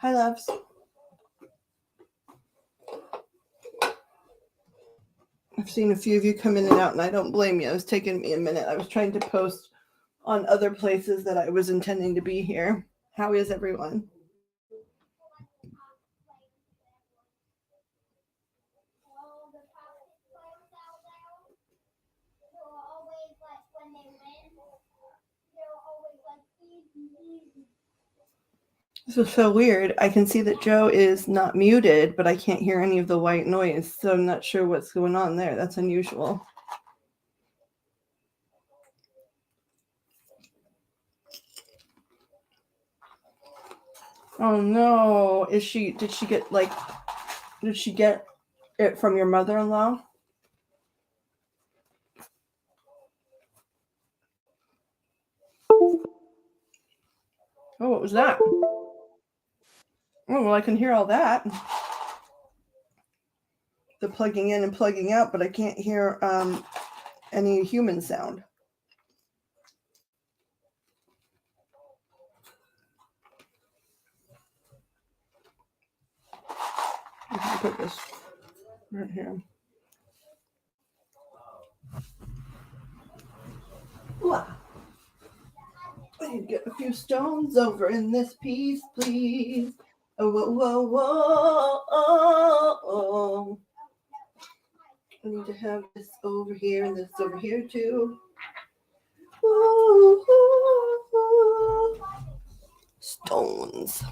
Hi, loves. I've seen a few of you come in and out, and I don't blame you. It was taking me a minute. I was trying to post on other places that I was intending to be here. How is everyone? This is so weird. I can see that Joe is not muted, but I can't hear any of the white noise, so I'm not sure what's going on there. That's unusual. Oh no. Did she get it from your mother-in-law? Oh, what was that? Oh, well, I can hear all that. The plugging in and plugging out, but I can't hear any human sound. I'll put this right here. Wow. I need to get a few stones over in this piece, please. Oh, whoa, whoa, whoa, oh, oh. I need to have this over here and this over here too. Ooh, ooh, ooh. Stones.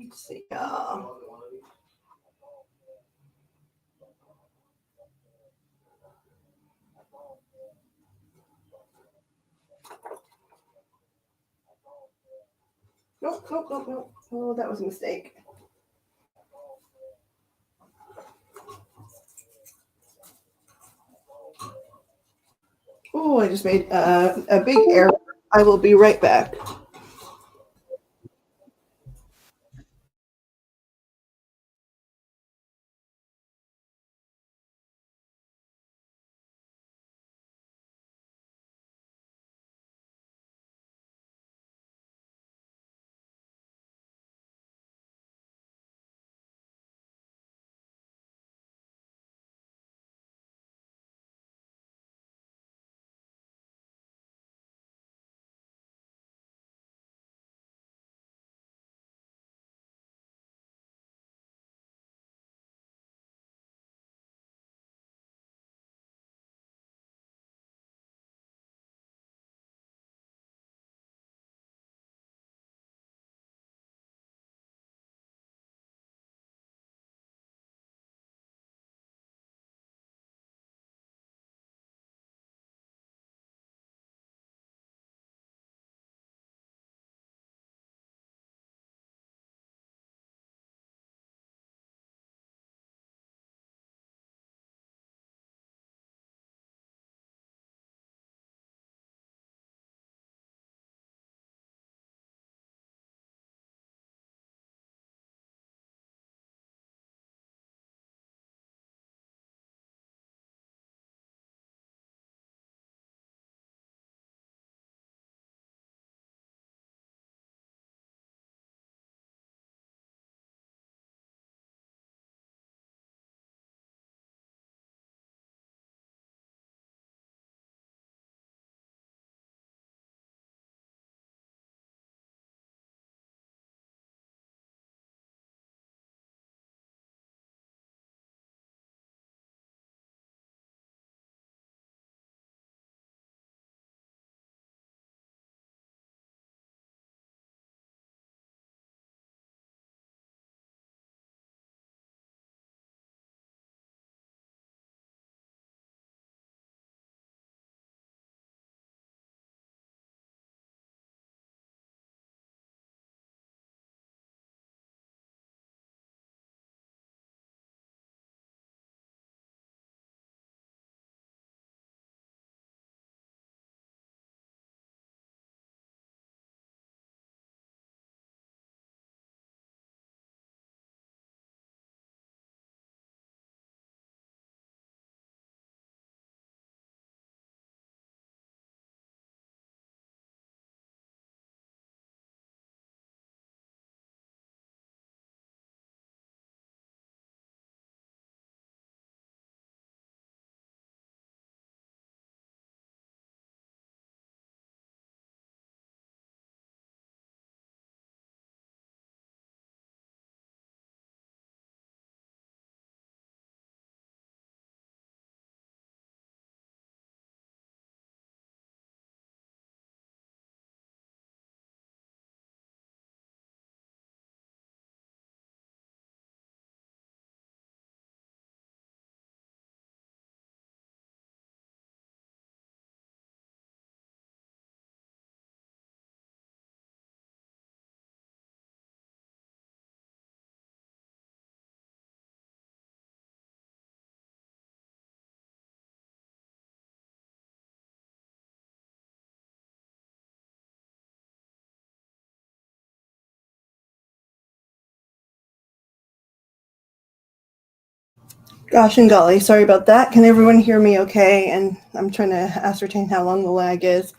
Let's see. Nope. Oh, that was a mistake. Oh, I just made a big error. I will be right back. Gosh and golly, sorry about that. Can everyone hear me okay? And I'm trying to ascertain how long the lag is.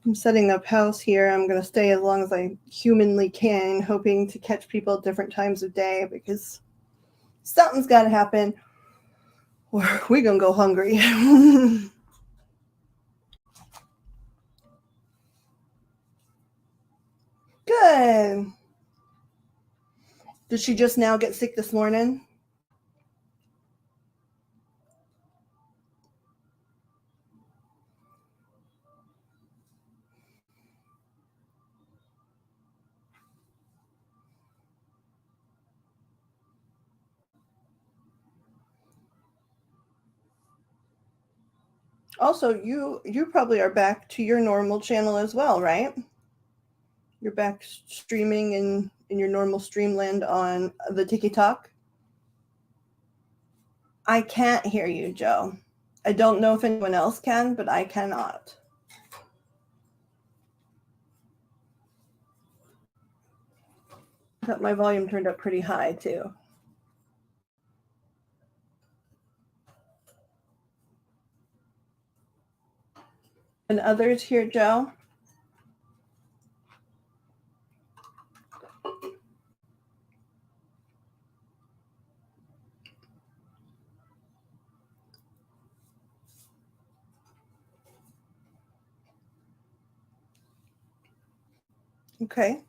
I'm setting up house here. I'm going to stay as long as I humanly can, hoping to catch people at different times of day because something's got to happen or we're going to go hungry. Good. Did she just now get sick this morning? Also, you probably are back to your normal channel as well, right? You're back streaming in your normal streamland on the TikTok. I can't hear you, Joe. I don't know if anyone else can, but I cannot. I got my volume turned up pretty high too. And others here, Joe? Okay.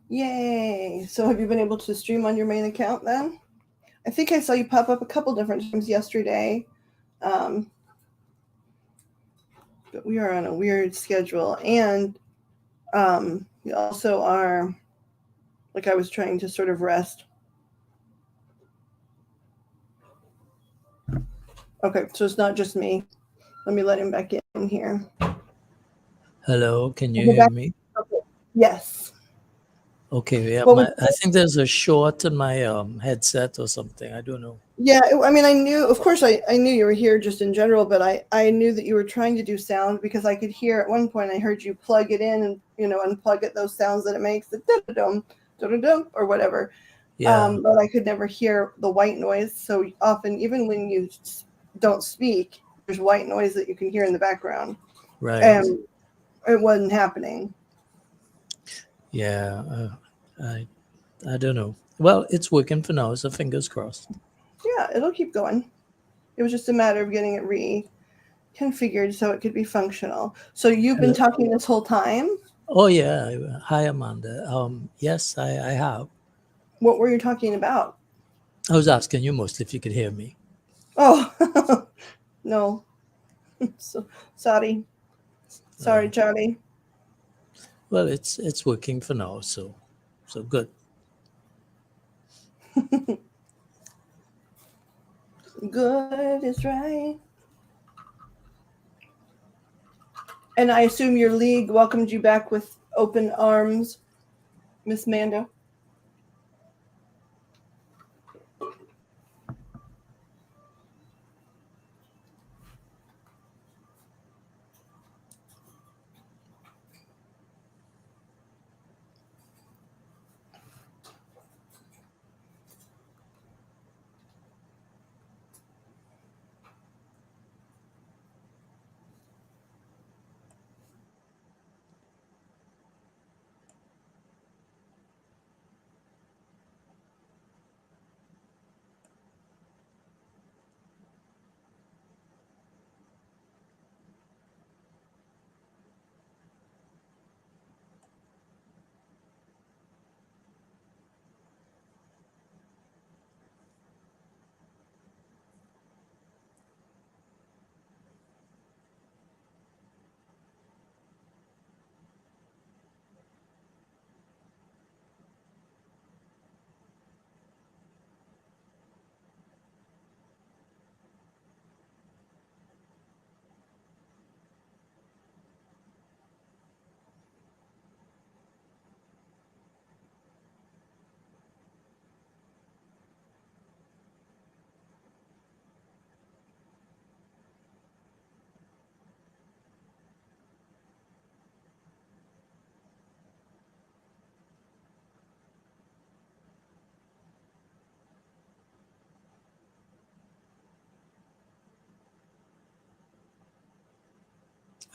Yay. So have you been able to stream on your main account then? I think I saw you pop up a couple different times yesterday. Um, but we are on a weird schedule. And we also are, like, I was trying to sort of rest. Okay, so it's not just me. Let me let him back in here. Hello, can you Okay, hear me? okay. Yes. Okay, yeah, What was I think there's a short in my headset or something. I don't know. Yeah, I mean, I knew, of course, I knew you were here just in general, but I knew that you were trying to do sound because I could hear at one point, I heard you plug it in and, unplug it, those sounds that it makes, the da-da-dum, da-da-dum, or whatever. Yeah, But I could never hear the white noise. So often, even when you don't speak, there's white noise that you can hear in the background. right. And it wasn't happening. Yeah, I don't know. Well, it's working for now, so fingers crossed. Yeah, it'll keep going. It was just a matter of getting it reconfigured so it could be functional. So you've been Hello. talking this whole time? Oh yeah, hi Amanda. Yes, I have. What were you talking about? I was asking you mostly if you could hear me. Oh, no. So sorry. Sorry, Uh, Charlie. well, it's working for now, so good. Good is right. And I assume your league welcomed you back with open arms, Miss Mando.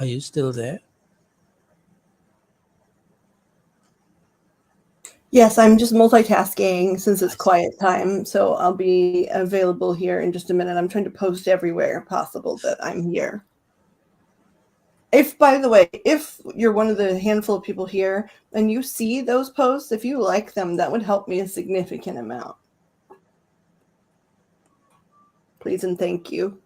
Are you still there? Yes, I'm just multitasking since it's I see. quiet time. So I'll be available here in just a minute. I'm trying to post everywhere possible that I'm here. If, by the way, if you're one of the handful of people here and you see those posts, if you like them, that would help me a significant amount. Please and thank you.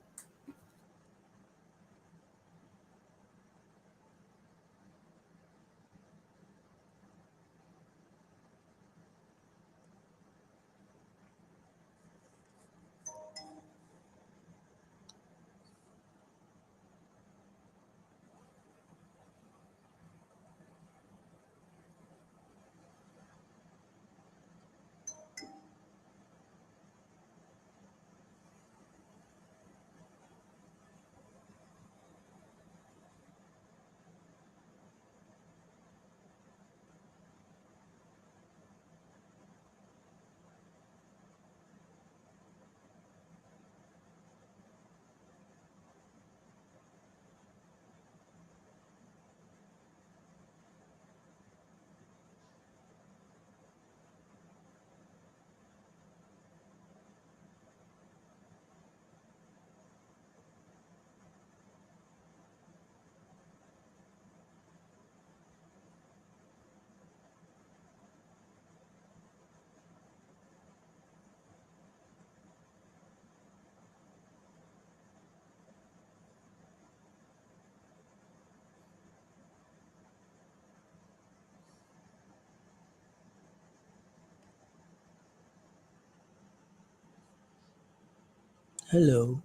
Hello.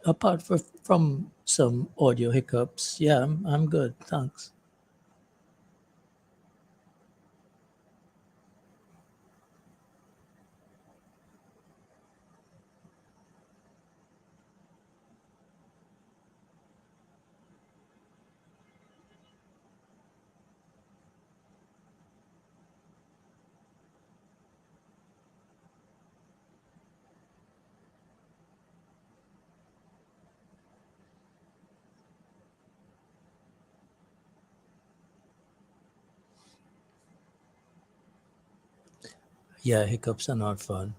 Apart from some audio hiccups, yeah, I'm good. Thanks. Yeah, hiccups are not fun.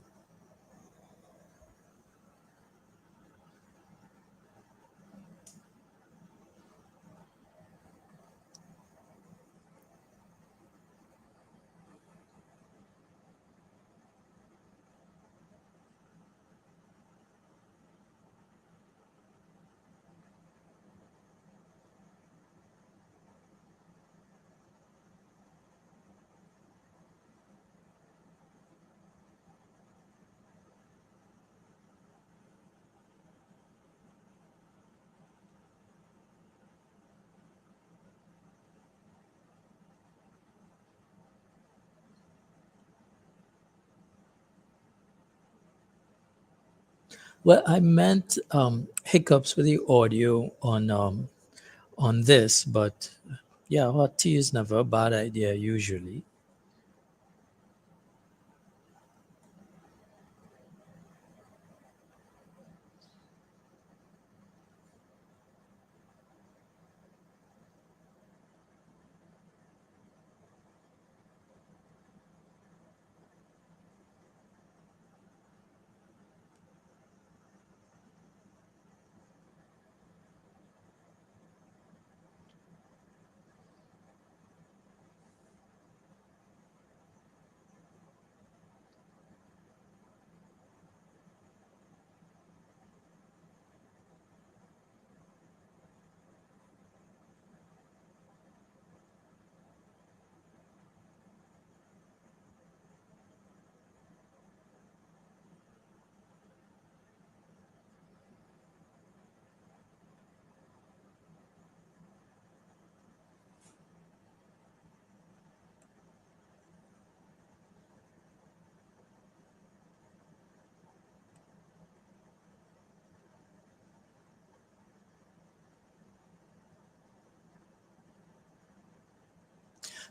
Well, I meant hiccups with the audio on this, but yeah, hot tea is never a bad idea usually.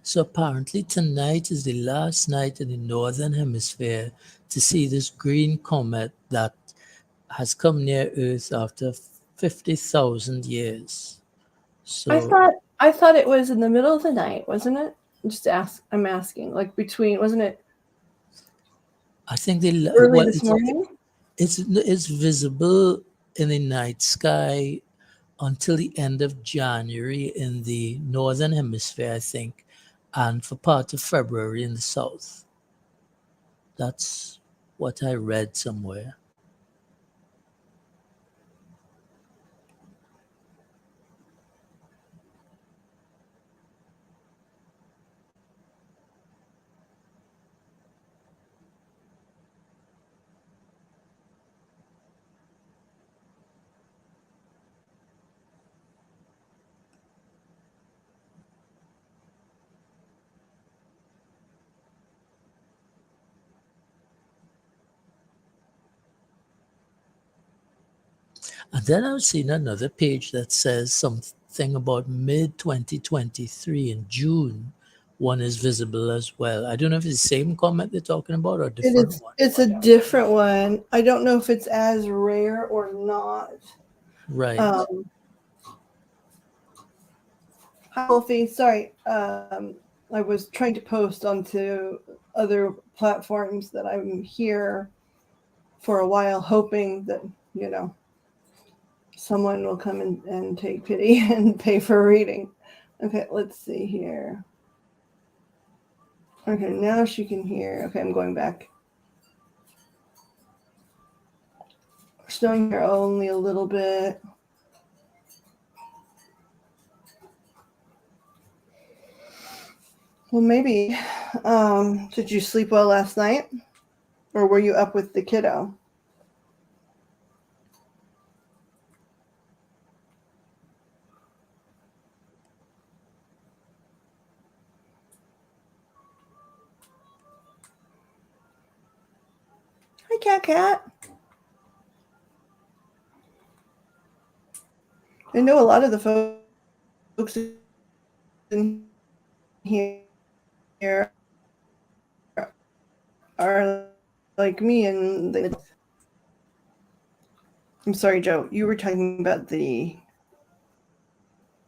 So apparently tonight is the last night in the northern hemisphere to see this green comet that has come near Earth after 50,000 years. I So thought I thought it was in the middle of the night, wasn't it? I'm asking, like between, wasn't it I think early well, this morning? it's visible in the night sky until the end of January in the northern hemisphere, I think, and for part of February in the south. That's what I read somewhere. And then I've seen another page that says something about mid 2023 in June one is visible as well. I don't know if it's the same comet they're talking about or a It different is. one. It's a different one. I don't know if it's as rare or not. Right. Hi, Wolfie. Sorry. I was trying to post onto other platforms that I'm here for a while, hoping that, you know, someone will come and take pity and pay for a reading. Okay, let's see here. Okay, now she can hear. Okay, I'm going back. Snowing here only a little bit. Well, maybe. Did you sleep well last night? Or were you up with the kiddo? Hi, Cat. I know a lot of the folks in here are like me, and I'm sorry, Joe. You were talking about the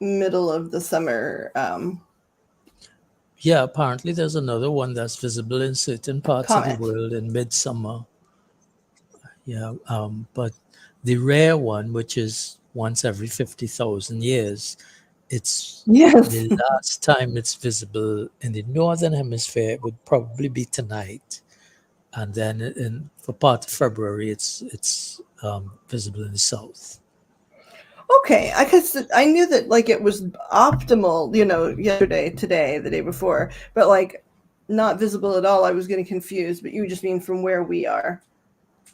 middle of the summer Yeah, apparently there's another one that's visible in certain parts of the comet. world in midsummer. Yeah, but the rare one, which is once every 50,000 years, it's Yes. the last time it's visible in the northern hemisphere would probably be tonight, and then for part of February, it's visible in the south. Okay, I knew that like it was optimal, you know, yesterday, today, the day before, but like not visible at all. I was getting confused, but you just mean from where we are.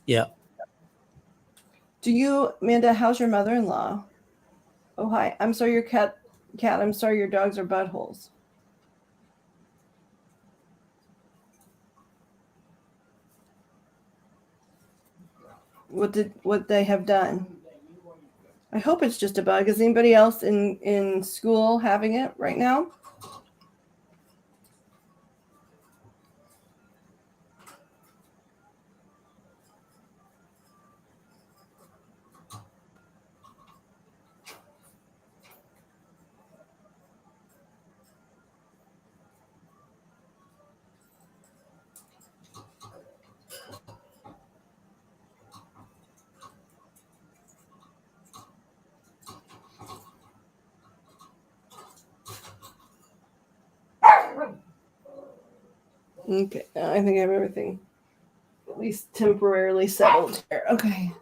Yeah, Do you, Amanda? How's your mother-in-law? Oh, hi. I'm sorry, your cat. I'm sorry, your dogs are buttholes. What they have done? I hope it's just a bug. Is anybody else in school having it right now? Okay, I think I have everything at least temporarily settled here. Okay.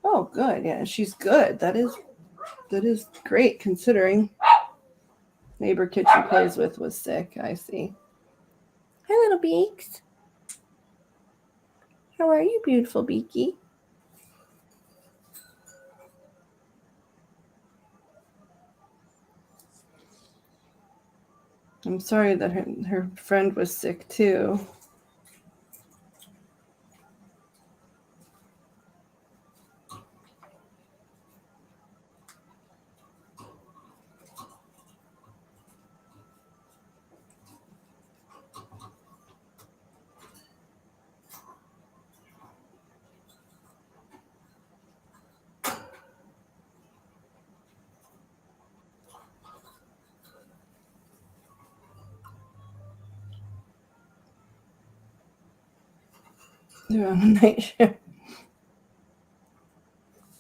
Oh, good. Yeah, she's good. That is great considering neighbor kid she plays with was sick. I see. Hi, little Beaks. How are you, beautiful Beaky? I'm sorry that her friend was sick too. They're on a night shift.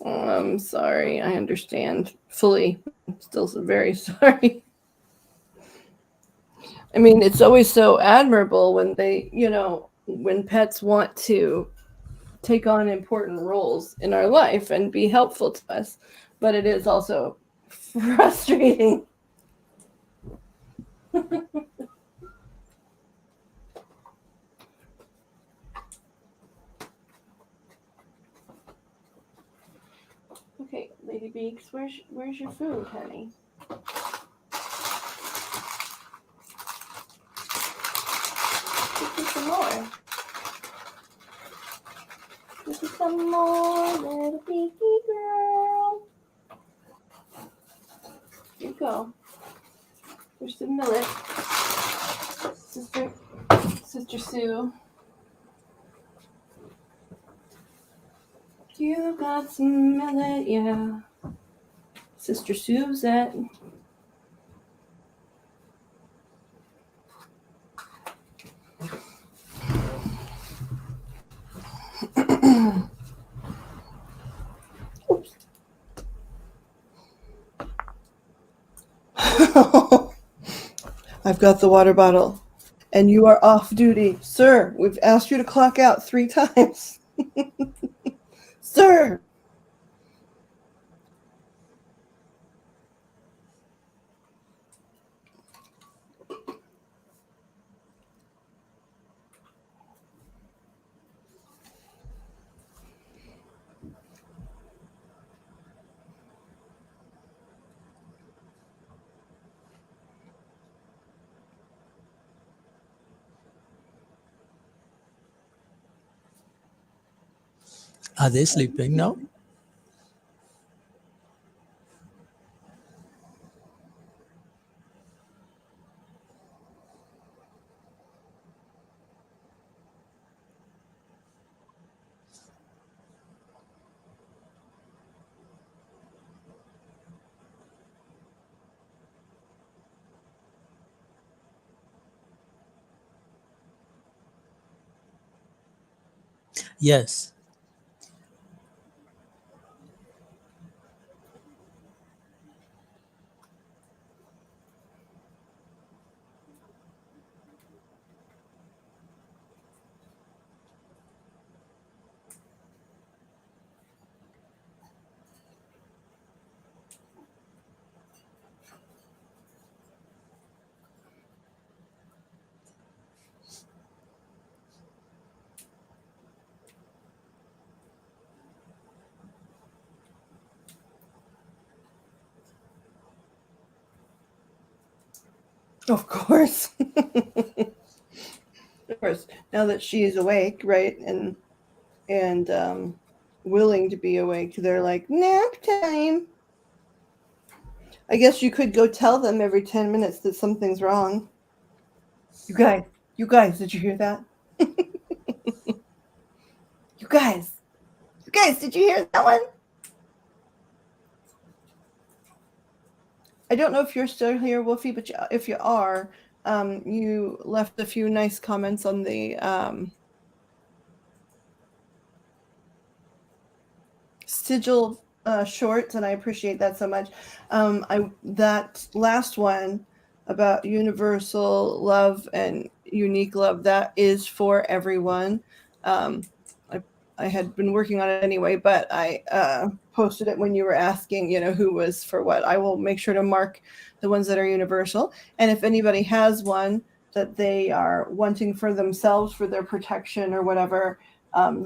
Oh, I'm sorry. I understand fully. I'm still very sorry. I mean, it's always so admirable when when pets want to take on important roles in our life and be helpful to us, but it is also frustrating. Okay, Lady Beaks, where's your food, honey? Give me some more. Give me some more, little beaky girl. Here you go. There's some millet. Sister Sue. You got some millet, yeah. Sister Suzette. Oops. I've got the water bottle. And you are off duty. Sir, we've asked you to clock out 3 times. Sir. Are they sleeping now? Yes. Of course. Of course. Now that she is awake, right, and willing to be awake, they're like, nap time. I guess you could go tell them every 10 minutes that something's wrong. You guys, did you hear that? You guys, did you hear that one? I don't know if you're still here, Wolfie, but if you are, you left a few nice comments on the sigil shorts, and I appreciate that so much. That last one about universal love and unique love, that is for everyone. Um, I had been working on it anyway, but I posted it when you were asking, who was for what. I will make sure to mark the ones that are universal, and if anybody has one that they are wanting for themselves for their protection or whatever,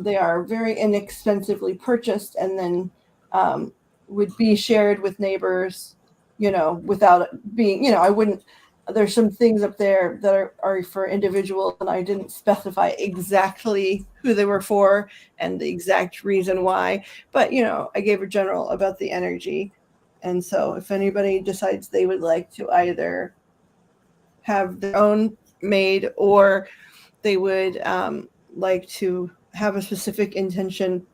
they are very inexpensively purchased and then would be shared with neighbors, without being, I wouldn't, there's some things up there that are for individuals, and I didn't specify exactly who they were for and the exact reason why. But, I gave a general about the energy. And so if anybody decides they would like to either have their own made, or they would like to have a specific intention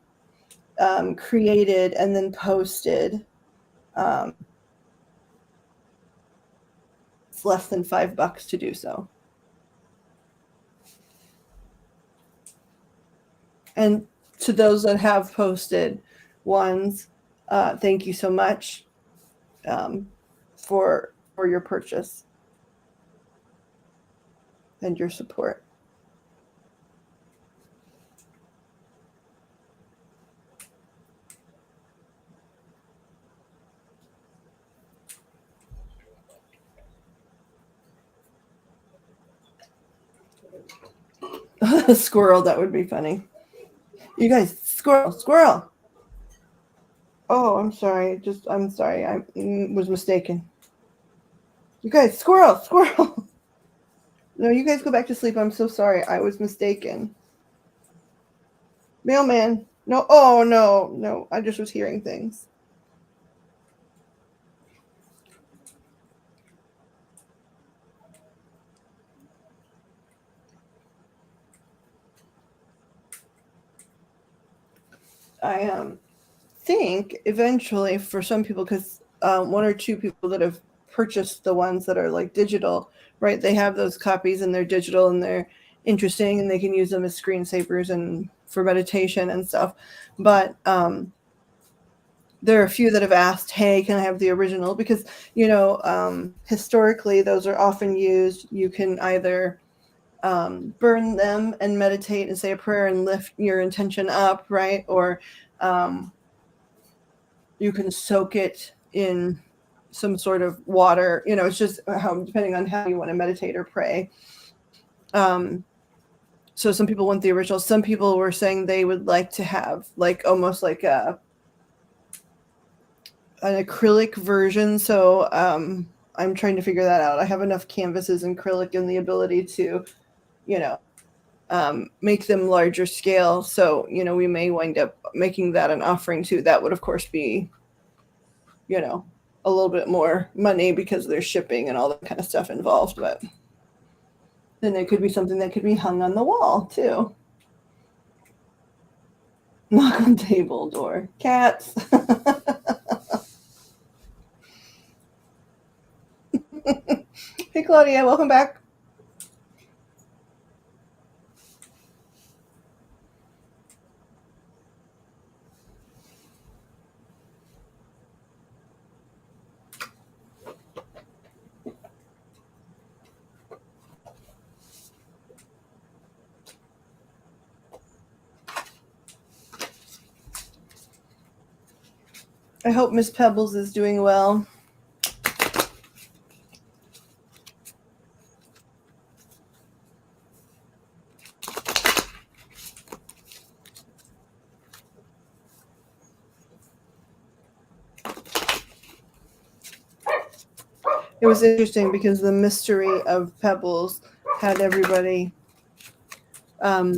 created and then posted, um, it's less than $5 to do so. And to those that have posted ones, thank you so much for your purchase and your support. Squirrel, that would be funny. You guys, squirrel. Oh, I'm sorry. I'm sorry. I was mistaken. You guys, squirrel. No, you guys go back to sleep. I'm so sorry. I was mistaken. Mailman. No. Oh, no. I just was hearing things. I think eventually for some people, because one or two people that have purchased the ones that are like digital, right? They have those copies and they're digital and they're interesting and they can use them as screensavers and for meditation and stuff. But there are a few that have asked, hey, can I have the original? Because, historically, those are often used. You can either burn them and meditate and say a prayer and lift your intention up, right? Or you can soak it in some sort of water. It's just depending on how you want to meditate or pray. So some people want the original. Some people were saying they would like to have almost like an acrylic version. So I'm trying to figure that out. I have enough canvases and acrylic and the ability to, make them larger scale. So, we may wind up making that an offering too. That would, of course, be, a little bit more money because there's shipping and all that kind of stuff involved. But then it could be something that could be hung on the wall too. Knock on table door. Cats. Hey, Claudia, welcome back. I hope Miss Pebbles is doing well. It was interesting because the mystery of Pebbles had everybody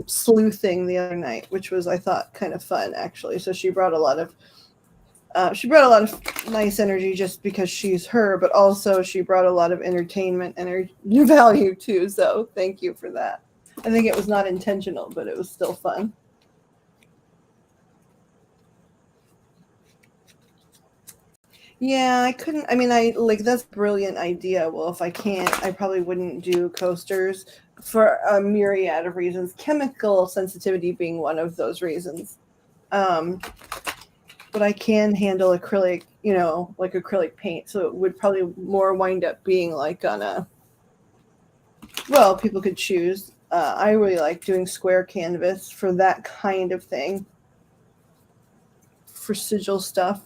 sleuthing the other night, which was, I thought, kind of fun actually. So she brought a lot of nice energy just because she's her, but also she brought a lot of entertainment and value too. So thank you for that. I think it was not intentional, but it was still fun. Yeah, I couldn't. I mean, that's a brilliant idea. Well, if I can't, I probably wouldn't do coasters for a myriad of reasons. Chemical sensitivity being one of those reasons. But I can handle acrylic, like acrylic paint. So it would probably more wind up being like on a. Well, people could choose. I really like doing square canvas for that kind of thing. For sigil stuff.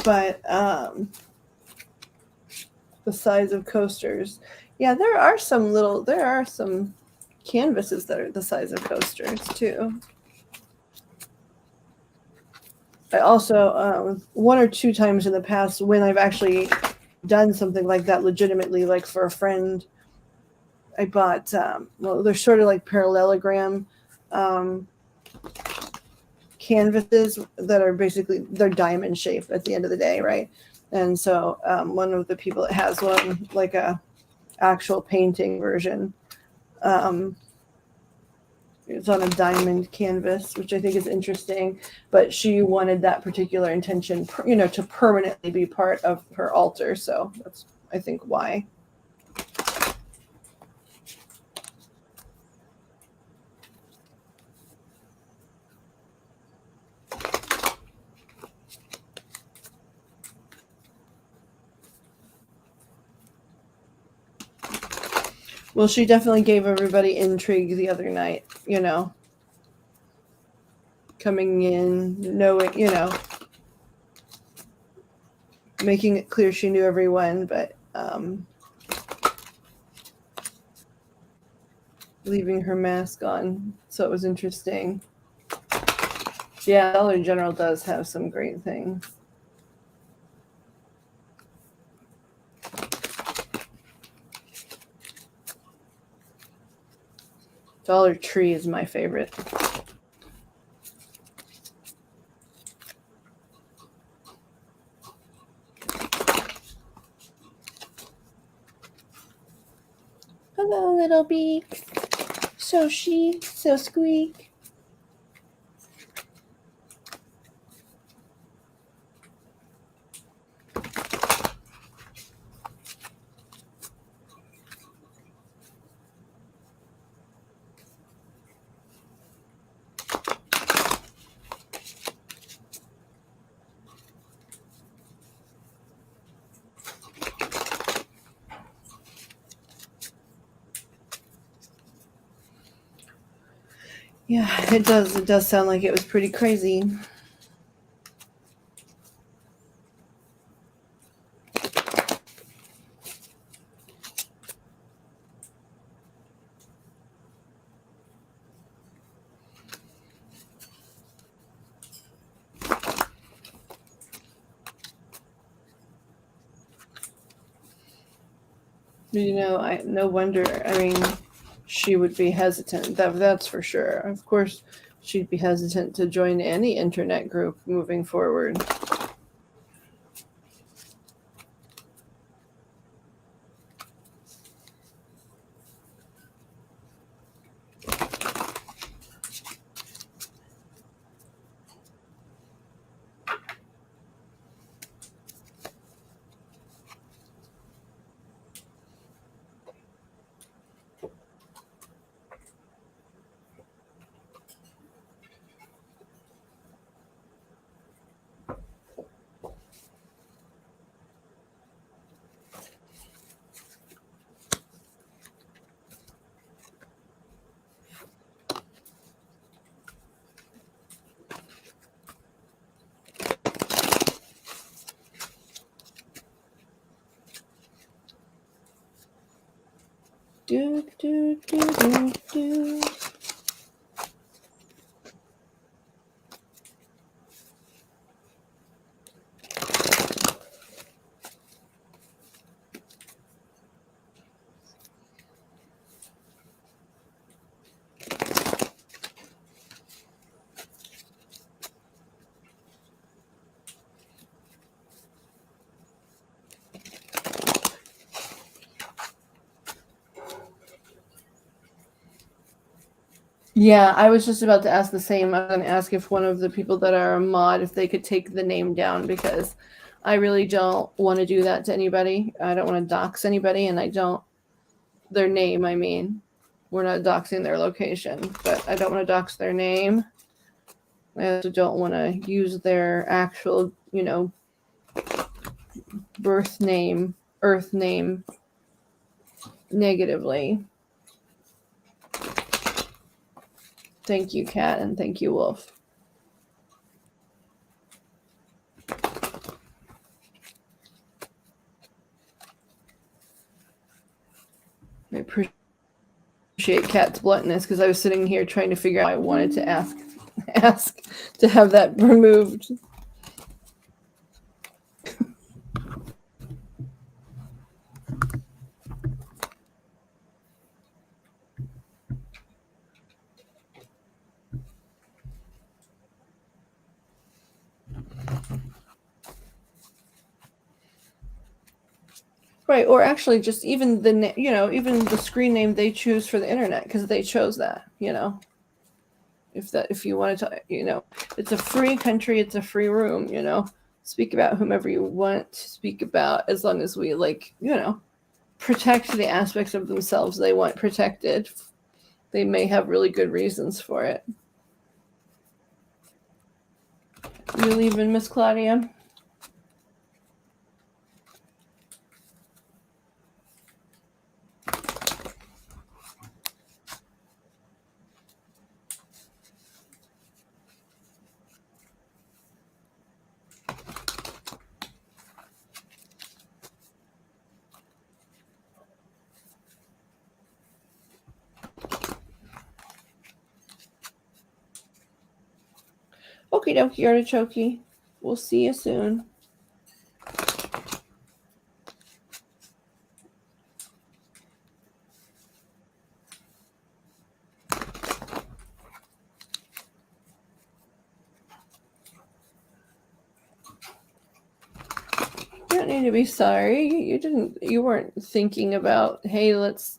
But the size of coasters. Yeah, there are some canvases that are the size of coasters too. I also, one or two times in the past when I've actually done something like that legitimately, like for a friend, I bought, they're sort of like parallelogram canvases that are they're diamond shaped at the end of the day, right? And so one of the people that has one, like a actual painting version, it's on a diamond canvas, which I think is interesting. But she wanted that particular intention, to permanently be part of her altar. So that's, I think, why. Well, she definitely gave everybody intrigue the other night, coming in, knowing, making it clear she knew everyone, but leaving her mask on. So it was interesting. Yeah, Dollar General does have some great things. Dollar Tree is my favorite. Hello, little beak. So chic, so squeak. Yeah, it does. It does sound like it was pretty crazy. No wonder. I mean, she would be hesitant. That's for sure. Of course, she'd be hesitant to join any internet group moving forward. Do do do do do. Yeah, I was just about to ask the same. I was going to ask if one of the people that are a mod, if they could take the name down, because I really don't want to do that to anybody. I don't want to dox anybody, and I don't, their name, I mean. We're not doxing their location, but I don't want to dox their name. I also don't want to use their actual, birth name, earth name negatively. Thank you, Cat, and thank you, Wolf. I appreciate Cat's bluntness, because I was sitting here trying to figure out why I wanted to ask to have that removed. Right, or actually just even even the screen name they choose for the internet, because they chose that. If you wanted to, it's a free country, it's a free room. Speak about whomever you want to speak about, as long as we protect the aspects of themselves they want protected. They may have really good reasons for it. You leaving, Miss Claudia? Okie dokie, artichoke. We'll see you soon. You don't need to be sorry. You weren't thinking about, hey, let's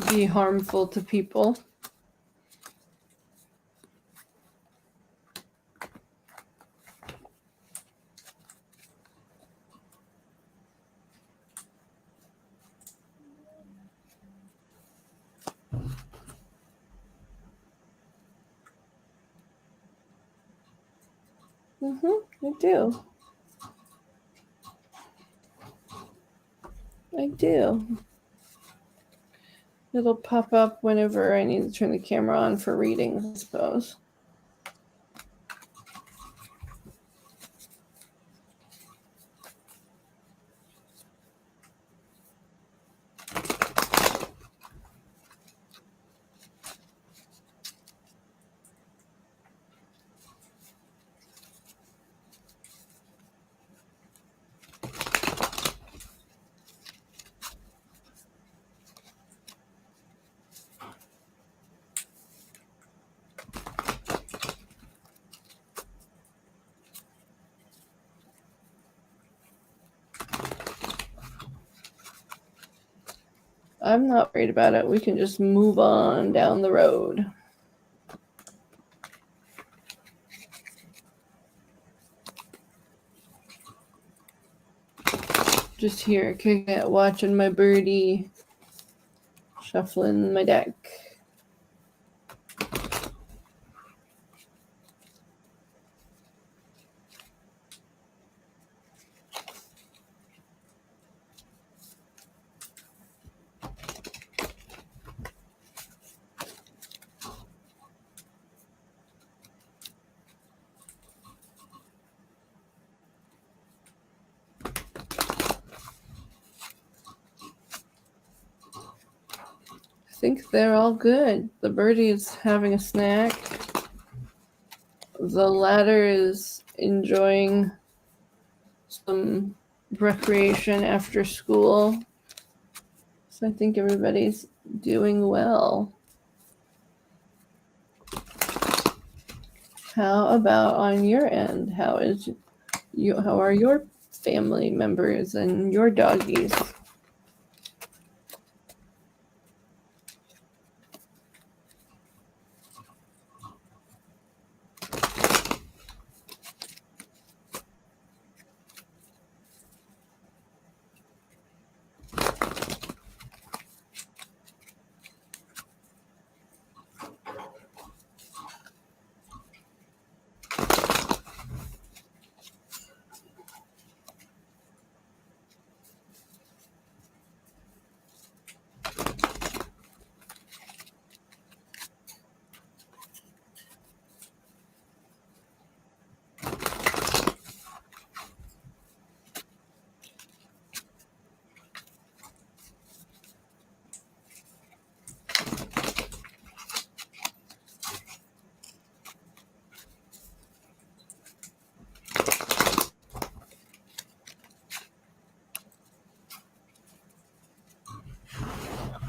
be harmful to people. I do. I do. It'll pop up whenever I need to turn the camera on for readings, I suppose. I'm not worried about it. We can just move on down the road. Just here, kicking it, watching my birdie, shuffling my deck. I think they're all good. The birdie is having a snack. The ladder is enjoying some recreation after school. So I think everybody's doing well. How about on your end? How are your family members and your doggies?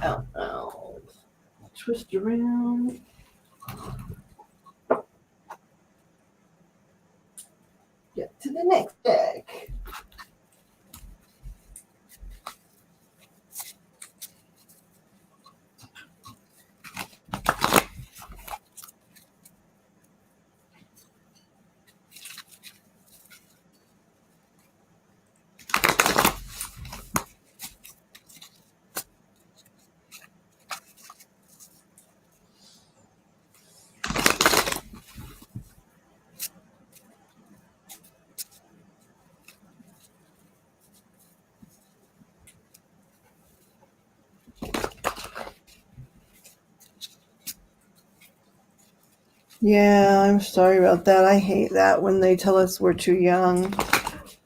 Ow. Twist around. Get to the next deck. Yeah, I'm sorry about that. I hate that when they tell us we're too young.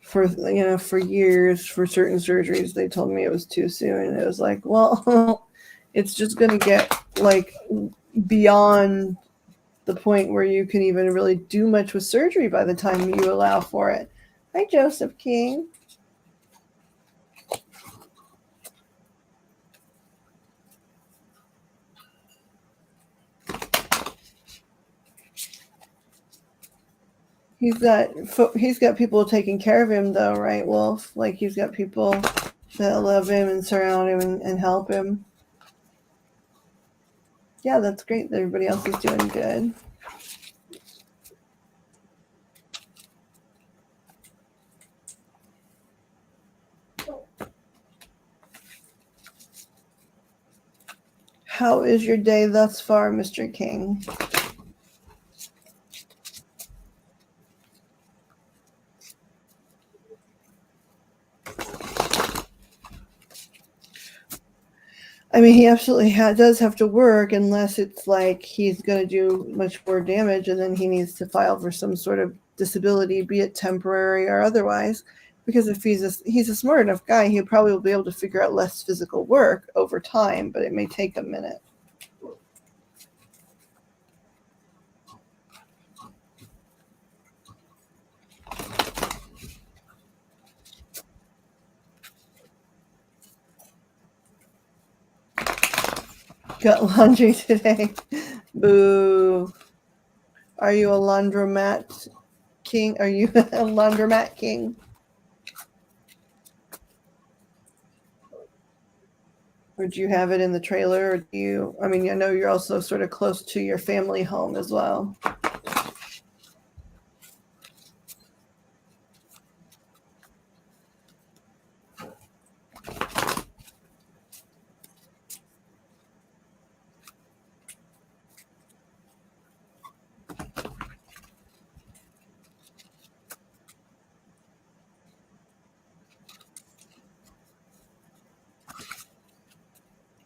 For years, for certain surgeries, they told me it was too soon. And it was like, well, it's just going to get like beyond the point where you can even really do much with surgery by the time you allow for it. Hi, Joseph King. He's got people taking care of him though, right, Wolf? Like he's got people that love him and surround him and help him. Yeah, that's great that everybody else is doing good. How is your day thus far, Mr. King? I mean, he absolutely does have to work unless it's like he's going to do much more damage and then he needs to file for some sort of disability, be it temporary or otherwise. Because if he's a smart enough guy, he probably will be able to figure out less physical work over time, but it may take a minute. Got laundry today. Boo. Are you a laundromat king? Are you a laundromat king? Or do you have it in the trailer? Or do you, I mean, I know you're also sort of close to your family home as well.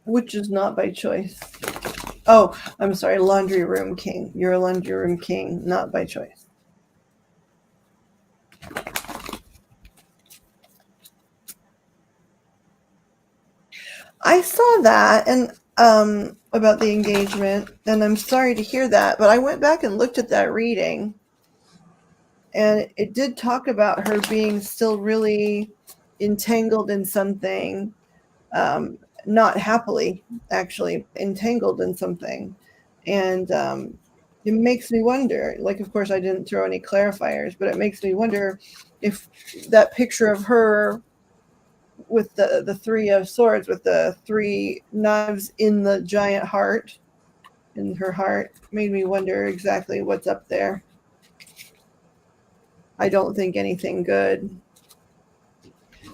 Which is not by choice. Oh, I'm sorry, laundry room king. You're a laundry room king, not by choice. I saw that and about the engagement, and I'm sorry to hear that, but I went back and looked at that reading, and it did talk about her being still really entangled in something, not happily, actually, entangled in something. And it makes me wonder, like, of course, I didn't throw any clarifiers, but it makes me wonder if that picture of her with the three of swords, with the three knives in the giant heart, in her heart, made me wonder exactly what's up there. I don't think anything good.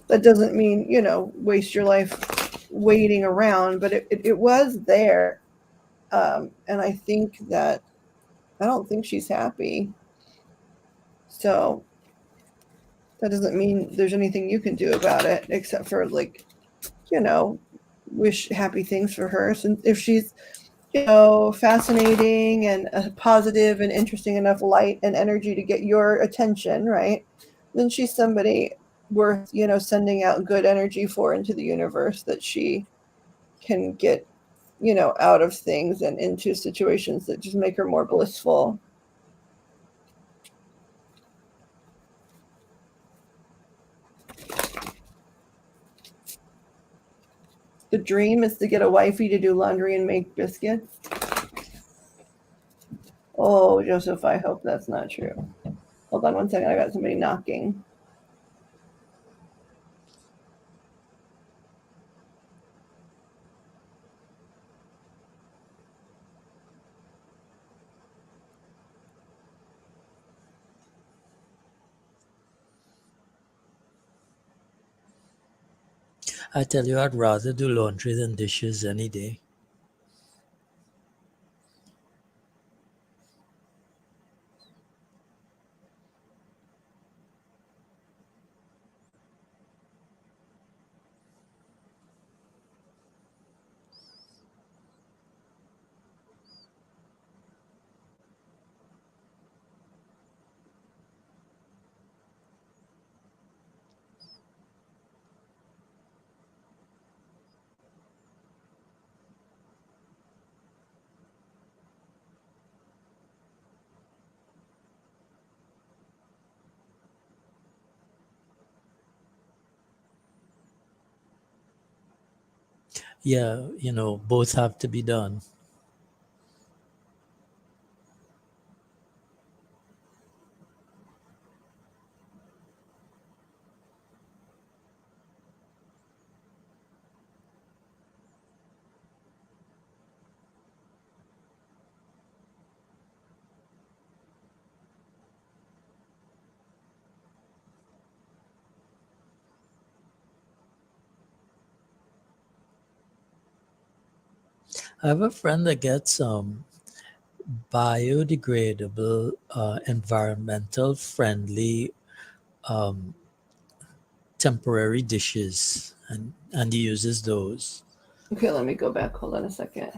That doesn't mean, waste your life waiting around, but it was there. And I think that I don't think she's happy. So that doesn't mean there's anything you can do about it except for, like, wish happy things for her. Since if she's, fascinating and a positive and interesting enough light and energy to get your attention, right? Then she's somebody worth, sending out good energy for into the universe that she can get, out of things and into situations that just make her more blissful. The dream is to get a wifey to do laundry and make biscuits. Oh, Joseph, I hope that's not true. Hold on one second. I got somebody knocking. I tell you, I'd rather do laundry than dishes any day. Yeah, both have to be done. I have a friend that gets biodegradable, environmental friendly temporary dishes, and he uses those. Okay, let me go back. Hold on a second.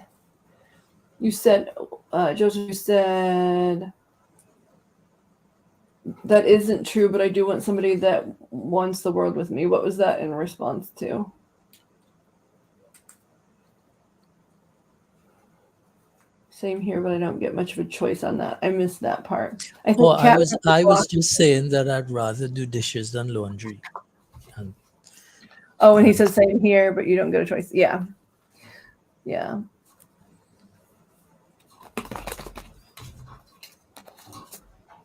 You said, Joseph, you said that isn't true, but I do want somebody that wants the world with me. What was that in response to? Same here, but I don't get much of a choice on that. I missed that part. I Oh, think cat. I was just saying that I'd rather do dishes than laundry. And Oh, and he and says same here, but you don't get a choice. Yeah, yeah.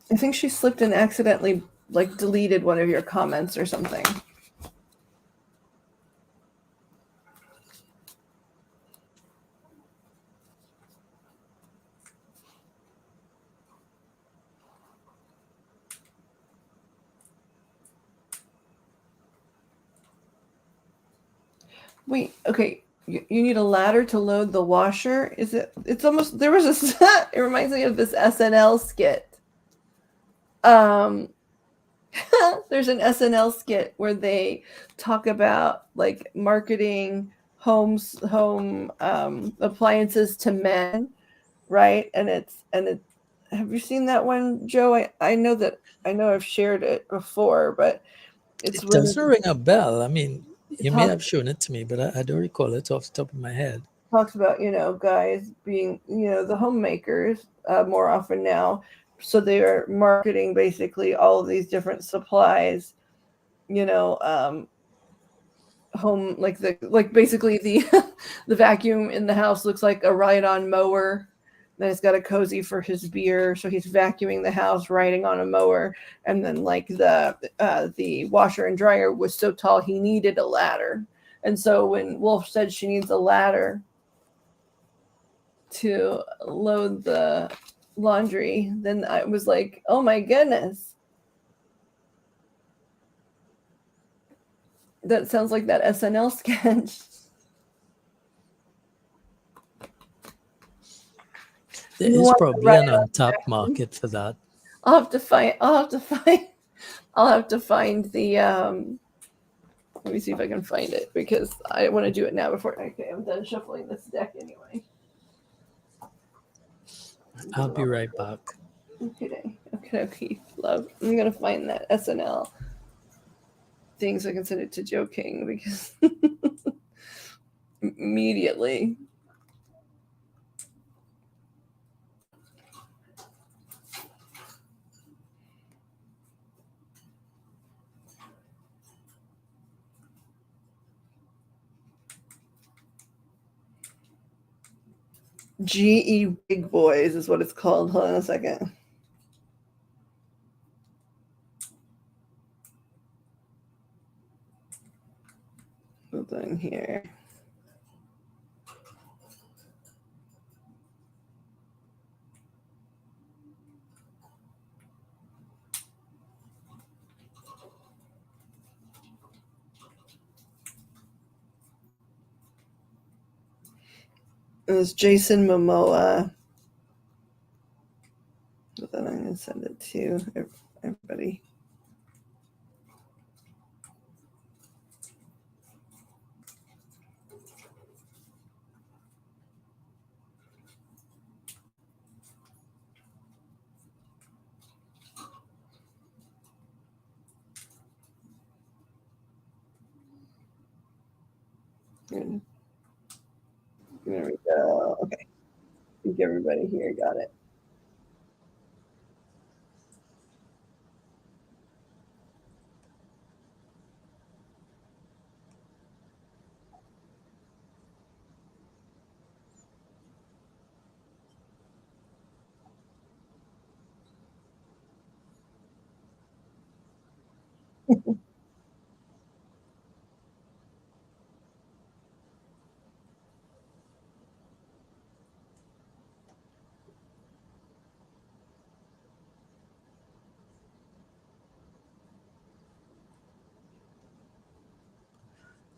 I think she slipped and accidentally like deleted one of your comments or something. Wait, okay. You need a ladder to load the washer. Is it? It's almost there was a. It reminds me of this SNL skit. Um, there's an SNL skit where they talk about like marketing home appliances to men, right? And it. Have you seen that one, Joe? I know that I know I've shared it before, but it's it when doesn't ring a bell. I mean, it you may talks have shown it to me, but I don't recall it off the top of my head. talks about guys being the homemakers more often now, so they are marketing basically all of these different supplies, you know home like basically the the vacuum in the house looks like a ride-on mower. Then it's got a cozy for his beer, so he's vacuuming the house riding on a mower. And then like the washer and dryer was so tall he needed a ladder. And so when Wolf said she needs a ladder to load the laundry, then I was like, oh my goodness, that sounds like that SNL sketch. There You is want to probably write an it on untapped vacuum? market for that. I'll have to find. I'll have to find the. Let me see if I can find it because I want to do it now before. Okay, I'm done shuffling this deck anyway. I'll be right back. Okay, okay, love. I'm gonna find that SNL thing so I can send it to Joe King because immediately. GE Big Boys is what it's called. Hold on a second. Hold on here. It was Jason Momoa. But then I'm going to send it to everybody. There we go. Okay. I think everybody here got it.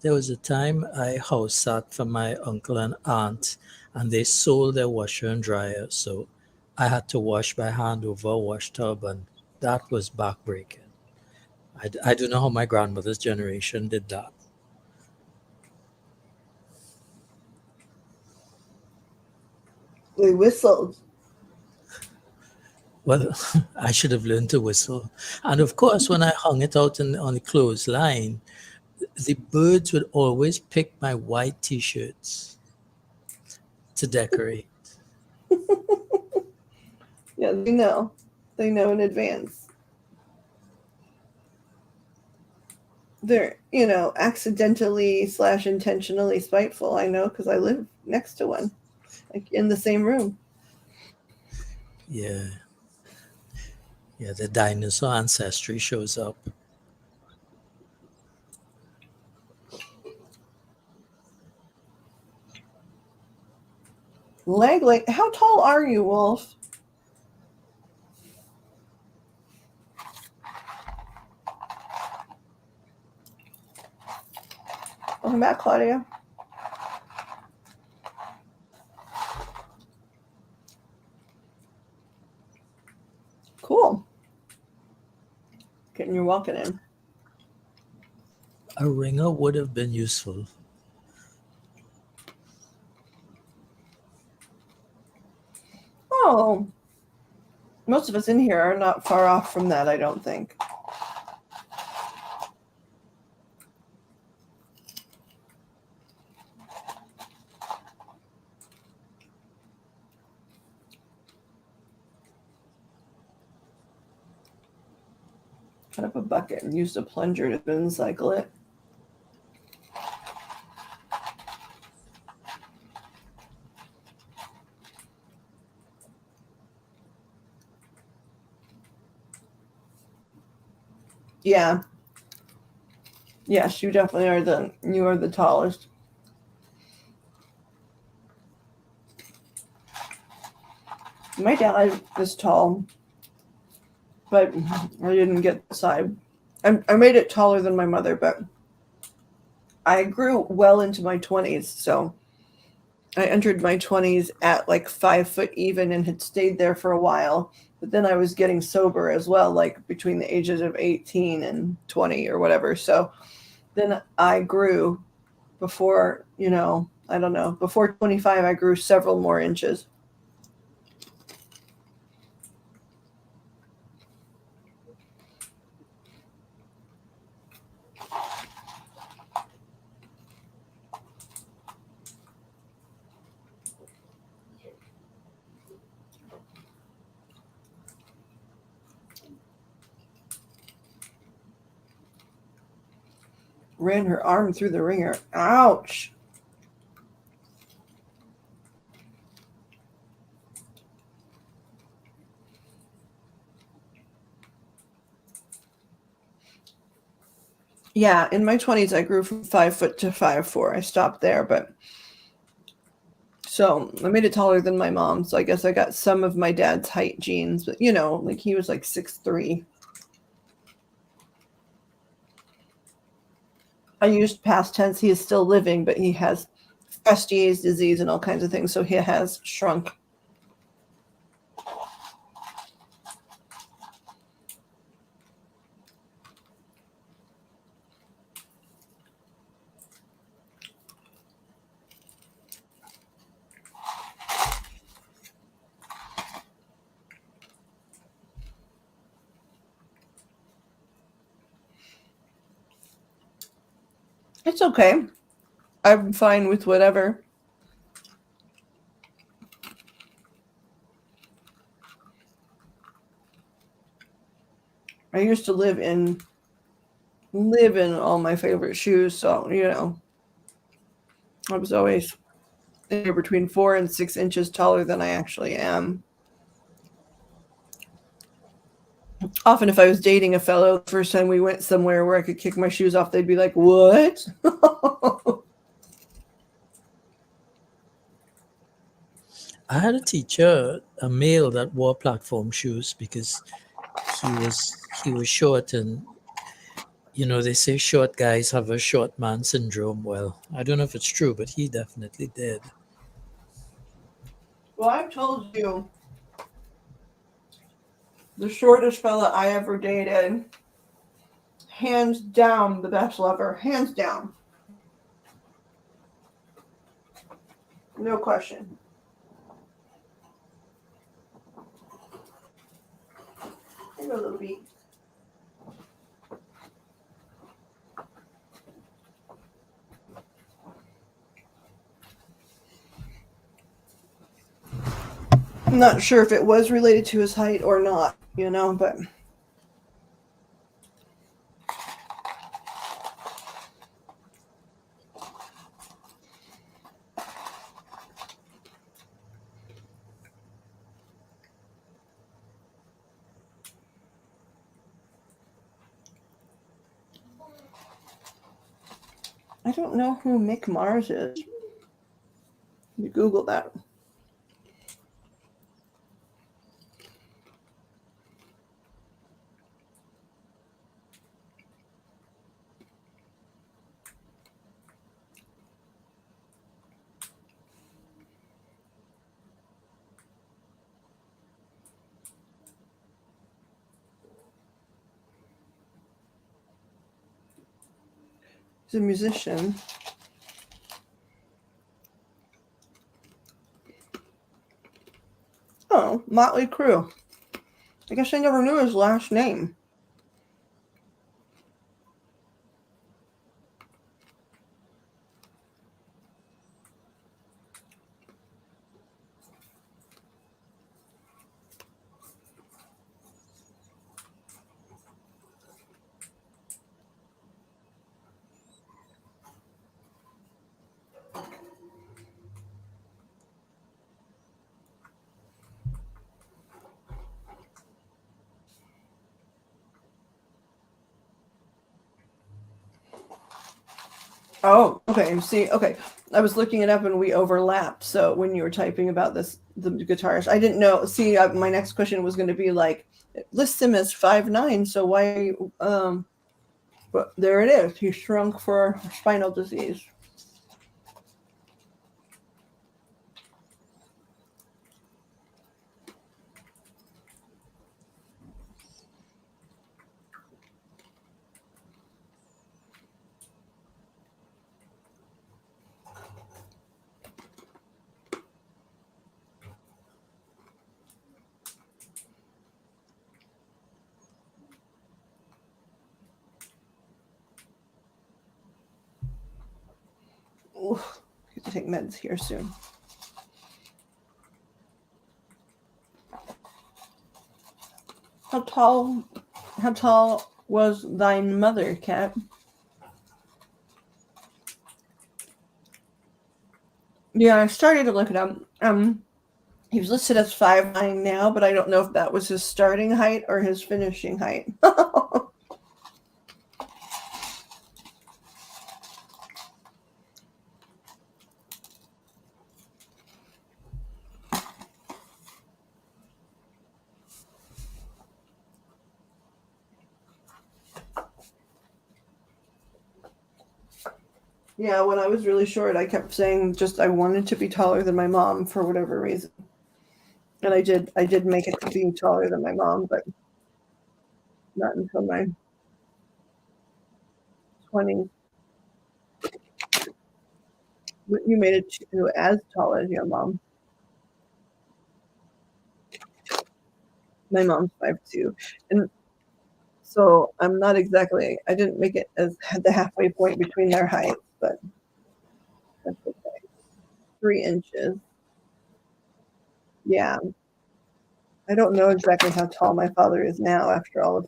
There was a time I house sat for my uncle and aunt, and they sold their washer and dryer, so I had to wash by hand over a wash tub, and that was backbreaking. I don't know how my grandmother's generation did that. We whistled. Well, I should have learned to whistle. And of course, when I hung it out on the clothesline, the birds would always pick my white t-shirts to decorate. Yeah, they know. They know in advance. They're, accidentally / intentionally spiteful. I know because I live next to one, like in the same room. Yeah, yeah, the dinosaur ancestry shows up. Leg length. How tall are you, Wolf? Welcome back, Claudia. Cool. Getting your walking in. A ringer would have been useful. Oh, most of us in here are not far off from that, I don't think. Cut up a bucket and used a plunger to spin cycle it. Yeah. Yes, you definitely are you are the tallest. My dad is tall, but I didn't get the side. I made it taller than my mother, but I grew well into my 20s, so I entered my 20s at like 5 foot even and had stayed there for a while. But then I was getting sober as well, like between the ages of 18 and 20 or whatever. So then I grew before, I don't know, before 25, I grew several more inches. Ran her arm through the ringer. Ouch. Yeah, in my 20s, I grew from 5 foot to 5'4". I stopped there, but so I made it taller than my mom. So I guess I got some of my dad's height genes, but like he was like 6'3". I used past tense. He is still living, but he has Festier's disease and all kinds of things. So he has shrunk. It's okay. I'm fine with whatever. I used to live in all my favorite shoes, so I was always between 4 and 6 inches taller than I actually am. Often, if I was dating a fellow, the first time we went somewhere where I could kick my shoes off, they'd be like, "What?" I had a teacher, a male, that wore platform shoes because he was short, and You know, they say short guys have a short man syndrome. Well, I don't know if it's true, but he definitely did. Well, I've told you the shortest fella I ever dated, hands down the best lover, hands down, no question. Here you go, little bee. I'm not sure if it was related to his height or not, you know, but I don't know who Mick Mars is. You Google that. He's a musician. Oh, Motley Crue. I guess I never knew his last name. Oh, okay. See, okay. I was looking it up and we overlapped. So when you were typing about this, the guitarist, I didn't know. See, my next question was going to be like, it lists him as 5'9". So why? But there it is. He shrunk for spinal disease. Oof, I have to take meds here soon. How tall? How tall was thine mother, Cat? Yeah, I started to look it up. He was listed as 5'9" now, but I don't know if that was his starting height or his finishing height. Yeah, when I was really short, I kept saying just I wanted to be taller than my mom for whatever reason. And I did make it to being taller than my mom, but not until my 20s. You made it to as tall as your mom. My mom's 5'2". And so I'm not exactly, I didn't make it as the halfway point between their heights, but that's okay. 3 inches. Yeah. I don't know exactly how tall my father is now after all of,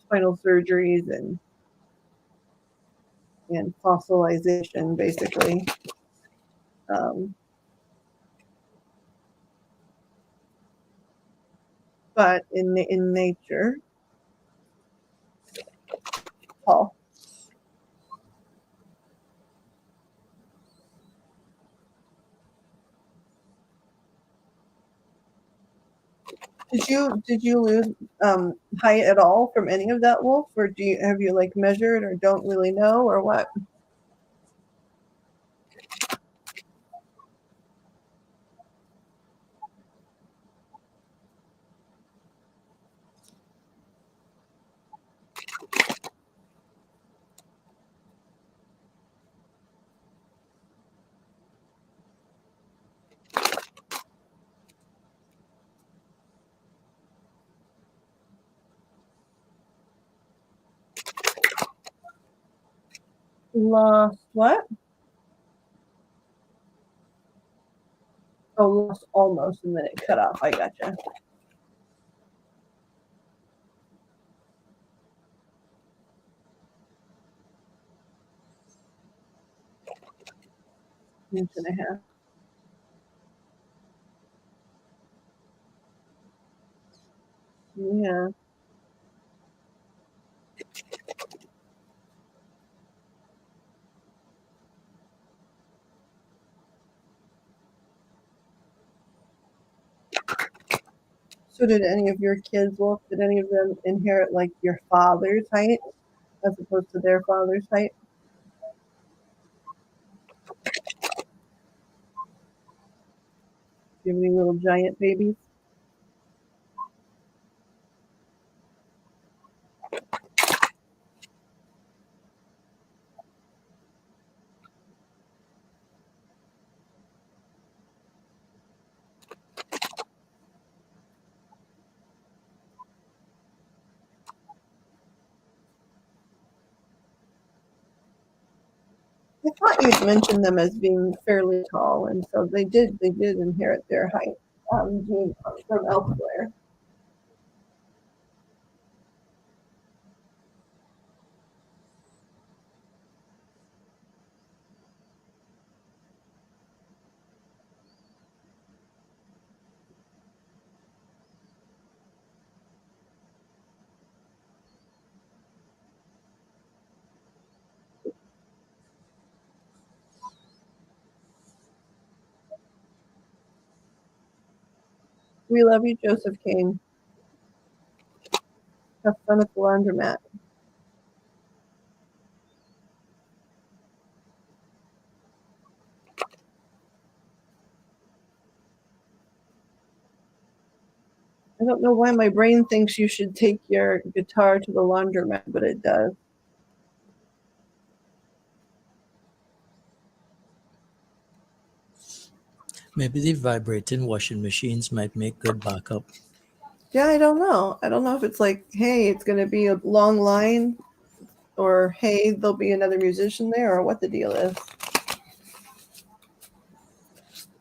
spinal surgeries and fossilization, basically. Um, but in nature, tall. Did you lose height at all from any of that, Wolf, or have you like measured or don't really know or what? Lost what? Oh, lost almost, and then it cut off. I gotcha. Inch and a half. Yeah. So did any of your kids, Wolf, did any of them inherit like your father's height as opposed to their father's height? Do you have any little giant babies? I thought you'd mentioned them as being fairly tall, and so they did inherit their height gene from elsewhere. We love you, Joseph Kane. Have fun at the laundromat. I don't know why my brain thinks you should take your guitar to the laundromat, but it does. Maybe the vibrating washing machines might make good backup. Yeah, I don't know. I don't know if it's like, hey, it's going to be a long line, or hey, there'll be another musician there, or what the deal is.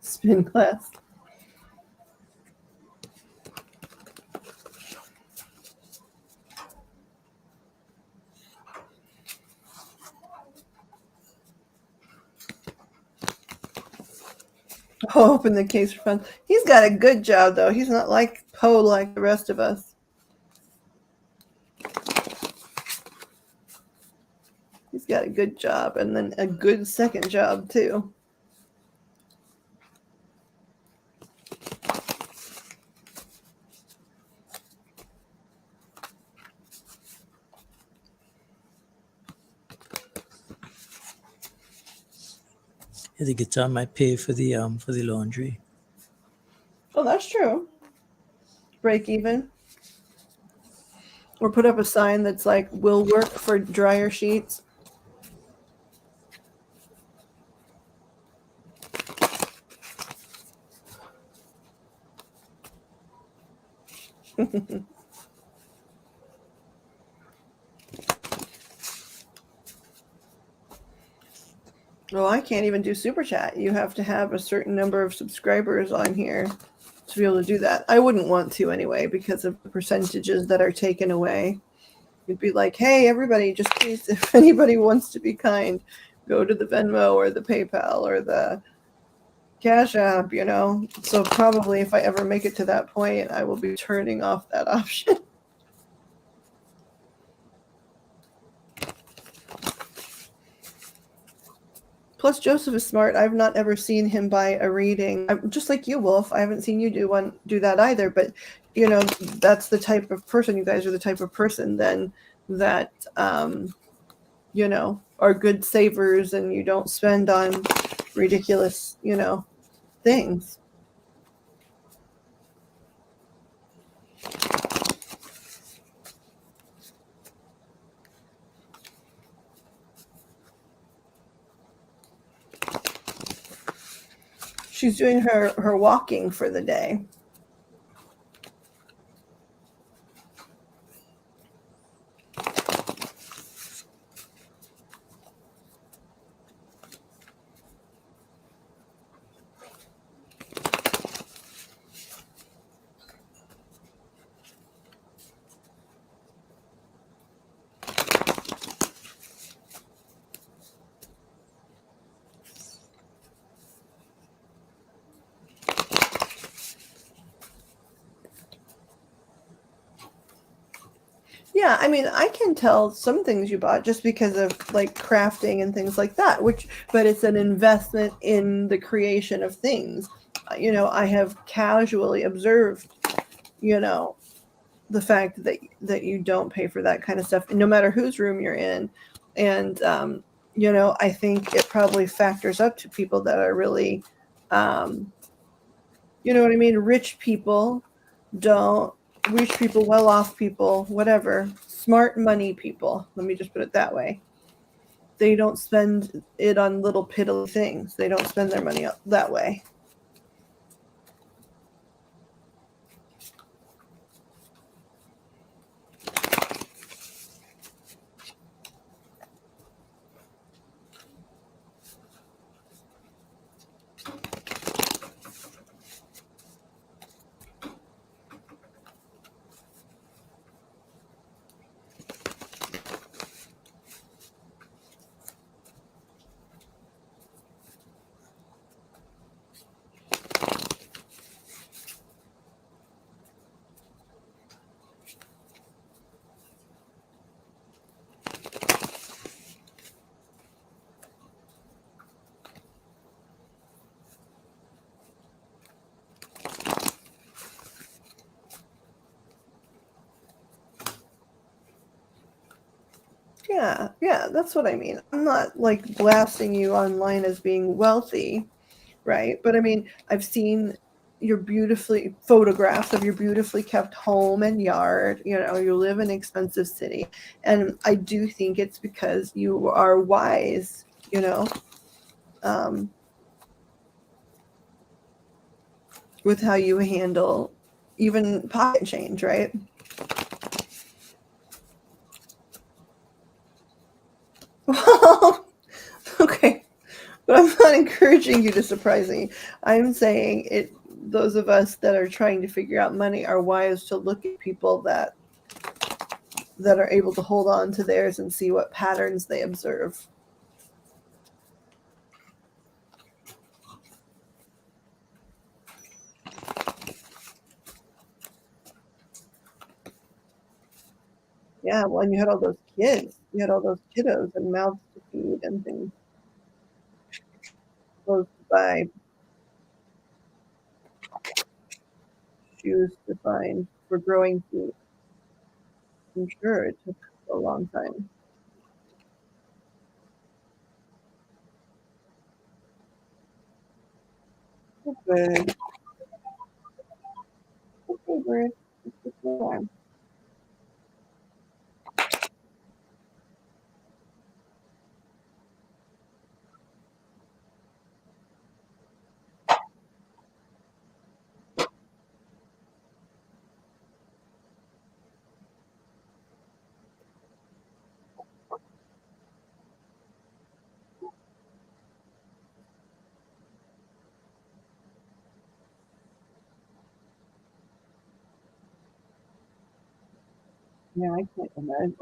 Spin class. Oh, open the case for fun. He's got a good job, though. He's not like Poe like the rest of us. He's got a good job, and then a good second job, too. Yeah, the guitar might pay for the laundry. Oh, that's true. Break even. Or put up a sign that's like, will work for dryer sheets. Well, I can't even do super chat. You have to have a certain number of subscribers on here to be able to do that. I wouldn't want to anyway because of the percentages that are taken away. You'd be like, hey, everybody, just please, if anybody wants to be kind, go to the Venmo or the PayPal or the Cash App, you know. So probably if I ever make it to that point, I will be turning off that option. Plus, Joseph is smart. I've not ever seen him buy a reading. I'm just like you, Wolf. I haven't seen you do that either. But you know, that's the type of person, you guys are the type of person then that, you know, are good savers and you don't spend on ridiculous, you know, things. She's doing her walking for the day. Yeah, I mean, I can tell some things you bought just because of like crafting and things like that, which, but it's an investment in the creation of things. You know, I have casually observed, you know, the fact that you don't pay for that kind of stuff, no matter whose room you're in. And, you know, I think it probably factors up to people that are really, um, you know what I mean? Don't, rich people, well off people, whatever, smart money people, let me just put it that way. They don't spend it on little piddly things. They don't spend their money that way. Yeah, yeah, that's what I mean. I'm not like blasting you online as being wealthy, right? But I mean, I've seen your beautifully photographs of your beautifully kept home and yard. You know, you live in an expensive city. And I do think it's because you are wise, you know, um, with how you handle even pocket change, right? Well, okay. But I'm not encouraging you to surprise me. I'm saying it. Those of us that are trying to figure out money are wise to look at people that are able to hold on to theirs and see what patterns they observe. Yeah, well, and you had all those kids. You had all those kiddos and mouths to feed and things, clothes to buy, shoes to find for growing feet. I'm sure it took a long time. Okay, okay, Bert. It's a good time. Yeah, I can't imagine.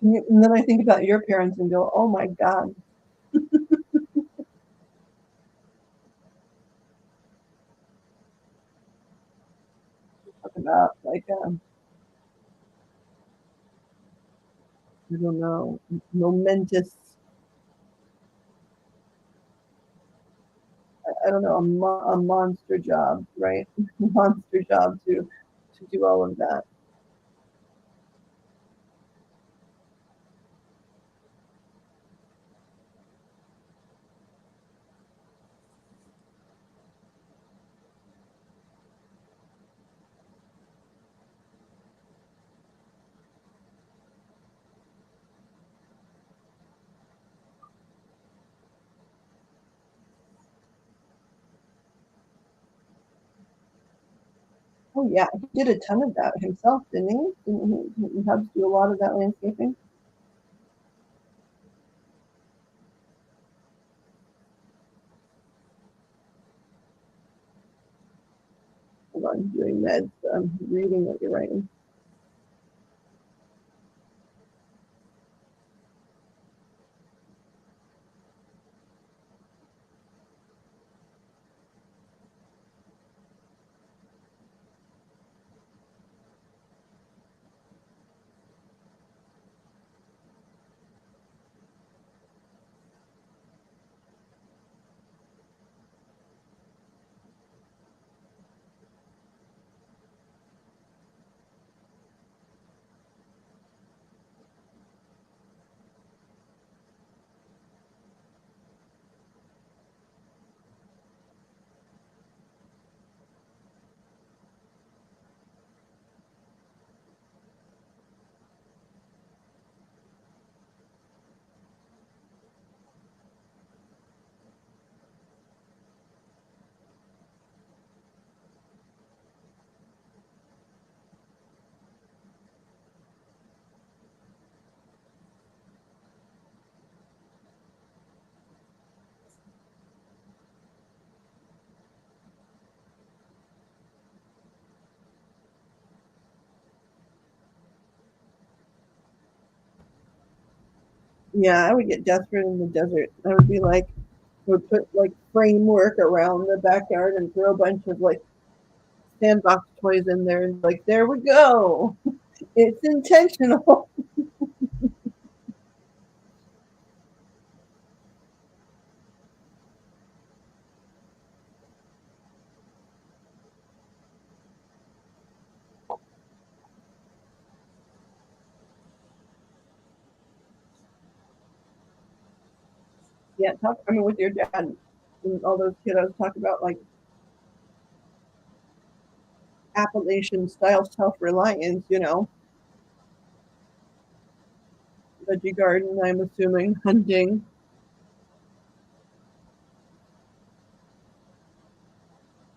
And then I think about your parents and go, "Oh my God, talk about like I don't know, momentous." I don't know, a monster job, right? Monster job to do all of that. Oh yeah, he did a ton of that himself, didn't he? Didn't he helped do a lot of that landscaping? Hold on, doing meds. I'm reading what you're writing. Yeah, I would get desperate in the desert. I would be like, would put like framework around the backyard and throw a bunch of like sandbox toys in there and like, there we go. It's intentional. Yeah, talk. I mean, with your dad and all those kiddos, talk about like Appalachian style self reliance. Veggie garden. I'm assuming hunting,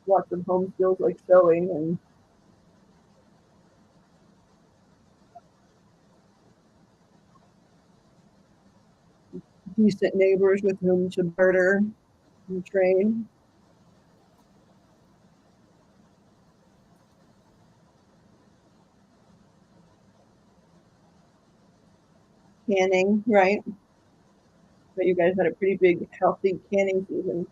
lots of home skills like sewing and decent neighbors with whom to barter and trade. Canning, right? But you guys had a pretty big, healthy canning season.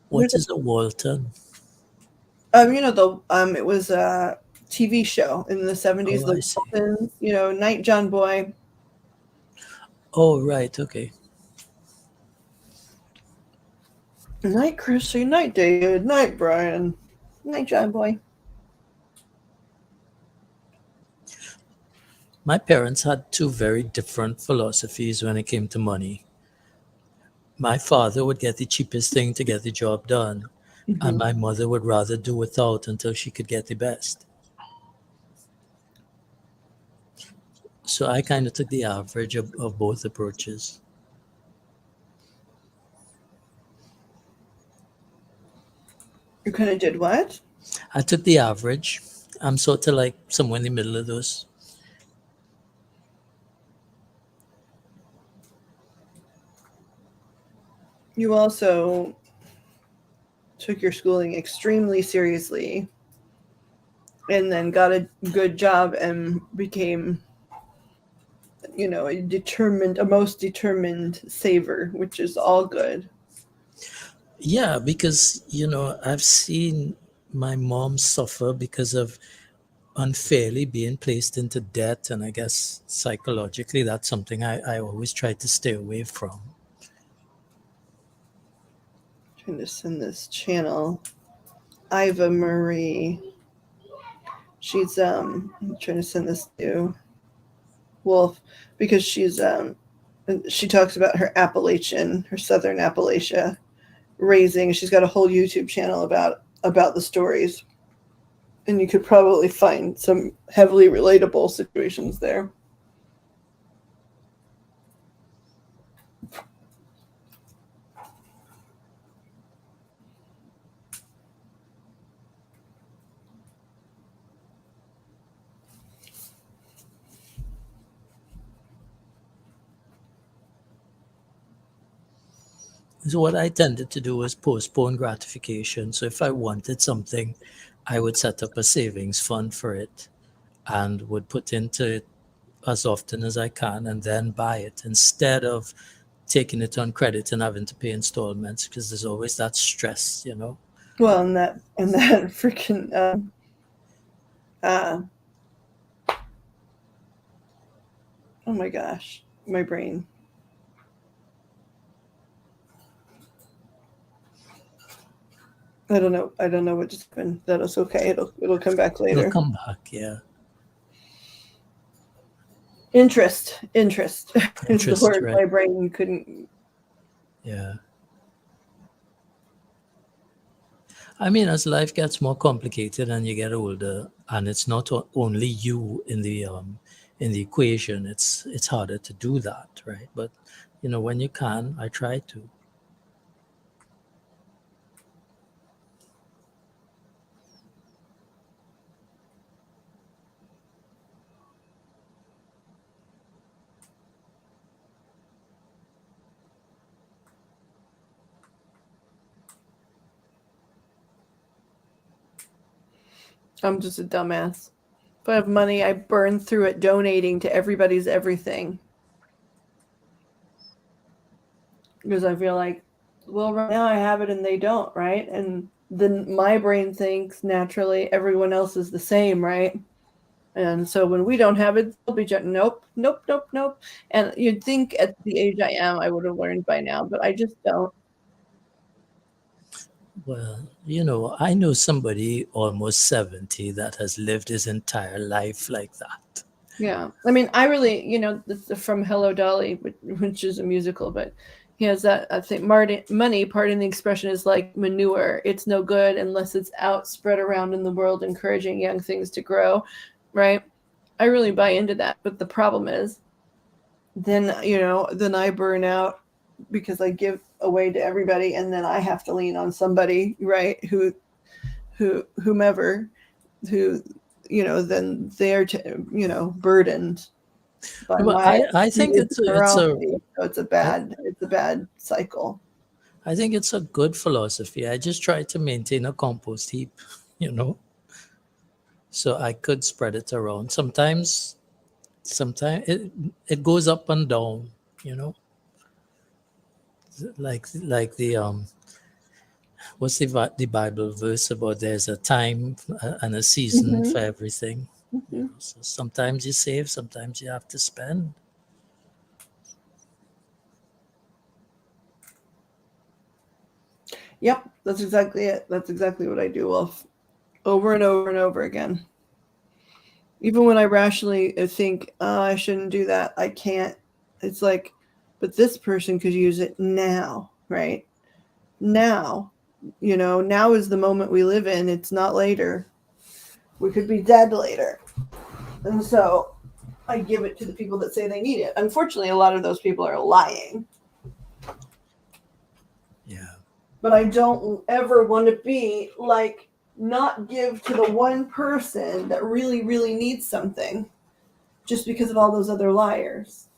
What is a Walton? It was a TV show in the 70s, Oh, the I see. Waltons, Night John Boy. Oh, right. Okay. Night Chrissy, night David, night Brian, night John Boy. My parents had two very different philosophies when it came to money. My father would get the cheapest thing to get the job done, and Hmm. my mother would rather do without until she could get the best. So I kind of took the average of both approaches. You kind of did what? I took the average. I'm sort of like somewhere in the middle of those. You also took your schooling extremely seriously and then got a good job and became, a most determined saver, which is all good. Yeah, because I've seen my mom suffer because of unfairly being placed into debt, and I guess psychologically that's something I always try to stay away from. Trying to send this channel. Iva Marie. She's I'm trying to send this to Wolf because she talks about her Appalachian, her Southern Appalachia raising. She's got a whole YouTube channel about the stories, and you could probably find some heavily relatable situations there. So what I tended to do was postpone gratification. So if I wanted something, I would set up a savings fund for it and would put into it as often as I can and then buy it instead of taking it on credit and having to pay installments, because there's always that stress. Well, and that freaking uh oh my gosh, my brain. I don't know. I don't know what just happened. That is okay. It'll come back It'll later. come back, yeah. Interest is the Interest, word right? my brain couldn't. Yeah. I mean, as life gets more complicated and you get older, and it's not only you in the equation, it's harder to do that, right? But when you can, I try to. I'm just a dumbass. If I have money, I burn through it donating to everybody's everything. Because I feel like, well, right now I have it and they don't, right? And then my brain thinks naturally everyone else is the same, right? And so when we don't have it, they'll be nope, nope, nope, nope. And you'd think at the age I am, I would have learned by now, but I just don't. Well, I know somebody almost 70 that has lived his entire life like that. Yeah. I mean, I really, this is from Hello Dolly, which is a musical, but he has that, I think, money, pardon the expression, is like manure. It's no good unless it's out spread around in the world, encouraging young things to grow, right? I really buy into that. But the problem is, then I burn out because I give away to everybody, and then I have to lean on somebody, right? Whomever, who, then they're, burdened by But my I think generosity. So it's a bad cycle. I think it's a good philosophy. I just try to maintain a compost heap, you know, so I could spread it around. Sometimes it goes up and down, you know, like what's the Bible verse about? There's a time and a season Mm-hmm. for everything. Mm-hmm. So sometimes you save, sometimes you have to spend. Yep, that's exactly it. That's exactly what I do, Wolf, over and over and over again. Even when I rationally think, oh, I shouldn't do that, I can't. It's like, but this person could use it now, right? Now, now is the moment we live in. It's not later. We could be dead later. And so I give it to the people that say they need it. Unfortunately, a lot of those people are lying. Yeah. But I don't ever want to be like, not give to the one person that really, really needs something just because of all those other liars.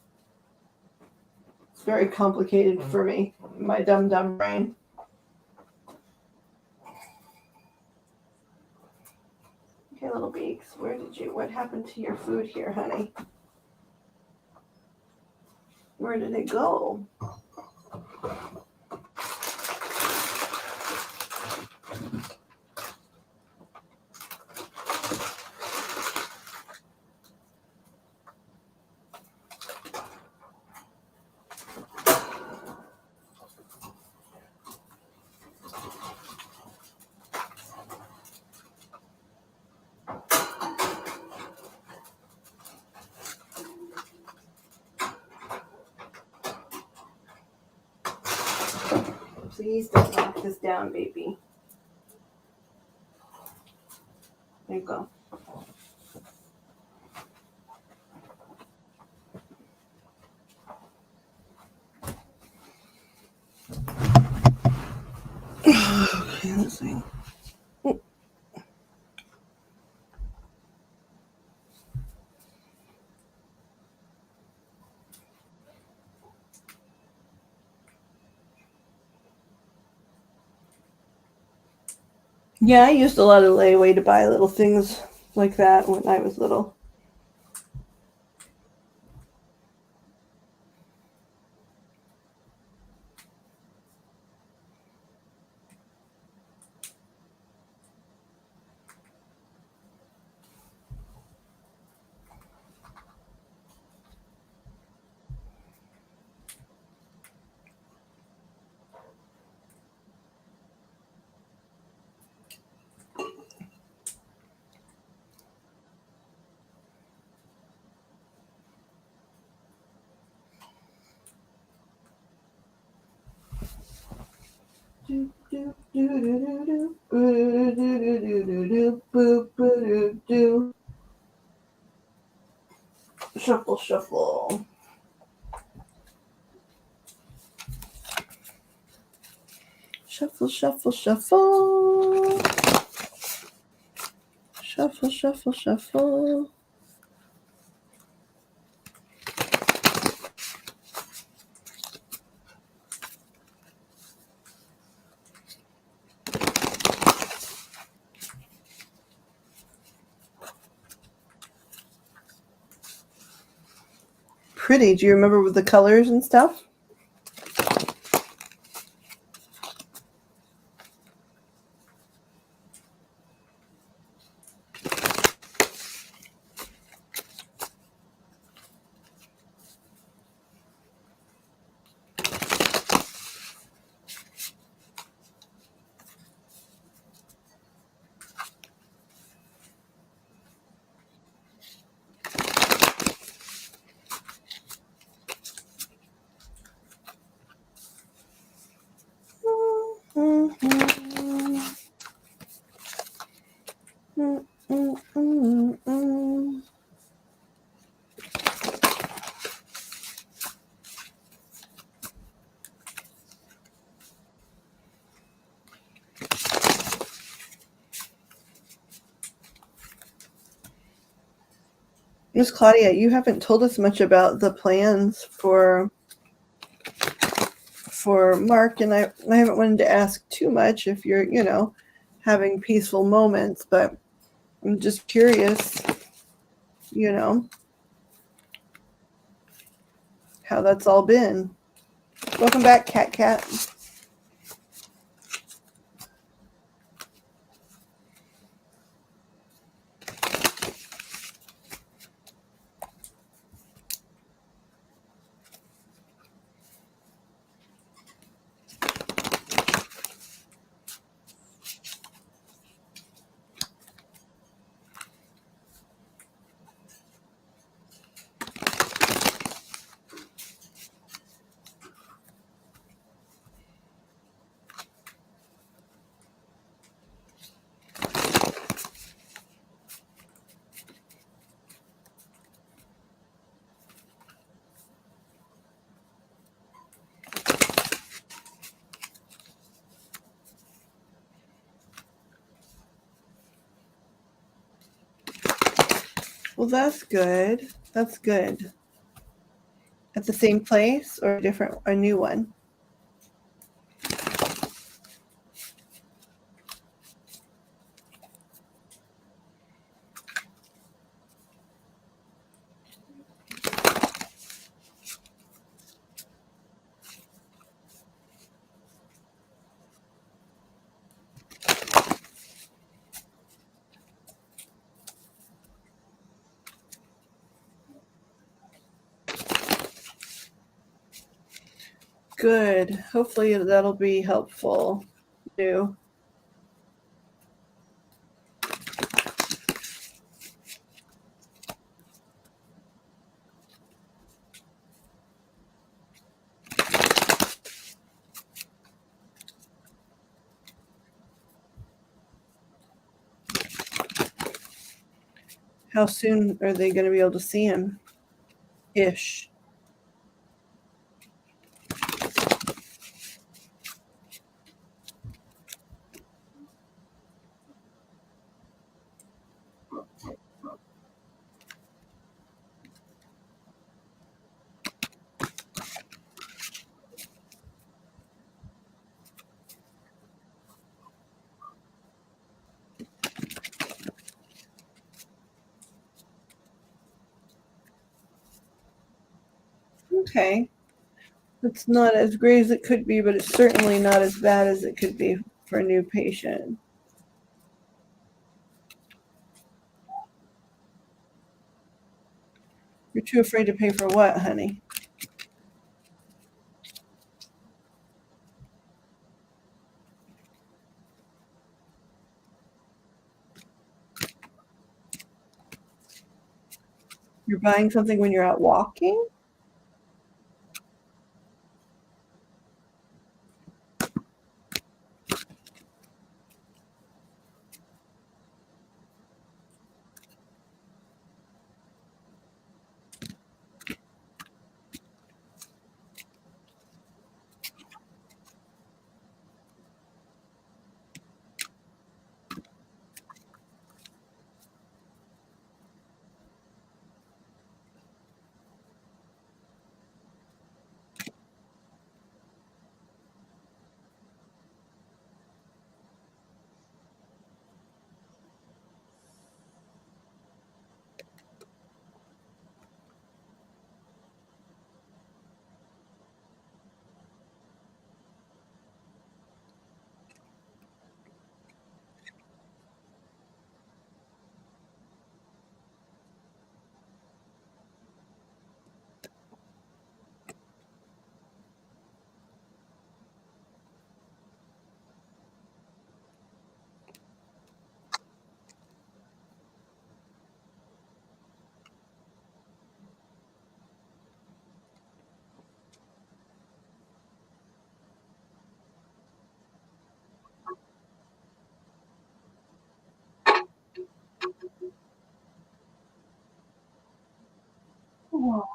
It's very complicated for me, my dumb brain. Okay, little beaks, what happened to your food here, honey? Where did it go? Please don't knock this down, baby. There you go. Okay, let's see. Yeah, I used a lot of layaway to buy little things like that when I was little. Shuffle, shuffle. Shuffle, shuffle, shuffle. Shuffle, shuffle, shuffle. Pretty. Do you remember with the colors and stuff? Miss Claudia, you haven't told us much about the plans for Mark, and I haven't wanted to ask too much if you're, having peaceful moments, but I'm just curious, how that's all been. Welcome back, Cat. Well, that's good. That's good. At the same place or a new one? Good. Hopefully that'll be helpful too. How soon are they going to be able to see him? Ish. Okay. It's not as great as it could be, but it's certainly not as bad as it could be for a new patient. You're too afraid to pay for what, honey? You're buying something when you're out walking? Oh.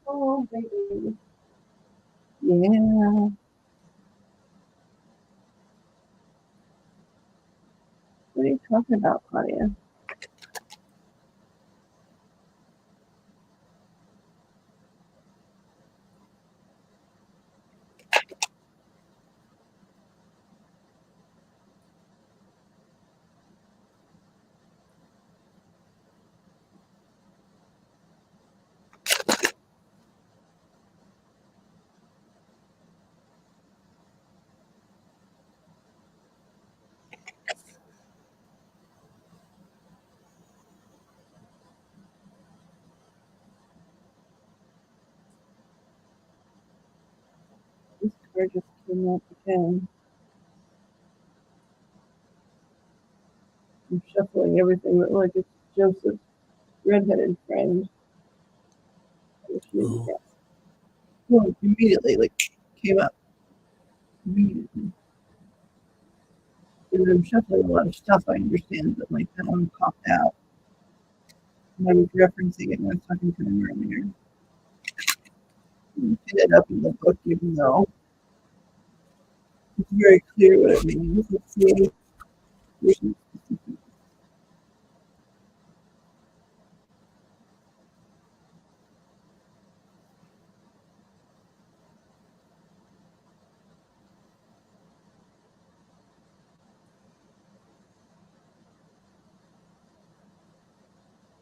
Oh, baby. Yeah. What are you talking about, Claudia? This card just came up again. I'm shuffling everything that like it's Joseph's redheaded friend. Oh. Well, immediately, like, came up. Immediately. And I'm shuffling a lot of stuff, I understand, but like that one popped out. And I was referencing it when I was talking to him earlier. You pin it up in the book, even though it's very clear what it means. Let's see.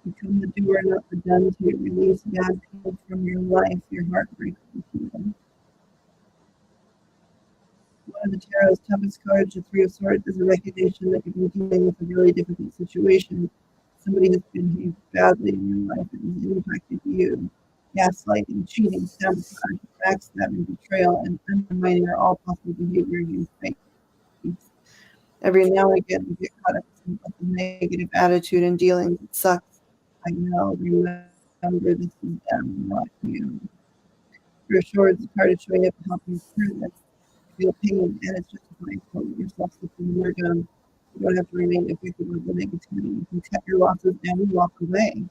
Become the doer, not the done to. Release bad people from your life. Your heartbreak will heal. One of the tarot's toughest cards, the Three of Swords, is a recognition that you've been dealing with a really difficult situation. Somebody has behaved badly in your life and has impacted you. Gaslighting, cheating, sabotage, backstabbing, betrayal, and undermining are all possible behavior you face. Every now and again, we get caught up in some negative attitude and dealings. It sucks. I know. Remember, this is them, not you. Your Swords card is showing up to help you through this. Feel pain, and it's justifying pulling yourself slipping your gun. You don't have to remain a victim of the negativity. You can cut your losses down and walk away.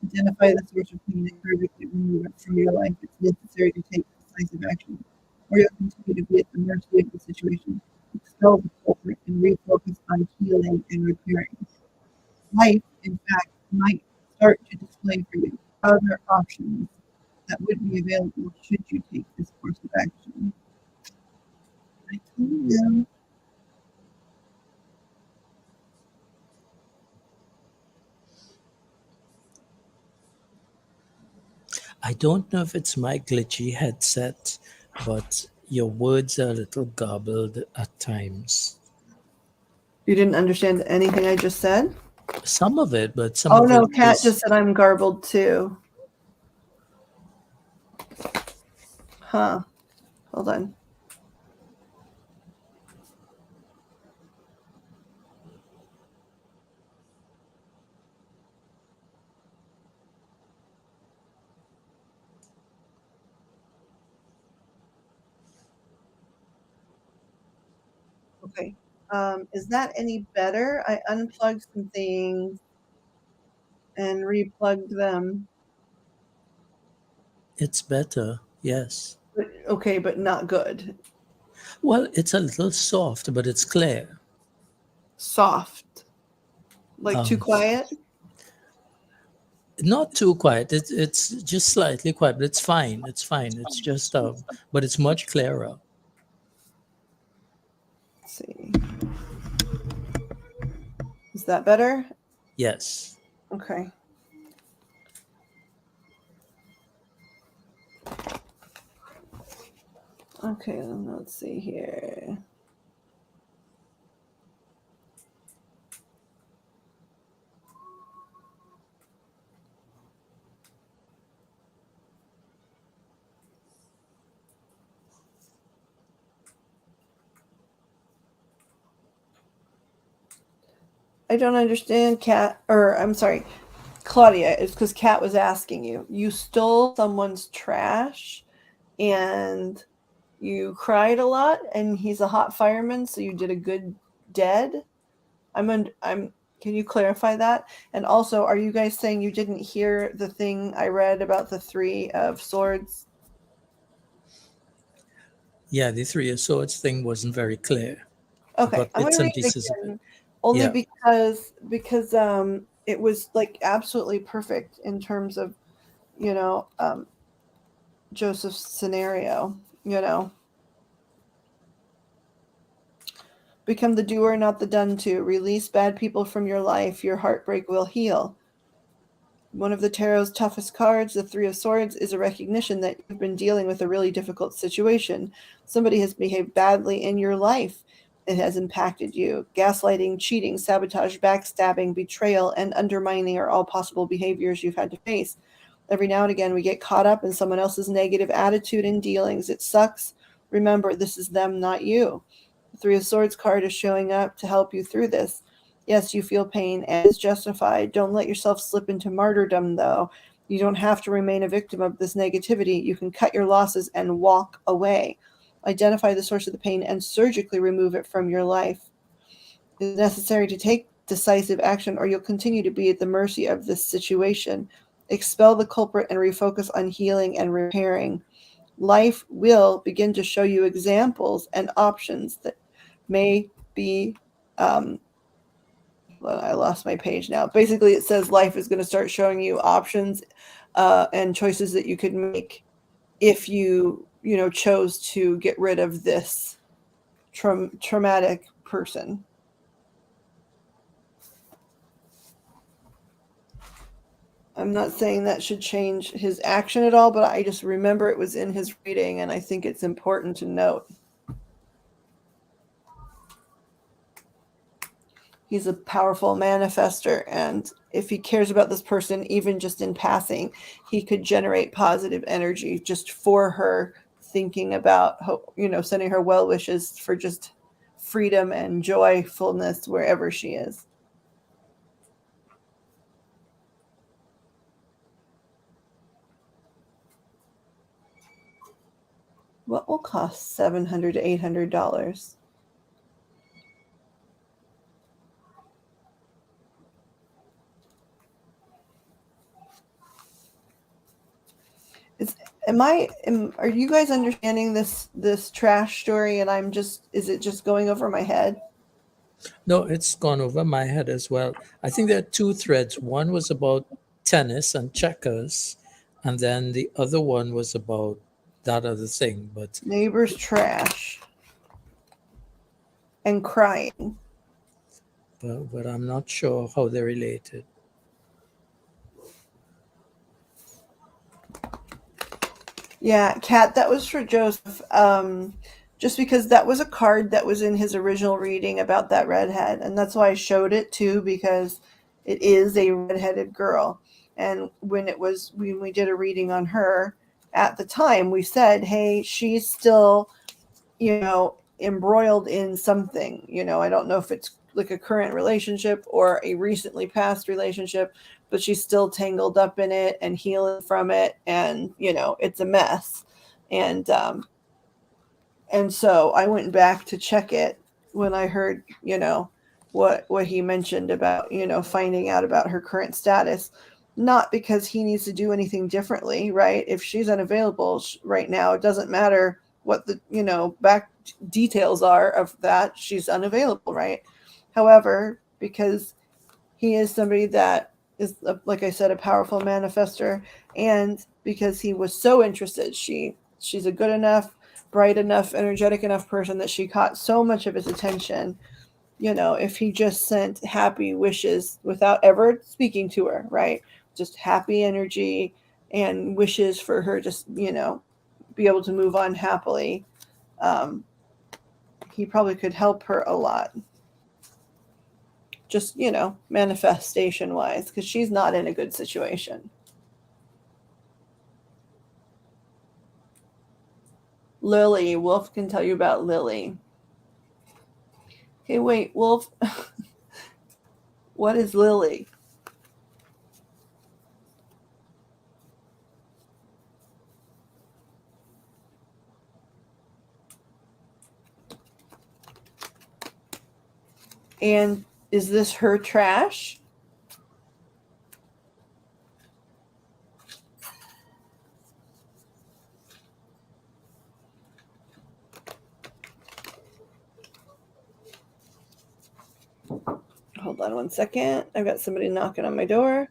Identify the source of pain and courage to remove it from your life. It's necessary to take decisive action, or you'll continue to be at the mercy of the situation. Expel the culprit and refocus on healing and repairing. Life, in fact, might start to display for you other options that would be available should you take this course of action. I told you. I don't know if it's my glitchy headset, but your words are a little garbled at times. You didn't understand anything I just said? Some of it, but some Oh of no, it Kat was. just said I'm garbled too. Huh. Hold on. Okay. Is that any better? I unplugged some things and replugged them. It's better, yes. Okay, but not good. Well, it's a little soft, but it's clear. Soft. Like too quiet? Not too quiet. It's just slightly quiet, but it's fine. It's fine. It's just, but it's much clearer. Let's see. Is that better? Yes. Okay. Okay, let's see here. I don't understand, Kat, or I'm sorry, Claudia. It's because Kat was asking you. You stole someone's trash and you cried a lot, and he's a hot fireman, so you did a good dead. Can you clarify that? And also, are you guys saying you didn't hear the thing I read about the Three of Swords? Yeah, the Three of Swords thing wasn't very clear. I Okay, got I'm bits gonna and read it pieces of it. again, only Yeah. because it was like absolutely perfect in terms of you know Joseph's scenario. You know, become the doer, not the done to. Release bad people from your life. Your heartbreak will heal. One of the tarot's toughest cards, the Three of Swords, is a recognition that you've been dealing with a really difficult situation. Somebody has behaved badly in your life. It has impacted you. Gaslighting, cheating, sabotage, backstabbing, betrayal, and undermining are all possible behaviors you've had to face. Every now and again, we get caught up in someone else's negative attitude and dealings. It sucks. Remember, this is them, not you. The Three of Swords card is showing up to help you through this. Yes, you feel pain and it's justified. Don't let yourself slip into martyrdom, though. You don't have to remain a victim of this negativity. You can cut your losses and walk away. Identify the source of the pain and surgically remove it from your life. It is necessary to take decisive action, or you'll continue to be at the mercy of this situation. Expel the culprit and refocus on healing and repairing. Life will begin to show you examples and options that may be. I lost my page now. Basically, it says life is going to start showing you options and choices that you could make if you chose to get rid of this traumatic person. I'm not saying that should change his action at all, but I just remember it was in his reading, and I think it's important to note. He's a powerful manifester, and if he cares about this person, even just in passing, he could generate positive energy just for her, thinking about, sending her well wishes for just freedom and joyfulness wherever she is. What will cost $700 to $800? Are you guys understanding this trash story, and is it just going over my head? No, it's gone over my head as well. I think there are two threads. One was about tennis and checkers, and then the other one was about that other thing. But Neighbors trash and crying. but I'm not sure how they're related. Yeah, Kat, that was for Joseph. Just because that was a card that was in his original reading about that redhead, and that's why I showed it too, because it is a redheaded girl. And when we did a reading on her at the time, we said, hey, she's still, embroiled in something. I don't know if it's like a current relationship or a recently past relationship, but she's still tangled up in it and healing from it, and it's a mess. And so I went back to check it when I heard what he mentioned about finding out about her current status, not because he needs to do anything differently, right? If she's unavailable right now, it doesn't matter what the back details are of that. She's unavailable, right? However, because he is somebody that is, like I said, a powerful manifester, and because he was so interested, she's a good enough, bright enough, energetic enough person that she caught so much of his attention. If he just sent happy wishes without ever speaking to her, right? Just happy energy and wishes for her, just be able to move on happily. He probably could help her a lot, just manifestation wise, because she's not in a good situation. Lily, Wolf can tell you about Lily. Okay, wait, Wolf. What is Lily? And is this her trash? Hold on one second. I've got somebody knocking on my door.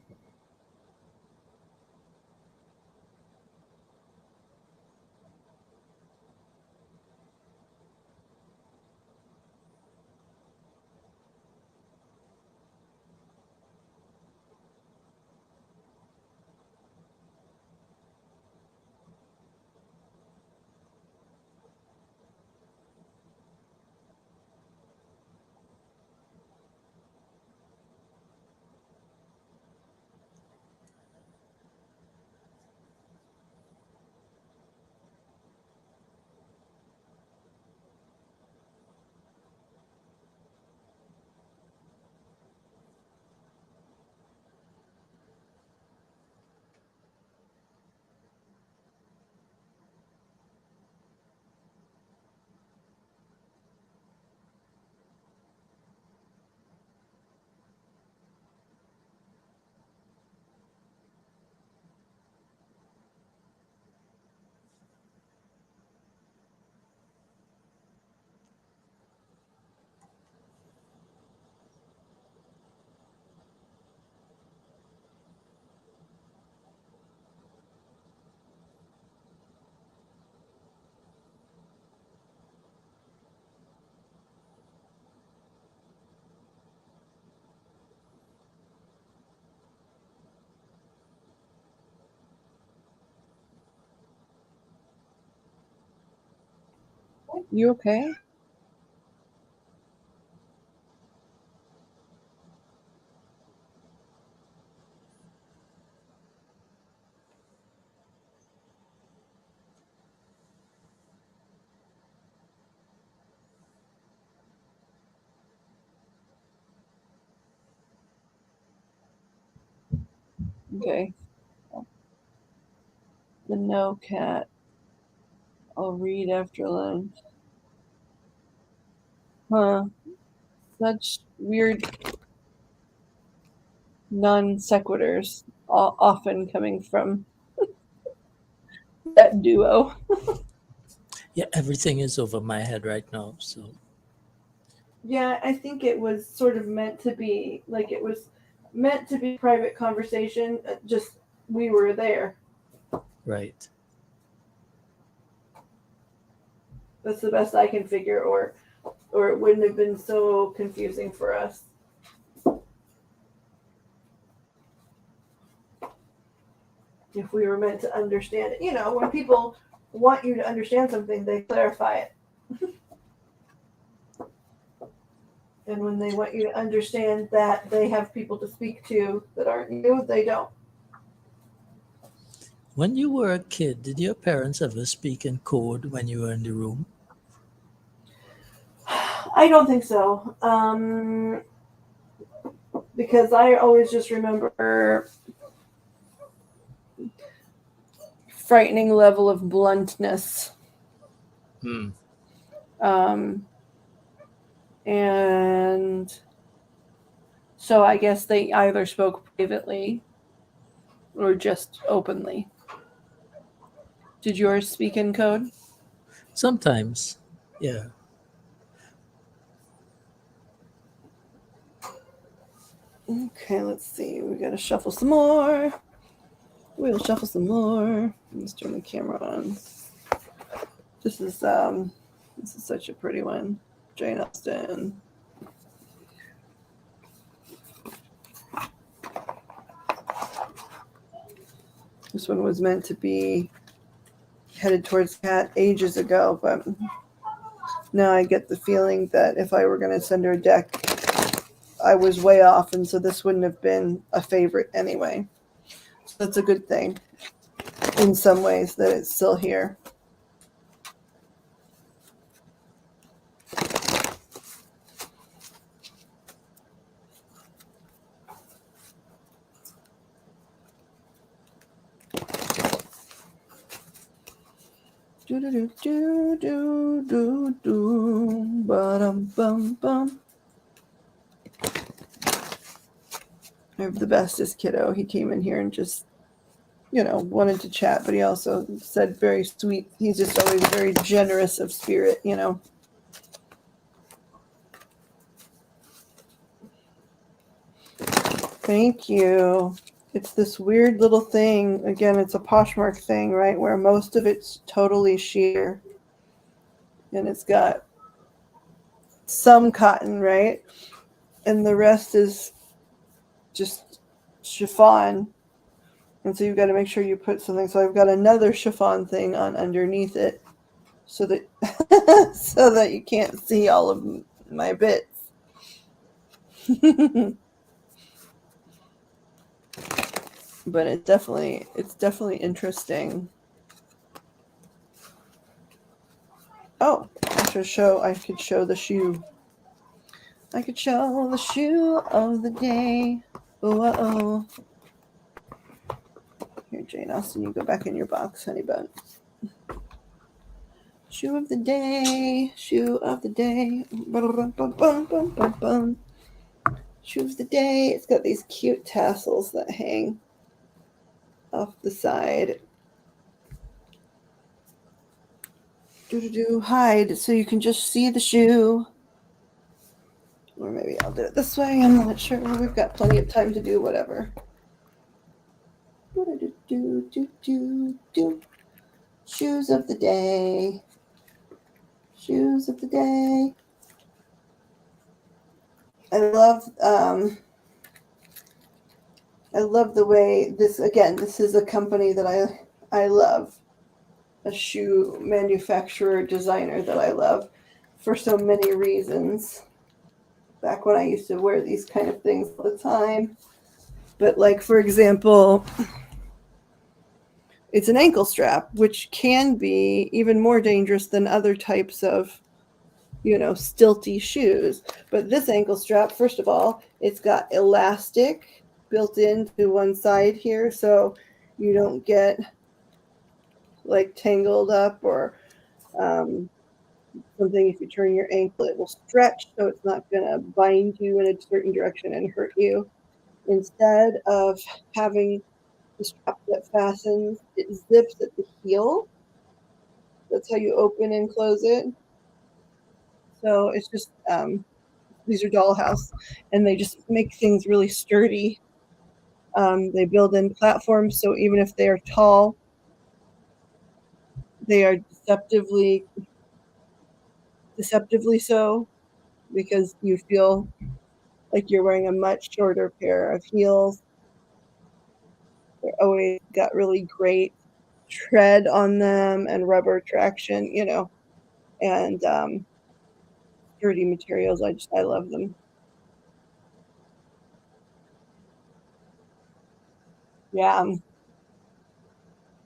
You okay? Okay. The no cat. I'll read after lunch. Huh. Such weird non sequiturs, often coming from that duo. Yeah, everything is over my head right now. So, Yeah, I think it was sort of meant to be like it was meant to be private conversation. Just we were there. right. That's the best I can figure, or it wouldn't have been so confusing for us. If we were meant to understand it. You know, when people want you to understand something, they clarify it. And when they want you to understand that they have people to speak to that aren't you, they don't. When you were a kid, did your parents ever speak in code when you were in the room? I don't think so. Because I always just remember frightening level of bluntness. Hmm. Um, and so I guess they either spoke privately or just openly. Did yours speak in code? Sometimes. Yeah. Okay, let's see. We gotta shuffle some more. We'll shuffle some more. Let's turn the camera on. This is such a pretty one. Jane Austen. This one was meant to be headed towards Cat ages ago, but now I get the feeling that if I were going to send her a deck, I was way off, and so this wouldn't have been a favorite anyway. So that's a good thing in some ways that it's still here. Do do do do do do do bum bum bum. I have the bestest kiddo. He came in here and just, wanted to chat, but he also said very sweet. He's just always very generous of spirit. Thank you. It's this weird little thing. Again, it's a Poshmark thing, right? Where most of it's totally sheer. And it's got some cotton, right? And the rest is just chiffon. And so you've got to make sure you put something. So I've got another chiffon thing on underneath it so that so that you can't see all of my bits. But it's definitely interesting. Oh, I could show the shoe. I could show the shoe of the day. Oh. Here, Jane Austen, you go back in your box, honey bun. Shoe of the day, shoe of the day. Shoe of the day. It's got these cute tassels that hang off the side. Hide so you can just see the shoe. Or maybe I'll do it this way. I'm not sure. We've got plenty of time to do whatever. Shoes of the day. Shoes of the day. I love the way this is a company that I love. a shoe manufacturer designer that I love for so many reasons. Back when I used to wear these kind of things all the time. But, like, for example, it's an ankle strap, which can be even more dangerous than other types of, stilty shoes. But this ankle strap, first of all, it's got elastic built into one side here, so you don't get like tangled up or something. If you turn your ankle, it will stretch, so it's not going to bind you in a certain direction and hurt you. Instead of having the strap that fastens, it zips at the heel. That's how you open and close it. So it's just these are dollhouse, and they just make things really sturdy. They build in platforms, so even if they are tall, they are deceptively so, because you feel like you're wearing a much shorter pair of heels. They're always got really great tread on them and rubber traction, and sturdy materials. I love them. Yeah,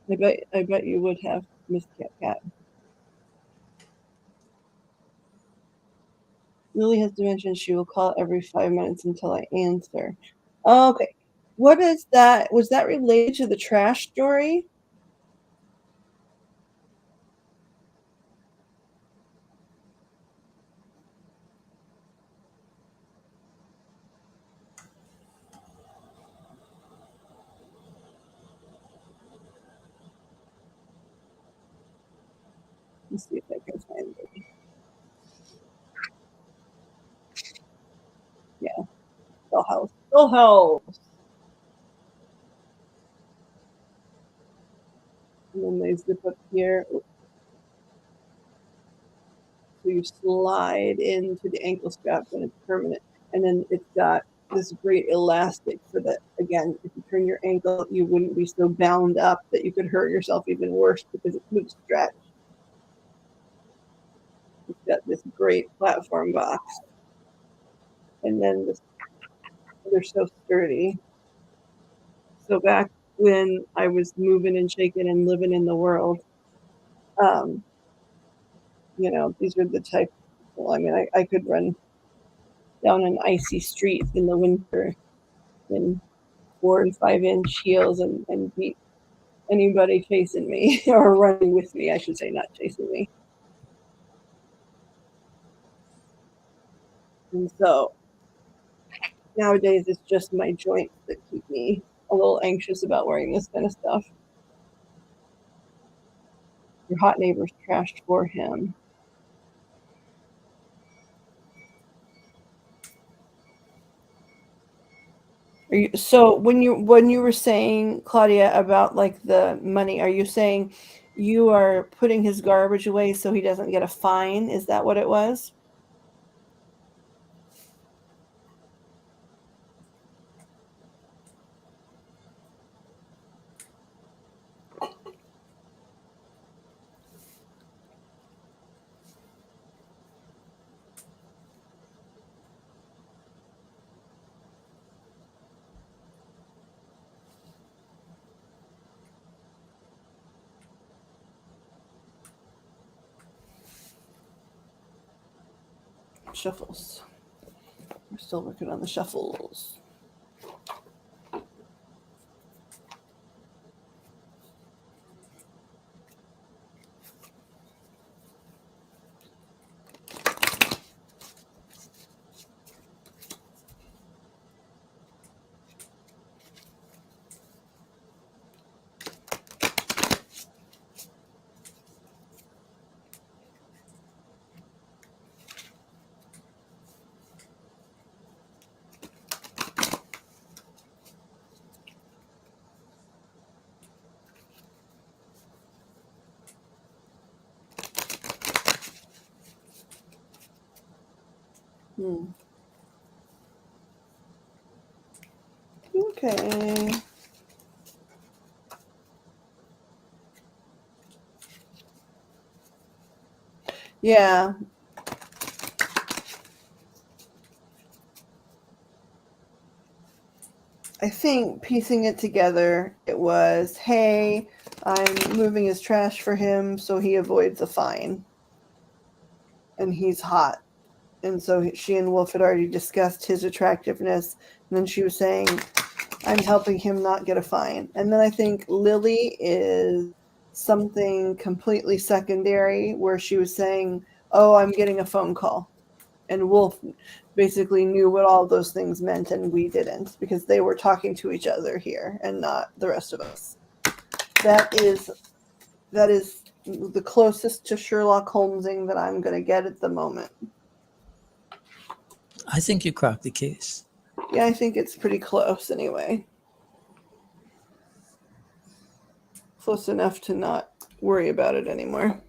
I bet you would have, Miss Cat Cat. Lily has mentioned she will call every 5 minutes until I answer. Okay. What is that? Was that related to the trash story? Let's see if I can find it. Yeah, dollhouse. Dollhouse. And then they zip up here. So you slide into the ankle strap and it's permanent. And then it's got this great elastic so that, again, if you turn your ankle, you wouldn't be so bound up that you could hurt yourself even worse because it would stretch. It's got this great platform box. And then they're so sturdy. So back when I was moving and shaking and living in the world, um, these were the type of people. I mean, I could run down an icy street in the winter in 4 and 5 inch heels and beat anybody chasing me or running with me, I should say, not chasing me. And so nowadays it's just my joints that keep me a little anxious about wearing this kind of stuff. Your hot neighbor's trashed for him. So when you were saying, Claudia, about like the money, are you saying you are putting his garbage away so he doesn't get a fine? Is that what it was? Shuffles. We're still working on the shuffles. Okay. Yeah. I think piecing it together, it was, hey, I'm moving his trash for him so he avoids a fine. And he's hot. And so she and Wolf had already discussed his attractiveness. And then she was saying, I'm helping him not get a fine. And then I think Lily is something completely secondary where she was saying, oh, I'm getting a phone call. And Wolf basically knew what all those things meant, and we didn't because they were talking to each other here and not the rest of us. That is the closest to Sherlock Holmesing that I'm going to get at the moment. I think you cracked the case. Yeah, I think it's pretty close anyway. Close enough to not worry about it anymore.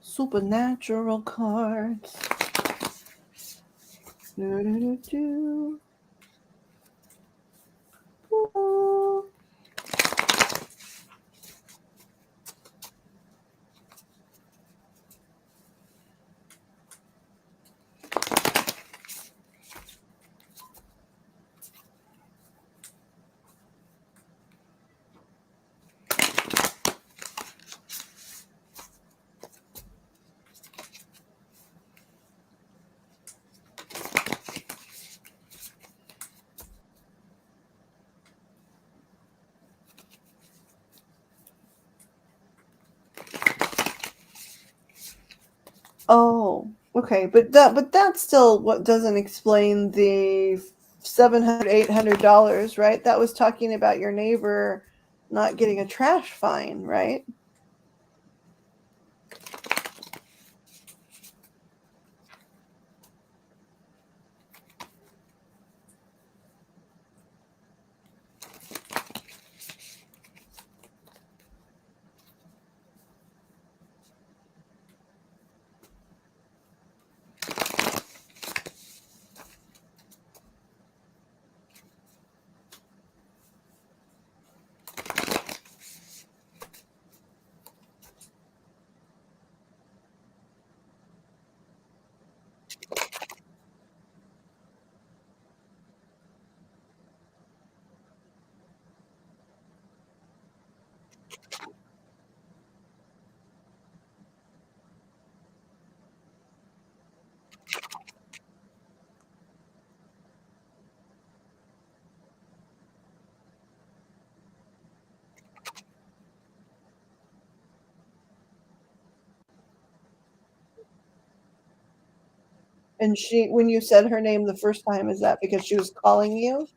Supernatural cards. Do-do-do-do. Ooh. Oh, okay, but that still what doesn't explain the $700-800, right? That was talking about your neighbor not getting a trash fine, right? And she, when you said her name the first time, is that because she was calling you?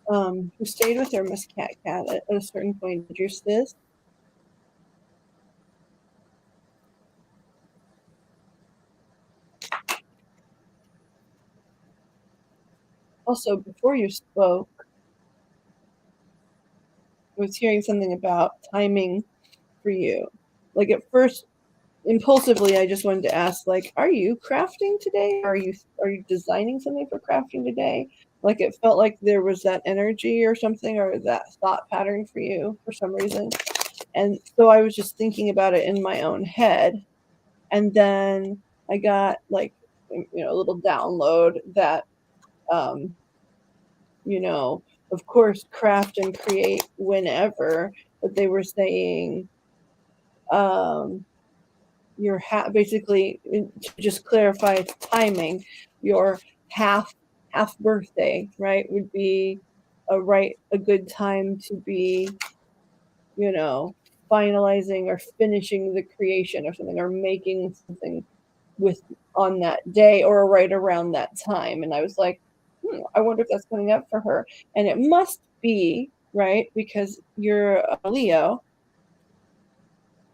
who stayed with her, Miss Cat at a certain point. Did you see this? Also, before you spoke, I was hearing something about timing for you. Like at first, impulsively, I just wanted to ask, like, are you crafting today? Are you designing something for crafting today? Like it felt like there was that energy or something, or that thought pattern for you for some reason. And so I was just thinking about it in my own head, and then I got like a little download that um, of course, craft and create whenever, but they were saying um, your basically to just clarify timing, your half birthday, right, would be a good time to be, you know, finalizing or finishing the creation of something or making something with on that day or right around that time. And I was like, I wonder if that's coming up for her. And it must be, right? Because you're a Leo,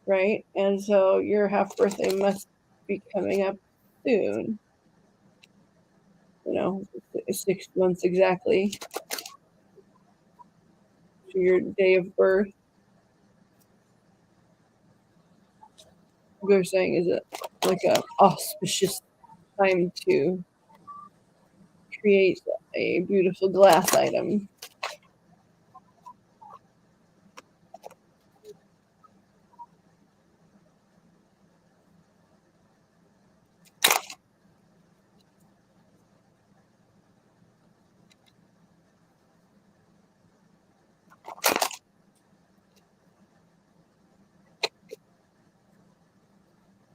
right? And so your half birthday must be coming up soon. 6 months exactly to your day of birth. They're saying, is it like a auspicious time to create a beautiful glass item?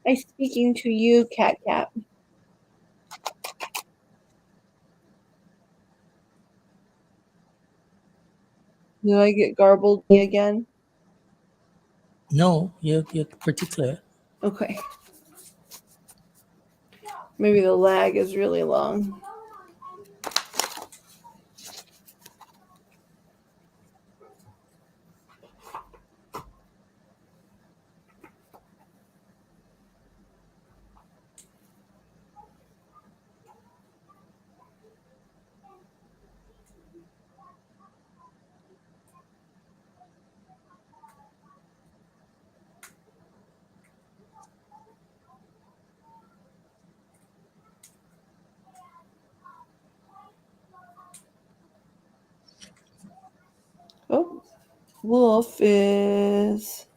I'm speaking to you, Cat. Do I get garbled again? No, you're pretty clear. Okay. Maybe the lag is really long. Oh, Wolf is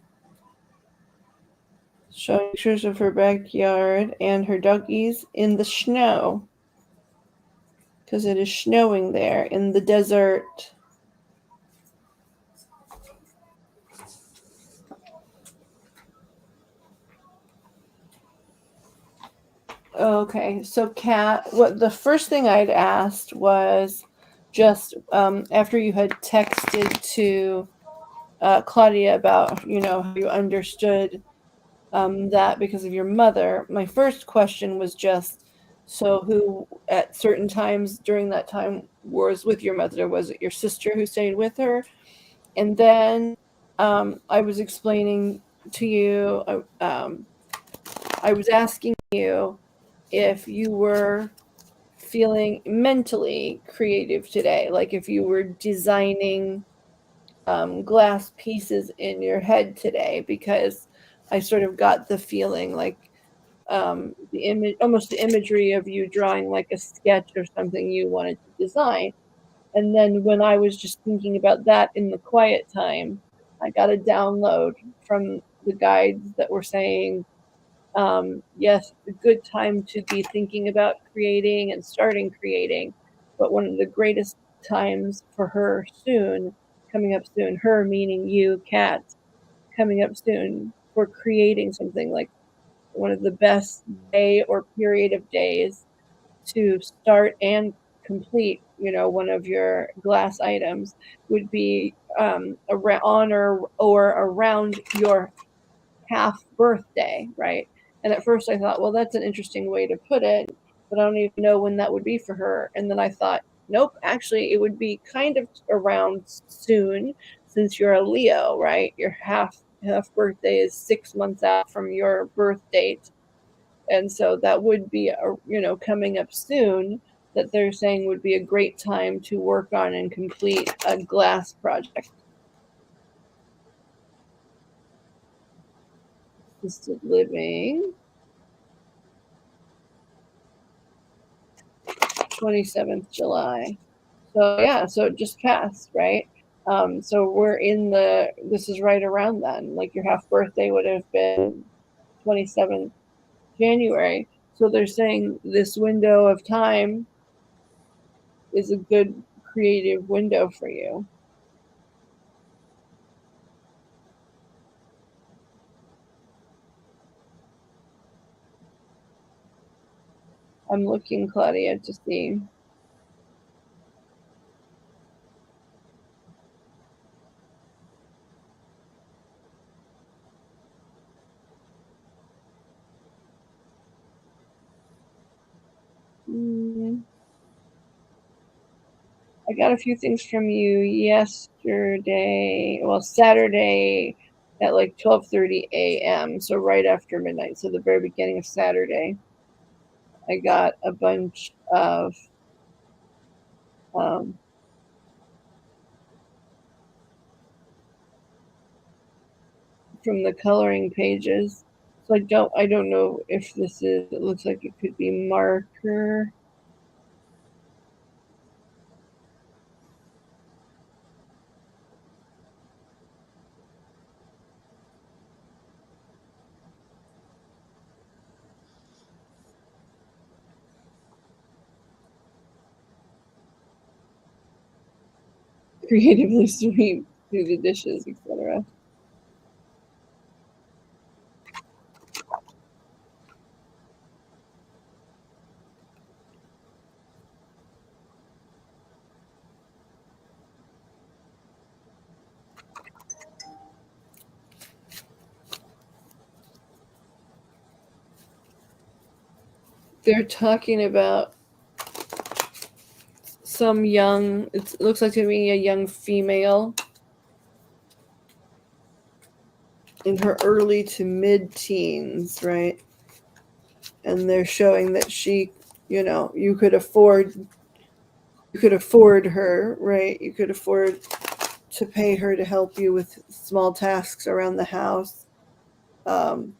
showing pictures of her backyard and her doggies in the snow. Because it is snowing there in the desert. Okay, so Kat, what the first thing I'd asked was just after you had texted to Claudia about how you understood that because of your mother. My first question was just, so who at certain times during that time was with your mother? Was it your sister who stayed with her? And then I was explaining to you, I was asking you if you were feeling mentally creative today, like if you were designing glass pieces in your head today, because I sort of got the feeling like the image, almost the imagery of you drawing like a sketch or something you wanted to design. And then when I was just thinking about that in the quiet time, I got a download from the guides that were saying, yes, it's a good time to be thinking about creating and starting creating, but one of the greatest times for her soon, coming up soon, her meaning you, Kat, coming up soon for creating something, like one of the best day or period of days to start and complete, one of your glass items would be on or around your half birthday, right? And at first I thought, well, that's an interesting way to put it, but I don't even know when that would be for her. And then I thought, Nope, actually, it would be kind of around soon, since you're a Leo, right? Your half birthday is 6 months out from your birth date, and so that would be coming up soon. That they're saying would be a great time to work on and complete a glass project. Assisted living, 27th July. So yeah, so it just passed, right? So we're this is right around then. Like your half birthday would have been 27th January. So they're saying this window of time is a good creative window for you. I'm looking, Claudia, to see. I got a few things from you yesterday. Well, Saturday at like 12:30 a.m. So right after midnight. So the very beginning of Saturday. I got a bunch of um, from the coloring pages. So I don't know if this is. It looks like it could be marker. Creatively sweep through the dishes, etc. They're talking about some young. It looks like to me a young female in her early to mid-teens, right? And they're showing that she, you could afford her, right? You could afford to pay her to help you with small tasks around the house. Um,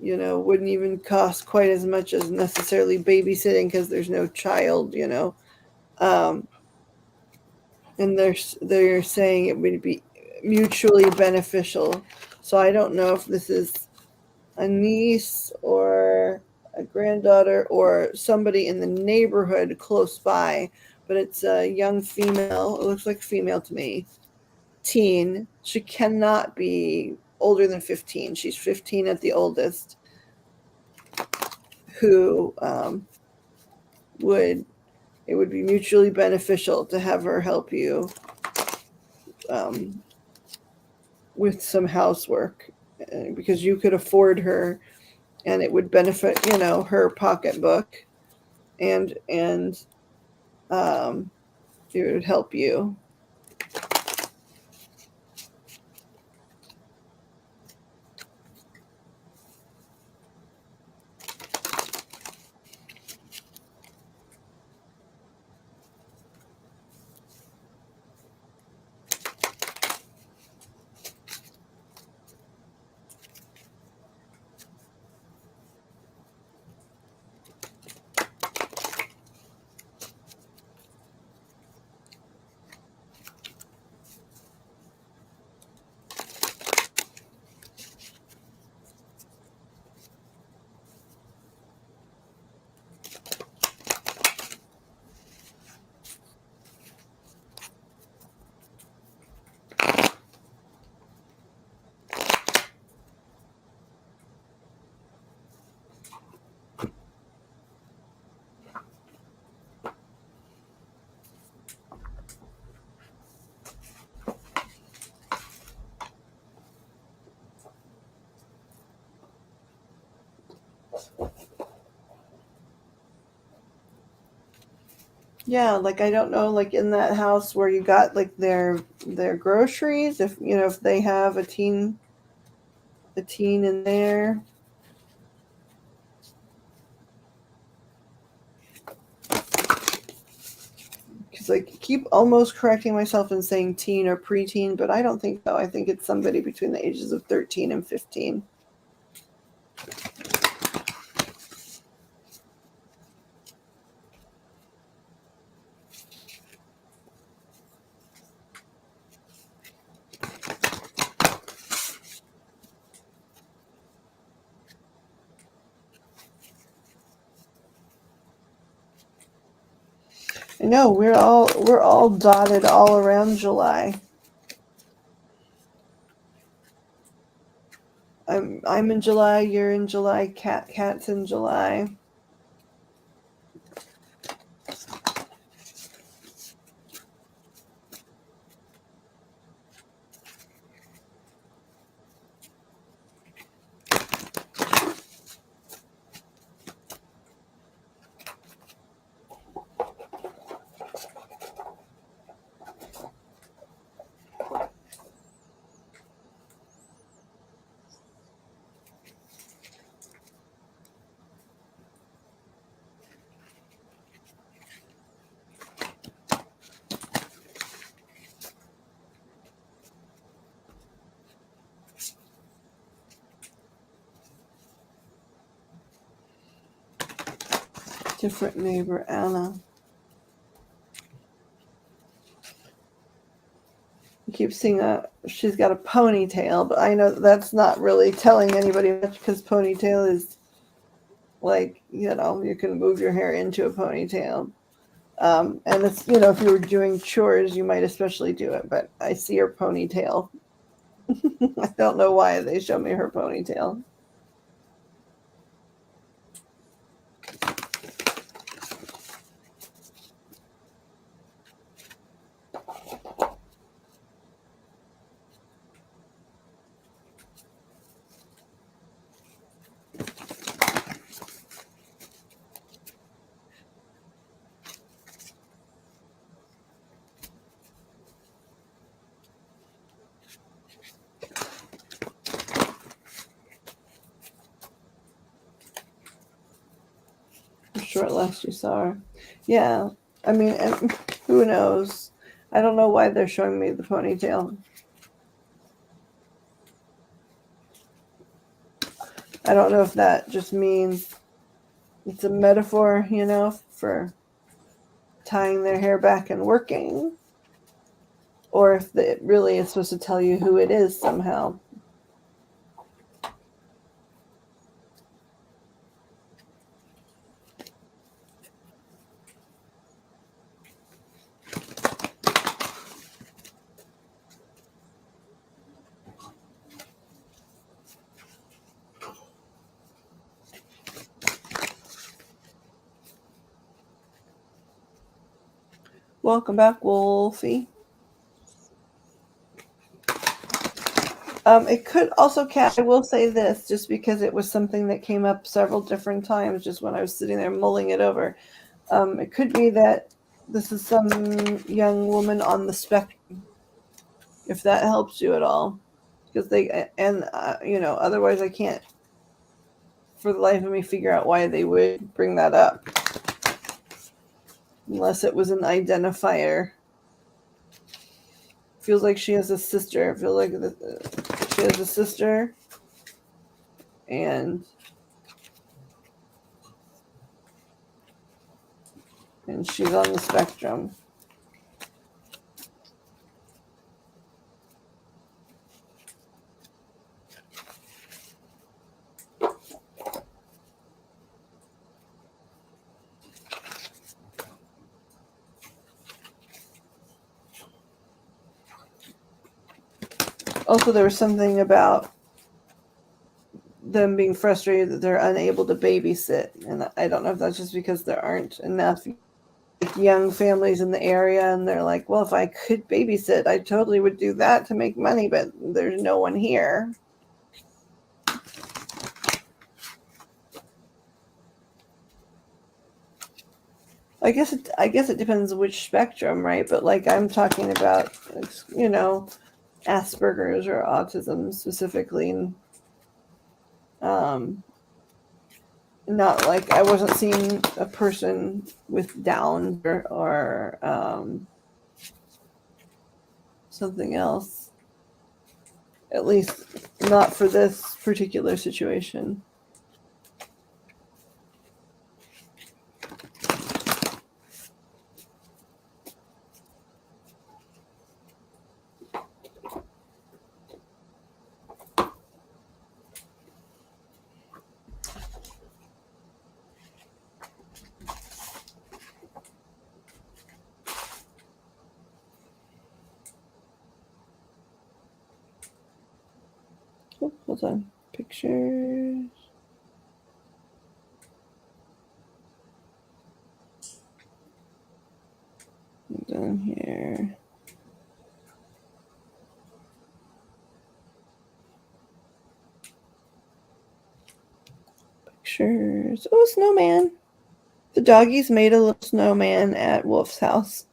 wouldn't even cost quite as much as necessarily babysitting because there's no child, Um, and they're saying it would be mutually beneficial. So I don't know if this is a niece or a granddaughter or somebody in the neighborhood close by, but it's a young female. It looks like female to me. Teen. She cannot be older than 15. She's 15 at the oldest. Who would it would be mutually beneficial to have her help you with some housework because you could afford her and it would benefit her pocketbook and um, it would help you. Yeah, like I don't know, like in that house where you got like their groceries, if you know if they have a teen in there. Because I keep almost correcting myself and saying teen or preteen, but I don't think so. I think it's somebody between the ages of 13 and 15. I know we're all dotted all around July. I'm in July, you're in July, cat's in July. Different neighbor, Anna. I keep seeing she's got a ponytail, but I know that's not really telling anybody much because ponytail is like, you know, you can move your hair into a ponytail. And it's, you know, if you were doing chores, you might especially do it, but I see her ponytail. I don't know why they show me her ponytail. Short last you saw her. Yeah, I mean, and who knows? I don't know why they're showing me the ponytail. I don't know if that just means it's a metaphor, you know, for tying their hair back and working, or if it really is supposed to tell you who it is somehow. Welcome back, Wolfie. It could also, Kat, I will say this, just because it was something that came up several different times just when I was sitting there mulling it over. It could be that this is some young woman on the spectrum, if that helps you at all. Because you know, otherwise I can't, for the life of me, figure out why they would bring that up. Unless it was an identifier. Feels like she has a sister. Feels like she has a sister. And she's on the spectrum. Also, there was something about them being frustrated that they're unable to babysit. And I don't know if that's just because there aren't enough young families in the area. And they're like, well, if I could babysit, I totally would do that to make money, but there's no one here. I guess it depends which spectrum, right? But like I'm talking about, Asperger's or autism specifically. Um, Not like I wasn't seeing a person with Downs or something else. At least not for this particular situation. Oh, hold on. Pictures. Down here. Pictures. Oh, snowman. The doggies made a little snowman at Wolf's house.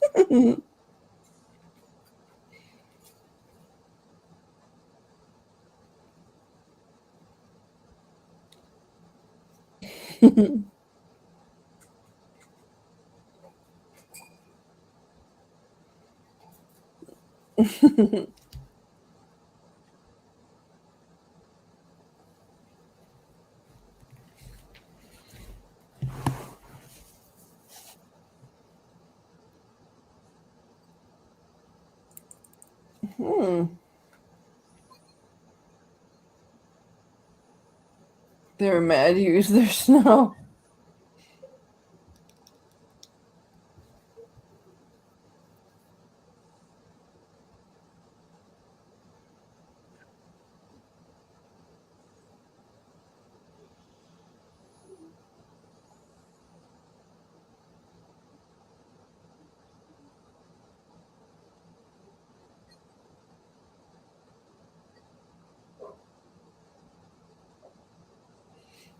They're mad to use their snow.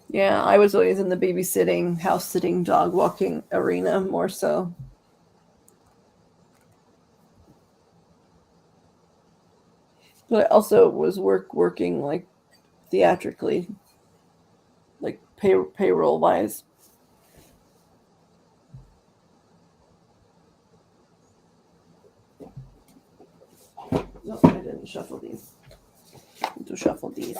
Yeah, I was always in the babysitting, house sitting, dog walking arena more so. But I also was working like theatrically, like payroll wise. No, I didn't shuffle these. I need to shuffle these.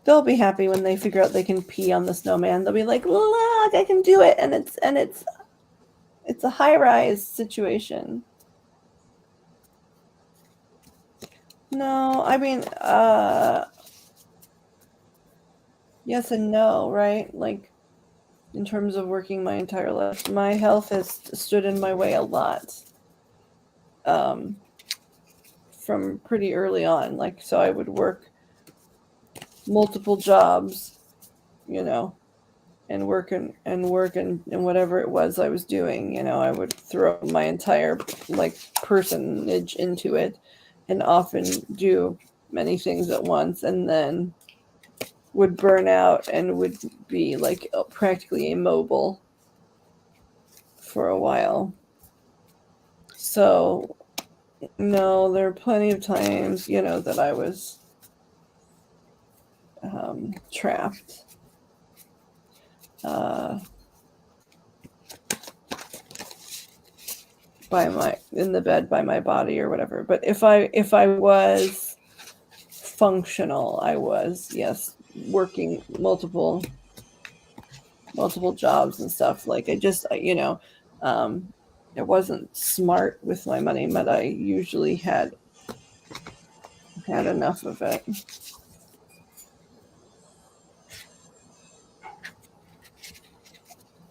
They'll be happy when they figure out they can pee on the snowman. They'll be like, "Look, I can do it!" And it's a high rise situation. No, I mean, yes and no, right? Like in terms of working my entire life, my health has stood in my way a lot. Um, from pretty early on, like so, I would work multiple jobs, you know, and and whatever it was I was doing, I would throw my entire like personage into it and often do many things at once and then would burn out and would be like practically immobile for a while. So no, there are plenty of times, that I was trapped. In the bed by my body or whatever. But if I was functional, I was, yes, working multiple jobs and stuff. Like I just I wasn't smart with my money, but I usually had enough of it.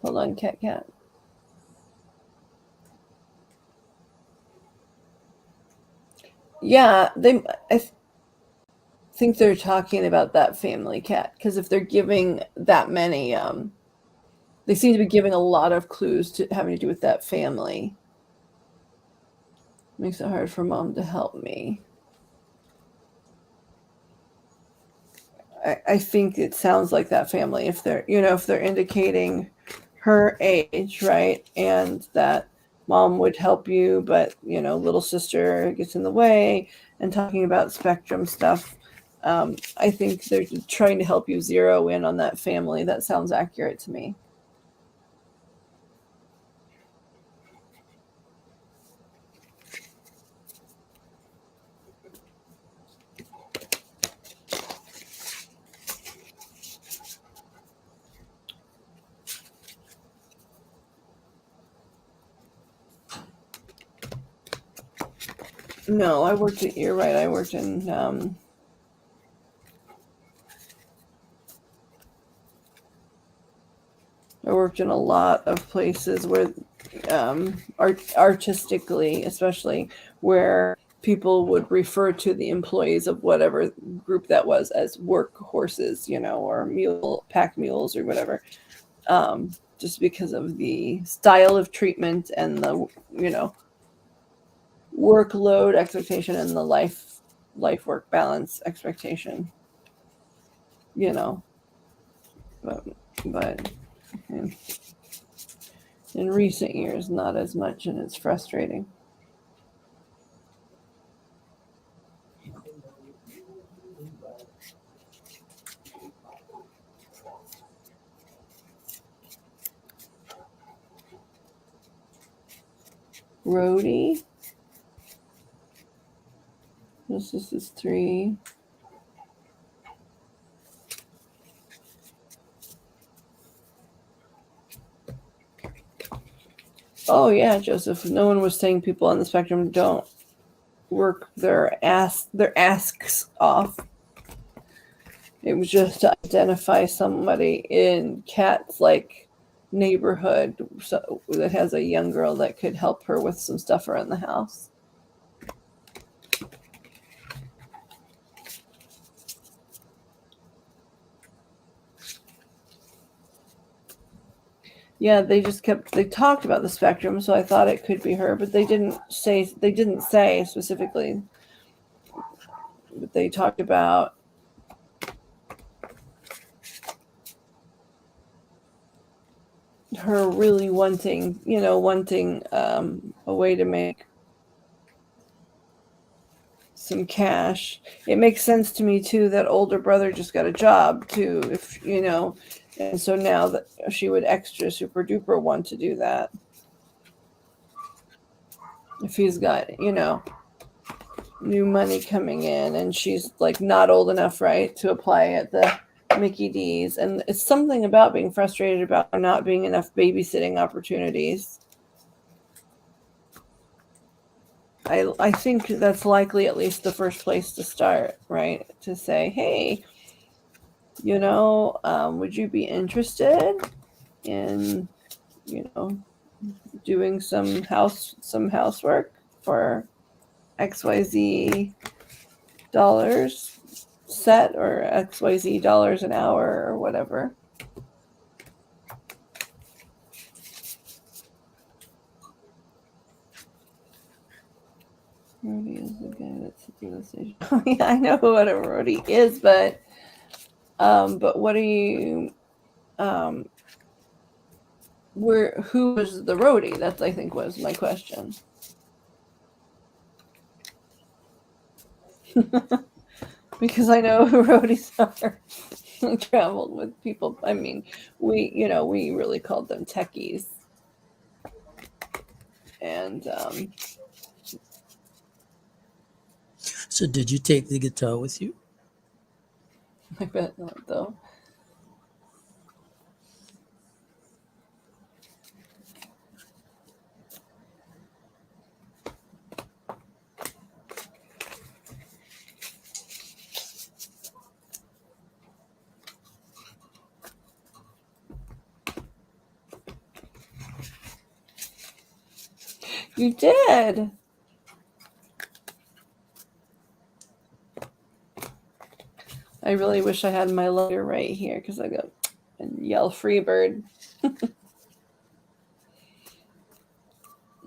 Hold on, cat. Yeah, I think they're talking about that family cat because if they're giving that many, they seem to be giving a lot of clues to having to do with that family. Makes it hard for mom to help me. I think it sounds like that family if they're indicating her age, right? And that mom would help you, but little sister gets in the way, and talking about spectrum stuff. I think they're trying to help you zero in on that family. That sounds accurate to me. No, you're right. I worked in a lot of places where artistically, especially, where people would refer to the employees of whatever group that was as work horses, or pack mules or whatever, just because of the style of treatment and the workload expectation and the life work balance expectation, but but in recent years not as much, and it's frustrating. Roadie, this is 3. Oh yeah, Joseph. No one was saying people on the spectrum don't work their asks off. It was just to identify somebody in Kat's neighborhood, that has a young girl that could help her with some stuff around the house. Yeah, they talked about the spectrum, so I thought it could be her, but they didn't say specifically. But they talked about her really wanting a way to make some cash. It makes sense to me too that older brother just got a job too, and so now that she would extra super duper want to do that if he's got new money coming in, and she's not old enough, right, to apply at the Mickey D's. And it's something about being frustrated about not being enough babysitting opportunities. I think that's likely at least the first place to start, right? To say, hey, would you be interested in, doing some housework for XYZ dollars set, or XYZ dollars an hour, or whatever. Roadie is the guy that sits in the station. Yeah, I know what a roadie is, but what are you who was the roadie? That's, I think, was my question. Because I know who roadies are. Traveled with people. I mean, we really called them techies. And So did you take the guitar with you? I bet not, though. You did. I really wish I had my letter right here, because I got and yell Freebird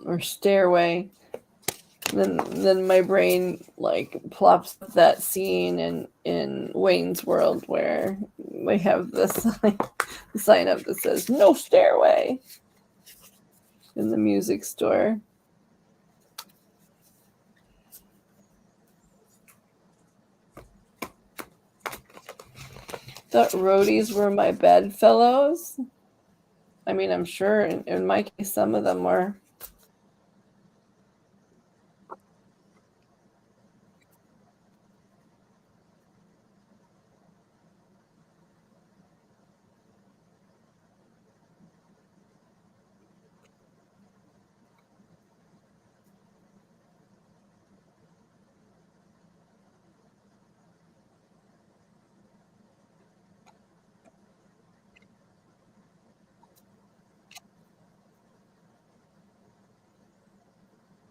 or Stairway. then my brain like plops up that scene in Wayne's World where we have the sign up that says "No stairway" in the music store. Thought roadies were my bedfellows. I mean, I'm sure in my case, some of them were.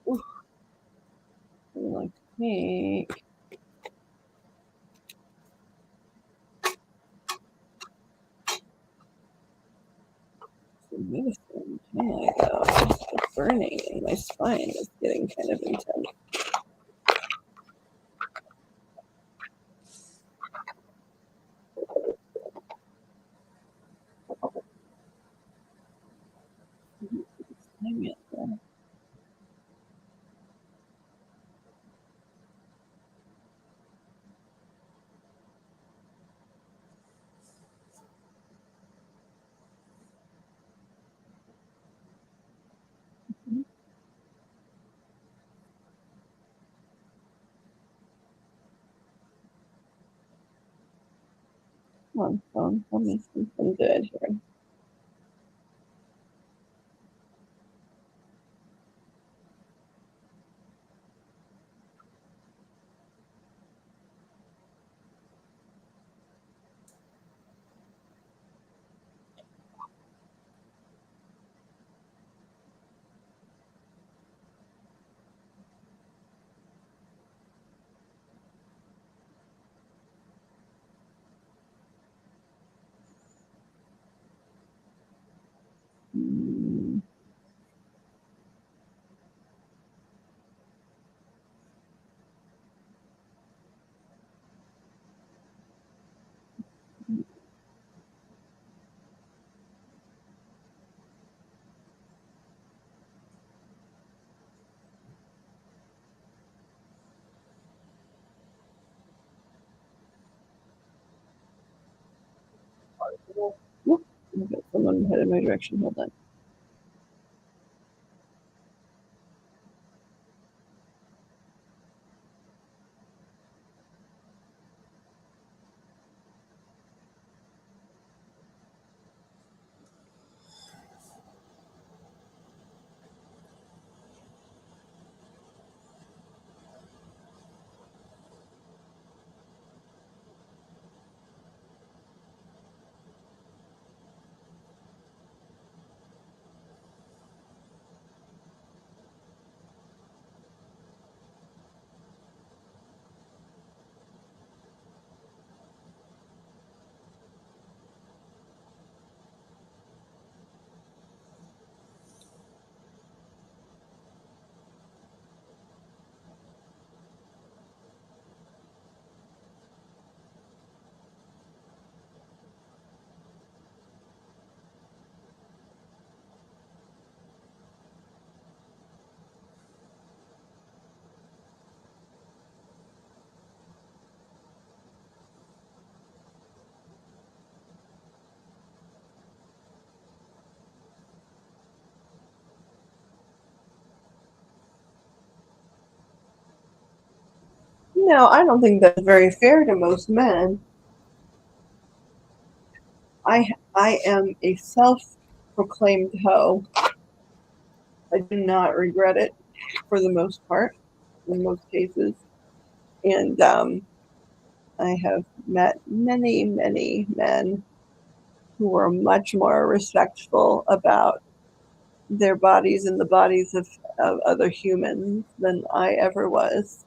Ooh, like me. Medicine. Oh my god, the burning in my spine is getting kind of intense. Come on, phone. Tell me something good here. Hmm. Ooh, okay, someone headed my direction. Hold on. No, I don't think that's very fair to most men. I am a self-proclaimed hoe. I do not regret it for the most part, in most cases. And I have met many, many men who were much more respectful about their bodies and the bodies of other humans than I ever was.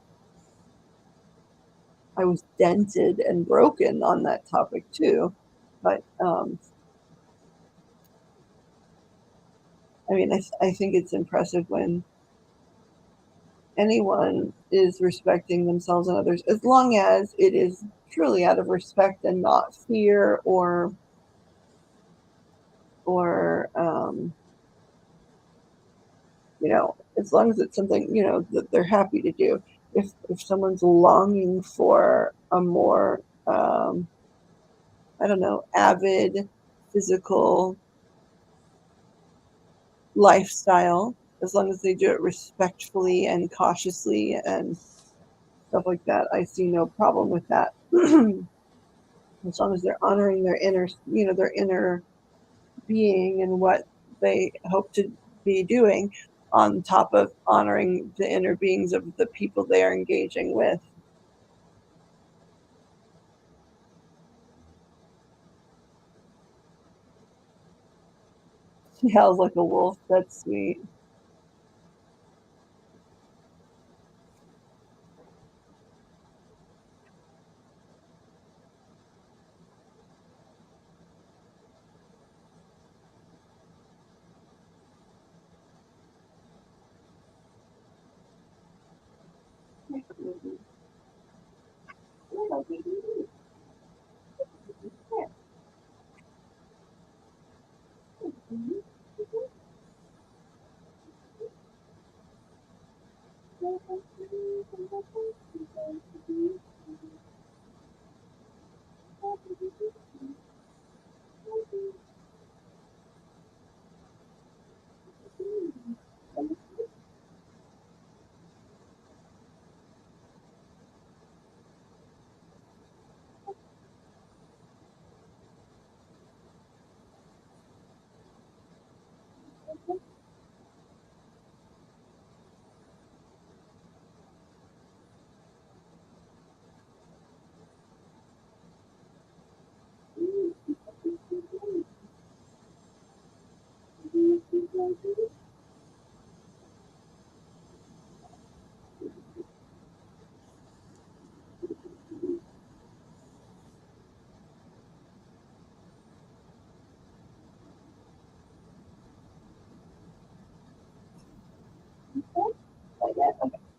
I was dented and broken on that topic too. But I mean, I think it's impressive when anyone is respecting themselves and others, as long as it is truly out of respect and not fear or as long as it's something that they're happy to do. If someone's longing for a more I don't know, avid physical lifestyle, as long as they do it respectfully and cautiously and stuff like that, I see no problem with that. As long as they're honoring their inner being and what they hope to be doing, on top of honoring the inner beings of the people they are engaging with. She howls like a wolf. That's sweet. Okay,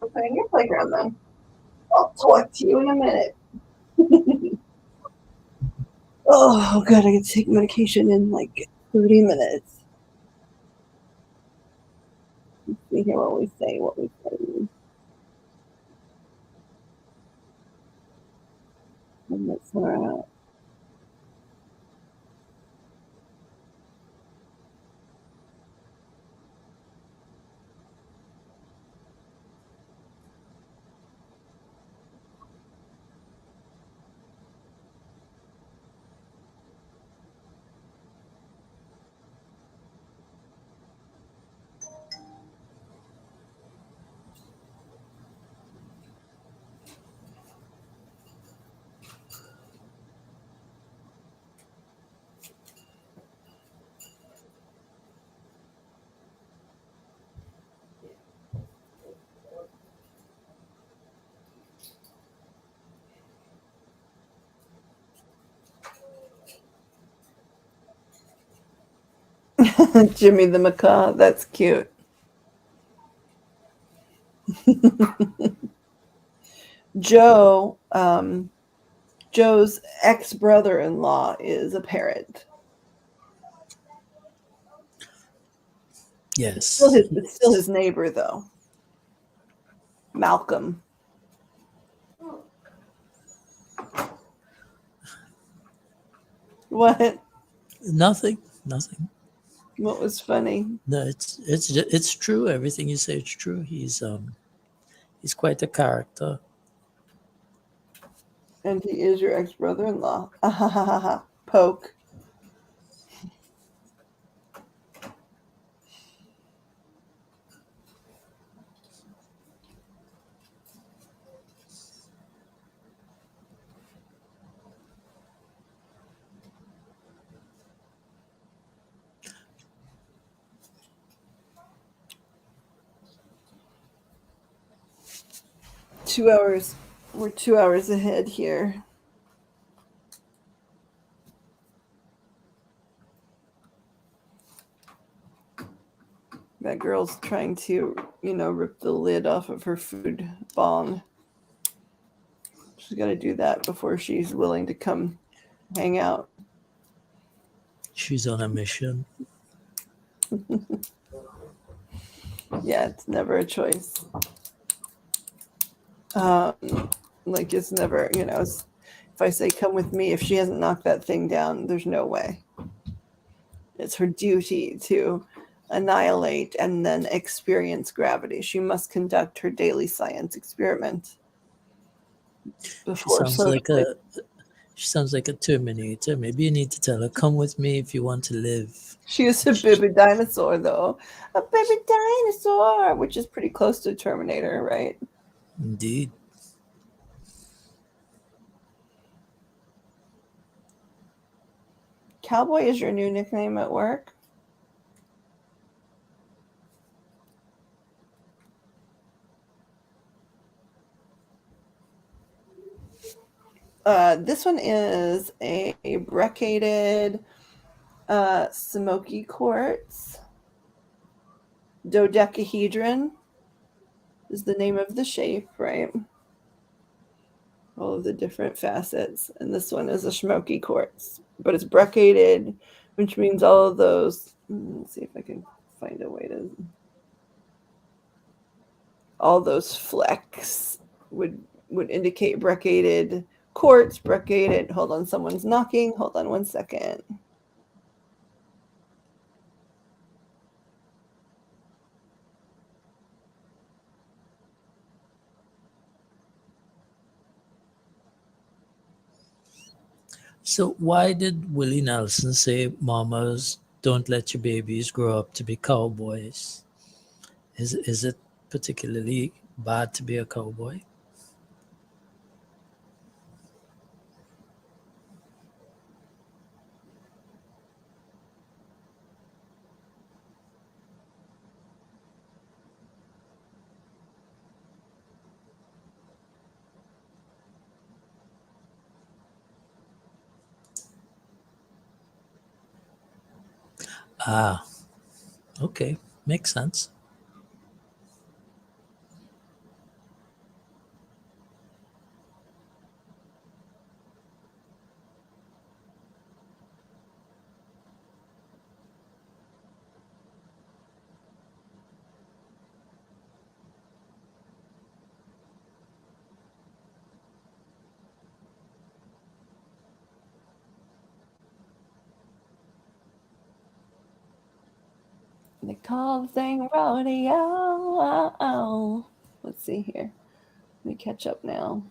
we're playing your playground then. I'll talk to you in a minute. Oh, good. I get to take medication in like 30 minutes. Let's see here what we say. And that's where we're at. Jimmy the Macaw. That's cute. Joe's ex-brother-in-law is a parrot. Yes. It's still his neighbor, though. Malcolm. What? Nothing. What was funny? No, it's true. Everything you say is true. He's quite a character. And he is your ex-brother-in-law. Poke. We're 2 hours ahead here. That girl girl's trying to, rip the lid off of her food bong. She's got to do that before she's willing to come hang out. She's on a mission. Yeah, it's never a choice. Um, like it's never, if I say come with me, if she hasn't knocked that thing down, there's no way. It's her duty to annihilate and then experience gravity. She must conduct her daily science experiment She before sounds like socially. a she sounds like a Terminator. Maybe you need to tell her, come with me if you want to live. She is a baby dinosaur, though. A baby dinosaur, which is pretty close to Terminator, right? Indeed. Cowboy is your new nickname at work? This one is a brecciated smoky quartz. Dodecahedron is the name of the shape, right? All of the different facets. And this one is a smoky quartz, but it's brecciated, which means all of those. Let's see if I can find a way to. All those flecks would indicate brecciated quartz, brecciated. Hold on, someone's knocking. Hold on 1 second. So why did Willie Nelson say mamas don't let your babies grow up to be cowboys? Is it particularly bad to be a cowboy? Ah, okay. Makes sense. They call the thing rodeo. Let's see here. Let me catch up now.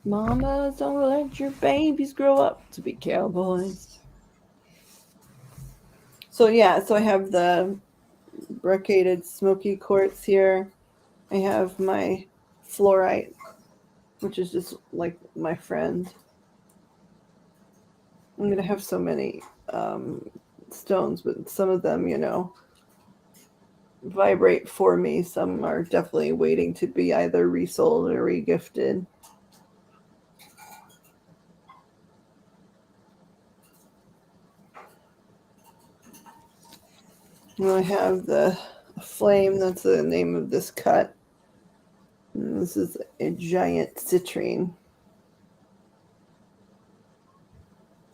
Mamas, don't let your babies grow up to be cowboys. So yeah, so I have the brocaded smoky quartz here. I have my fluorite, which is just like my friend. I'm gonna have so many stones, but some of them, vibrate for me. Some are definitely waiting to be either resold or regifted. And I have the flame. That's the name of this cut. And this is a giant citrine.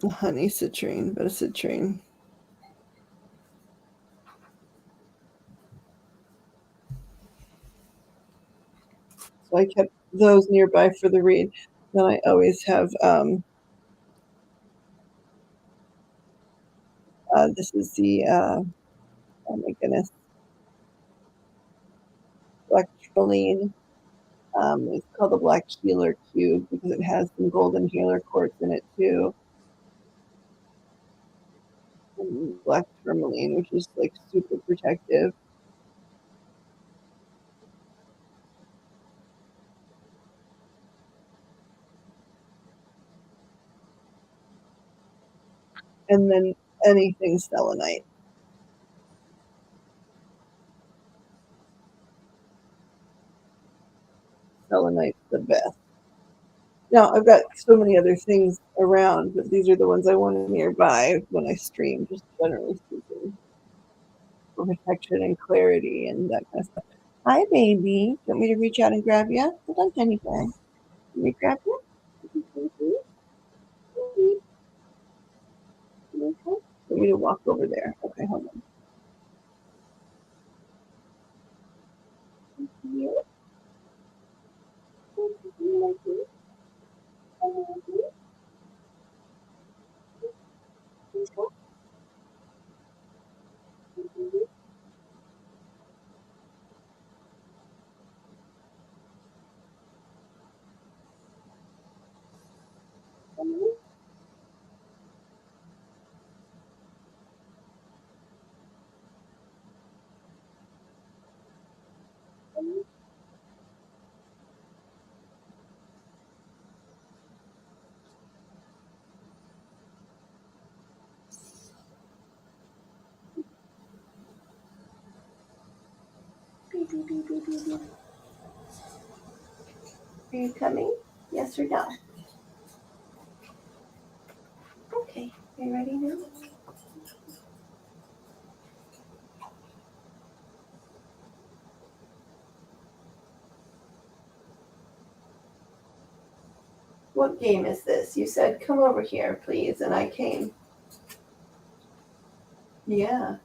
A honey citrine, but a citrine. So I kept those nearby for the read. Then I always have this is the oh my goodness, electroline. It's called the Black Healer Cube because it has some golden healer quartz in it too. And black tourmaline, which is like super protective. And then anything selenite. Selenite's the best. Now, I've got so many other things around, but these are the ones I wanted nearby when I stream, just generally speaking, for protection and clarity and that kind of stuff. Hi, baby. Do you want me to reach out and grab you? Hold on, Jenny Fan. Let me grab you. Okay. Want me to walk over there? Okay, hold on. Are you coming? Yes or no? Okay. Are you ready now? What game is this? You said, come over here, please, and I came. Yeah.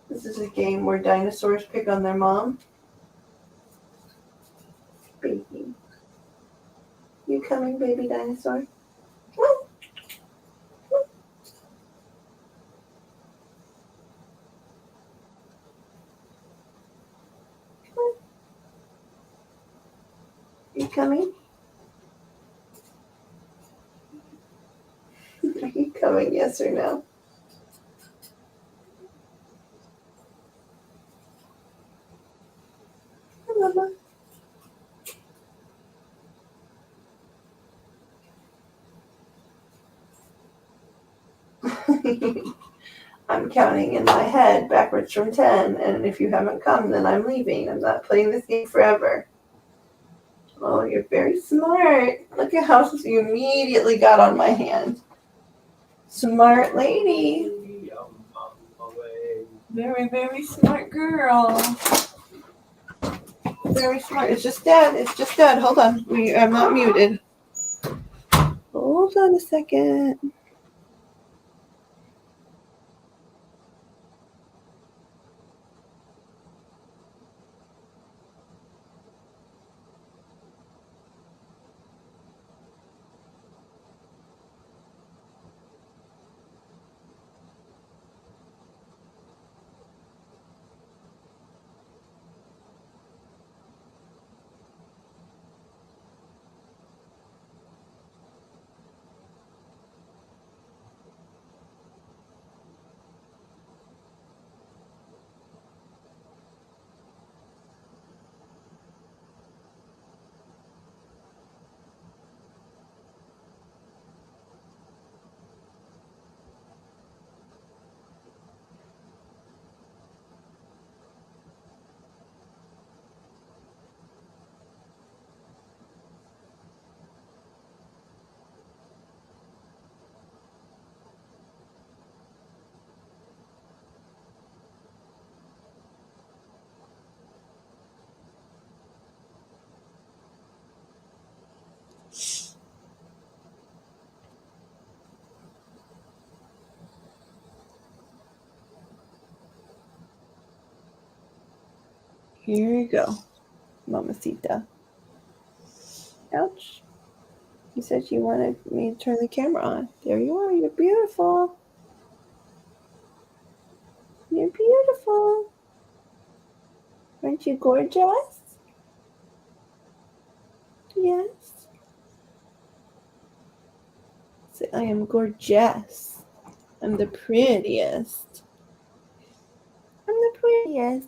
This is a game where dinosaurs pick on their mom. Baby. You coming, baby dinosaur? You coming? Are you coming, yes or no? Hi, Mama. I'm counting in my head backwards from 10, and if you haven't come, then I'm leaving. I'm not playing this game forever. Oh, you're very smart. Look at how you immediately got on my hand. Smart lady. Very, very smart girl. Very smart. It's just Dad. It's just Dad. Hold on. I'm not muted. Hold on a second. Here you go, Mamacita. Ouch. You said you wanted me to turn the camera on. There you are. You're beautiful. You're beautiful. Aren't you gorgeous? Yes. Say, I am gorgeous. I'm the prettiest. I'm the prettiest.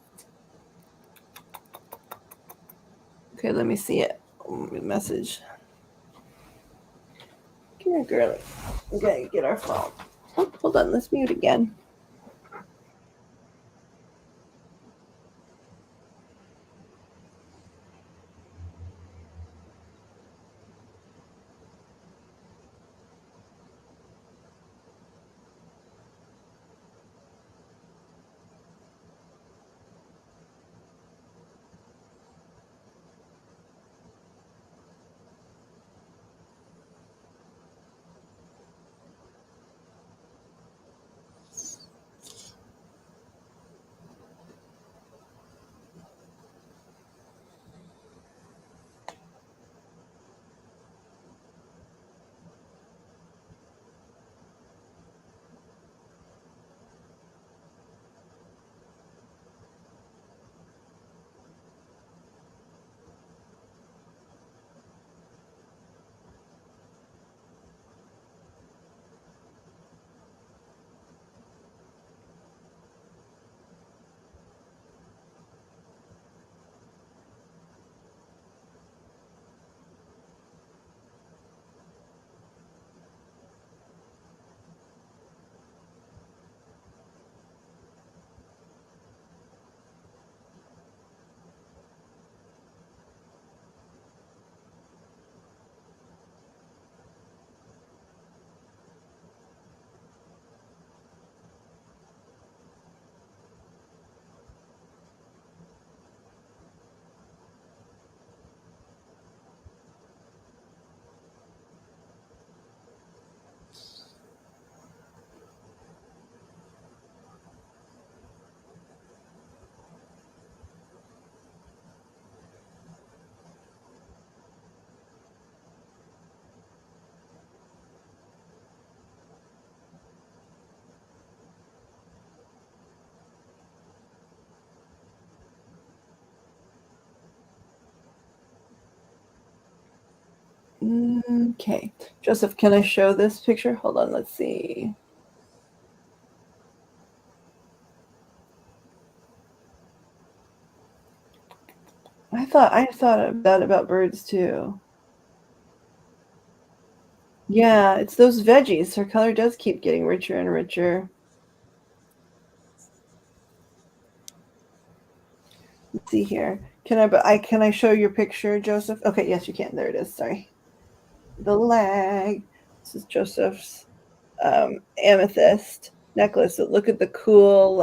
Okay, let me see it. Message. Come here, girlie. We gotta get our phone. Oh, hold on. Let's mute again. Okay. Joseph, can I show this picture? Hold on, let's see. I thought of that about birds too. Yeah, it's those veggies. Her color does keep getting richer and richer. Let's see here. Can I show your picture, Joseph? Okay, yes you can. There it is. Sorry. The lag. This is Joseph's amethyst necklace. So look at the cool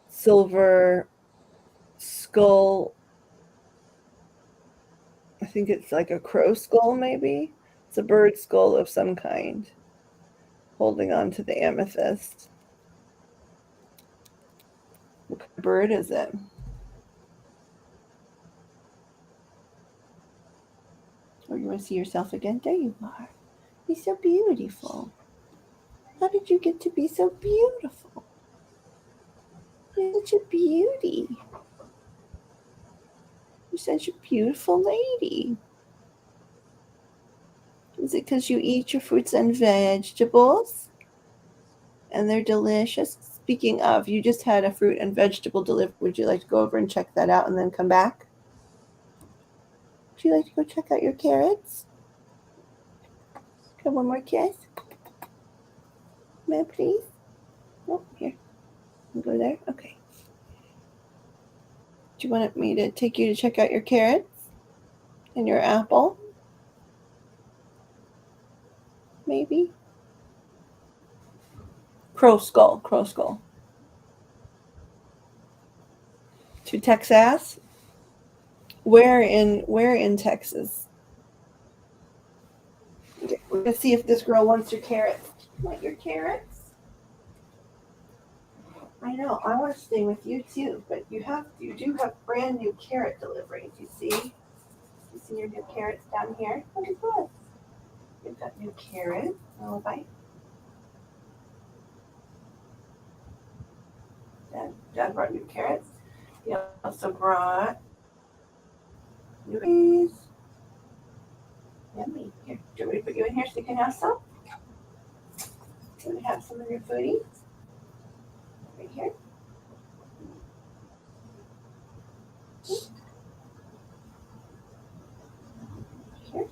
silver skull. I think it's like a crow skull, maybe. It's a bird skull of some kind, holding on to the amethyst. What kind of bird is it? Oh, you want to see yourself again? There you are. You're so beautiful. How did you get to be so beautiful? You're such a beauty. You're such a beautiful lady. Is it because you eat your fruits and vegetables? And they're delicious. Speaking of, you just had a fruit and vegetable delivery. Would you like to go over and check that out and then come back? Would you like to go check out your carrots? Got one more kiss? May I please? Oh, here. Go there? Okay. Do you want me to take you to check out your carrots? And your apple? Maybe? Crow skull. Crow skull. To Texas? Where in Texas? Okay, we're gonna see if this girl wants your carrots. Want your carrots? I know. I want to stay with you too, but you do have brand new carrot deliveries. You see? You see your new carrots down here? Look at this. You've got new carrots. Oh, bite. Dad brought new carrots. He also brought Louise. Yummy. Here, do you want me to put you in here so you can have some? You want to have some of your foodie? Right here. Here.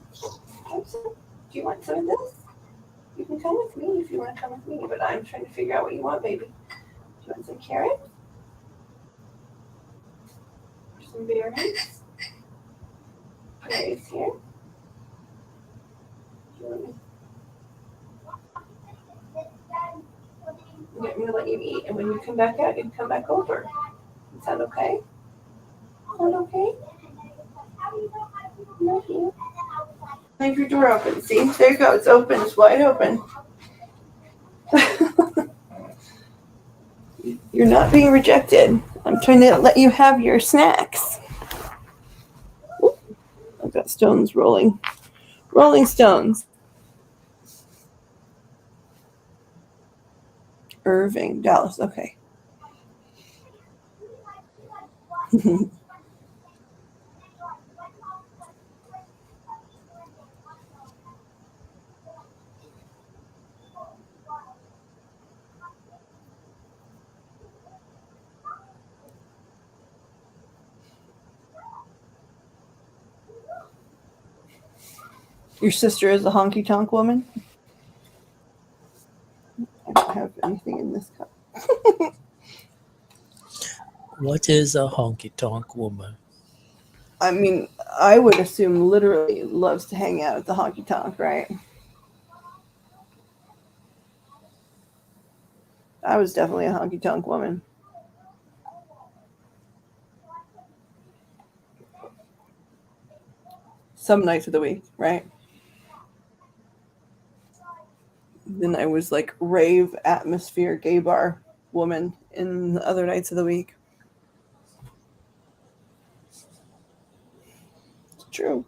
Have some. Do you want some of this? You can come with me if you want to come with me, but I'm trying to figure out what you want, baby. Do you want some carrots? Or some berries? Berries here. Do you want me? I'm going to let you eat, and when you come back out, you can come back over. Is that okay? Is that okay? Love you. Leave your door open. See? There you go. It's open. It's wide open. You're not being rejected. I'm trying to let you have your snacks. Ooh, I've got stones rolling. Rolling stones. Irving, Dallas. Okay. Your sister is a honky tonk woman? I don't have anything in this cup. What is a honky tonk woman? I mean, I would assume literally loves to hang out at the honky tonk, right? I was definitely a honky tonk woman. Some nights of the week, right? Then I was like rave atmosphere gay bar woman in the other nights of the week. It's true.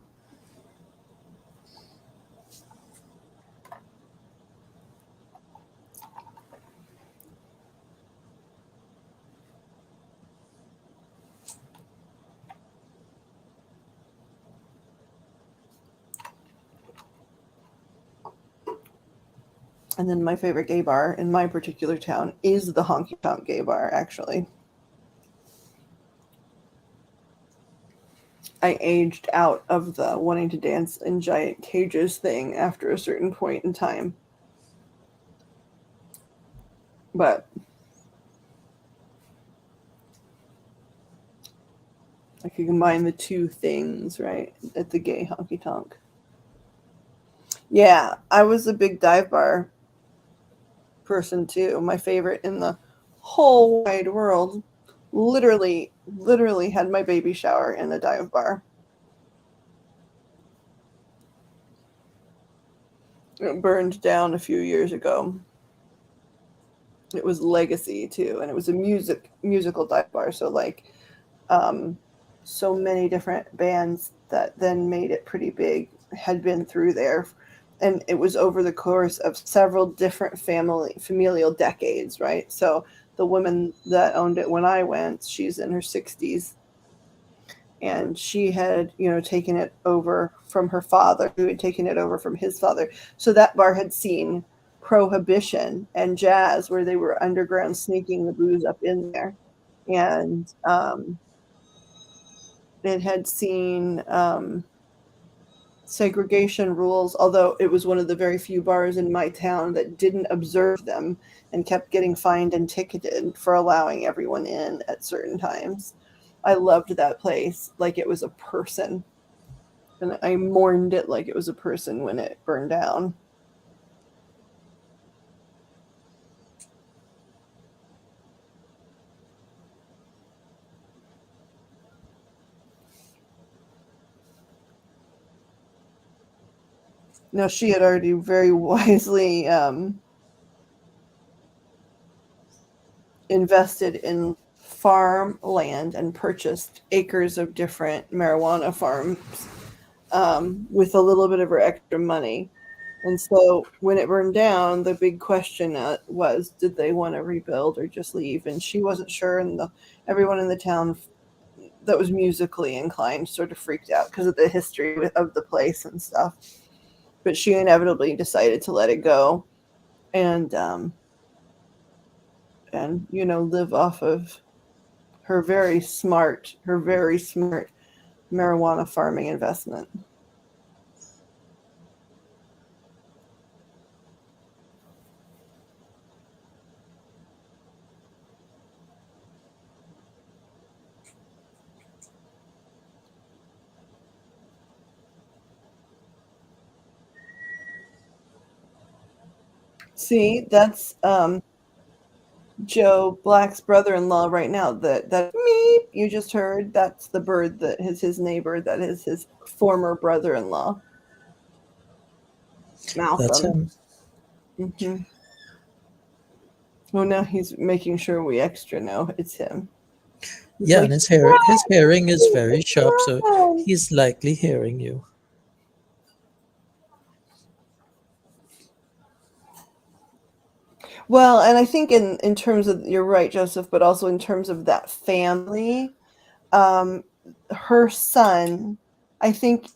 And then my favorite gay bar in my particular town is the honky tonk gay bar, actually. I aged out of the wanting to dance in giant cages thing after a certain point in time. But I could combine the two things, right, at the gay honky tonk. Yeah, I was a big dive bar person too. My favorite in the whole wide world. Literally had my baby shower in a dive bar. It burned down a few years ago. It was Legacy too, and it was a musical dive bar. So like, so many different bands that then made it pretty big had been through there, and it was over the course of several different familial decades, right? So the woman that owned it when I went, she's in her 60s, and she had taken it over from her father, who had taken it over from his father. So that bar had seen prohibition and jazz, where they were underground sneaking the booze up in there, and it had seen segregation rules, although it was one of the very few bars in my town that didn't observe them and kept getting fined and ticketed for allowing everyone in at certain times. I loved that place like it was a person, and I mourned it like it was a person when it burned down. Now, she had already very wisely invested in farmland and purchased acres of different marijuana farms with a little bit of her extra money. And so when it burned down, the big question was, did they want to rebuild or just leave? And she wasn't sure, and everyone in the town that was musically inclined sort of freaked out because of the history of the place and stuff. But she inevitably decided to let it go, and live off of her very smart marijuana farming investment. See, that's Joe Black's brother-in-law right now. That meep you just heard, that's the bird that is his neighbor, that is his former brother-in-law, That's Malcolm. him. Hmm. Well, now he's making sure we extra know it's him. He's Yeah, like, and his hearing is very sharp, so "Run." he's likely hearing you. Well, and I think in terms of, you're right, Joseph, but also in terms of that family, um, her son, I think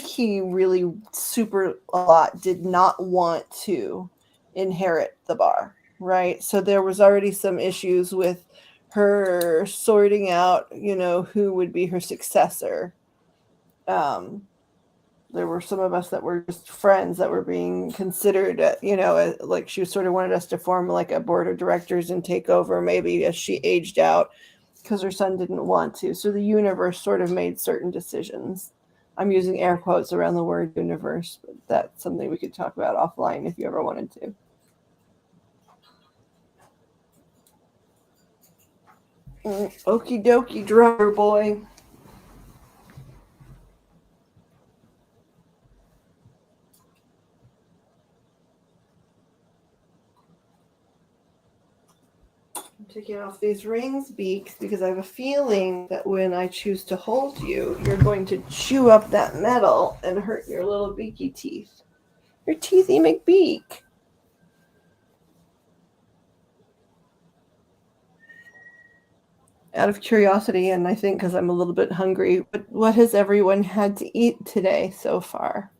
he really super a lot did not want to inherit the bar, right? So there was already some issues with her sorting out, who would be her successor. Um, there were some of us that were just friends that were being considered, like she sort of wanted us to form like a board of directors and take over maybe as she aged out because her son didn't want to. So the universe sort of made certain decisions. I'm using air quotes around the word universe, but that's something we could talk about offline if you ever wanted to. Okie dokie, drummer boy. Taking off these rings beaks because I have a feeling that when I choose to hold you, you're going to chew up that metal and hurt your little beaky teeth. Your teethy McBeak. Out of curiosity, and I think because I'm a little bit hungry, but what has everyone had to eat today so far?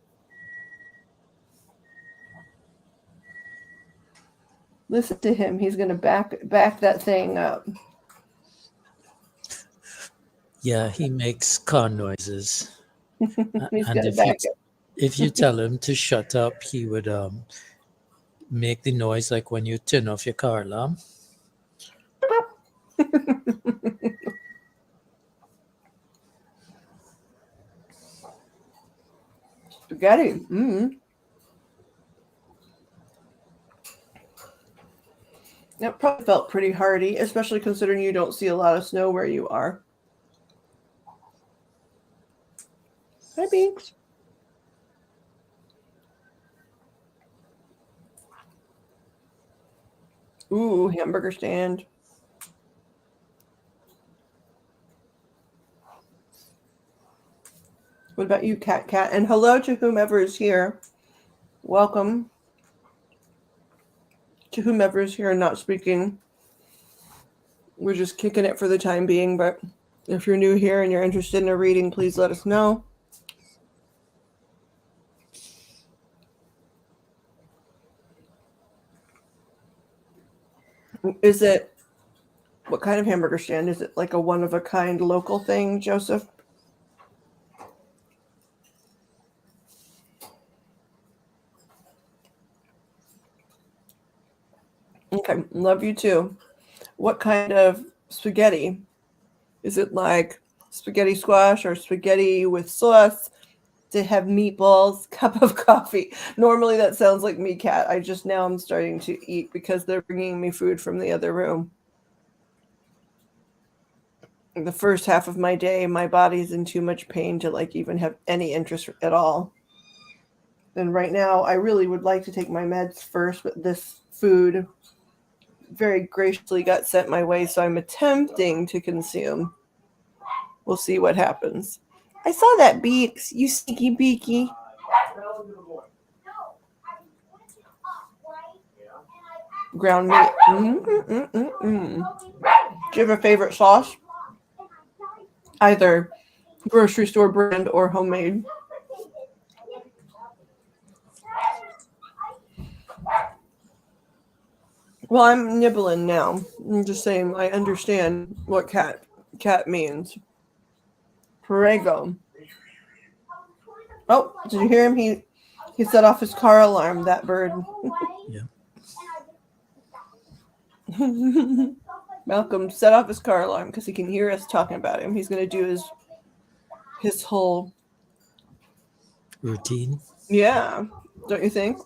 Listen to him. He's going to back that thing up. Yeah, he makes car noises. He's And going to back it. if you tell him to shut up, he would make the noise like when you turn off your car alarm. Spaghetti. Mm. That probably felt pretty hearty, especially considering you don't see a lot of snow where you are. Hi, Binks. Ooh, hamburger stand. What about you, Cat? And hello to whomever is here. Welcome to whomever is here and not speaking. We're just kicking it for the time being, but if you're new here and you're interested in a reading, please let us know. Is it, what kind of hamburger stand? Is it like a one of a kind local thing, Joseph? Okay, love you too. What kind of spaghetti? Is it like spaghetti squash or spaghetti with sauce? To have meatballs, cup of coffee. Normally that sounds like me, Cat. I'm starting to eat because they're bringing me food from the other room. The first half of my day, my body's in too much pain to like even have any interest at all. And right now, I really would like to take my meds first, but this food very graciously got sent my way, so I'm attempting to consume. We'll see what happens. I saw that, Beaks, you sneaky beaky. Ground meat. Do you have a favorite sauce? either grocery store brand or homemade. Well, I'm nibbling now. I'm just saying I understand what cat means. Prego. Oh, did you hear him? He set off his car alarm. That bird. Yeah. Malcolm set off his car alarm because he can hear us talking about him. He's gonna do his whole Routine. yeah. Don't you think?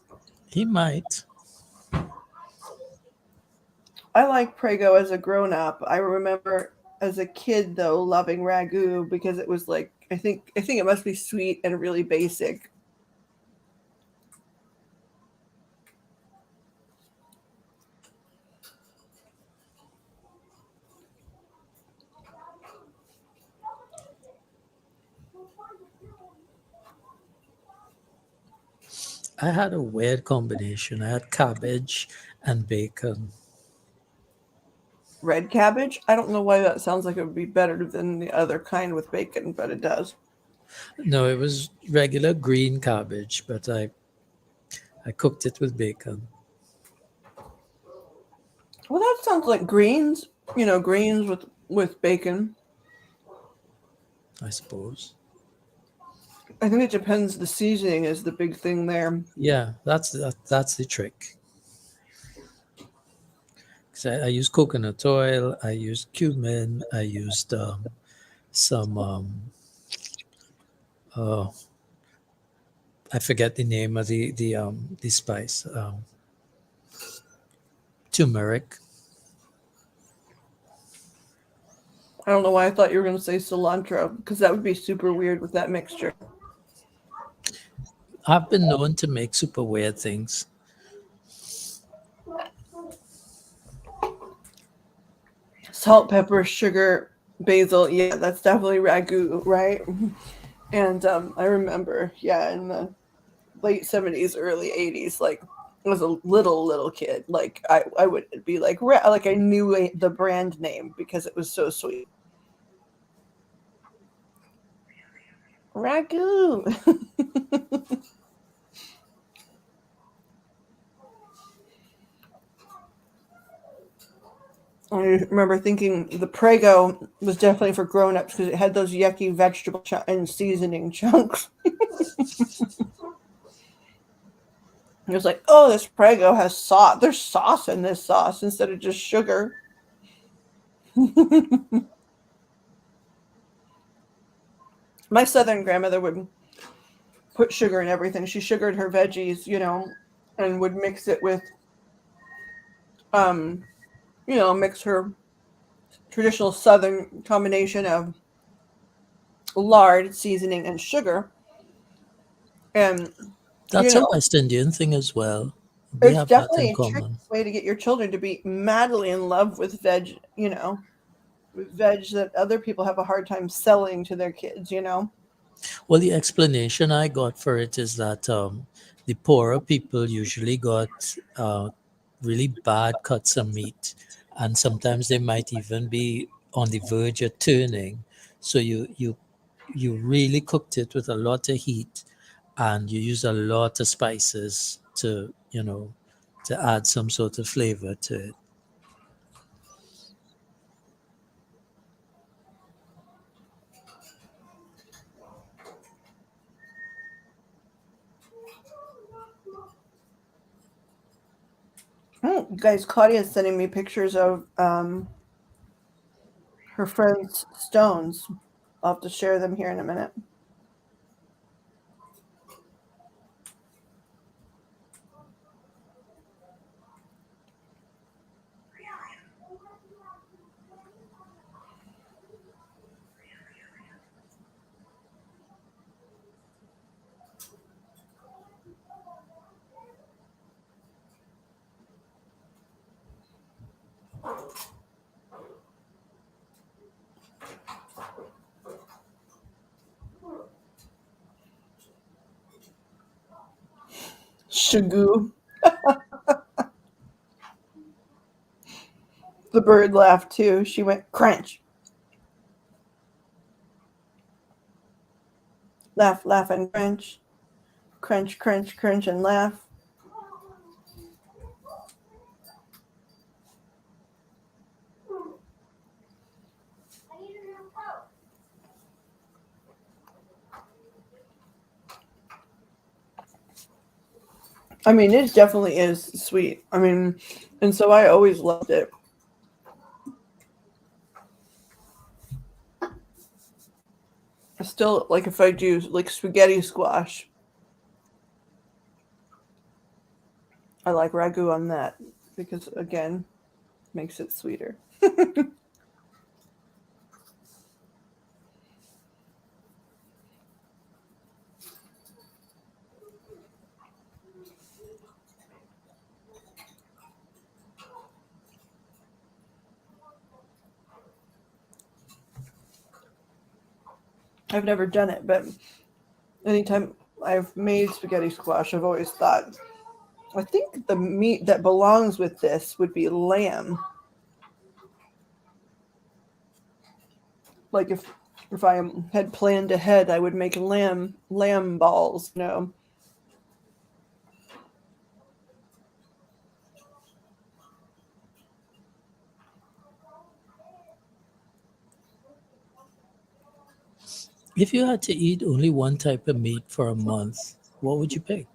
He might. I like Prego as a grown up. I remember as a kid though loving ragu because it was like I think it must be sweet and really basic. I had a weird combination. I had cabbage and bacon. Red cabbage. I don't know why that sounds like it would be better than the other kind with bacon, but it does. No, it was regular green cabbage, but I cooked it with bacon, Well, that sounds like greens. Greens with bacon. I suppose. I think it depends. The seasoning is the big thing there. Yeah, that's the trick. 'Cause I used coconut oil, I used cumin, I used some oh, I forget the name of the spice, turmeric. I don't know why I thought you were going to say cilantro because that would be super weird with that mixture. I've been known to make super weird things. Salt, pepper, sugar, basil. Yeah, that's definitely ragu, right? And I remember, yeah, in the late 70s, early 80s, like I was a little kid. Like I would be like I knew the brand name because it was so sweet. Ragu. I remember thinking the Prego was definitely for grown-ups because it had those yucky vegetable and seasoning chunks. It was like, oh, this Prego has sauce. There's sauce in this sauce instead of just sugar. My southern grandmother would put sugar in everything. She sugared her veggies, and would mix it with, um, mix her traditional southern combination of lard, seasoning, and sugar. And, you That's a know, West Indian thing as well. We it's have that definitely in a tricky common. way to get your children to be madly in love with veg, with veg that other people have a hard time selling to their kids. Well, the explanation I got for it is that the poorer people usually got really bad cuts of meat, and sometimes they might even be on the verge of turning. So you really cooked it with a lot of heat, and you use a lot of spices to to add some sort of flavor to it. Oh, you guys, Claudia is sending me pictures of her friend's stones. I'll have to share them here in a minute. Shagoo. The bird laughed too. She went crunch. Laugh, laugh, and crunch. Crunch, crunch, crunch, and laugh. I mean, it definitely is sweet. I mean, and so I always loved it. Still, like if I do like spaghetti squash, I like ragu on that because again, makes it sweeter. I've never done it, but anytime I've made spaghetti squash, I've always thought, I think the meat that belongs with this would be lamb. Like if I had planned ahead, I would make lamb balls, you know. If you had to eat only one type of meat for a month, what would you pick?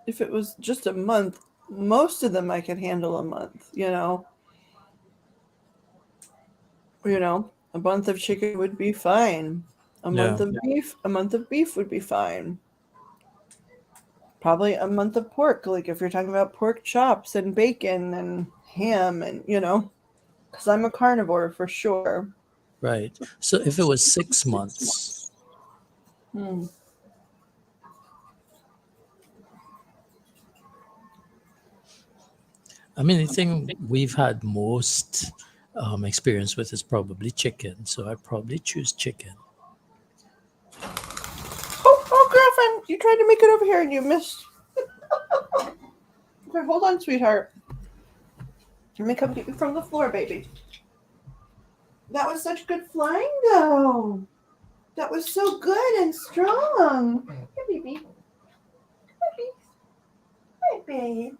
If it was just a month, most of them I could handle a month, you know. A month of chicken would be fine. Yeah, A month of beef would be fine. Probably a month of pork, like if you're talking about pork chops and bacon and ham and, because I'm a carnivore for sure. right. So if it was 6 months, Hmm. I mean, the thing we've had most experience with is probably chicken. So I'd probably choose chicken. Oh, girlfriend, you tried to make it over here and you missed. Okay, hold on, sweetheart. Let me come get you from the floor, baby. That was such good flying, though. That was so good and strong. Hey, baby. Baby. Hi, babe.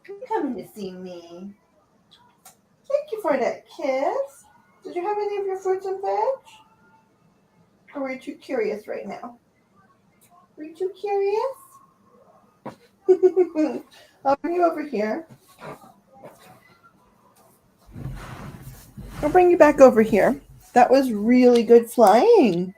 You coming to see me? Thank you for that kiss. Did you have any of your fruits and veg? Or were you too curious right now? Were you too curious? I'll bring you over here. I'll bring you back over here. That was really good flying.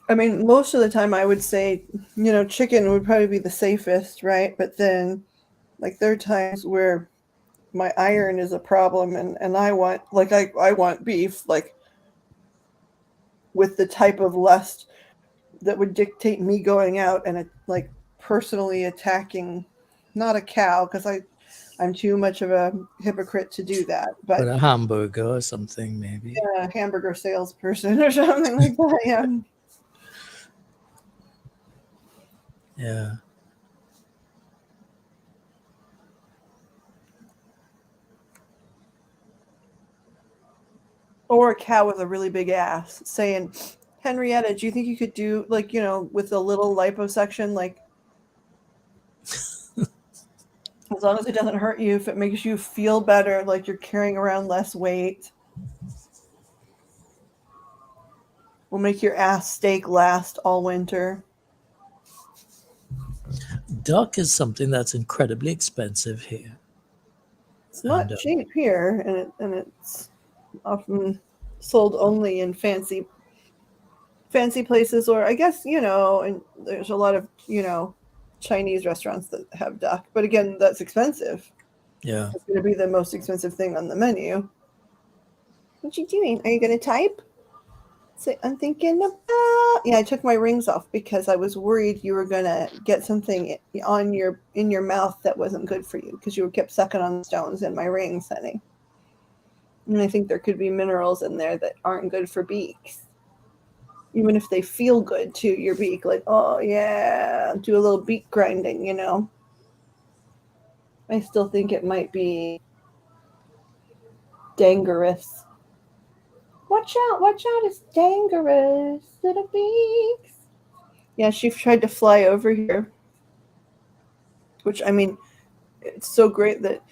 I mean, most of the time I would say, chicken would probably be the safest, right? But then, like, there are times where my iron is a problem and I want, like, I want beef, like, with the type of lust that would dictate me going out and, like, personally attacking, not a cow, because I'm too much of a hypocrite to do that, But but a hamburger or something, maybe. a hamburger salesperson or something like that, yeah. Yeah. Or a cow with a really big ass saying, Henrietta, do you think you could do, like, with a little liposuction, like, as long as it doesn't hurt you, if it makes you feel better, like you're carrying around less weight, will make your ass steak last all winter. Duck is something that's incredibly expensive here. It's And not cheap here, and it's often sold only in fancy places, or I guess, and there's a lot of, Chinese restaurants that have duck, but again, that's expensive. yeah. It's going to be the most expensive thing on the menu. What you doing? Are you going to type? Say, I'm thinking about Yeah, I took my rings off because I was worried you were gonna get something on in your mouth that wasn't good for you because you kept sucking on the stones in my rings, honey. And I think there could be minerals in there that aren't good for beaks, even if they feel good to your beak. Like, oh yeah, do a little beak grinding, you know. I still think it might be dangerous. Watch out, it's dangerous, little beaks. Yeah, she tried to fly over here, which I mean, it's so great that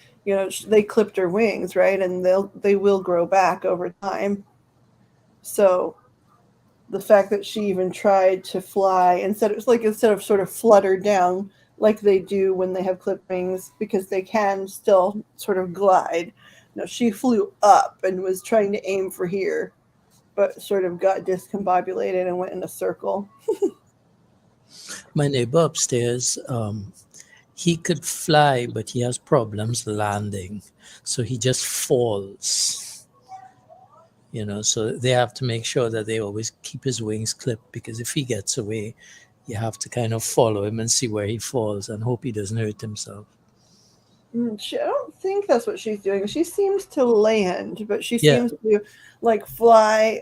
they clipped her wings, right? And they will grow back over time. So the fact that she even tried to fly instead of sort of flutter down like they do when they have clipped wings, because they can still sort of glide. No, she flew up and was trying to aim for here, but sort of got discombobulated and went in a circle. My neighbor upstairs, he could fly, but he has problems landing. So he just falls, So they have to make sure that they always keep his wings clipped, because if he gets away, you have to kind of follow him and see where he falls and hope he doesn't hurt himself. I don't think that's what she's doing. She seems to land, but she Yeah. seems to like fly,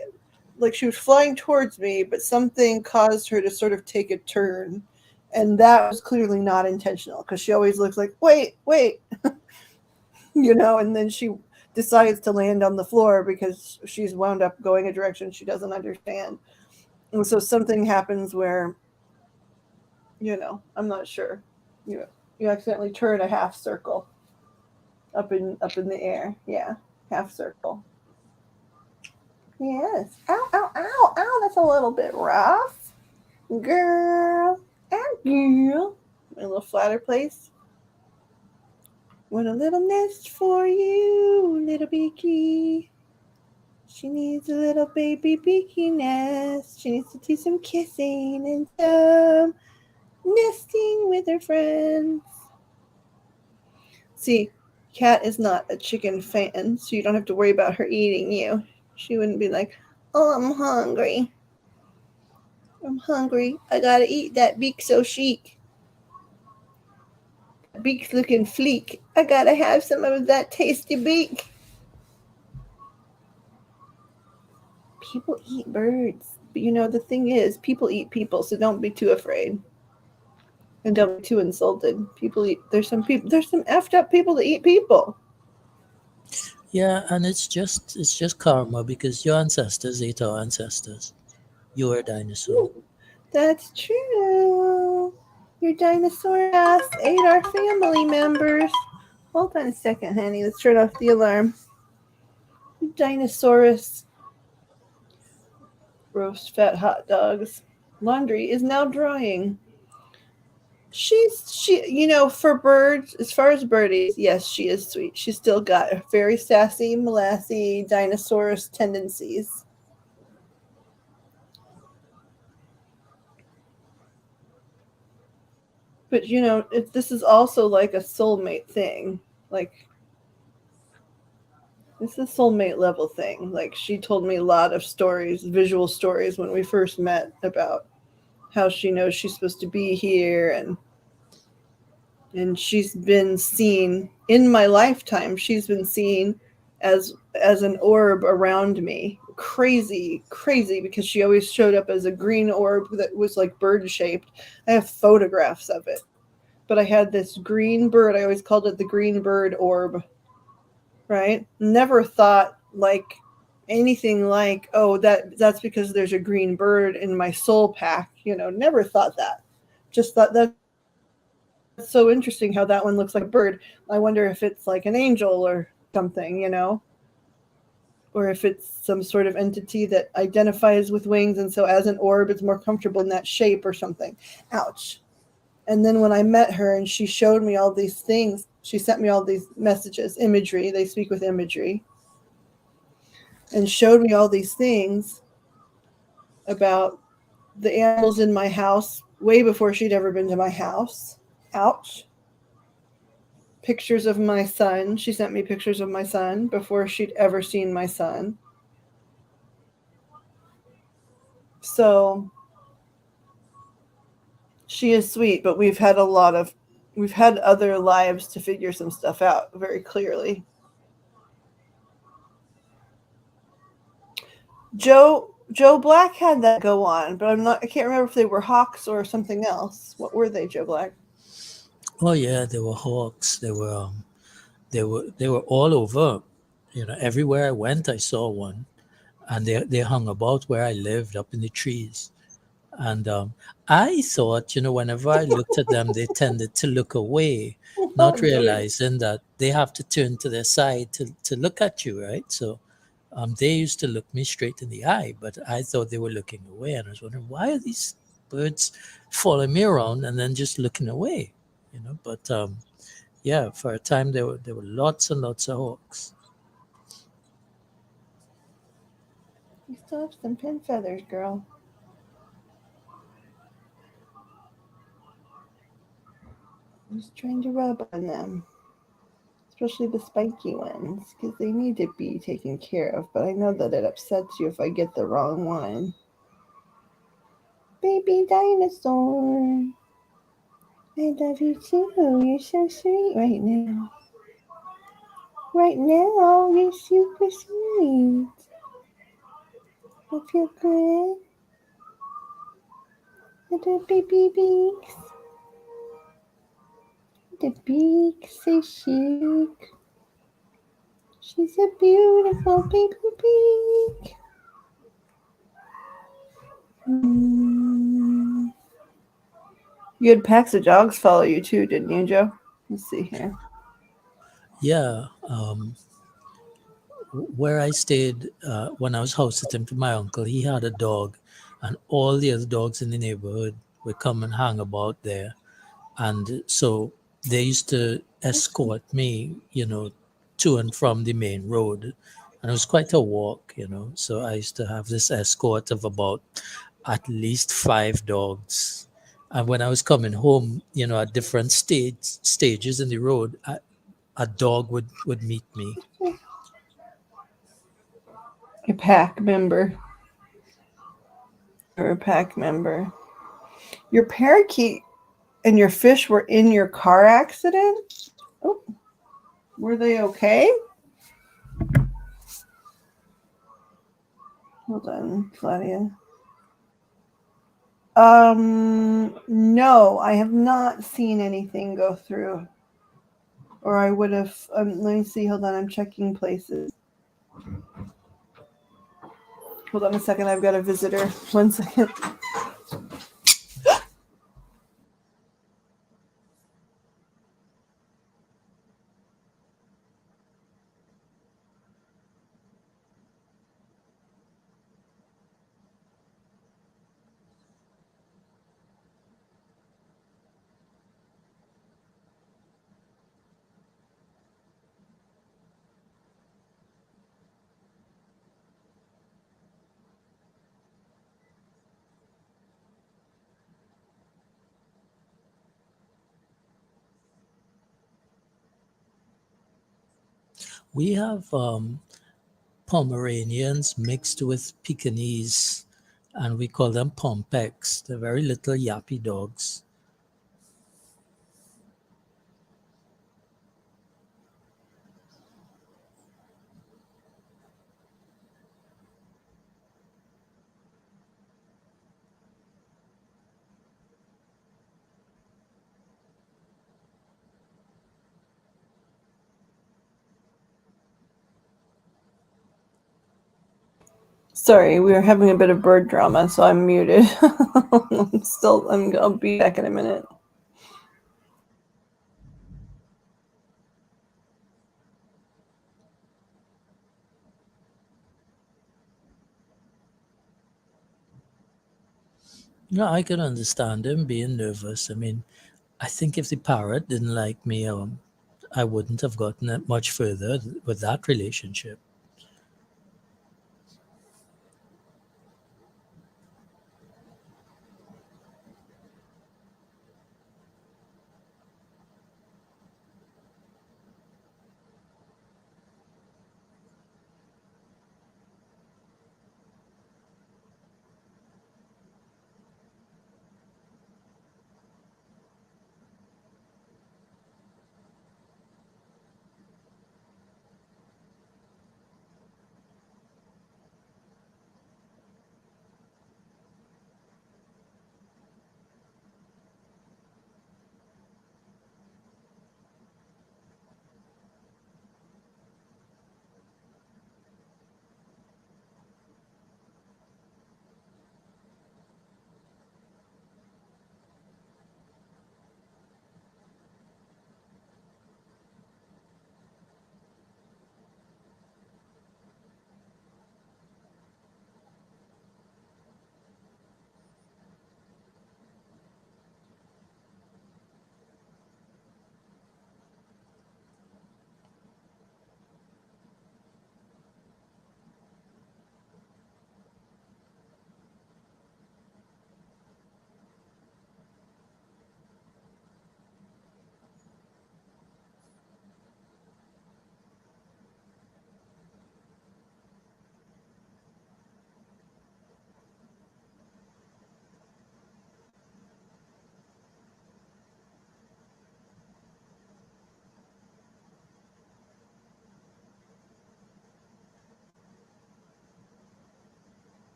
like she was flying towards me, but something caused her to sort of take a turn. And that was clearly not intentional because she always looks like, wait, and then she decides to land on the floor because she's wound up going a direction she doesn't understand. And so something happens where, I'm not sure. You accidentally turn a half circle up in the air. Yeah, half circle. Yes. Ow, ow, ow, ow. That's a little bit rough. Girl. Ow, girl. My little flatter place. What a little nest for you, little beaky. She needs a little baby beaky nest. She needs to do some kissing and some nesting with her friends. See, Cat is not a chicken fan, so you don't have to worry about her eating you. She wouldn't be like, oh, I'm hungry. I'm hungry. I gotta eat that beak so chic. Beak's looking fleek. I gotta have some of that tasty beak. People eat birds. But the thing is, people eat people, so don't be too afraid. And don't be too insulted. People eat, there's some effed up people that eat people. Yeah, and it's just karma, because your ancestors ate our ancestors. You were a dinosaur. Ooh, that's true. Your dinosaur ass ate our family members. Hold on a second, honey. Let's turn off the alarm. Dinosaurus. Roast fat hot dogs. Laundry is now drying. For birds, as far as birdies, yes, she is sweet. She's still got very sassy, molassy, dinosaurus tendencies. But this is also like a soulmate thing. Like, it's a soulmate level thing. Like, she told me a lot of stories, visual stories, when we first met about how she knows she's supposed to be here, and she's been seen in my lifetime. She's been seen as an orb around me. Crazy, because she always showed up as a green orb that was like bird shaped. I have photographs of it. But I had this green bird. I always called it the green bird orb. Right? Never thought like anything like, oh, that's because there's a green bird in my soul pack. Never thought that. Just thought that's so interesting how that one looks like a bird. I wonder if it's like an angel or something, or if it's some sort of entity that identifies with wings, and so as an orb, it's more comfortable in that shape or something. Ouch. And then when I met her and she showed me all these things, she sent me all these messages, imagery. They speak with imagery. And showed me all these things about the animals in my house way before she'd ever been to my house. Ouch. Pictures of my son. She sent me pictures of my son before she'd ever seen my son. So She is sweet, but we've had other lives to figure some stuff out very clearly. Joe Black had that go on, but I can't remember if they were hawks or something else. What were they, Joe Black? Oh yeah, there were hawks. They were all over. You know, everywhere I went, I saw one, and they hung about where I lived, up in the trees. And I thought, you know, whenever I looked at them, they tended to look away, not Oh, Lord. realizing that they have to turn to their side to look at you, right? So they used to look me straight in the eye, but I thought they were looking away. And I was wondering, why are these birds following me around and then just looking away? You know, but yeah, for a time there were lots and lots of hawks. You still have some pin feathers, girl. I'm just trying to rub on them, especially the spiky ones, because they need to be taken care of. But I know that it upsets you if I get the wrong one. Baby dinosaur, I love you too. You're so sweet right now. Right now, you're super sweet. I feel good. Little baby beaks. The beak say chic. She's a beautiful baby beak. Mm. You had packs of dogs follow you too, didn't you, Joe? Let's see here. Yeah, where I stayed when I was house sitting for my uncle, he had a dog, and all the other dogs in the neighborhood would come and hang about there. And so they used to escort me, you know, to and from the main road. And it was quite a walk, you know. So I used to have this escort of about at least five dogs. And when I was coming home, you know, at different stages in the road, a dog would meet me. A pack member. You're a pack member. Your parakeet and your fish were in your car accident? Oh, were they okay? Hold on, Claudia. No, I have not seen anything go through. Or I would have. Let me see. Hold on, I'm checking places. Hold on a second. I've got a visitor. 1 second. We have Pomeranians mixed with Pekingese, and we call them Pompex. They're very little yappy dogs. Sorry, we were having a bit of bird drama, so I'm muted. I'll be back in a minute. Yeah, I can understand him being nervous. I mean, I think if the parrot didn't like me, I wouldn't have gotten it much further with that relationship.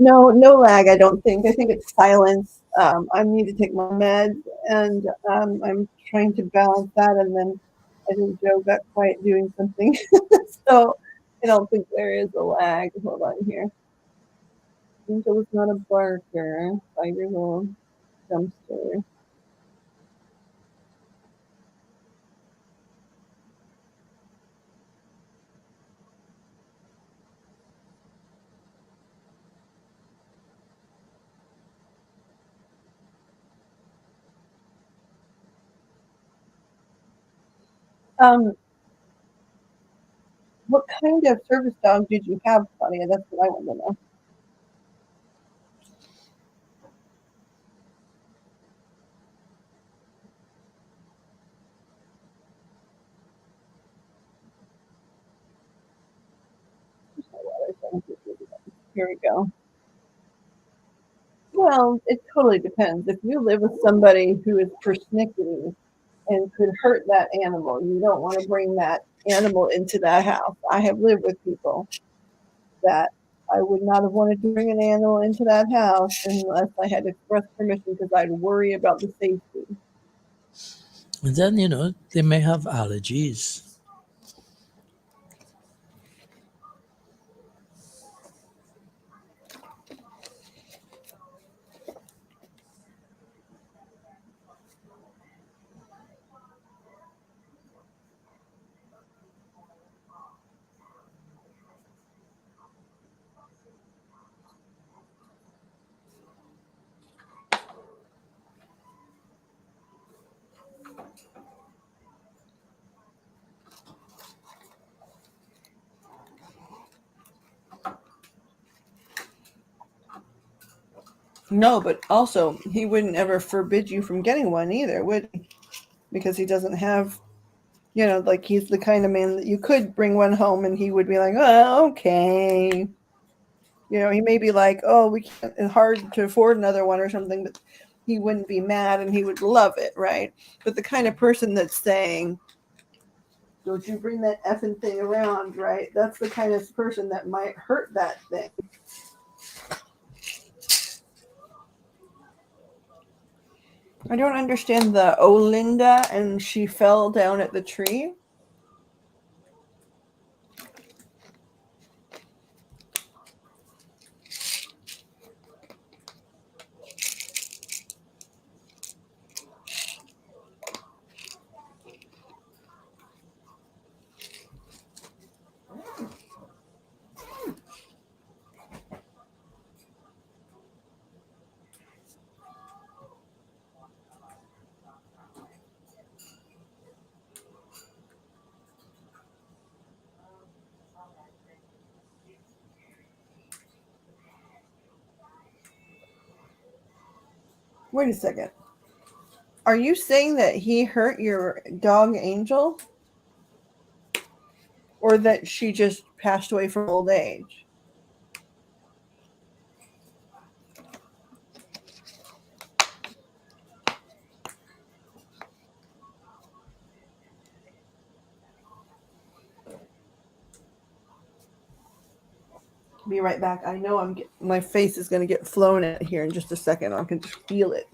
No lag. I don't think. I think it's silence. I need to take my meds, and I'm trying to balance that. And then I think Joe got quiet doing something, so I don't think there is a lag. Hold on here. Angel is not a barker. 5 years old. Dumpster. Um, what kind of service dog did you have, Claudia? That's what I want to know. Here we go. Well, it totally depends. If you live with somebody who is persnickety and could hurt that animal, you don't want to bring that animal into that house. I have lived with people that I would not have wanted to bring an animal into that house unless I had express permission because I'd worry about the safety. And then, they may have allergies. No, but also he wouldn't ever forbid you from getting one either, would he? Because he doesn't have, like he's the kind of man that you could bring one home and he would be like, oh, okay. He may be like, oh, we can't, it's hard to afford another one or something, but he wouldn't be mad and he would love it, right? But the kind of person that's saying, don't you bring that effing thing around, right? That's the kind of person that might hurt that thing. I don't understand the Olinda and she fell down at the tree. Wait a second. Are you saying that he hurt your dog Angel? Or that she just passed away from old age? Be right back. I know my face is going to get flown at here in just a second. I can just feel it.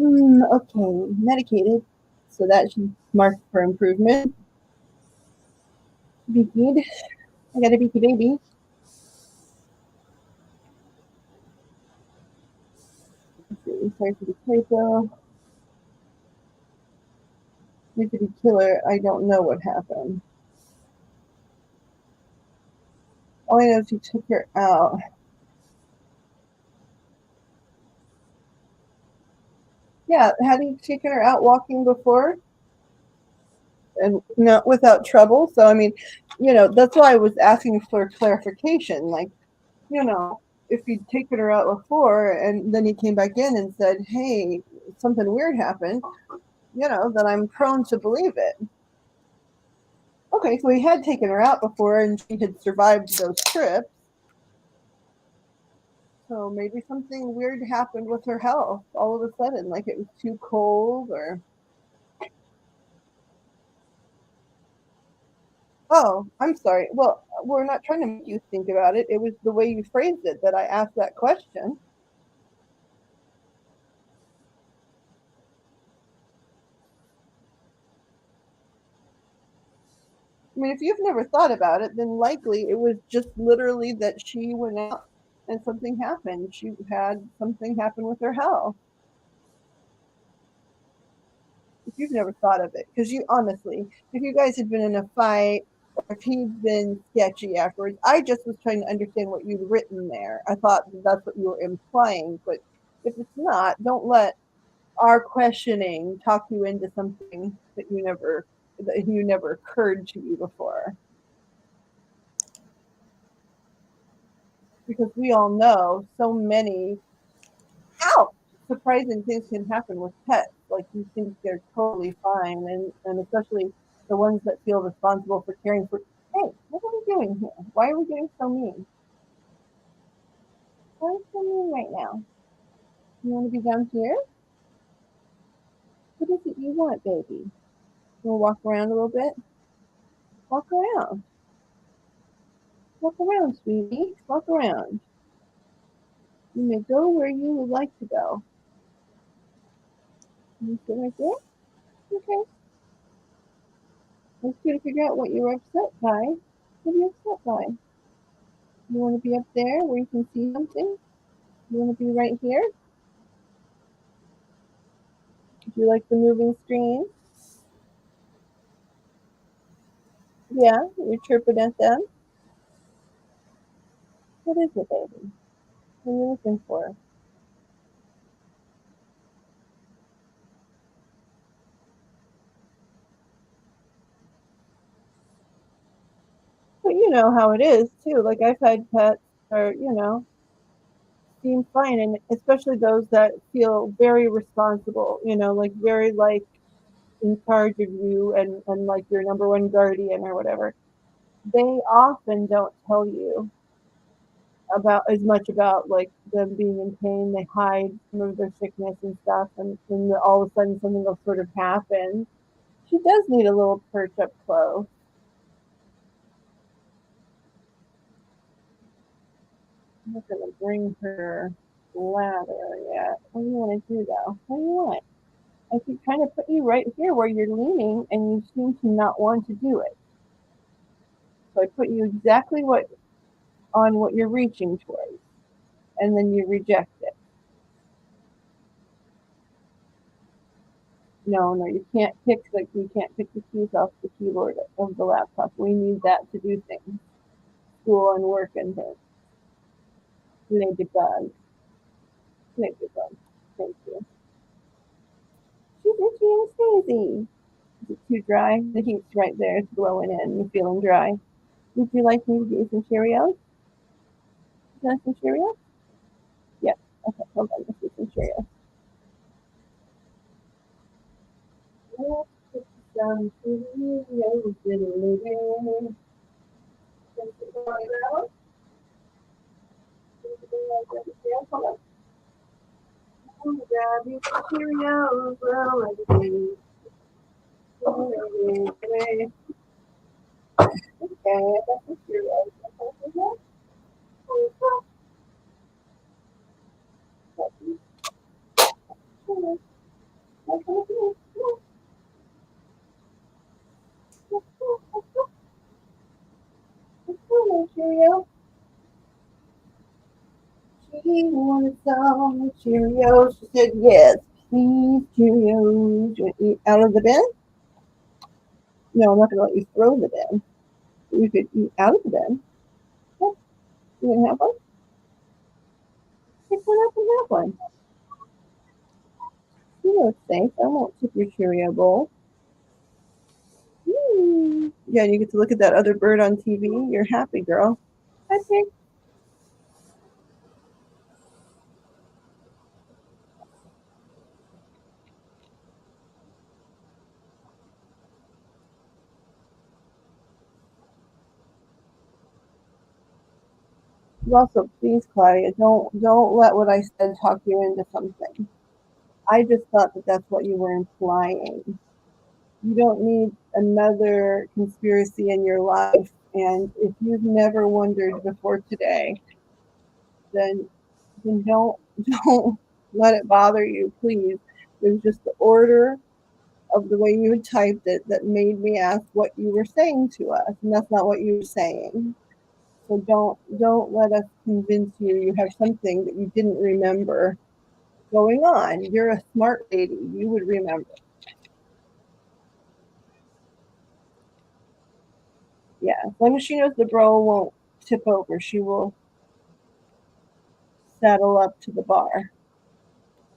Okay, medicated. So that should mark for improvement. Beakied. I got a beaky baby. Let's see. Sorry for the typo. Need to be killer. I don't know what happened. All I know is he took her out. Yeah, had he taken her out walking before? And not without trouble. So, I mean, that's why I was asking for clarification. Like, if he'd taken her out before and then he came back in and said, hey, something weird happened, then I'm prone to believe it. Okay, so he had taken her out before and she had survived those trips. So maybe something weird happened with her health all of a sudden, like it was too cold or. Oh, I'm sorry. Well, we're not trying to make you think about it. It was the way you phrased it that I asked that question. I mean, if you've never thought about it, then likely it was just literally that she went out and something happened. She had something happen with her health. If you've never thought of it, because you honestly, if you guys had been in a fight or if he'd been sketchy afterwards, I just was trying to understand what you'd written there. I thought that's what you were implying, but if it's not, don't let our questioning talk you into something that you never occurred to you before. Because we all know so many ow, surprising things can happen with pets. Like you think they're totally fine, and especially the ones that feel responsible for caring for. Hey, what are we doing here? Why are we getting so mean? Why are we so mean right now? You want to be down here? What is it you want, baby? You want to walk around a little bit? Walk around. Walk around, sweetie. Walk around. You may go where you would like to go. You sit right there? Okay. Let's try to figure out what you're upset by. What are you upset by? You want to be up there where you can see something? You want to be right here? Do you like the moving screen? Yeah, you're chirping at them. What is it, baby? What are you looking for? But you know how it is too. Like I've had pets or seem fine, and especially those that feel very responsible. Like very like in charge of you and like your number one guardian or whatever. They often don't tell you about as much about like them being in pain. They hide some of their sickness and stuff, and then all of a sudden something will sort of happen. She does need a little perch up close. I'm not gonna bring her ladder yet. What do you want to do though? What do you want? I keep trying to put you right here where you're leaning, and you seem to not want to do it. So I put you exactly what you're reaching towards, and then you reject it. No, no, you can't pick the keys off the keyboard of the laptop. We need that to do things, school and work and things. Ladybug, ladybug. Thank you. She's itchy and sneezy. Is it too dry? The heat's right there. It's blowing in. You're feeling dry. Would you like me to get you some Cheerios? Would you like some Cheerios? Yes. Okay, hold on. Let's get some Cheerios. Let's get some Cheerios in a little. Hold on. Grab you some Cheerios. Well, okay, I got some Cheerios. Cheerio. She wanted some Cheerios. She said, yes, please, Cheerios. You want to eat out of the bin? No, I'm not going to let you throw the bin. You could eat out of the bin. Yeah, you want to have one? Pick one up and have one. You know it's safe. I won't tip your Cheerio bowl. Yeah, you get to look at that other bird on TV. You're happy, girl. I think. Also, please, Claudia, don't let what I said talk you into something. I just thought that that's what you were implying. You don't need another conspiracy in your life, and if you've never wondered before today, then don't don't let it bother you, please. It was just the order of the way you had typed it that made me ask what you were saying to us, and that's not what you were saying. So don't let us convince you have something that you didn't remember going on. You're a smart lady. You would remember. Yeah, as long as she knows the bro won't tip over, she will saddle up to the bar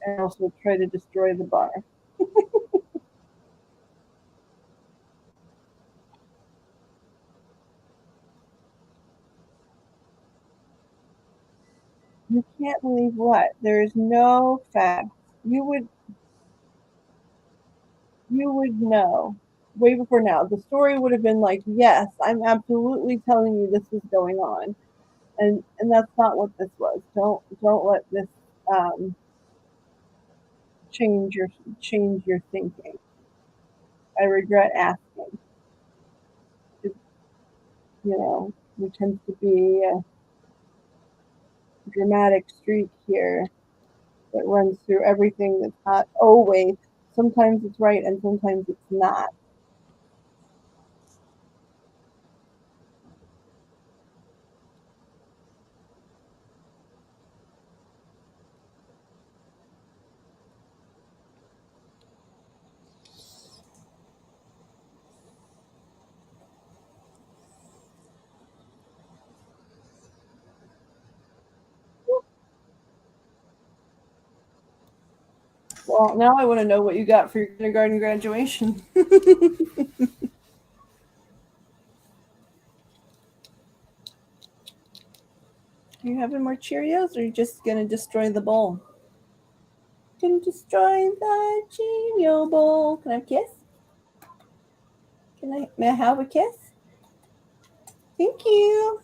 and also try to destroy the bar. You can't believe what? There is no facts. You would know way before now. The story would have been like, yes, I'm absolutely telling you this is going on, and that's not what this was. Don't let this um, change your thinking. I regret asking. It, there tends to be a dramatic streak here that runs through everything that's not always. Sometimes it's right and sometimes it's not. Well, now I want to know what you got for your kindergarten graduation. Are you having more Cheerios or are you just going to destroy the bowl? Gonna destroy the Cheerio bowl. Can I have a kiss? May I have a kiss? Thank you.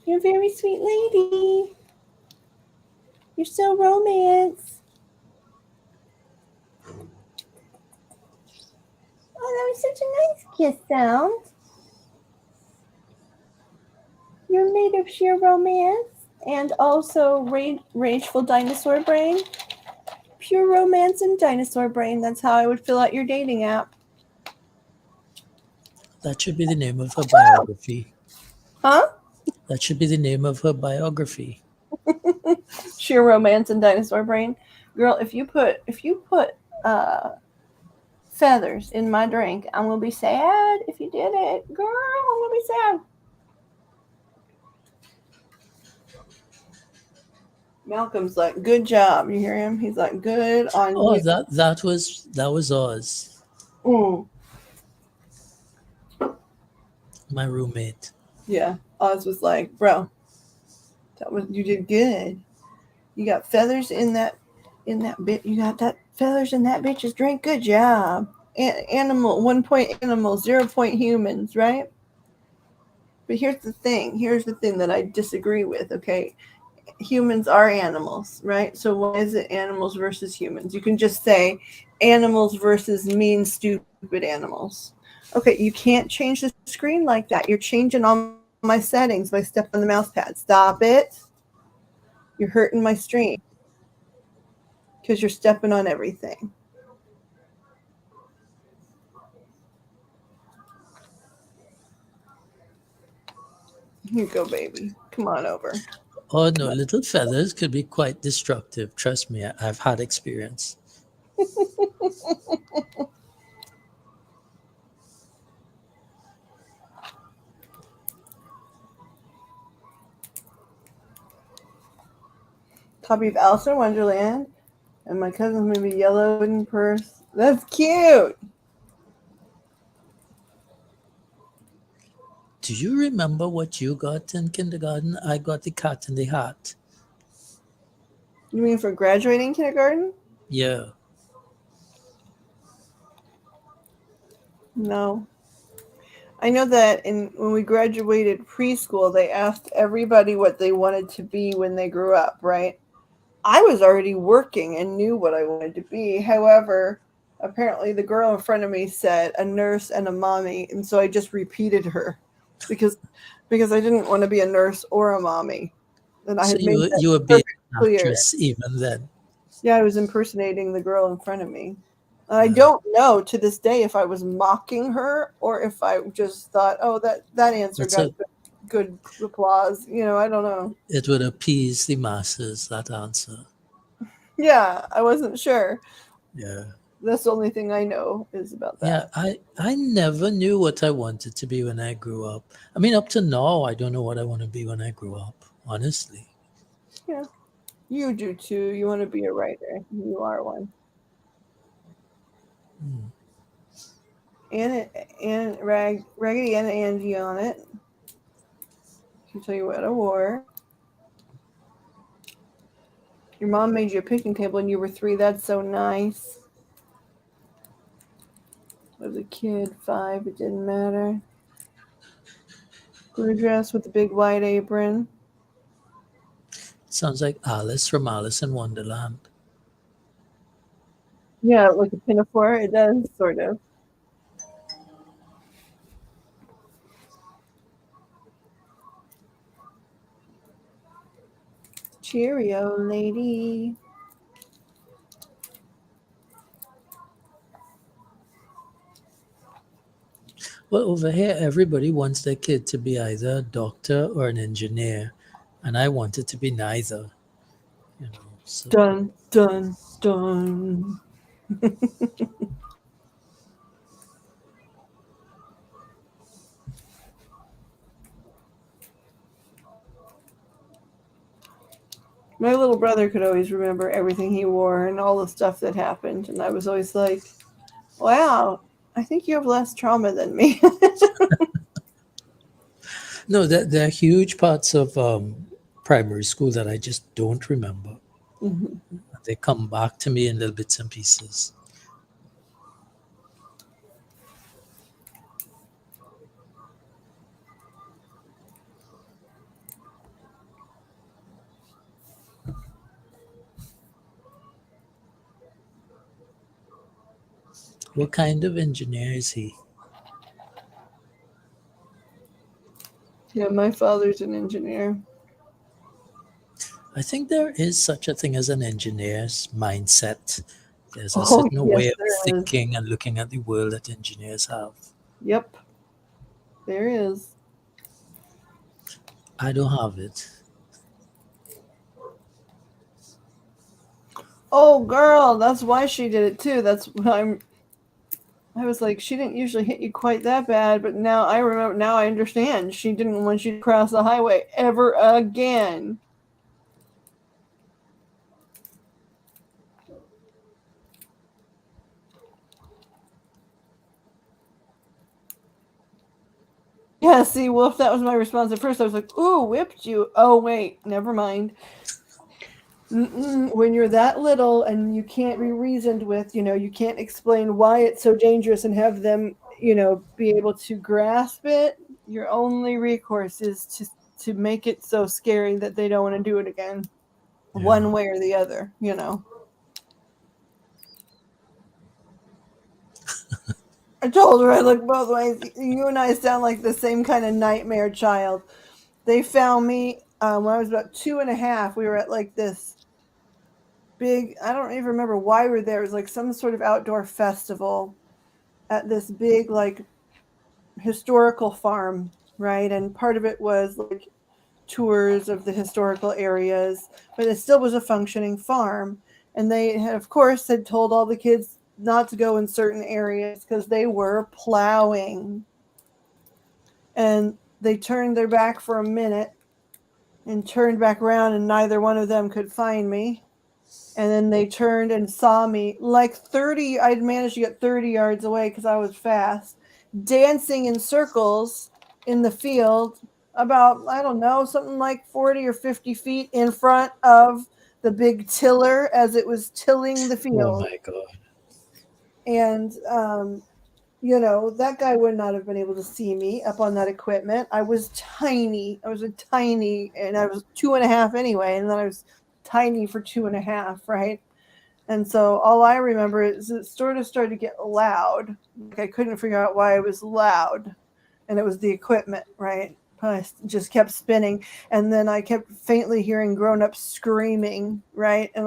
You're a very sweet lady. You're so romance. Oh, that was such a nice kiss sound. You're made of sheer romance and also rageful dinosaur brain. Pure romance and dinosaur brain. That's how I would fill out your dating app. That should be the name of her biography. Huh? That should be the name of her biography. Sheer romance and dinosaur brain. Girl, if you put uh feathers in my drink, I'm gonna be sad if you did it. Girl, I'm gonna be sad. Malcolm's like, good job. You hear him? He's like, good on Oh, you. that was Oz, Mm, my roommate. yeah. Oz was like, bro, you did good. You got feathers in that bit. You got that feathers in that bitch's drink. Good job. Animal 1 point animal, 0 point humans, right? But here's the thing that I disagree with. Okay, humans are animals, right? So why is it animals versus humans? You can just say animals versus mean, stupid animals. Okay, you can't change the screen like that. You're changing all my settings by stepping on the mouse pad. Stop it. You're hurting my stream because you're stepping on everything. Here you go, baby. Come on over. Oh no, Come on. little feathers could be quite destructive. Trust me, I've had experience. Copy of Alice in Wonderland and my cousin's movie Yellow Wooden Purse. That's cute. Do you remember what you got in kindergarten? I got the cat in the hat. You mean for graduating kindergarten? Yeah. No. I know that when we graduated preschool, they asked everybody what they wanted to be when they grew up, right? I was already working and knew what I wanted to be. However, apparently the girl in front of me said a nurse and a mommy, and so I just repeated her because because I didn't want to be a nurse or a mommy. And I So had made that you were being perfectly an clear. actress even then. Yeah, I was impersonating the girl in front of me. And I Yeah. don't know to this day if I was mocking her or if I just thought, "Oh, that answer It's got a good applause." I don't know. it would appease the masses, that answer. Yeah, I wasn't sure. Yeah. That's the only thing I know is about Yeah, that. I never knew what I wanted to be when I grew up. I mean, up to now, I don't know what I want to be when I grow up, honestly. Yeah, you do too. You want to be a writer. You are one. Hmm. And Raggedy Ann and Angie on it. Can tell you what a war. Your mom made you a picnic table and you were 3. That's so nice. I was a kid, 5. It didn't matter. Blue dress with the big white apron. Sounds like Alice from Alice in Wonderland. Yeah, like a pinafore. It does, sort of. Cheerio, lady. Well, over here, everybody wants their kid to be either a doctor or an engineer, and I wanted to be neither. So Dun, dun, dun. My little brother could always remember everything he wore and all the stuff that happened. And I was always like, wow, I think you have less trauma than me. no, there are huge parts of primary school that I just don't remember. Mhm. They come back to me in little bits and pieces. What kind of engineer is he? Yeah, my father's an engineer. I think there is such a thing as an engineer's mindset. There's a Oh, certain yes, way of there is. thinking and looking at the world that engineers have. Yep, there is. I don't have it. Oh, girl, that's why she did it too. That's what I was like, she didn't usually hit you quite that bad, but now I remember, now I understand. She didn't want you to cross the highway ever again. Yeah, see, Wolf, that was my response at first. I was like, ooh, whipped you. Oh, wait, never mind. When you're that little and you can't be reasoned with, you can't explain why it's so dangerous and have them, be able to grasp it, your only recourse is to make it so scary that they don't want to do it again, Yeah. one way or the other. I told her I look both ways. You and I sound like the same kind of nightmare child. They found me when I was about 2.5. We were at like this big, I don't even remember why we were there. It was like some sort of outdoor festival at this big, like, historical farm. right? And part of it was like tours of the historical areas, but it still was a functioning farm. And they had, of course, had told all the kids not to go in certain areas because they were plowing. And they turned their back for a minute and turned back around, and neither one of them could find me. And then they turned and saw me like 30, I'd managed to get 30 yards away because I was fast, dancing in circles in the field about, I don't know, something like 40 or 50 feet in front of the big tiller as it was tilling the Oh field. my God. And that guy would not have been able to see me up on that equipment. I was tiny. I was a tiny, and I was 2.5 anyway, and then I was tiny for 2.5, right? And so all I remember is it sort of started to get loud. Like I couldn't figure out why it was loud, and it was the equipment, right? I just kept spinning, and then I kept faintly hearing grown-ups screaming, right? And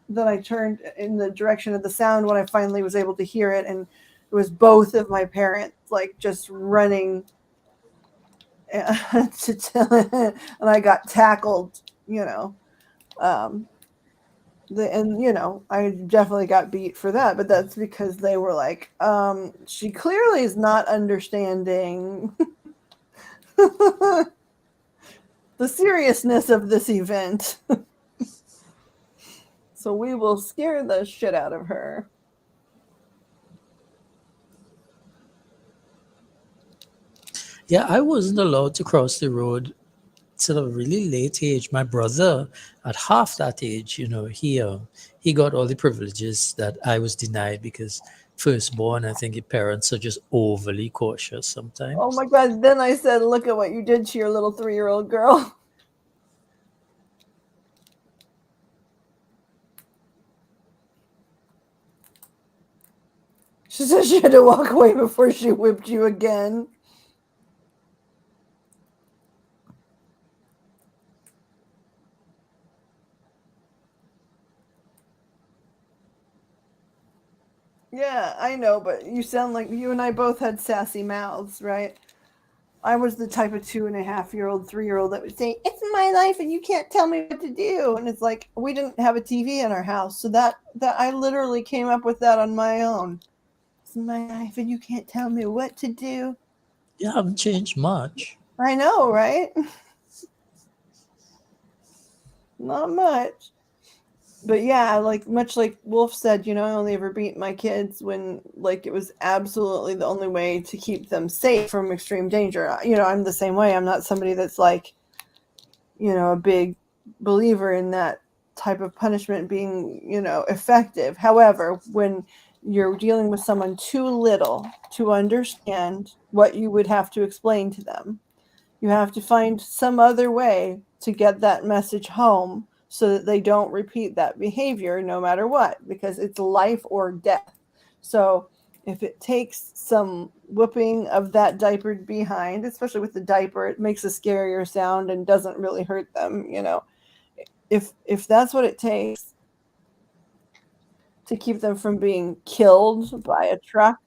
then I turned in the direction of the sound when I finally was able to hear it, and it was both of my parents, like just running to tell, and I got tackled, um, I definitely got beat for that, but that's because they were like, she clearly is not understanding the seriousness of this event. So we will scare the shit out of her. Yeah, I wasn't allowed to cross the road till a really late age. My brother, at half that age, he got all the privileges that I was denied because firstborn, I think your parents are just overly cautious Oh sometimes. my god, then I said, look at what you did to your little 3-year-old girl. She said she had to walk away before she whipped you again. Yeah, I know, but you sound like you and I both had sassy mouths, right? I was the type of 2.5-year-old, 3-year-old that would say, "It's my life, and you can't tell me what to do." And it's like we didn't have a TV in our house, so that I literally came up with that on my own. It's my life, and you can't tell me what to do. You haven't changed much. I know, right? Not much. But yeah, like much like Wolf said, I only ever beat my kids when like it was absolutely the only way to keep them safe from extreme danger. I'm the same way. I'm not somebody that's like, a big believer in that type of punishment being, effective. However, when you're dealing with someone too little to understand what you would have to explain to them, you have to find some other way to get that message home so that they don't repeat that behavior no matter what, because it's life or death. So if it takes some whooping of that diapered behind, especially with the diaper, it makes a scarier sound and doesn't really hurt them. If that's what it takes to keep them from being killed by a truck,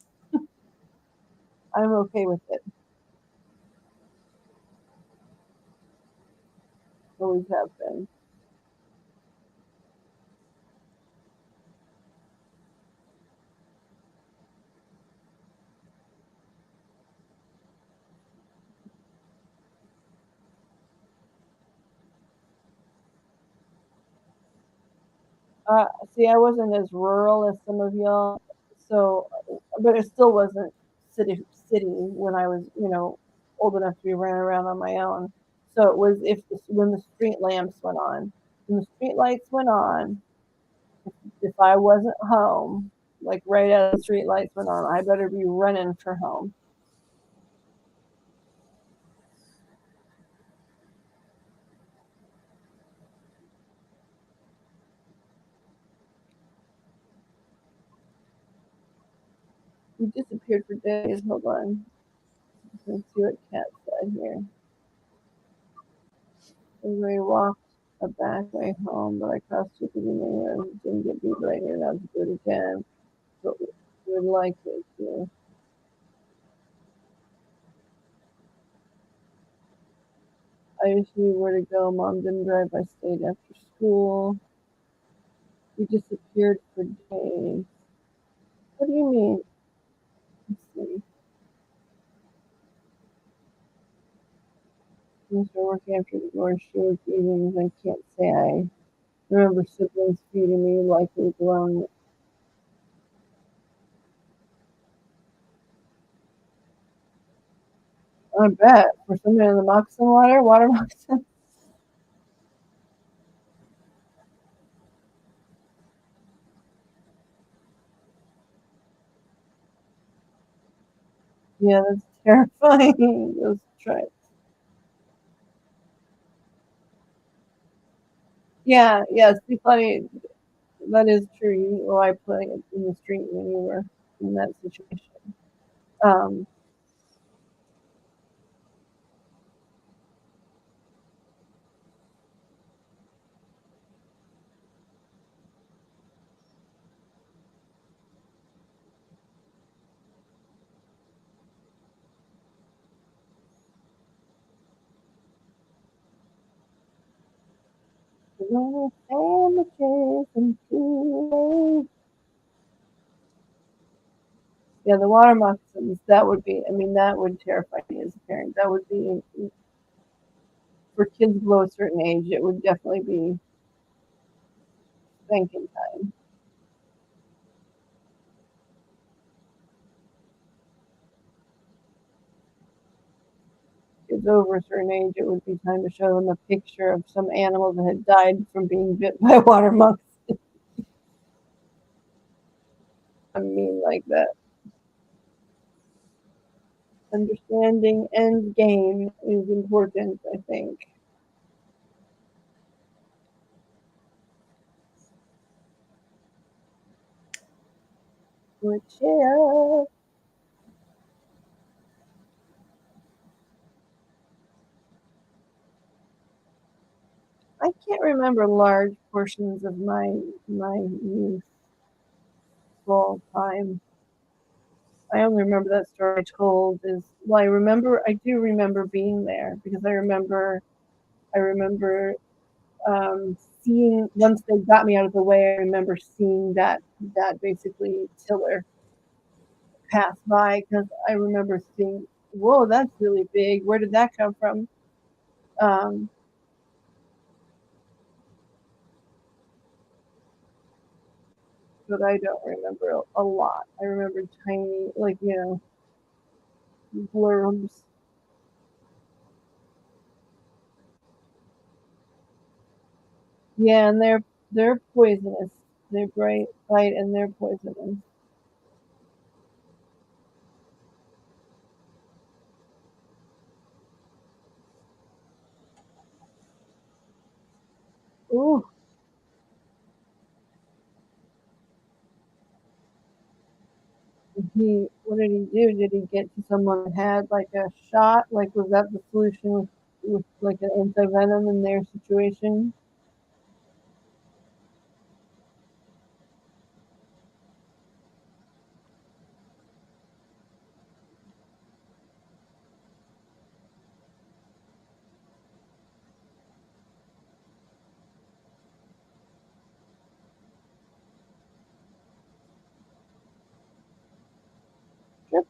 I'm okay with it. Always have been. Uh, See, I wasn't as rural as some of y'all, so but it still wasn't city when I was, old enough to be running around on my own. So it was when the street lamps went on, when the street lights went on, if I wasn't home, like right as the street lights went on, I better be running for home. You disappeared for days. Hold on, let's see what Cat said here. We walked a back way home, but I crossed two people and didn't get beat right here. Now to do it again. But we would like it to. I usually were to go. Mom didn't drive. I stayed after school. We disappeared for days. What do you mean? Let's see. I started working after the divorce. She was evenings. I can't say I remember siblings feeding me like we grown. I bet for somebody in the moccasin water moccasin. Yeah, that's terrifying. Those tricks. Yeah, yeah. See, funny. That is true. You were playing in the street when you were in that situation. Um, sandwiches and Kool-Aid. Yeah, the water moccasins. That would be. I mean, that would terrify me as a parent. That would be for kids below a certain age. It would definitely be spanking time. Kids over a certain age, it would be time to show them a picture of some animal that had died from being bit by a water moccasin. I mean, like that. Understanding end game is important, I think. Which is, I can't remember large portions of my youth full time. I only remember that story I told is well, I do remember being there because I remember seeing once they got me out of the way. I remember seeing that basically tiller pass by because I remember seeing, whoa, that's really big. Where did that come from? Um, but I don't remember a lot. I remember tiny, like blurbs. Yeah, and they're poisonous. They're bright, bite, and they're poisonous. Ooh, what did he do? Did he get to someone that had like a shot? Like, was that the solution with like an anti venom in their situation? Yep.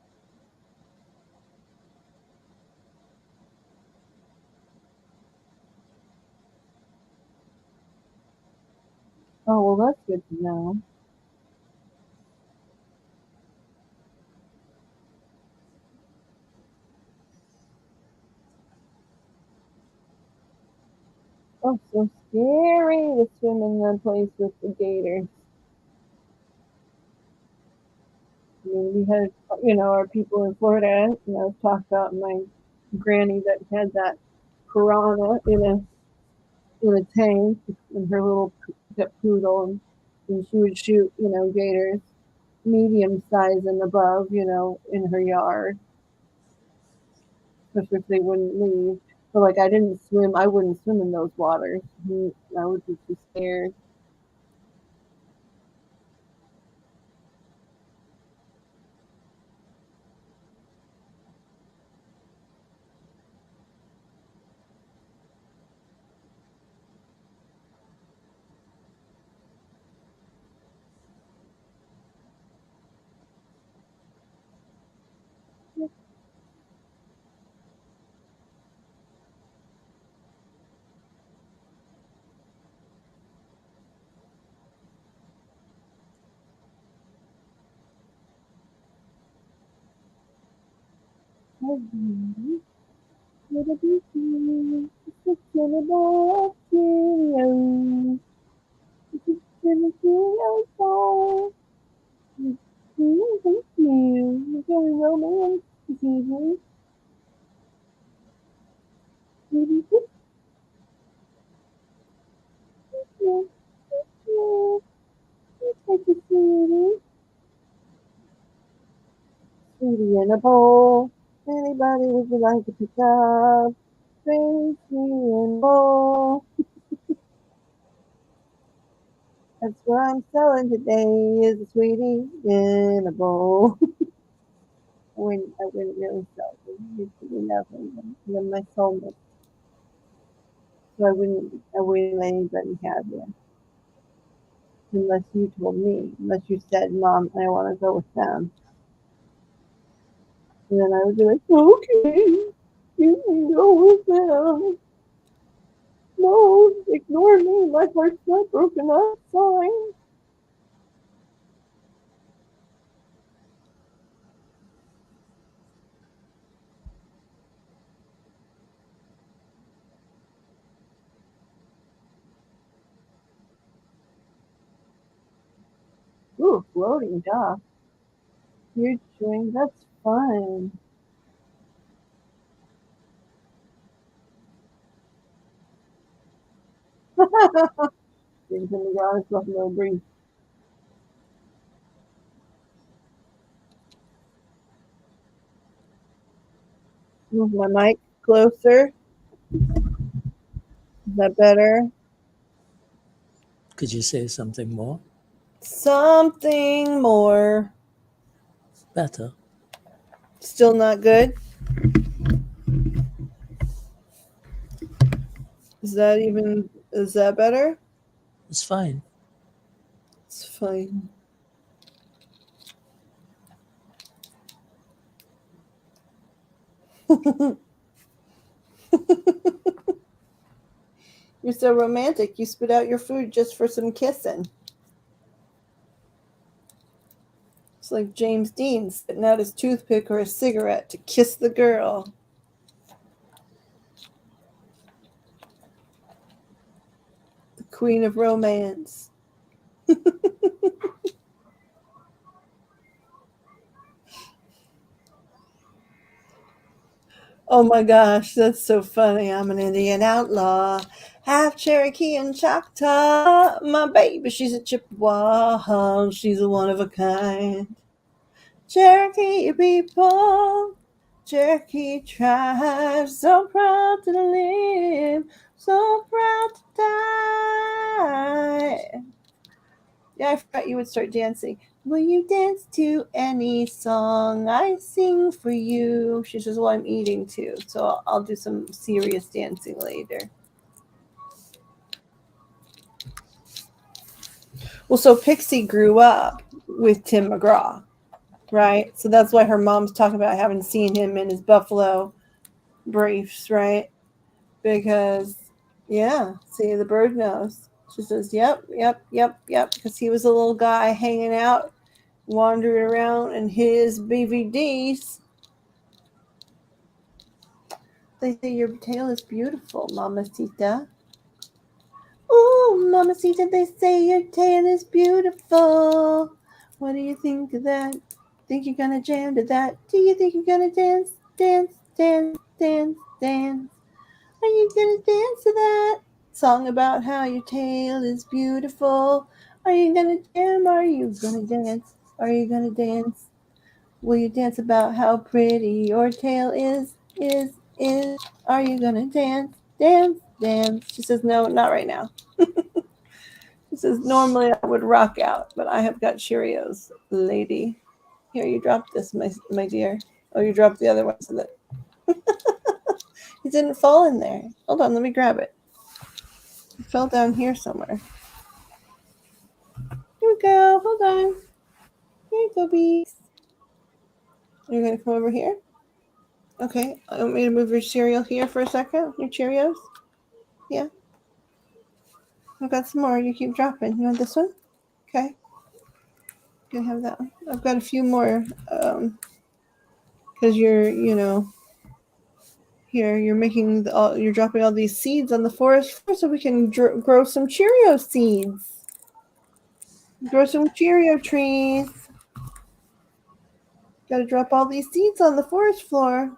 Oh well, that's good to know. Oh, so scary to swim in the place with the gators. I mean, we had, our people in Florida, talked about my granny that had that piranha in a tank and her little pet poodle, and she would shoot, gators medium size and above, in her yard, especially if they wouldn't leave. So, like, I wouldn't swim in those waters. I would be too scared. Sweetie in a bowl. Anybody would you like to pick up? Sweetie in a bowl. That's what I'm selling today is a sweetie in a bowl. I wouldn't really sell it. It would be nothing. You're my soulmate. So I wouldn't let anybody have you. Unless you told me. Unless you said, Mom, I want to go with them. And then I would be like, okay, you can go with them. No, ignore me. My heart's not broken up. Fine. Ooh, floating dock. You're doing that's fun. Things in the garage, Buffalo Breeze. Move my mic closer. Is that better? Could you say something more? Something more. Better. Still not good? Is that better? It's fine. It's fine. You're so romantic. You spit out your food just for some kissing. It's like James Dean spitting out his toothpick or a cigarette to kiss the girl. The queen of romance. Oh my gosh, that's so funny. I'm an Indian outlaw, half Cherokee and Choctaw. My baby, she's a Chippewa. She's a one of a kind. Cherokee people, Cherokee tribe, so proud to live, so proud to die. Yeah, I forgot you would start dancing. Will you dance to any song I sing for you? She says, well, I'm eating too, so I'll do some serious dancing later. Well, so Pixie grew up with Tim McGraw, right? So that's why her mom's talking about having seen him in his buffalo briefs, right? Because, yeah, see, the bird knows. She says, yep, because he was a little guy hanging out, wandering around in his BVDs. They say your tail is beautiful, Mamacita. Ooh, Mamacita, they say your tail is beautiful. What do you think of that? Think you're gonna jam to that? Do you think you're gonna dance, dance, dance, dance, dance? Are you gonna dance to that song about how your tail is beautiful? Are you gonna jam? Are you gonna dance? Are you gonna dance? Will you dance about how pretty your tail is? Are you gonna dance? Dance, dance. She says, no, not right now. She says, normally I would rock out, but I have got Cheerios, lady. Here, you dropped this, my dear. Oh, you dropped the other one so that it didn't fall in there. Hold on, let me grab it. It fell down here somewhere. Here we go. Hold on. Here you go, bees. You're gonna come over here? Okay. I want me to move your cereal here for a second. Your Cheerios? Yeah. I've got some more. You keep dropping. You want this one? Okay. You can have that one. I've got a few more. Because you're, Here, you're dropping all these seeds on the forest floor so we can grow some Cheerio seeds. Grow some Cheerio trees. Gotta drop all these seeds on the forest floor.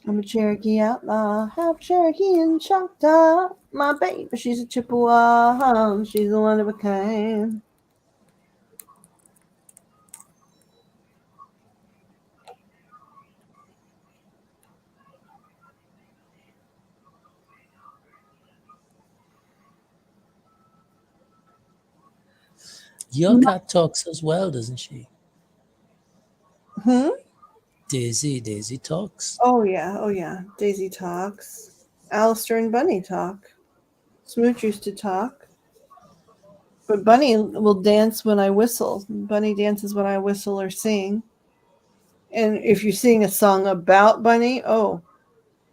I'm a Cherokee outlaw, half Cherokee and Choctaw. My baby, she's a Chippewa. She's a one of a kind. Your cat talks as well, doesn't she? Hmm? Daisy talks. Oh yeah. Daisy talks. Alistair and Bunny talk. Smooch used to talk. But Bunny will dance when I whistle. Bunny dances when I whistle or sing. And if you sing a song about Bunny, oh,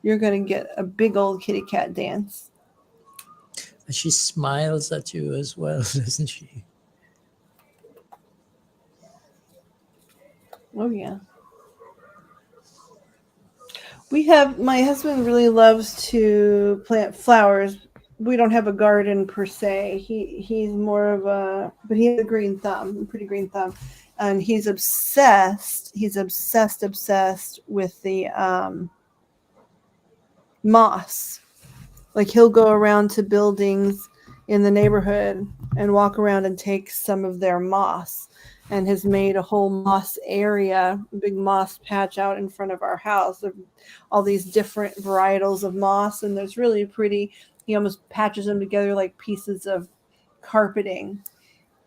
you're going to get a big old kitty cat dance. And she smiles at you as well, doesn't she? Oh, yeah. My husband really loves to plant flowers. We don't have a garden per se. He's more of but he has a green thumb, a pretty green thumb. And he's obsessed with the moss. Like he'll go around to buildings in the neighborhood and walk around and take some of their moss, and has made a whole moss area, a big moss patch out in front of our house of all these different varietals of moss, and there's really pretty. He almost patches them together like pieces of carpeting,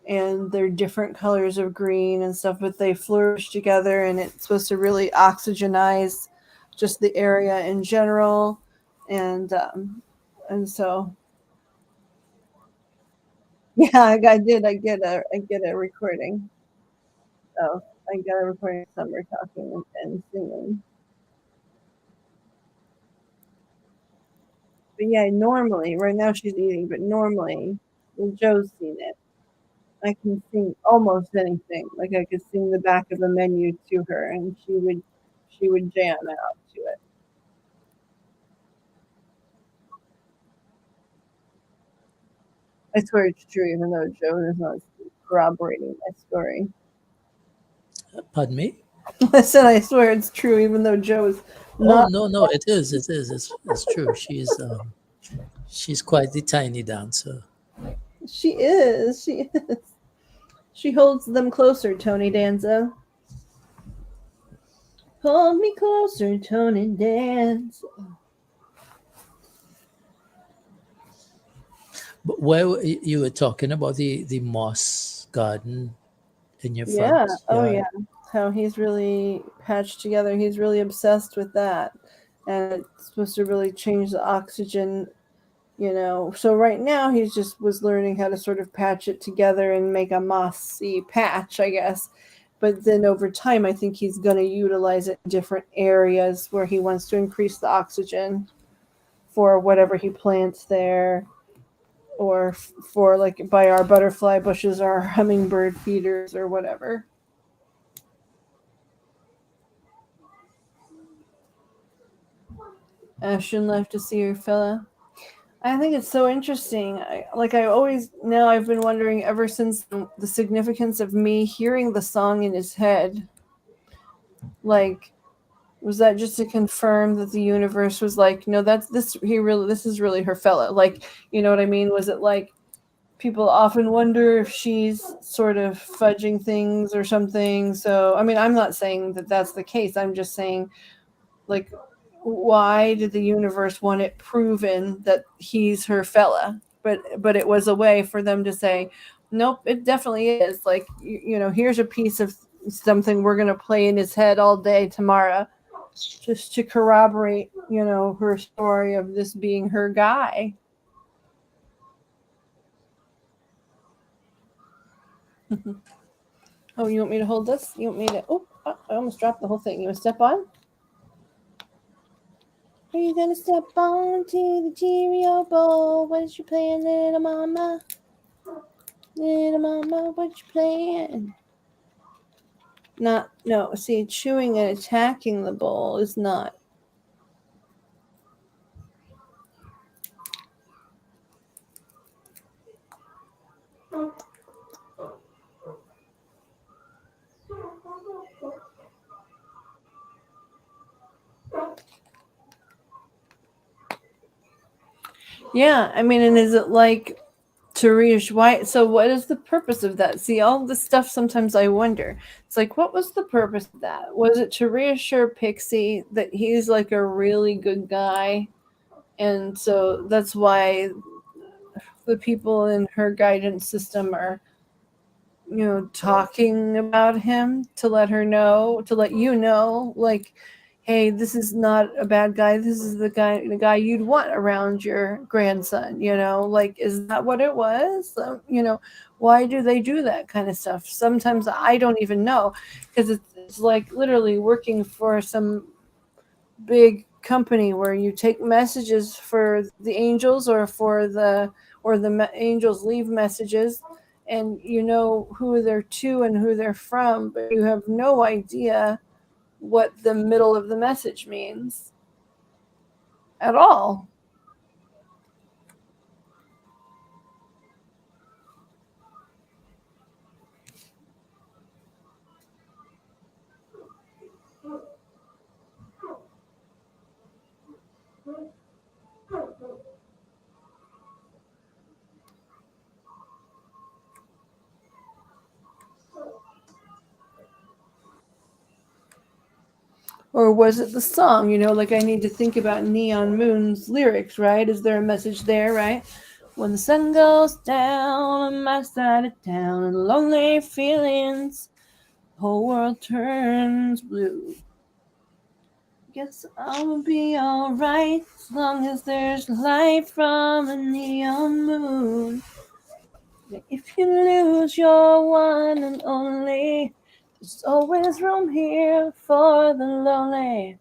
and they're different colors of green and stuff, but they flourish together, and it's supposed to really oxygenize just the area in general, and so yeah, I get a recording. So I got a recording of Summer talking and singing. But yeah, normally, right now she's eating, but normally, when Joe's seen it, I can sing almost anything. Like I could sing the back of a menu to her, and she would jam out to it. I swear it's true, even though Joe is not corroborating my story. Pardon me? I said I swear it's true, even though Joe is Oh not. no, it is. It's true. She's quite the tiny dancer. She is. She is. She holds them closer, Tony Danza. Hold me closer, Tony Danza. But where you were talking about the moss garden in your Yeah. front Oh, yard? yeah. How he's really patched together. He's really obsessed with that. And it's supposed to really change the oxygen, So right now he's just was learning how to sort of patch it together and make a mossy patch, I guess. But then over time, I think he's going to utilize it in different areas where he wants to increase the oxygen for whatever he plants there, or for like by our butterfly bushes, our hummingbird feeders, or whatever. Ashton left to see her fella. I think it's so interesting. I always now I've been wondering ever since the significance of me hearing the song in his head. Like, was that just to confirm that the universe was like, no, that's this. This is really her fella. Like, you know what I mean? Was it like people often wonder if she's sort of fudging things or something? So, I mean, I'm not saying that that's the case. I'm just saying, like, why did the universe want it proven that he's her fella? But it was a way for them to say, nope, it definitely is. Like, here's a piece of something we're going to play in his head all day tomorrow, just to corroborate, her story of this being her guy. Oh, you want me to hold this? You want me to? Oh, I almost dropped the whole thing. You want to step on? Are you gonna step on to the Cheerio bowl? What is you playing, little mama? Little mama, what you playing? Not, no, see, chewing and attacking the bowl is not. Yeah, I mean, and is it like to reassure? Why? So, what is the purpose of that? See, all this stuff. Sometimes I wonder. It's like, what was the purpose of that? Was it to reassure Pixie that he's like a really good guy, and so that's why the people in her guidance system are, talking about him to let her know, to let you know, like, hey, this is not a bad guy. This is the guy you'd want around your grandson. Like, is that what it was? Why do they do that kind of stuff? Sometimes I don't even know, because it's like literally working for some big company where you take messages for the angels, or the angels leave messages, and you know who they're to and who they're from, but you have no idea what the middle of the message means at all. Or was it the song? Like, I need to think about Neon Moon's lyrics, right? Is there a message there, right? When the sun goes down on my side of town and lonely feelings, the whole world turns blue. Guess I'll be alright as long as there's light from a neon moon. If you lose your one and only, there's always room here for the lonely.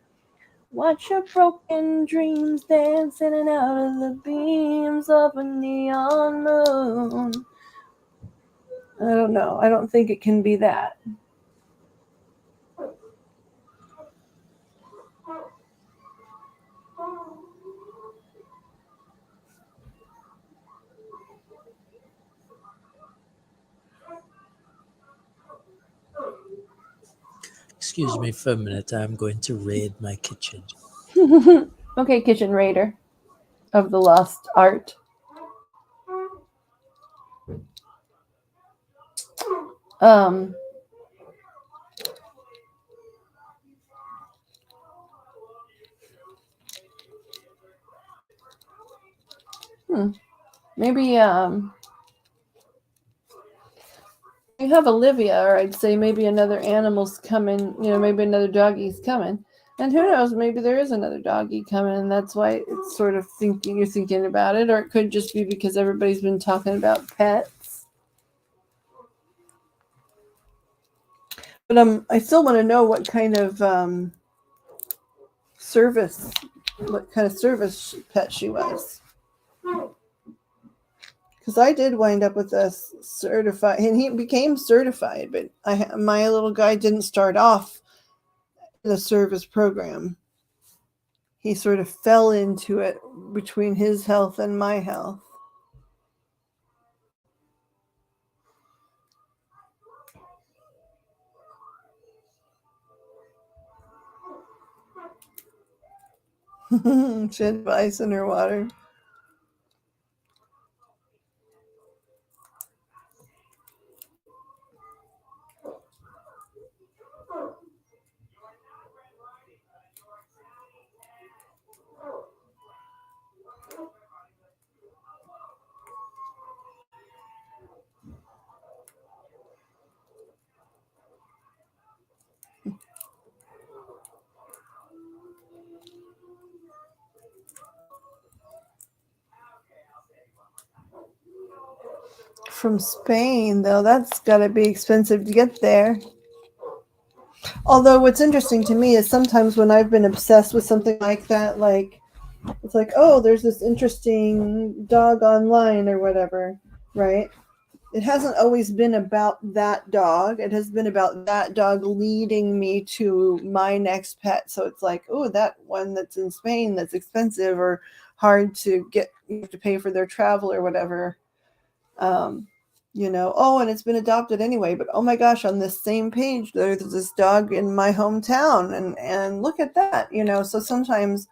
Watch your broken dreams dance in and out of the beams of a neon moon. I don't know. I don't think it can be that. Excuse me for a minute. I'm going to raid my kitchen. Okay, Kitchen Raider of the Lost Art. Um, Maybe you have Olivia, or I'd say maybe another animal's coming, maybe another doggy's coming. And who knows, maybe there is another doggy coming, and that's why it's sort of you're thinking about it, or it could just be because everybody's been talking about pets. But I still want to know what kind of service, pet she was. Because I did wind up with a certified, and he became certified, but my little guy didn't start off the service program. He sort of fell into it between his health and my health. She had ice in her water. From Spain, though, that's got to be expensive to get there. Although what's interesting to me is sometimes when I've been obsessed with something like that, like it's like, oh, there's this interesting dog online or whatever, right? it hasn't always been about that dog. It has been about that dog leading me to my next pet. So it's like, oh, that one that's in Spain that's expensive or hard to get, you have to pay for their travel or whatever. Oh, and it's been adopted anyway, but oh my gosh, on this same page, there's this dog in my hometown, and look at that, so sometimes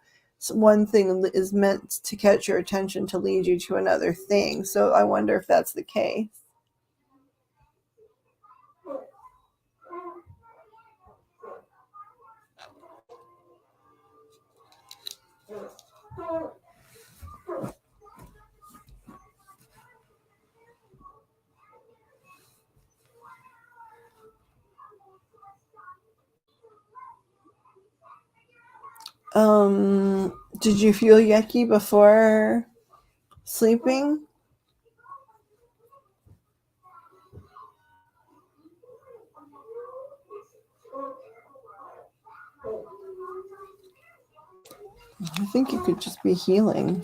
one thing is meant to catch your attention to lead you to another thing. So I wonder if that's the case. Did you feel yucky before sleeping? I think it could just be healing.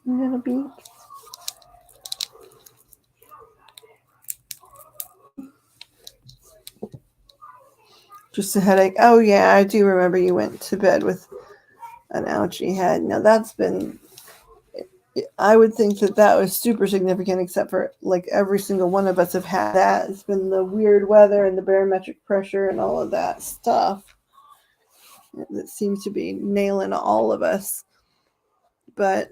Little beak. Just a headache. Oh yeah, I do remember you went to bed with an ouchy head. Now that's been, I would think that was super significant, except for like every single one of us have had that. It's been the weird weather and the barometric pressure and all of that stuff that seems to be nailing all of us. But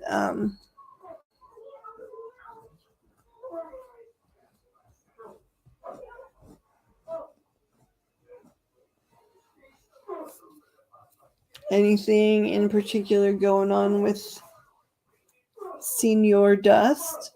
anything in particular going on with Senior Dust?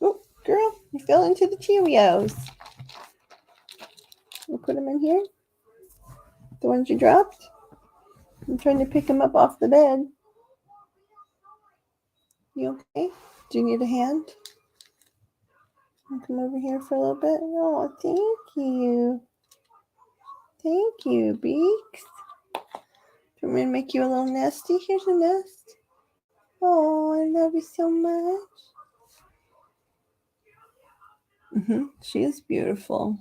Oh, girl, you fell into the Cheerios. We'll put them in here. The ones you dropped. I'm trying to pick them up off the bed. You okay? Do you need a hand? I'll come over here for a little bit. Oh, thank you. Thank you, Beaks. Do you want me to make you a little nesty? Here's a nest. Oh, I love you so much. She is beautiful.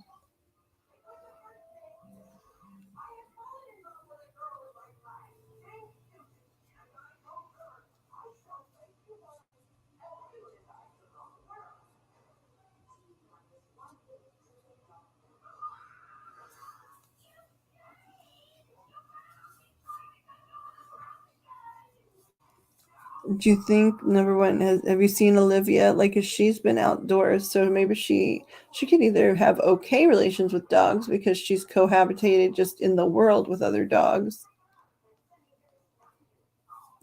Do you think, number one, have you seen Olivia? Like, she's been outdoors, so maybe she could either have okay relations with dogs because she's cohabitated just in the world with other dogs,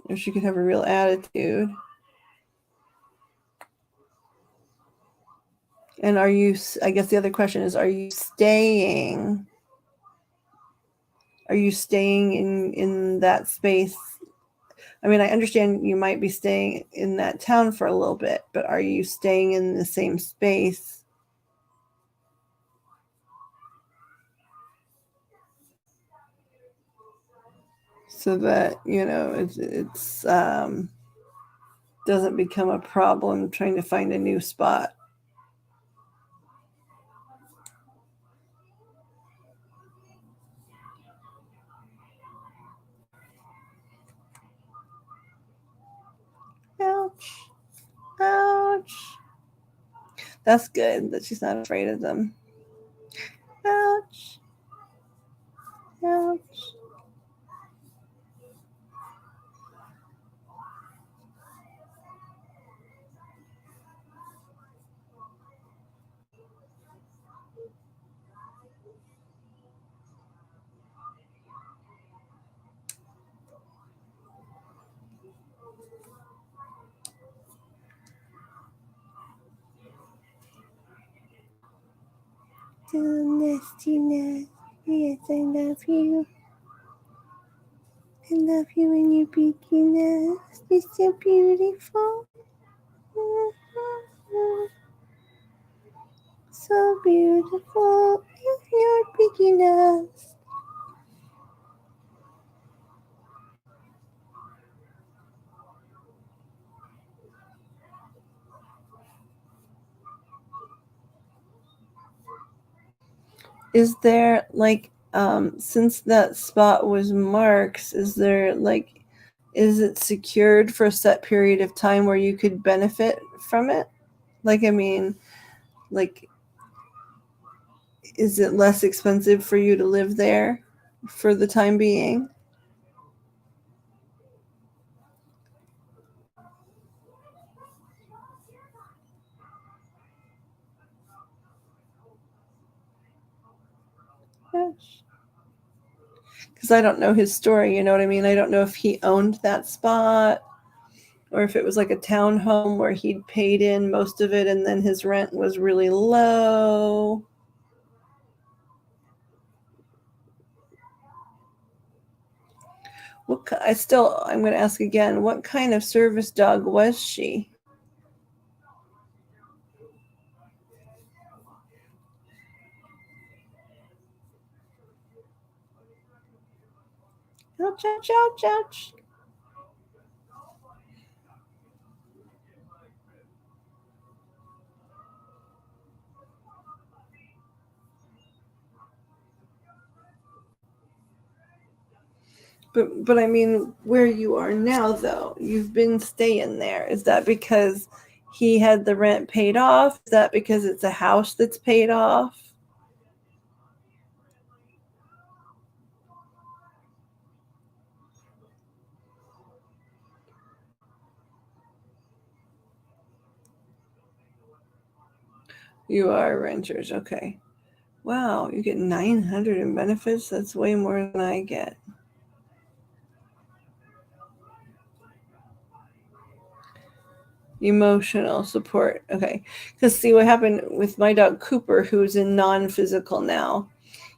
or she could have a real attitude. And I guess the other question is, are you staying in that space? I mean, I understand you might be staying in that town for a little bit, but are you staying in the same space? So that, it's doesn't become a problem trying to find a new spot. Ouch. Ouch. That's good that she's not afraid of them. Ouch. Ouch. nastiness. Yes, I love you. I love you in your beakiness. You're so beautiful. So beautiful in your beakiness. Is there since that spot was Mark's, is it secured for a set period of time where you could benefit from it? Is it less expensive for you to live there for the time being? Yes. Because I don't know his story, you know what I mean? I don't know if he owned that spot or if it was like a townhome where he'd paid in most of it and then his rent was really low. I'm going to ask again, what kind of service dog was she? Ouch, ouch, ouch, ouch. But I mean, where you are now, though, you've been staying there. Is that because he had the rent paid off? Is that because it's a house that's paid off? You are renters, okay. Wow, you get 900 in benefits. That's way more than I get. Emotional support. Okay. Because see what happened with my dog Cooper, who's in non-physical now.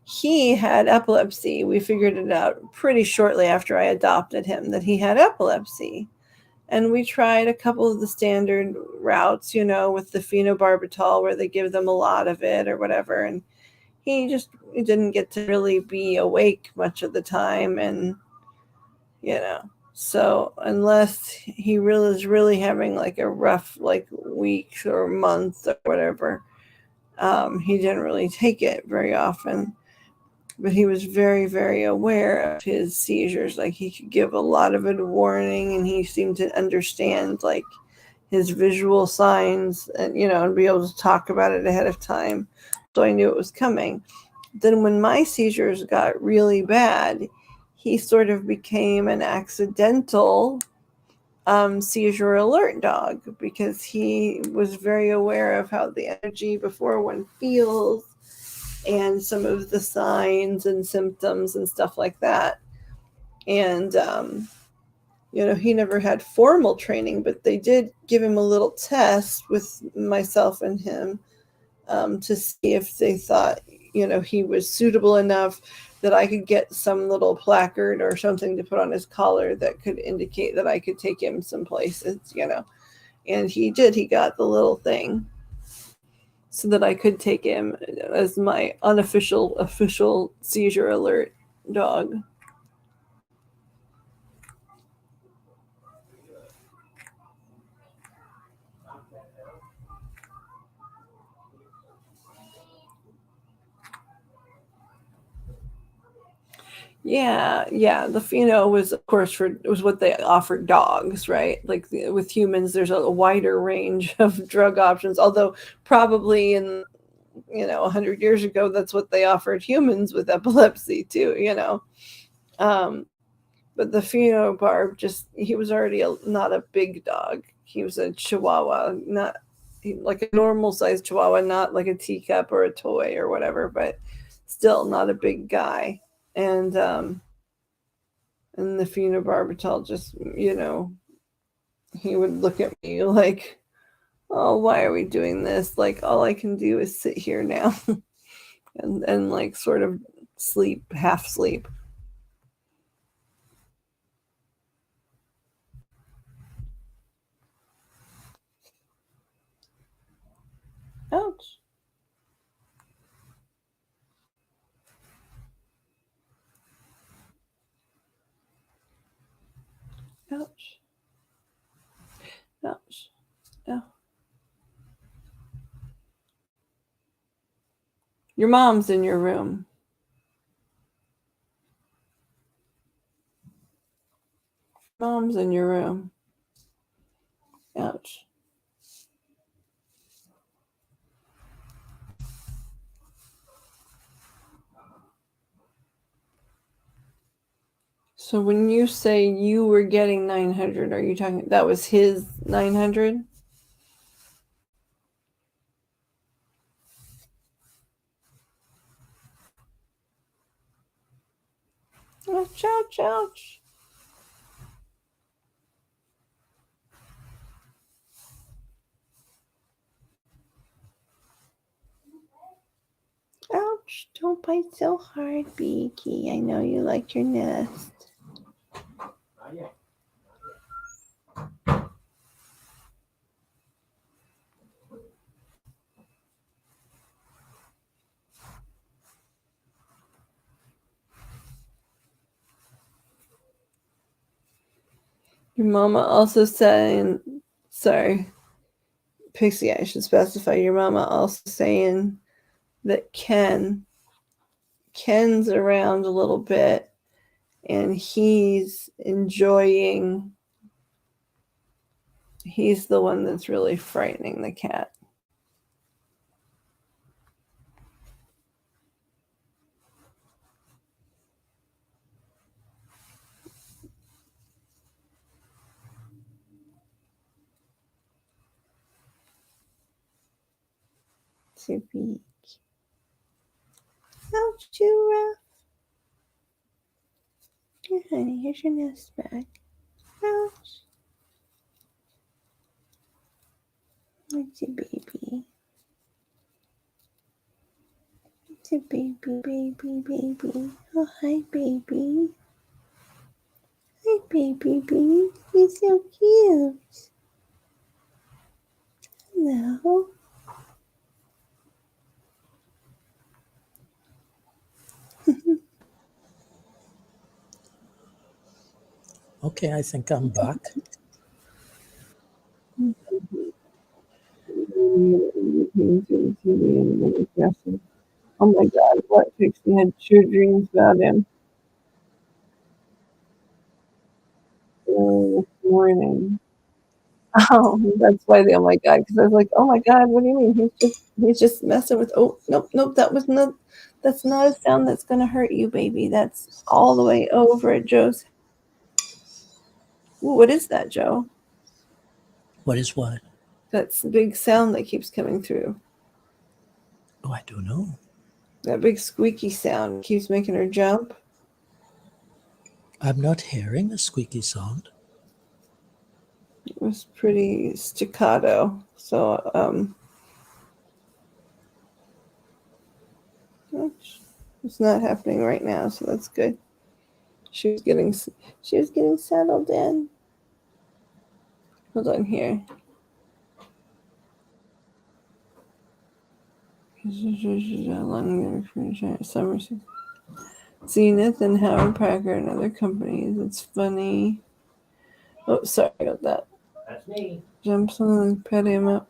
He had epilepsy. We figured it out pretty shortly after I adopted him that he had epilepsy. And we tried a couple of the standard routes, with the phenobarbital where they give them a lot of it or whatever. And he didn't get to really be awake much of the time. And, so unless he really is really having like a rough week or month or whatever, he didn't really take it very often. But he was very, very aware of his seizures. Like he could give a lot of it a warning, and he seemed to understand his visual signs, and and be able to talk about it ahead of time. So I knew it was coming. Then when my seizures got really bad, he sort of became an accidental seizure alert dog because he was very aware of how the energy before one feels and some of the signs and symptoms and stuff like that. And, he never had formal training, but they did give him a little test with myself and him to see if they thought, he was suitable enough that I could get some little placard or something to put on his collar that could indicate that I could take him some places, And he did. He got the little thing so that I could take him as my official seizure alert dog. Yeah. The pheno was, of course, it was what they offered dogs, right? Like with humans, there's a wider range of drug options. Although probably in 100 years ago, that's what they offered humans with epilepsy too. But the phenobarb he was already not a big dog. He was a Chihuahua, not like a normal sized Chihuahua, not like a teacup or a toy or whatever, but still not a big guy. And the phenobarbital he would look at me like, oh, why are we doing this? Like, all I can do is sit here now. and like sort of sleep, half sleep. Ouch. Ouch. Ouch. Oh. Your mom's in your room. Mom's in your room. Ouch. So when you say you were getting 900, are you talking that was his 900? Ouch, ouch, ouch. Ouch, don't bite so hard, Beaky. I know you like your nest. Your mama also saying, sorry, Pixie, I should specify, your mama also saying that Ken's around a little bit and he's enjoying, he's the one that's really frightening the cat. Too big. Ouch, too rough. Here, honey, here's your nest back. Ouch. It's a baby. It's a baby, baby, baby. Oh, hi, baby. Hi, baby, baby. You're so cute. Hello. Okay, I think I'm back. Oh my God, what Pixie had true dreams about him this morning. Oh, that's why they, oh my God, because I was like, oh my God, what do you mean? He's just messing with, oh, nope, nope, that's not a sound that's going to hurt you, baby. That's all the way over at Joe's. Ooh, what is that, Joe? What is what? That's the big sound that keeps coming through. Oh, I don't know. That big squeaky sound keeps making her jump. I'm not hearing a squeaky sound. It was pretty staccato. So, it's not happening right now, so that's good. She was getting settled in. Hold on here. Zenith and Howard Packard and other companies. It's funny. Oh, sorry about that. That's me. Jumps on and pet him up.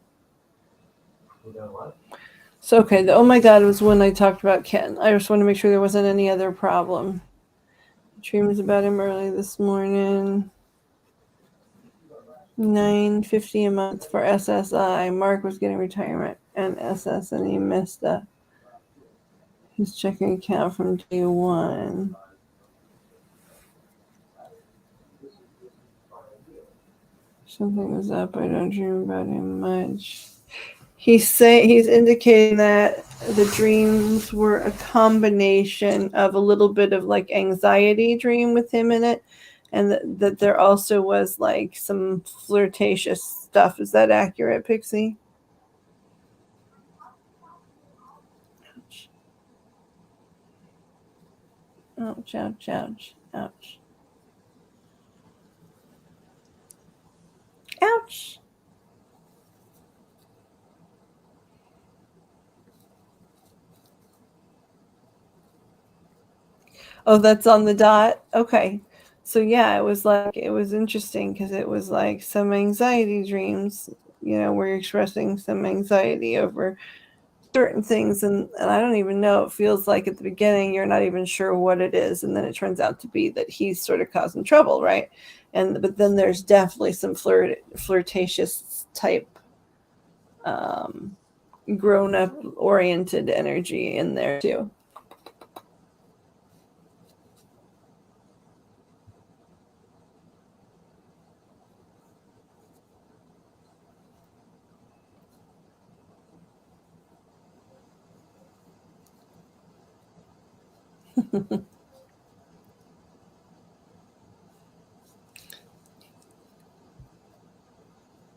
So, okay, the oh my God was when I talked about Ken. I just want to make sure there wasn't any other problem. Dreams about him early this morning. $9.50 a month for SSI. Mark was getting retirement and SS, and he missed his checking account from day one. Something was up. I don't dream about him much. He's indicating that the dreams were a combination of a little bit of like anxiety dream with him in it, and that there also was like some flirtatious stuff. Is that accurate, Pixie? Ouch, ouch, ouch, ouch. Ouch. Oh, that's on the dot? Okay. So yeah, it was interesting because it was like some anxiety dreams, where you're expressing some anxiety over certain things, and I don't even know. It feels like at the beginning you're not even sure what it is, and then it turns out to be that he's sort of causing trouble, right? But then there's definitely some flirtatious type um grown up oriented energy in there too.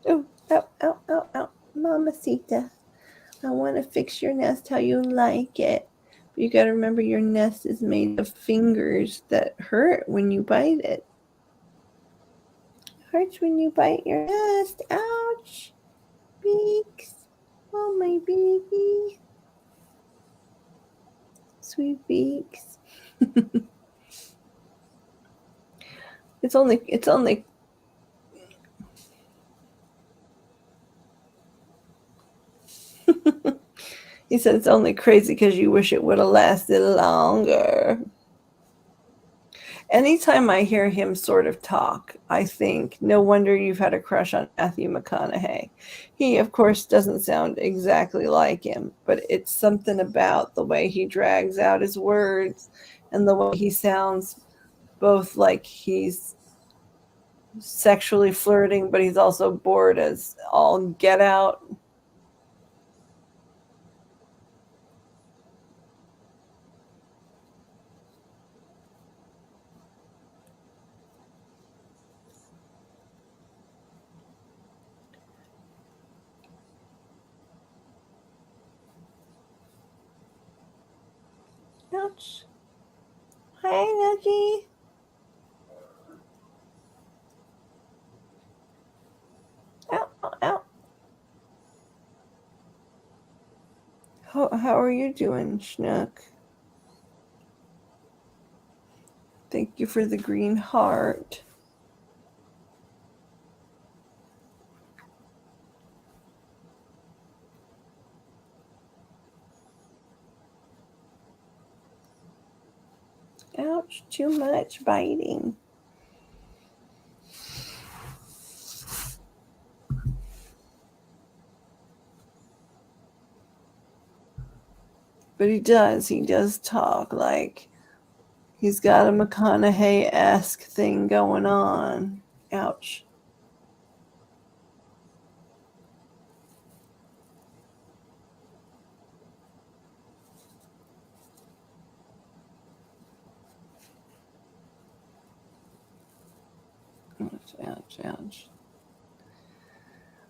Oh, ow, ow, ow, ow. Mamacita. I want to fix your nest how you like it. But you got to remember your nest is made of fingers that hurt when you bite it. Hurts when you bite your nest. Ouch. Beaks. Oh, my baby. Sweet beaks. It's only. He said it's only crazy because you wish it would have lasted longer. Anytime I hear him sort of talk, I think, no wonder you've had a crush on Matthew McConaughey. He, of course, doesn't sound exactly like him, but it's something about the way he drags out his words and the way he sounds both like he's sexually flirting, but he's also bored as all get out. Ouch. Hi, Nucky. Ow, ow, ow. How are you doing, Schnook? Thank you for the green heart. Ouch, too much biting. But he does talk like he's got a McConaughey-esque thing going on. Ouch. Ouch, ouch, ouch.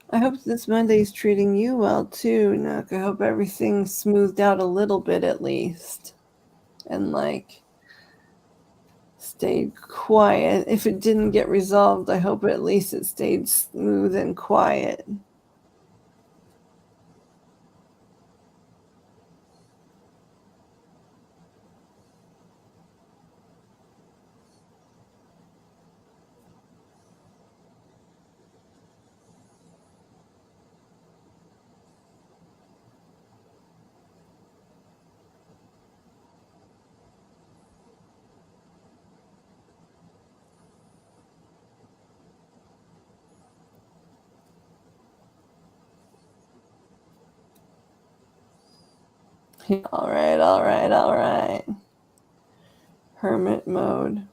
I hope this Monday's treating you well too, Nook. I hope everything's smoothed out a little bit at least. And like stayed quiet. If it didn't get resolved, I hope at least it stayed smooth and quiet. All right, all right, all right. Hermit mode.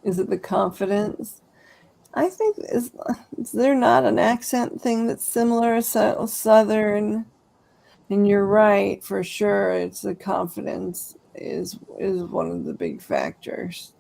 Is it the confidence? I think is there not an accent thing that's similar, southern? And you're right for sure. It's the confidence is one of the big factors.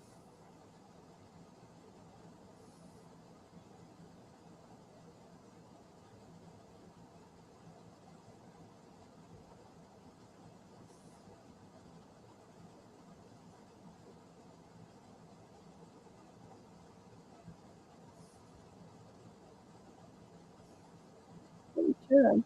good.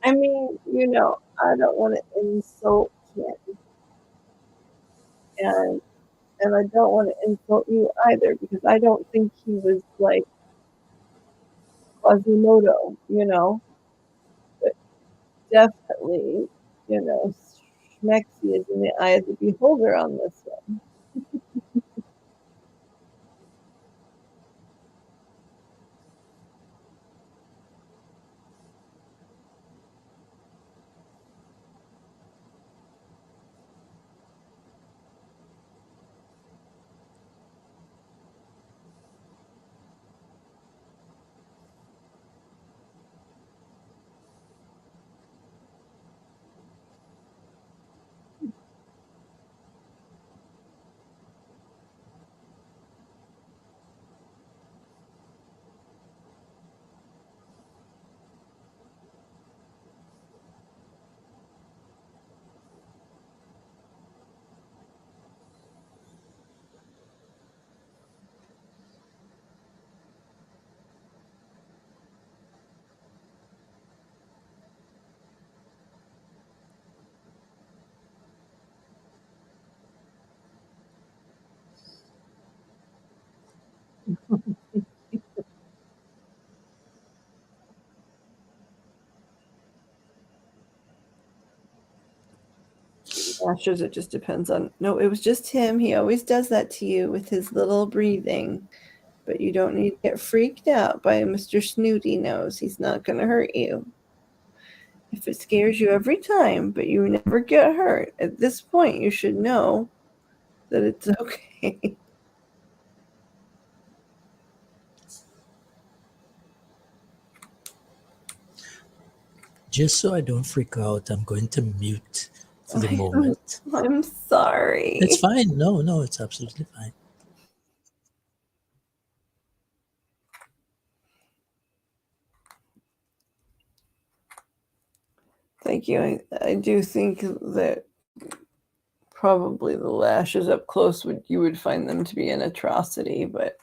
I mean, I don't want to insult him, and I don't want to insult you either because I don't think he was like Quasimodo, but definitely, Schmexy is in the eye of the beholder on this one. Lashes, it just depends on. No, it was just him. He always does that to you with his little breathing. But you don't need to get freaked out by Mr. Snooty Nose. He's not going to hurt you. If it scares you every time, but you never get hurt, at this point, you should know that it's okay. Just so I don't freak out, I'm going to mute for the moment. I'm sorry. It's fine. No, it's absolutely fine. Thank you. I do think that probably the lashes up close you would find them to be an atrocity, but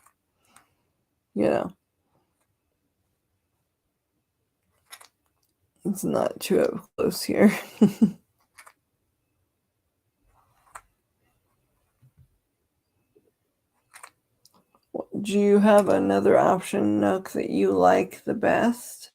it's not too up close here. Do you have another option, Nook, that you like the best?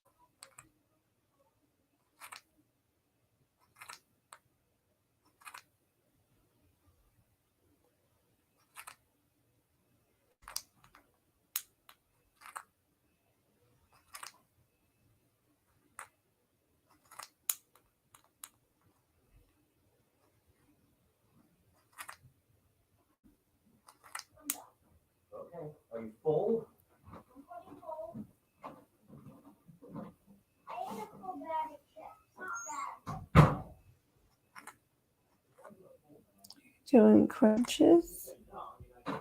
Okay, are you full? Doing crunches? A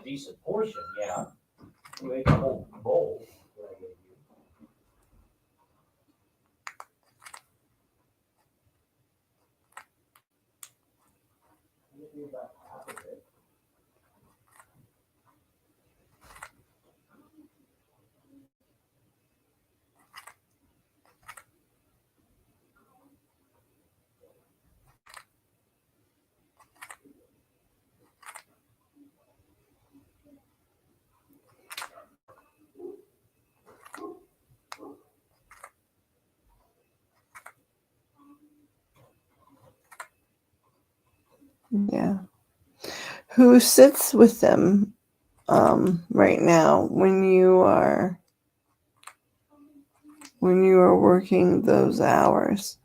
decent portion, yeah. You ate the whole bowl. that I gave you. Maybe about half of it. Yeah. Who sits with them right now when you are working those hours?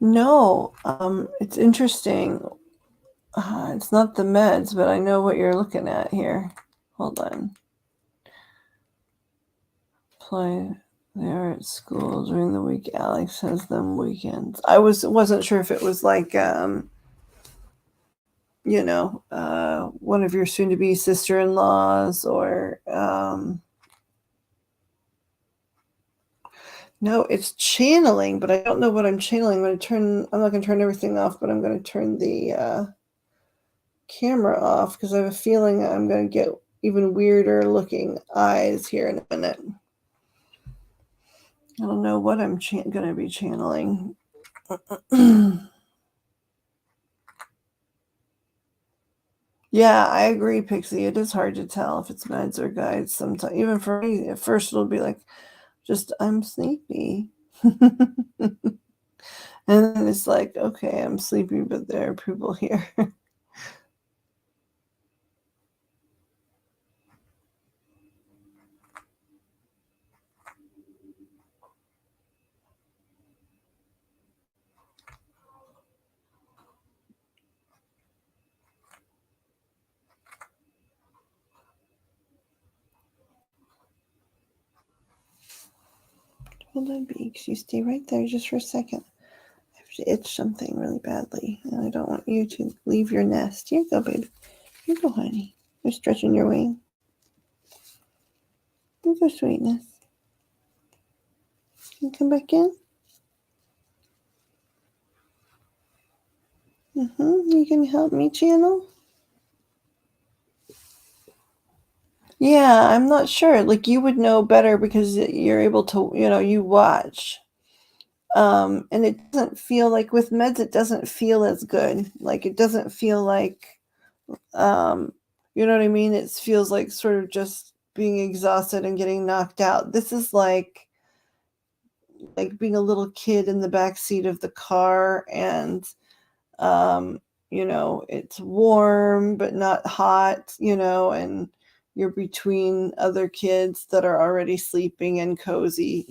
No, it's interesting. It's not the meds, but I know what you're looking at here. Hold on. Play. They are at school during the week. Alex has them weekends. I wasn't sure if it was like one of your soon-to-be sister-in-laws or no, it's channeling, but I don't know what I'm channeling. I'm not going to turn everything off, but I'm going to turn the camera off because I have a feeling I'm going to get even weirder looking eyes here in a minute. I don't know what I'm going to be channeling. Yeah, I agree, Pixie. It is hard to tell if it's meds or guides sometimes. Even for me, at first it'll be like, just, I'm sleepy. And then it's like, okay, I'm sleepy, but there are people here. Hold on, Beaks. You stay right there just for a second. I have to itch something really badly, and I don't want you to leave your nest. Here you go, baby. Here you go, honey. You're stretching your wing. Here you go, sweetness. Can you come back in? You can help me channel? Yeah, I'm not sure. Like, you would know better because you're able to, you watch. And it doesn't feel like with meds, it doesn't feel as good. Like, it doesn't feel like, you know what I mean? It feels like sort of just being exhausted and getting knocked out. This is like being a little kid in the back seat of the car and, it's warm, but not hot, and you're between other kids that are already sleeping and cozy,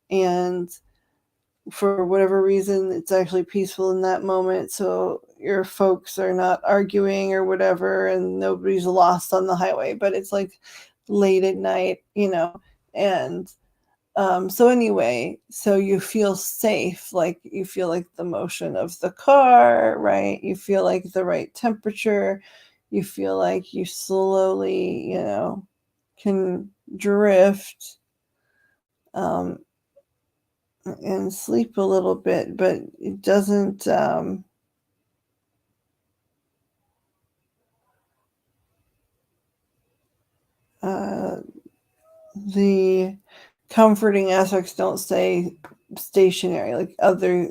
and for whatever reason, it's actually peaceful in that moment. So your folks are not arguing or whatever, and nobody's lost on the highway, but it's like late at night, and so anyway, so you feel safe, like you feel like the motion of the car, right? You feel like the right temperature. You feel like you slowly, can drift and sleep a little bit, but it doesn't the comforting aspects don't stay stationary like other,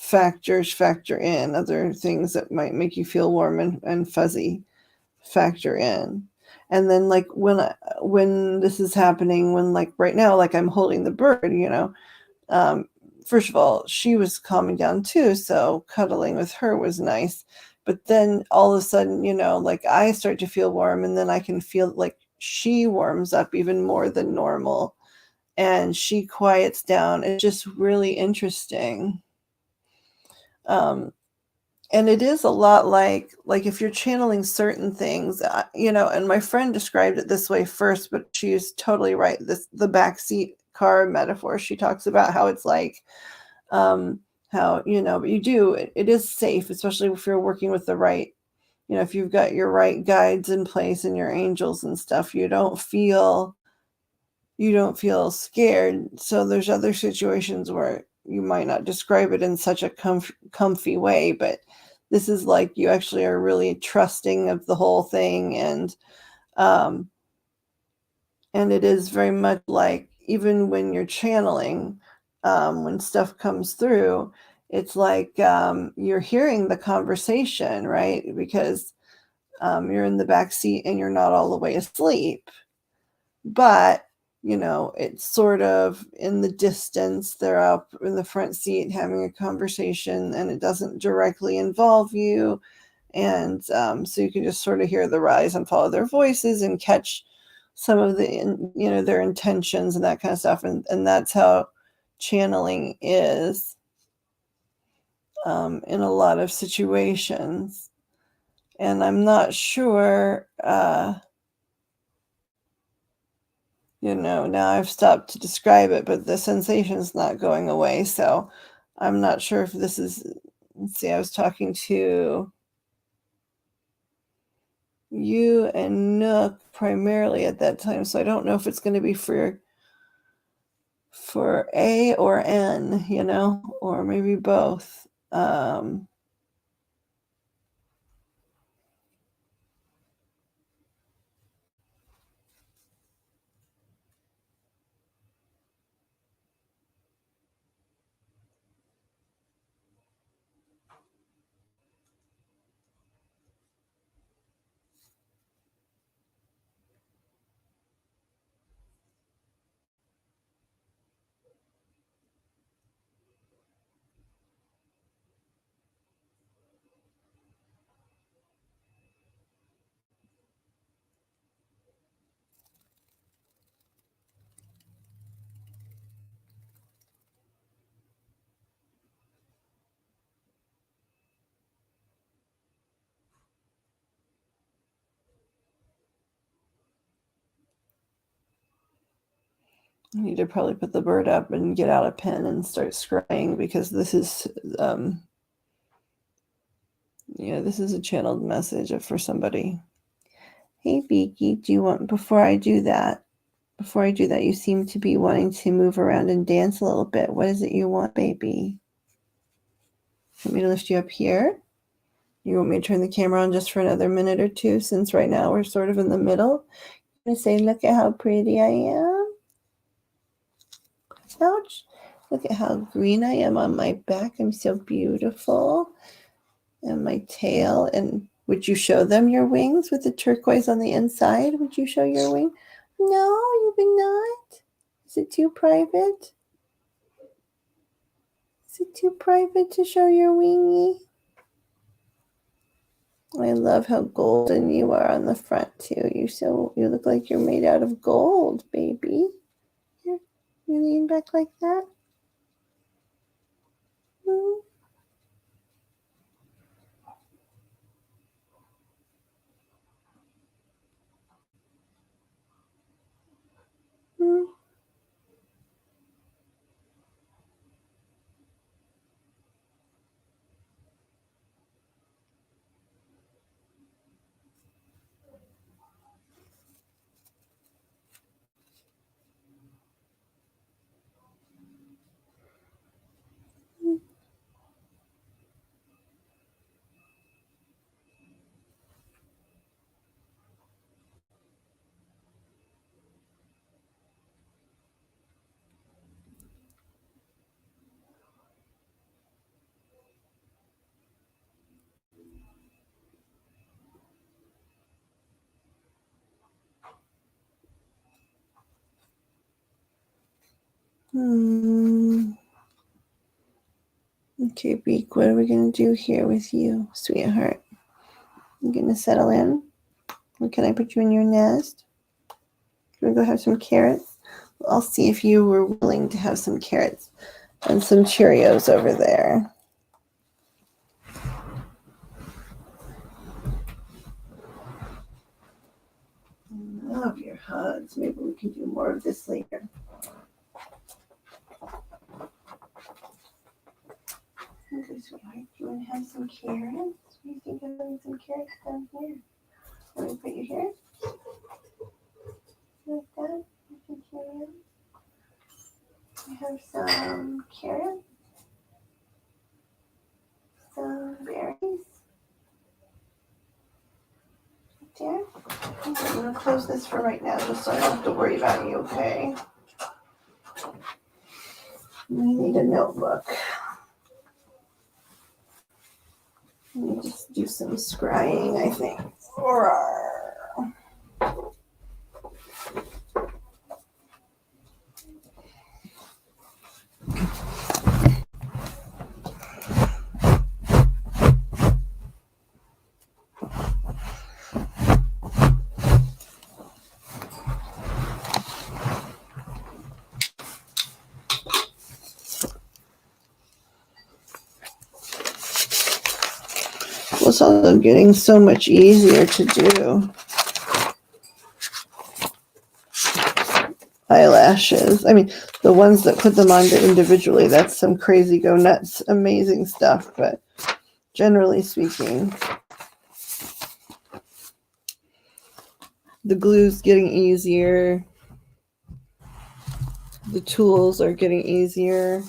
factors factor in, other things that might make you feel warm and fuzzy factor in. And then like when this is happening, when like right now, like I'm holding the bird, um, first of all, she was calming down too, so cuddling with her was nice. But then all of a sudden, like I start to feel warm, and then I can feel like she warms up even more than normal, and she quiets down. It's just really interesting. And it is a lot like if you're channeling certain things, and my friend described it this way first, but she's totally right. The backseat car metaphor, she talks about how it's like, how, but it is safe, especially if you're working with the right, if you've got your right guides in place and your angels and stuff, you don't feel scared. So there's other situations where you might not describe it in such a comfy way, but this is like you actually are really trusting of the whole thing. Um, and it is very much like, even when you're channeling, when stuff comes through, it's like you're hearing the conversation, right? Because you're in the back seat and you're not all the way asleep, but it's sort of in the distance. They're up in the front seat having a conversation, and it doesn't directly involve you. And so you can just sort of hear the rise and fall of their voices and catch some of the, their intentions and that kind of stuff. And that's how channeling is. in a lot of situations. And I'm not sure, now I've stopped to describe it, but the sensation's not going away. So I'm not sure if this is, let's see, I was talking to you and Nook primarily at that time. So I don't know if it's going to be for A or N, or maybe both. I need to probably put the bird up and get out a pen and start scrying, because this is, this is a channeled message for somebody. Hey, Beaky, before I do that, you seem to be wanting to move around and dance a little bit. What is it you want, baby? Want me to lift you up here? You want me to turn the camera on just for another minute or two, since right now we're sort of in the middle? I'm going to say, look at how pretty I am. Ouch. Look at how green I am on my back. I'm so beautiful. And my tail. And would you show them your wings with the turquoise on the inside? Would you show your wing? No, you would not. Is it too private? Is it too private to show your wingy? I love how golden you are on the front too. You look like you're made out of gold, baby. Here, you lean back like that. Mm. Mm. Okay, Beak, what are we going to do here with you, sweetheart? You going to settle in? Or can I put you in your nest? Can we go have some carrots? I'll see if you were willing to have some carrots and some Cheerios over there. I love your hugs. Maybe we can do more of this later. Okay, sweetheart, do you want to have some carrots? What do you think of having some carrots down here? Let me put you here. Like that. Some carrots. We have some carrots. Some berries. There. I'm going to close this for right now, just so I don't have to worry about you, okay? We need a notebook. Let me just do some scrying, I think. it's also getting so much easier to do. Eyelashes. I mean, the ones that put them on individually, that's some crazy go nuts, amazing stuff. But generally speaking, the glue's getting easier. The tools are getting easier.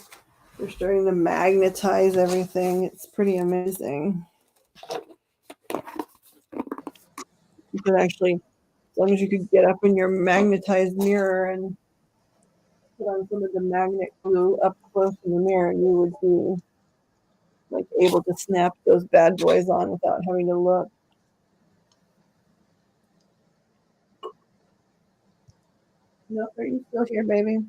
They're starting to magnetize everything. It's pretty amazing. You could actually, as long as you could get up in your magnetized mirror and put on some of the magnet glue up close in the mirror, you would be like able to snap those bad boys on without having to look. No, are you still here, baby?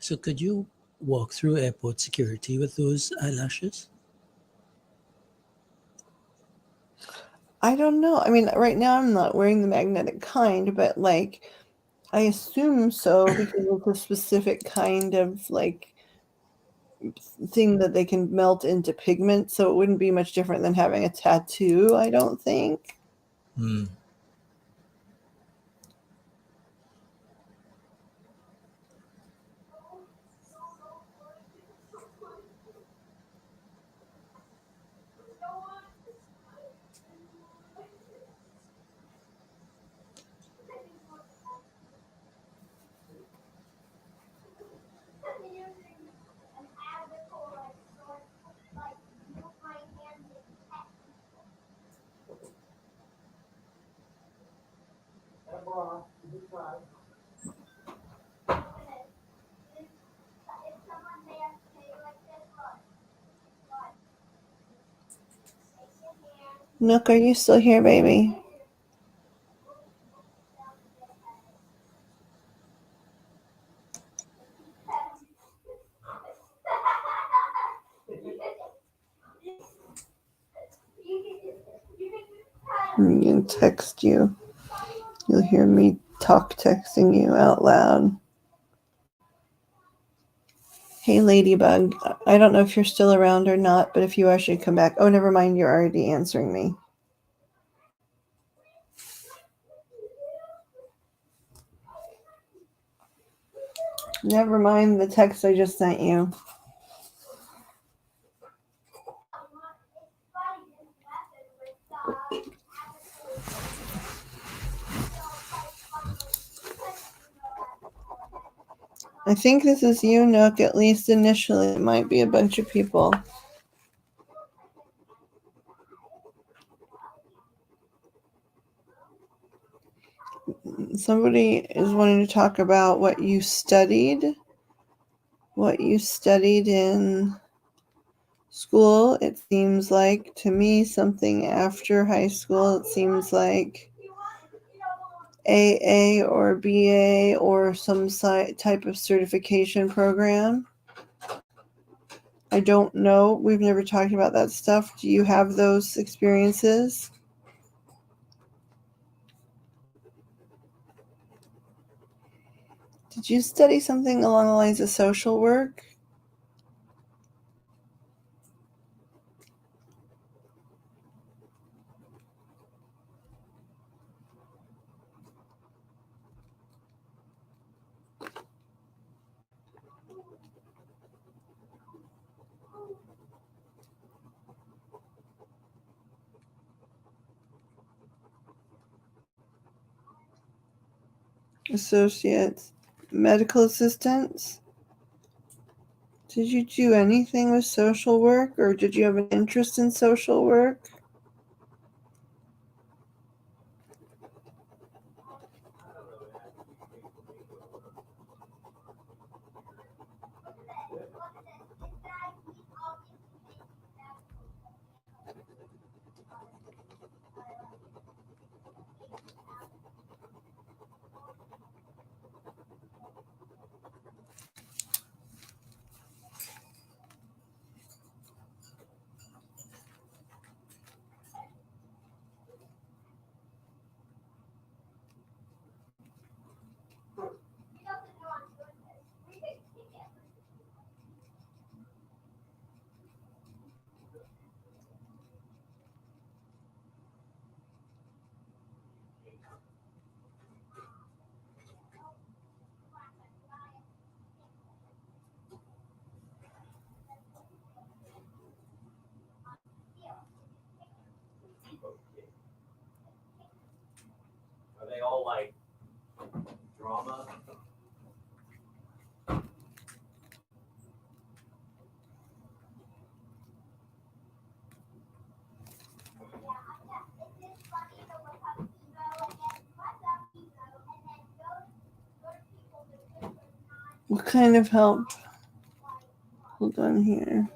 So could you walk through airport security with those eyelashes? I don't know. I mean, right now I'm not wearing the magnetic kind, but like I assume so because it's a specific kind of like thing that they can melt into pigment, so it wouldn't be much different than having a tattoo, I don't think. Hmm. Nook, are you still here, baby? I'm gonna text you. You'll hear me texting you out loud. Hey, Ladybug. I don't know if you're still around or not, but if you are, should come back. Oh, never mind. You're already answering me. Never mind the text I just sent you. I think this is you, Nook, at least initially. It might be a bunch of people. Somebody is wanting to talk about what you studied in school. It seems like to me something after high school. It seems like AA or BA or some type of certification program. I don't know. We've never talked about that stuff. Do you have those experiences? Did you study something along the lines of social work? Associates. medical assistants? Did you do anything with social work, or did you have an interest in social work? Are they all like drama? What kind of help? Hold on here.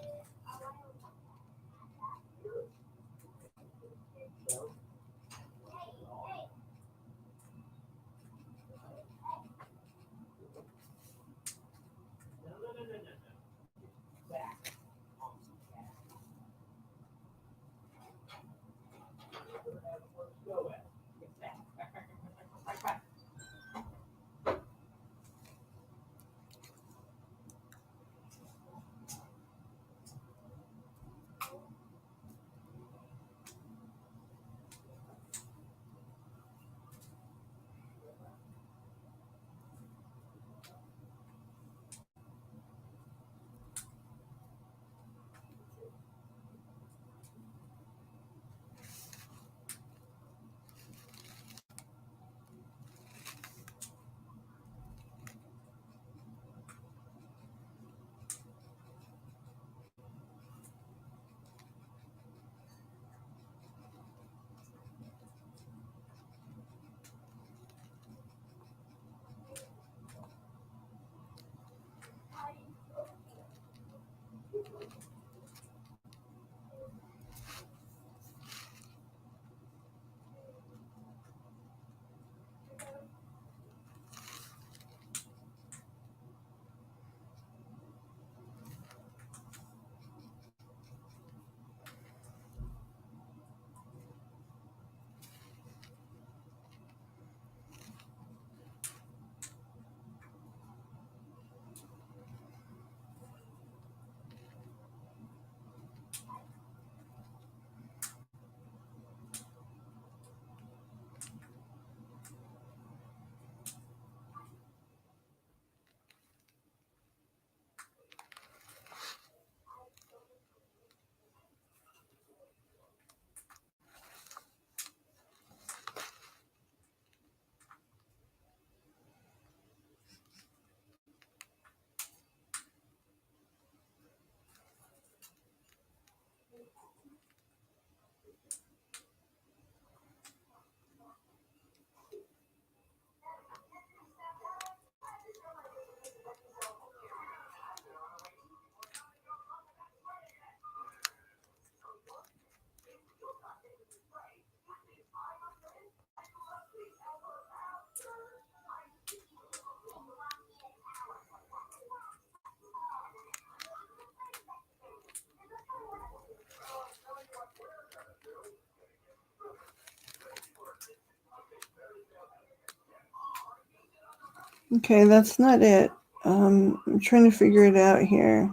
Okay, that's not it. I'm trying to figure it out here.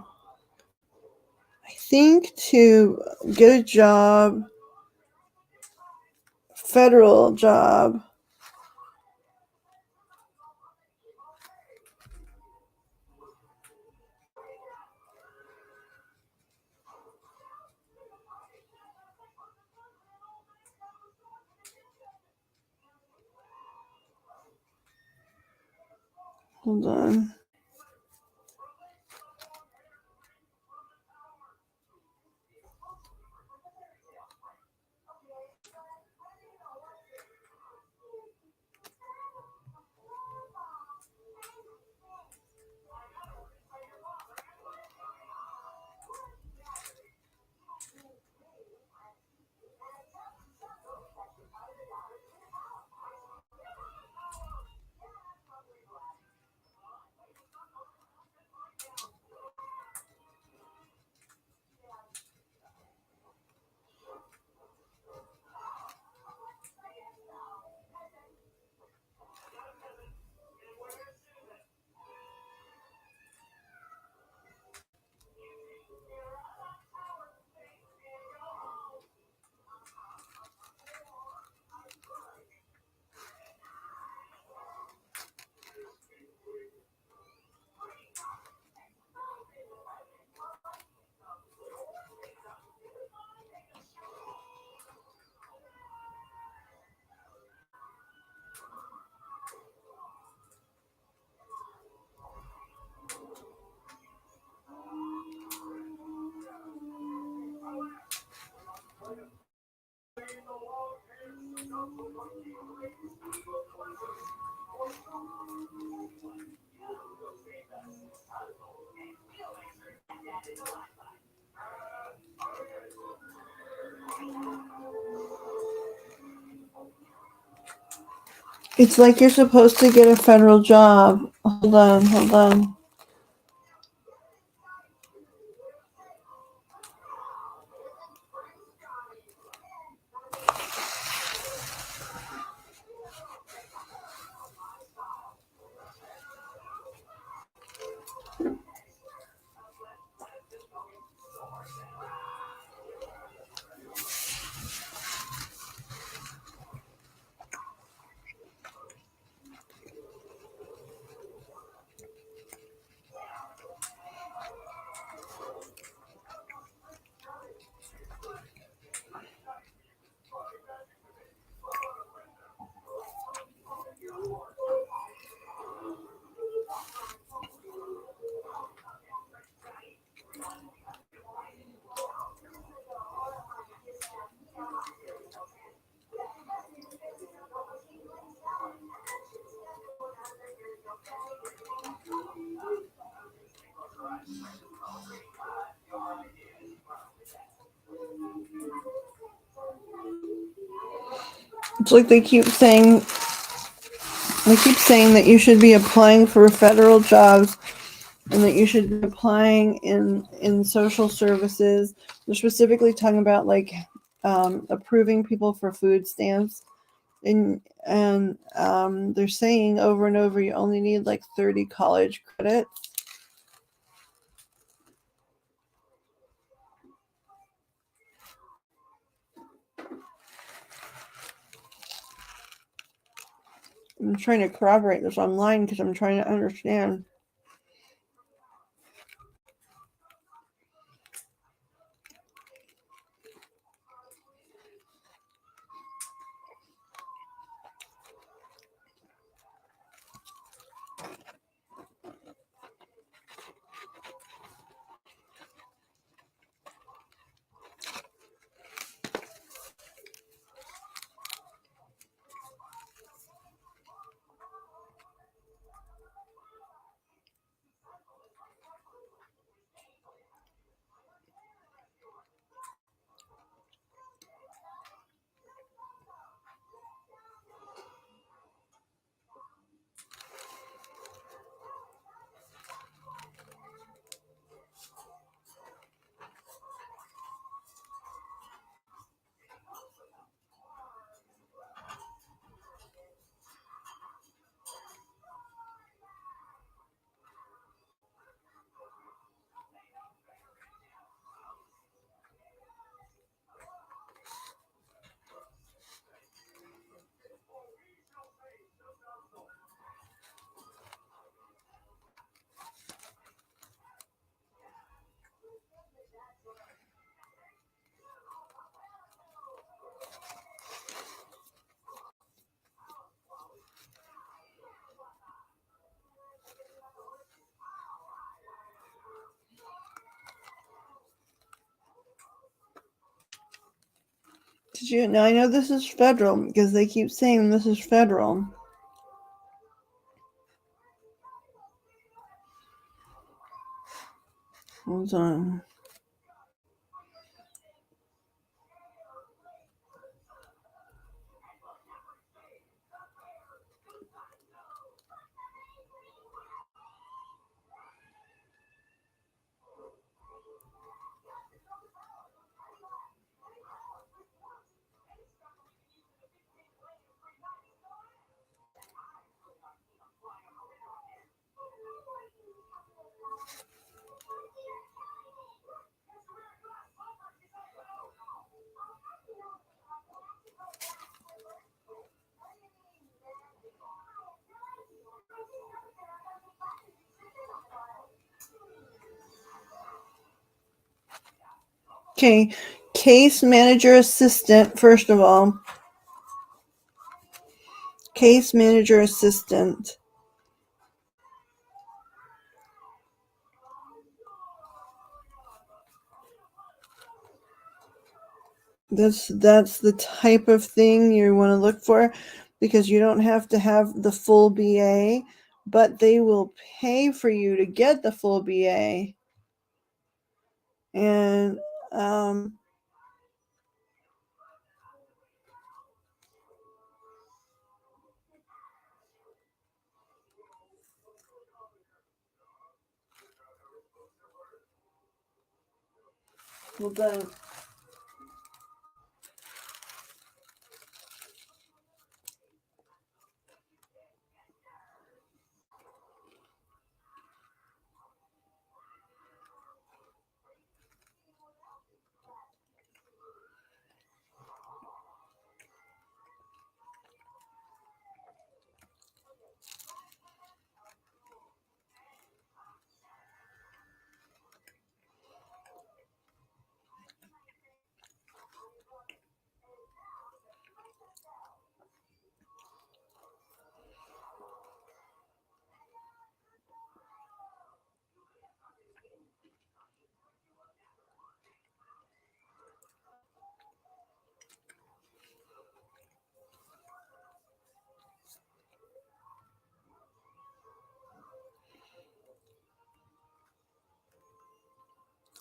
I think to get a job, federal job, Hold on. It's like you're supposed to get a federal job. Hold on. It's like they keep saying that you should be applying for federal jobs and that you should be applying in social services. They're specifically talking about like approving people for food stamps, and they're saying over and over you only need like 30 college credits. I'm trying to corroborate this online because I'm trying to understand. did you? Now I know this is federal because they keep saying this is federal. Hold on. Okay, case manager assistant, first of all. Case manager assistant. That's the type of thing you want to look for, because you don't have to have the full BA, but they will pay for you to get the full BA. And well done.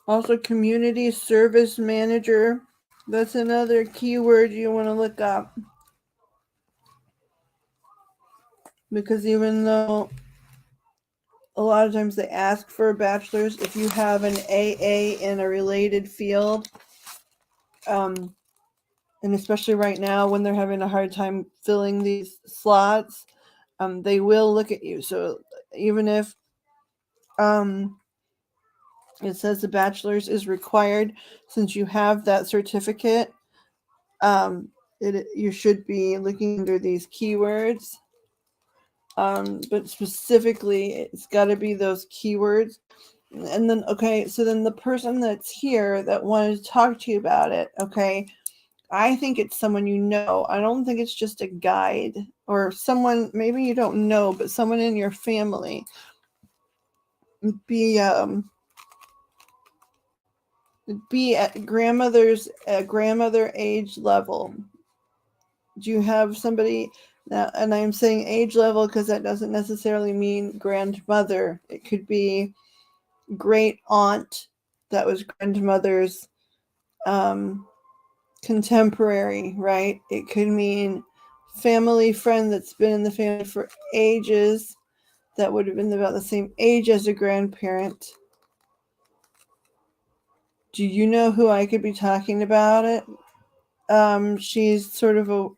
Also, community service manager. That's another keyword you want to look up. Because even though a lot of times they ask for a bachelor's, if you have an AA in a related field, and especially right now when they're having a hard time filling these slots, they will look at you. So even if it says the bachelor's is required, since you have that certificate, you should be looking under these keywords. But specifically, it's got to be those keywords. And then, okay, so then the person that's here that wanted to talk to you about it, okay, I think it's someone you know. I don't think it's just a guide or someone maybe you don't know, but someone in your family. Be at grandmother age level. Do you have somebody now? And I'm saying age level because that doesn't necessarily mean grandmother. It could be great aunt that was grandmother's contemporary, right? It could mean family friend that's been in the family for ages that would have been about the same age as a grandparent. Do you know who I could be talking about it? She's sort of a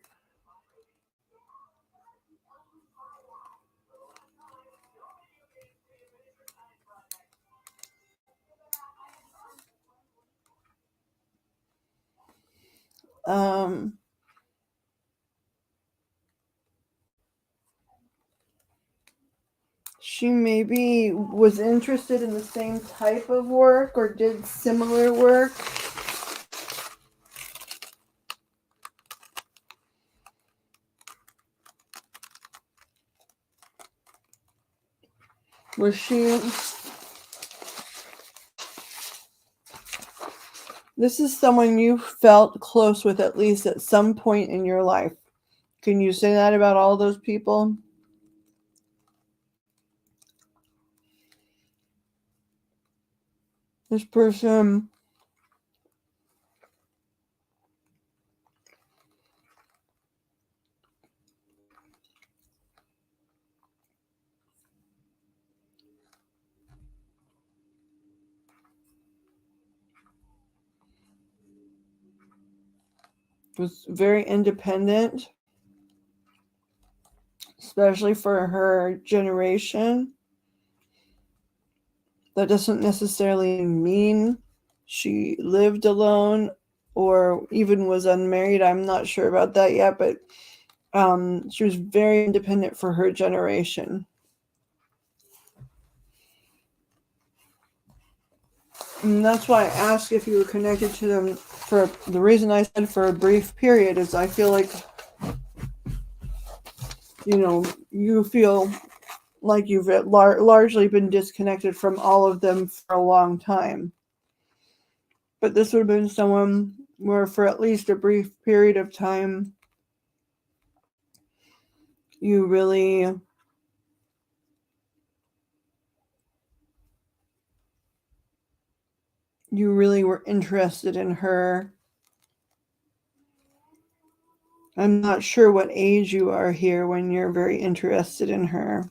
she maybe was interested in the same type of work or did similar work. Was she This is someone you felt close with at least at some point in your life. Can you say that about all those people? This person was very independent, especially for her generation. That doesn't necessarily mean she lived alone or even was unmarried. I'm not sure about that yet, but she was very independent for her generation. And that's why I asked if you were connected to them. For the reason I said for a brief period is I feel like, you feel like you've largely been disconnected from all of them for a long time. But this would have been someone where for at least a brief period of time, you really were interested in her. I'm not sure what age you are here when you're very interested in her.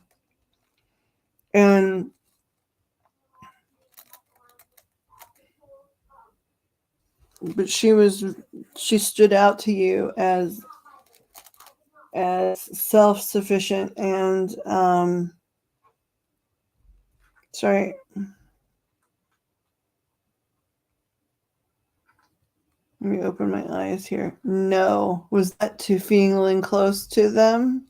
But she stood out to you as self-sufficient and sorry. Let me open my eyes here. No. Was that to feeling close to them?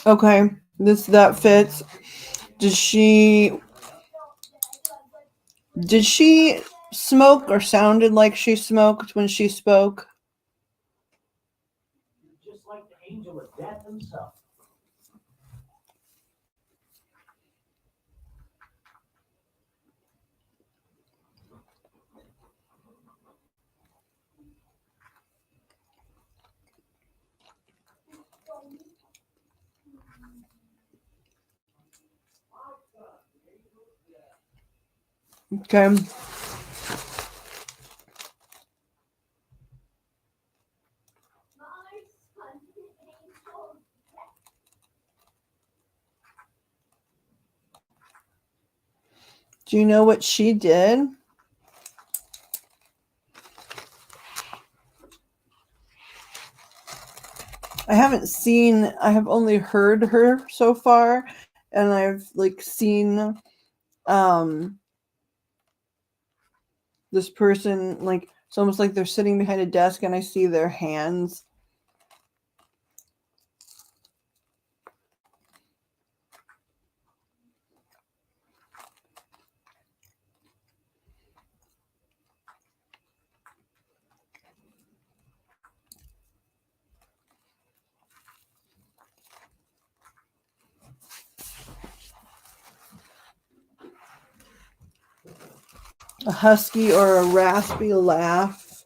Okay. That fits. Did she smoke or sounded like she smoked when she spoke? Just like the angel of death himself. Okay. Do you know what she did? I have only heard her so far, and I've seen this person, it's almost like they're sitting behind a desk and I see their hands. A husky or a raspy laugh.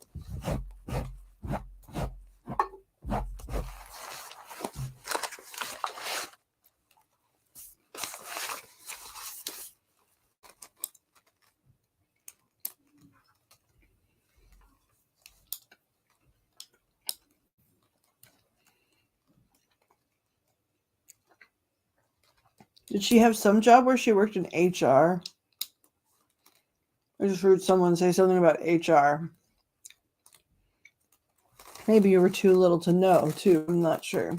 Did she have some job where she worked in HR? I just heard someone say something about HR. Maybe you were too little to know, too. I'm not sure.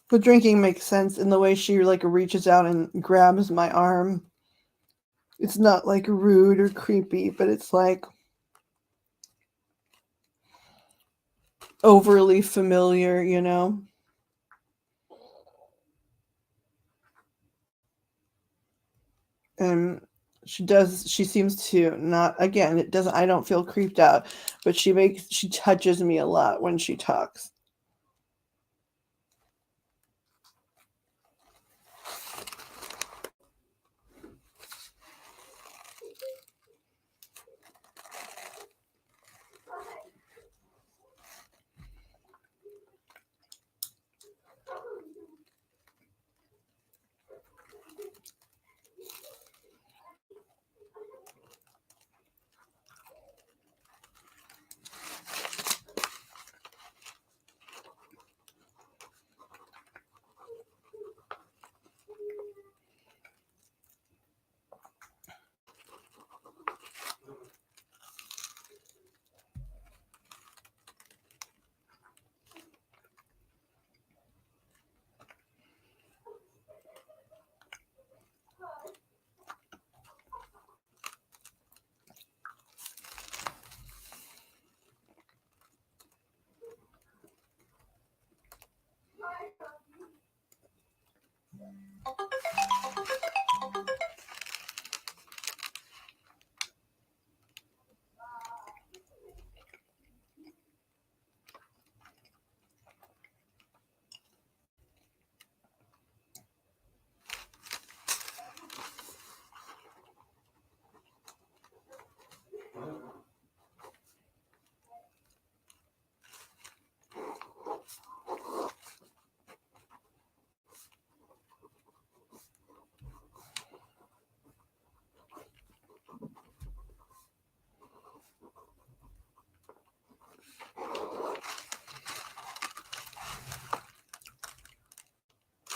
The drinking makes sense in the way she like reaches out and grabs my arm. It's not like rude or creepy, but it's like overly familiar, you know? And she seems to not, again, it doesn't, I don't feel creeped out, but she touches me a lot when she talks.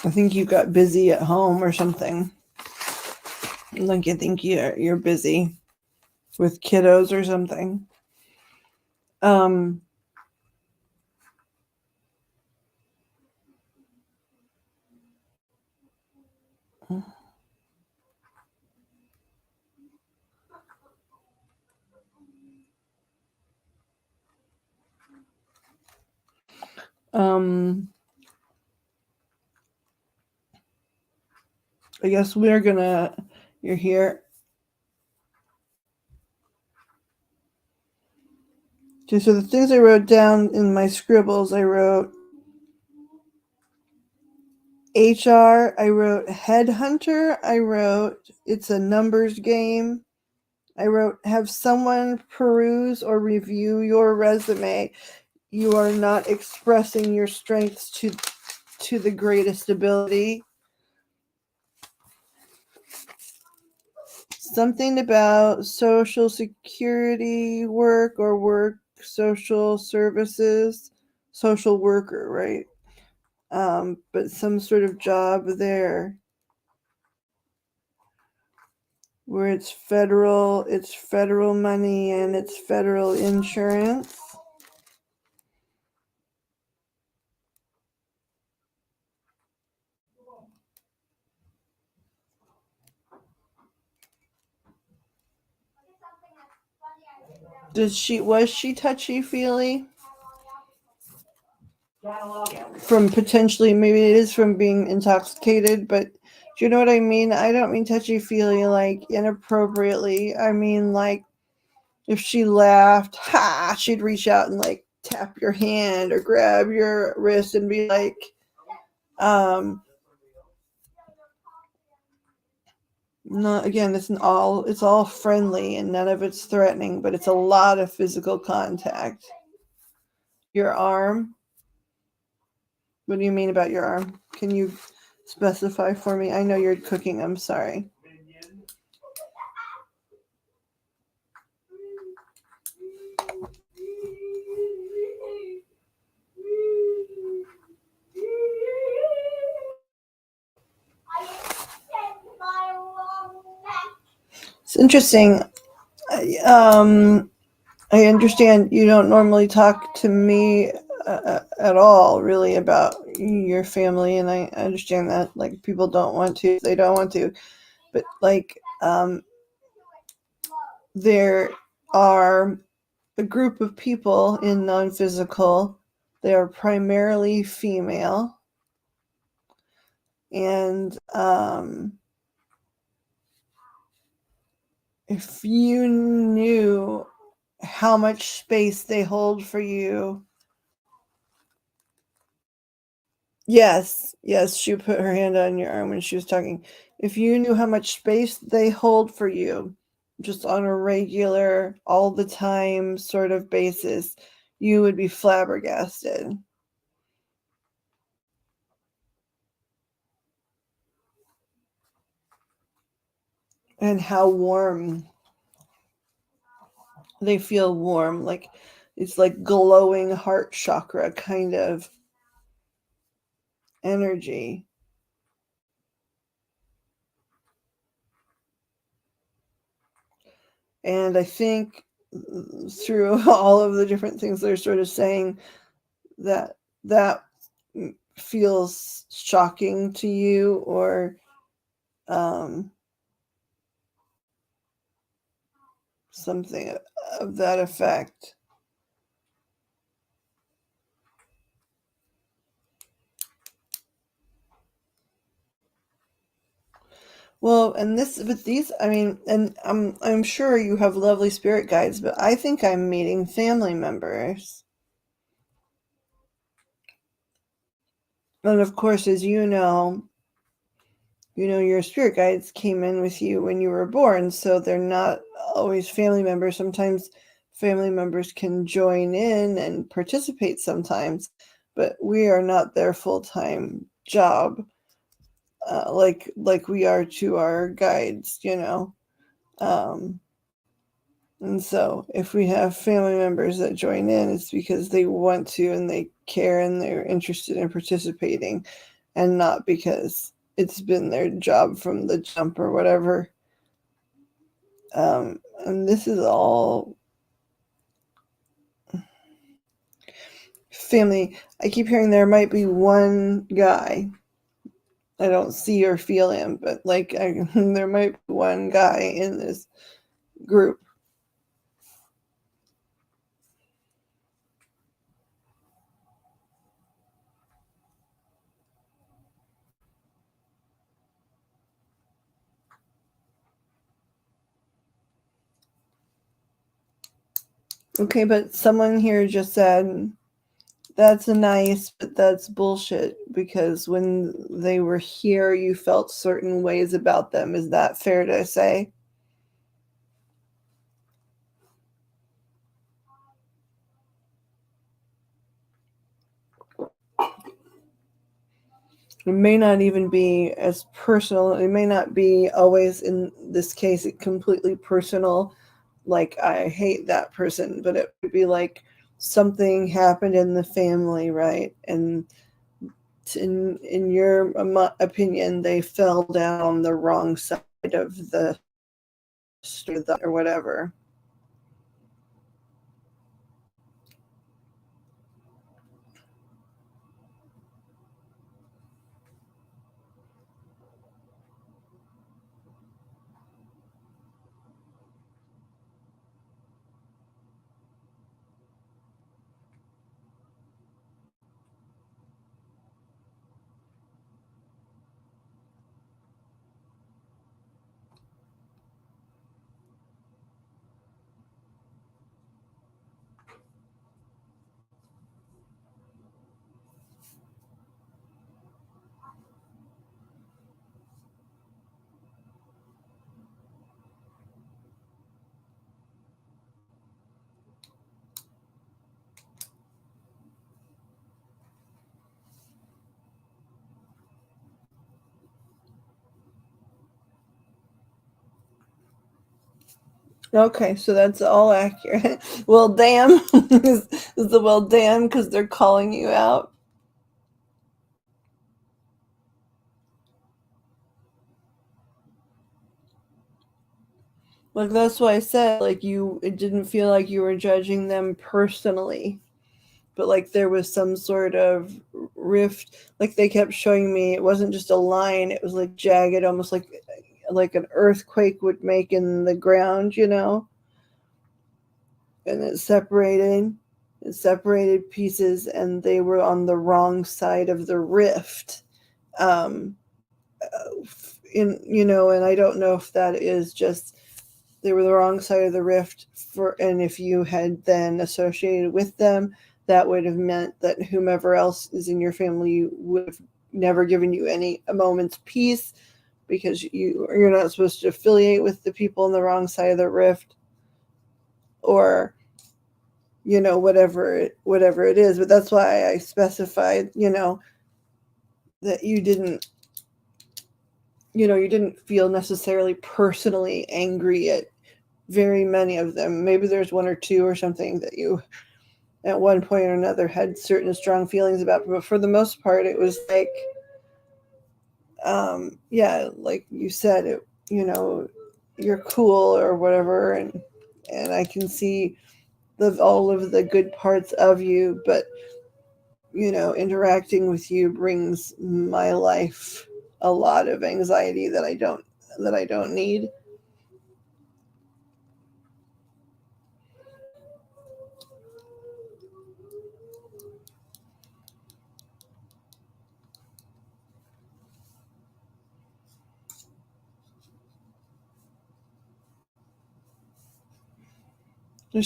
I think you got busy at home or something. Like I think you're busy with kiddos or something. Um I guess you're here. Okay, so the things I wrote down in my scribbles, I wrote HR, I wrote headhunter, I wrote it's a numbers game, I wrote have someone peruse or review your resume. You are not expressing your strengths to the greatest ability. Something about social security work or work social services, social worker, right? But some sort of job there where it's federal money and it's federal insurance. Was she touchy-feely? From potentially, maybe it is from being intoxicated, but do you know what I mean? I don't mean touchy-feely like inappropriately. I mean like if she laughed, she'd reach out and like tap your hand or grab your wrist and be like, no, again, it's all friendly and none of it's threatening, but it's a lot of physical contact. Your arm. What do you mean about your arm? Can you specify for me? I know you're cooking. I'm sorry. It's interesting. I understand you don't normally talk to me at all really about your family, and I understand that like people don't want to, they don't want to, but like there are a group of people in non-physical. They are primarily female, and if you knew how much space they hold for you. Yes, she put her hand on your arm when she was talking. If you knew how much space they hold for you, just on a regular, all the time sort of basis, you would be flabbergasted. And how warm they feel, warm, like it's like glowing heart chakra kind of energy. And I think through all of the different things they're sort of saying, that feels shocking to you, or something of that effect. Well, and these, I mean, and I'm sure you have lovely spirit guides, but I think I'm meeting family members. And of course, as you know, your spirit guides came in with you when you were born, so they're not always family members. Sometimes family members can join in and participate sometimes, but we are not their full-time job, like we are to our guides, and so if we have family members that join in, it's because they want to and they care and they're interested in participating, and not because it's been their job from the jump or whatever. And this is all family. I keep hearing there might be one guy. I don't see or feel him, but like there might be one guy in this group. Okay, but someone here just said, that's nice, but that's bullshit, because when they were here, you felt certain ways about them. Is that fair to say? It may not even be as personal. It may not be always, in this case, completely personal, like I hate that person, but it would be like something happened in the family, right? And in your opinion, they fell down the wrong side of the street or whatever. Okay, so that's all accurate. Well, damn. is the well, damn, because they're calling you out. Like, that's why I said, like, it didn't feel like you were judging them personally. but like there was some sort of rift. Like they kept showing me, it wasn't just a line, it was like jagged, almost like an earthquake would make in the ground, and it separated pieces, and they were on the wrong side of the rift. And I don't know if that is just they were the wrong side of the rift and if you had then associated with them, that would have meant that whomever else is in your family would have never given you a moment's peace, because you're not supposed to affiliate with the people on the wrong side of the rift, or whatever it is. But that's why I specified that you didn't feel necessarily personally angry at very many of them. Maybe there's one or two or something that you at one point or another had certain strong feelings about, but for the most part it was like like you said, you're cool or whatever, and I can see all of the good parts of you, but interacting with you brings my life a lot of anxiety that I don't need. They're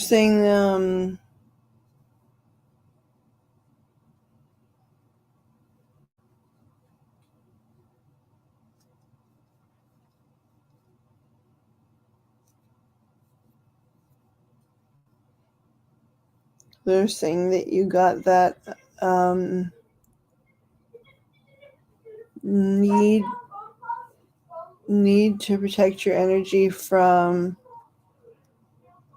saying that you got that need to protect your energy from,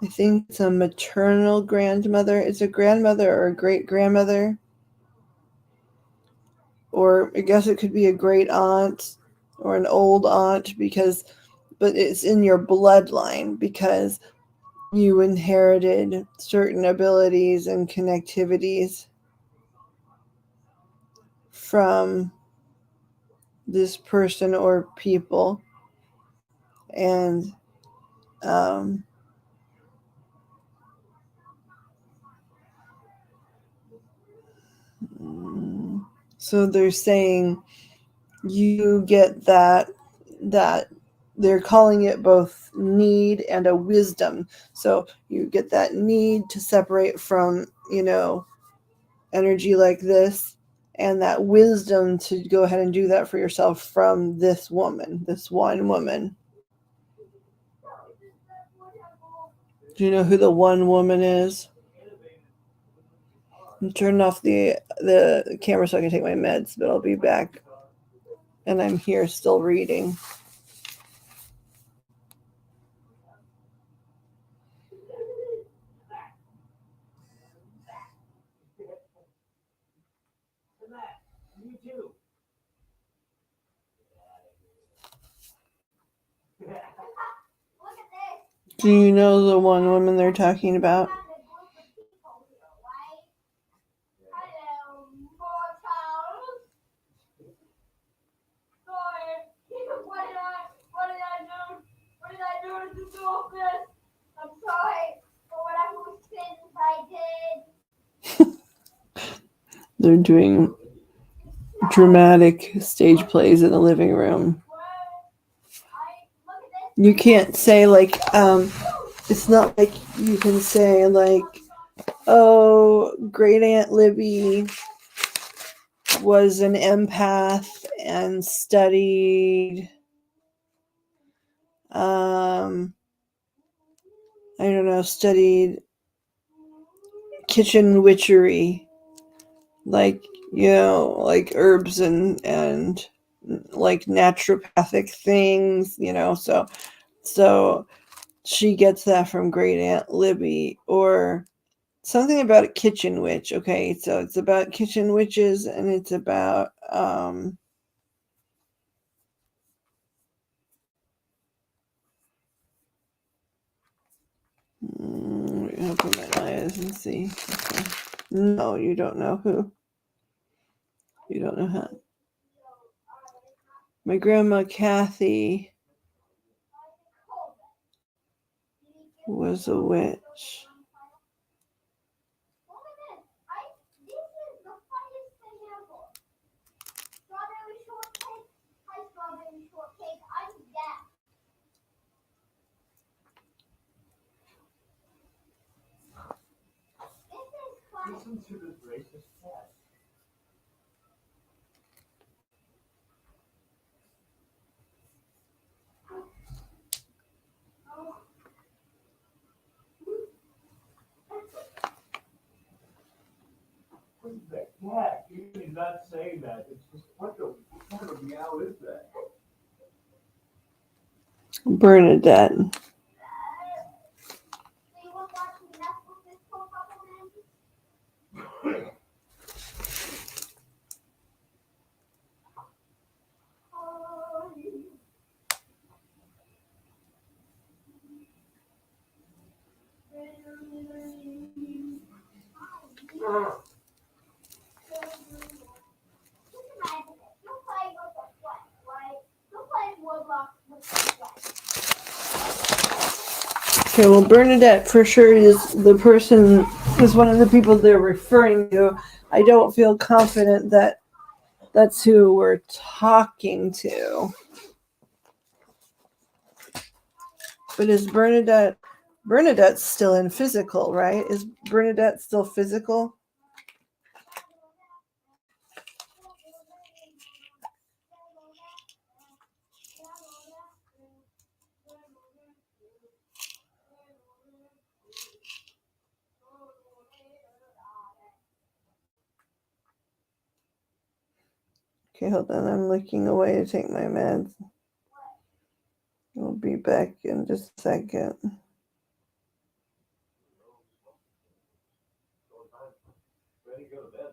I think it's a maternal grandmother. It's a grandmother or a great grandmother, or I guess it could be a great aunt or an old aunt, but it's in your bloodline because you inherited certain abilities and connectivities from this person or people. And so they're saying you get that they're calling it both need and a wisdom. So you get that need to separate from, energy like this, and that wisdom to go ahead and do that for yourself from this one woman. Do you know who the one woman is? I'm turning off the camera so I can take my meds, but I'll be back. And I'm here still reading. Me too. Do you know the one woman they're talking about? They're doing dramatic stage plays in the living room. You can't say like, it's not like you can say like, oh, great Aunt Libby was an empath and studied, studied kitchen witchery, like, like herbs and like naturopathic things, so she gets that from great Aunt Libby, or something about a kitchen witch. Okay, so it's about kitchen witches, and it's about I'm gonna open my eyes and see. Okay. No, you don't know who. You don't know how. My grandma Kathy was a witch. Listen to this racist cat. What's that cat? You did not say that. It's just what kind of meow is that? Bernadette. Okay, well, Bernadette for sure is the person, is one of the people they're referring to. I don't feel confident that that's who we're talking to. But is Bernadette's still in physical, right? Is Bernadette still physical? Okay, hold on. I'm looking away to take my meds. We'll be back in just a second. Ready to go to bed.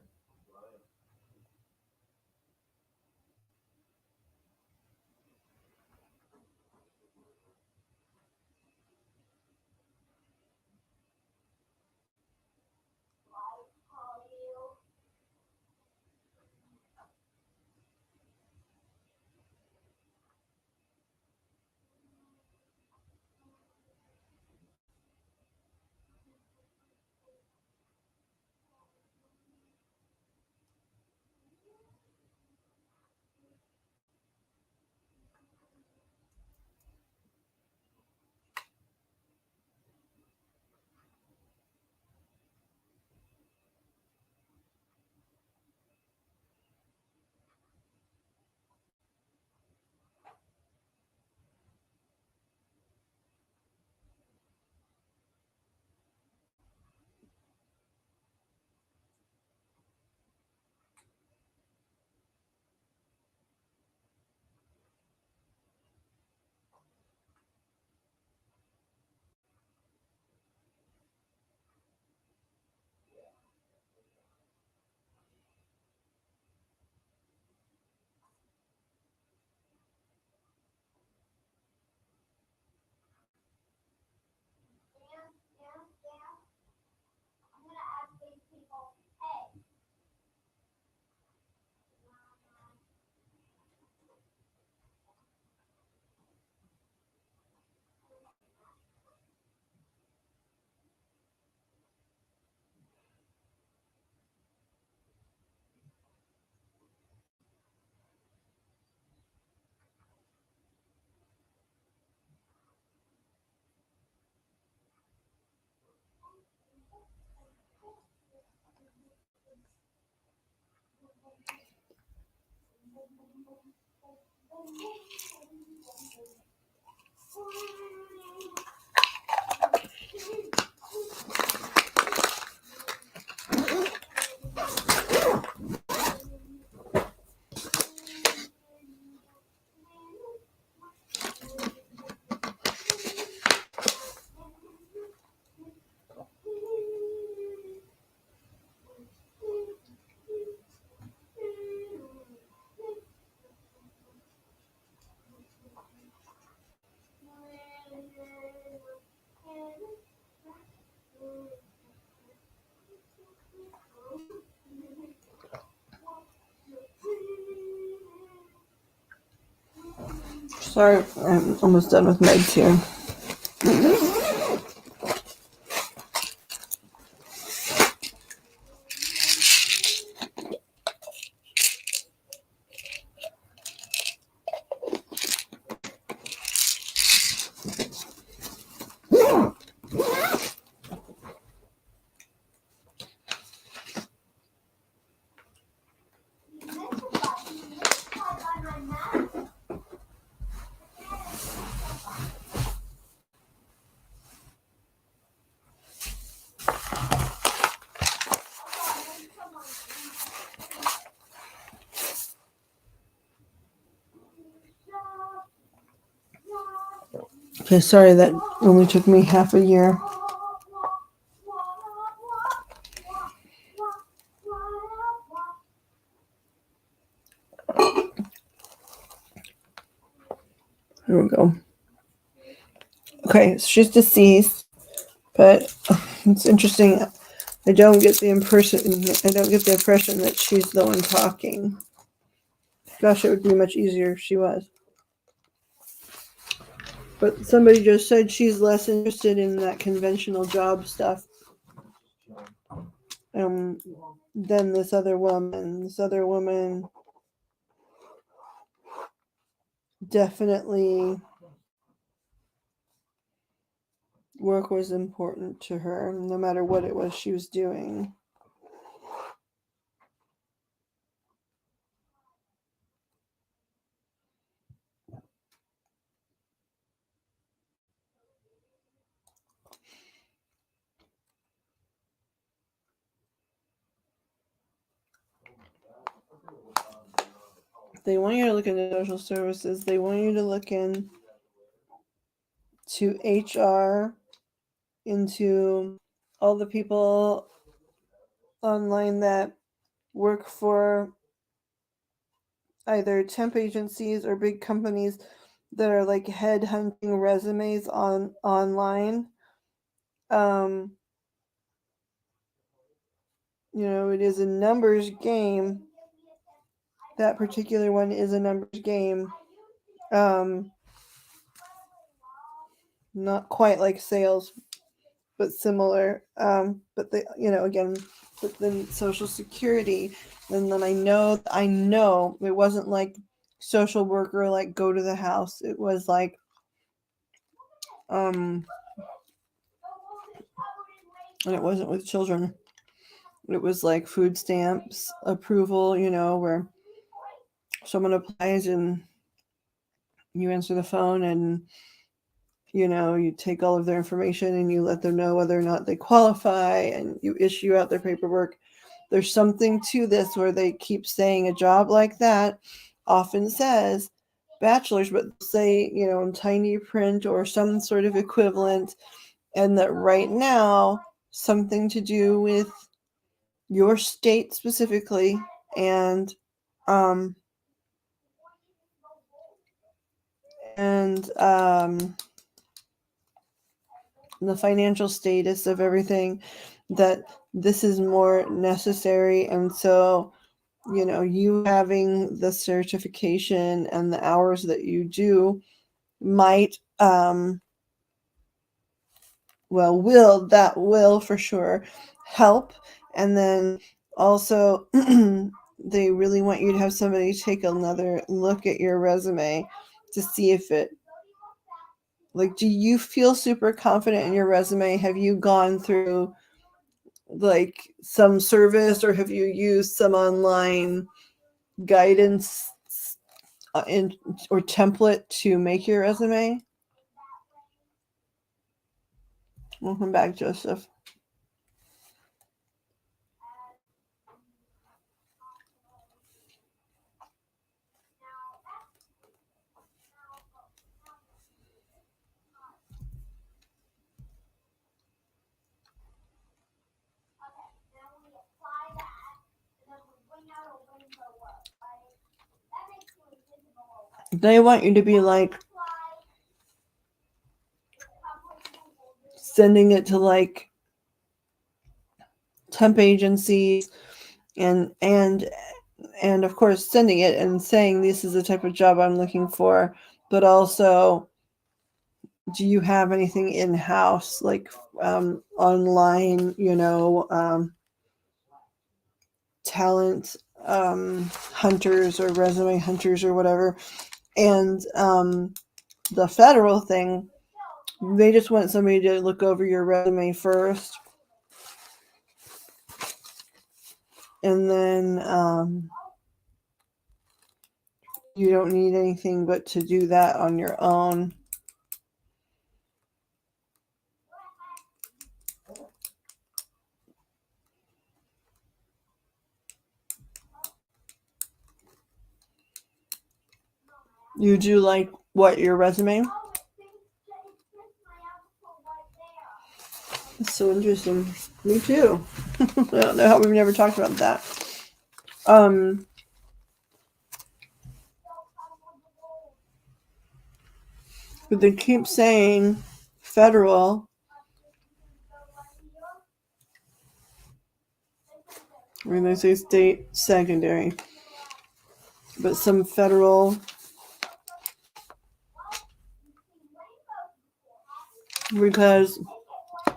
Sorry, I'm almost done with meds here. Okay, sorry, that only took me half a year. Here we go. Okay, so she's deceased, but it's interesting. I don't get the impression that she's the one talking. Gosh, it would be much easier if she was. But somebody just said she's less interested in that conventional job stuff than this other woman. This other woman definitely, work was important to her, no matter what it was she was doing. They want you to look into social services. They want you to look into HR, into all the people online that work for either temp agencies or big companies that are like headhunting resumes online. It is a numbers game. That particular one is a numbers game. Not quite like sales, but similar. But they, again, but then Social Security, and then I know it wasn't like social worker, like go to the house. It was like, and it wasn't with children. It was like food stamps approval, where someone applies and you answer the phone and you take all of their information and you let them know whether or not they qualify and you issue out their paperwork. There's something to this where they keep saying a job like that often says bachelor's, but say, in tiny print or some sort of equivalent, and that right now something to do with your state specifically and the financial status of everything, that this is more necessary. And so, you having the certification and the hours that you do might, will for sure help. And then also, they really want you to have somebody take another look at your resume to see if it, like, do you feel super confident in your resume? Have you gone through like some service, or have you used some online guidance or template to make your resume? Welcome back, Joseph. They want you to be like sending it to like temp agencies and of course sending it and saying this is the type of job I'm looking for. but also, do you have anything in-house, like online, talent hunters or resume hunters or whatever? And the federal thing, they just want somebody to look over your resume first, and then you don't need anything but to do that on your own. You do like what, your resume? That's so interesting. Me too. I don't know how we've never talked about that. But they keep saying federal. I mean, they say state secondary, but some federal, because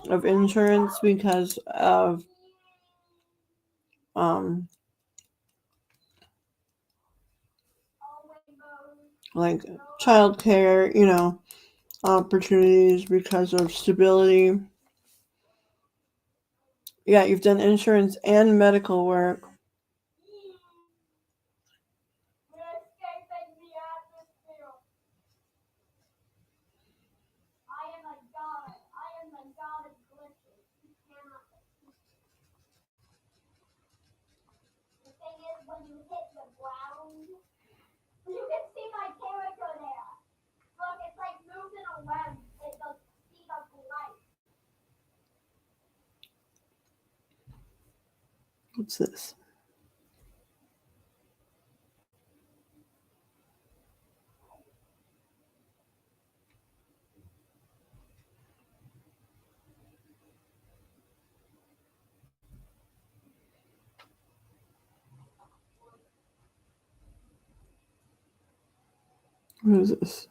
of insurance, because of like childcare, opportunities, because of stability. Yeah, you've done insurance and medical work. What's this? What is this?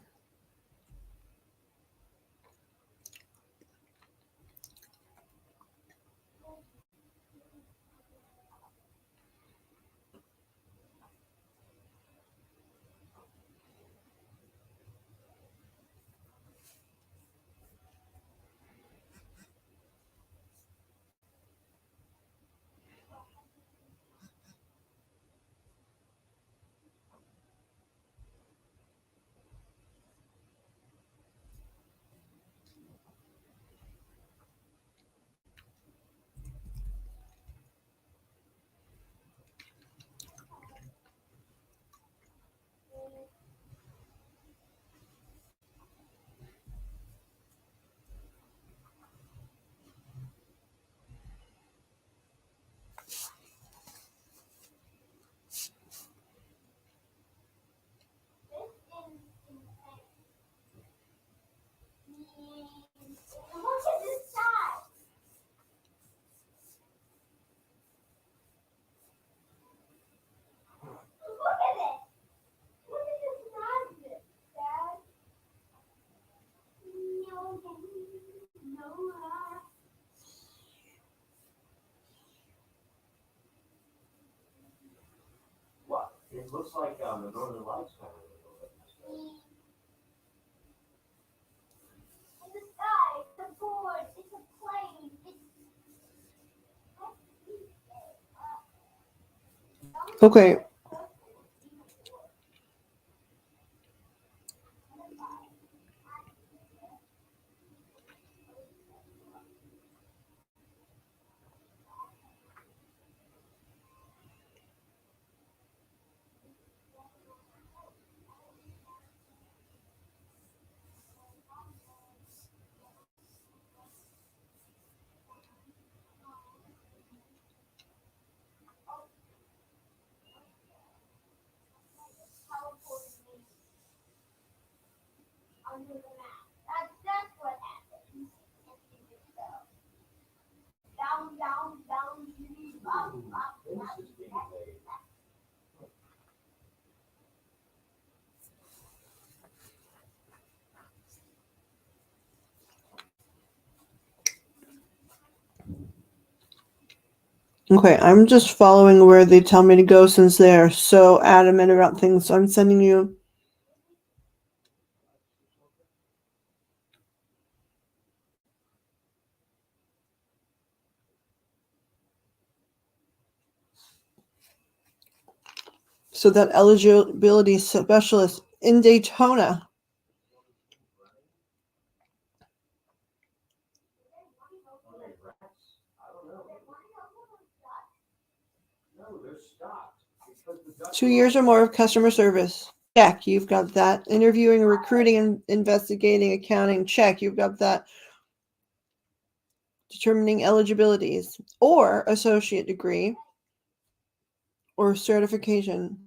What? It looks like the Northern Lights kind of. Okay. This is being made. Okay, I'm just following where they tell me to go since they are so adamant about things. So I'm sending you. So that eligibility specialist in Daytona. No, they're stopped. Because the 2 years or more of customer service. Check, you've got that. Interviewing, recruiting, and investigating, accounting. Check, you've got that. Determining eligibilities or associate degree or certification.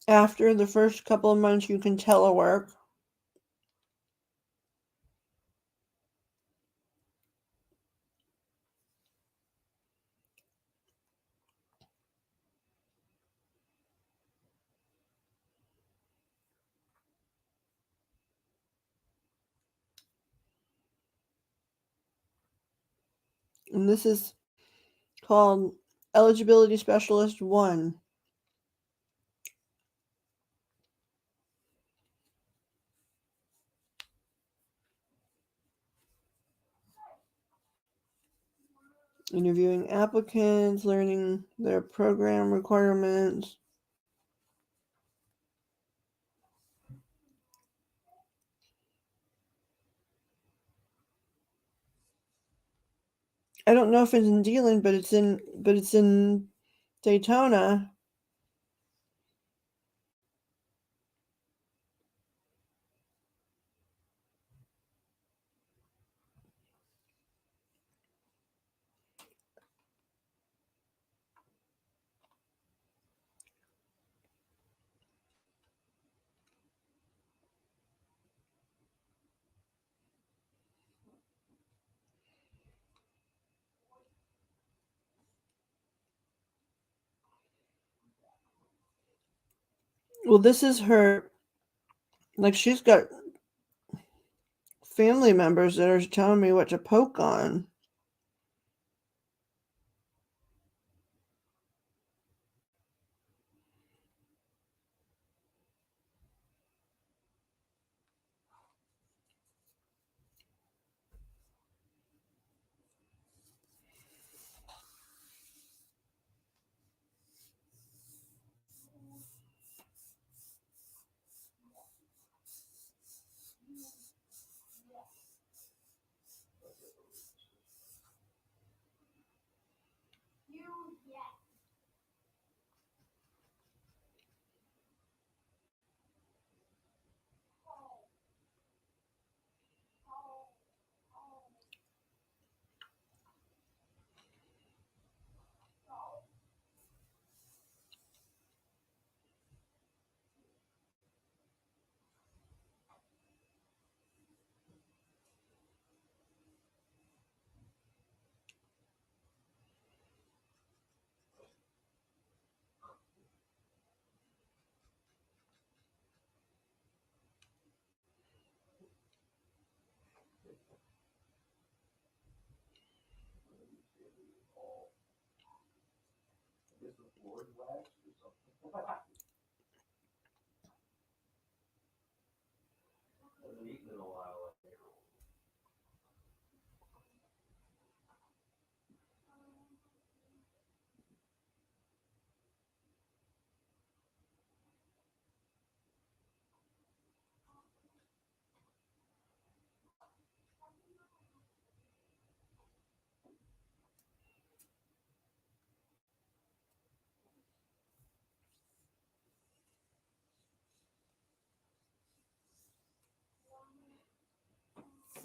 After the first couple of months, you can telework. And this is called Eligibility Specialist 1. Interviewing applicants, learning their program requirements. I don't know if it's in Dealing, but it's in Daytona. Well, this is her, like, she's got family members that are telling me what to poke on.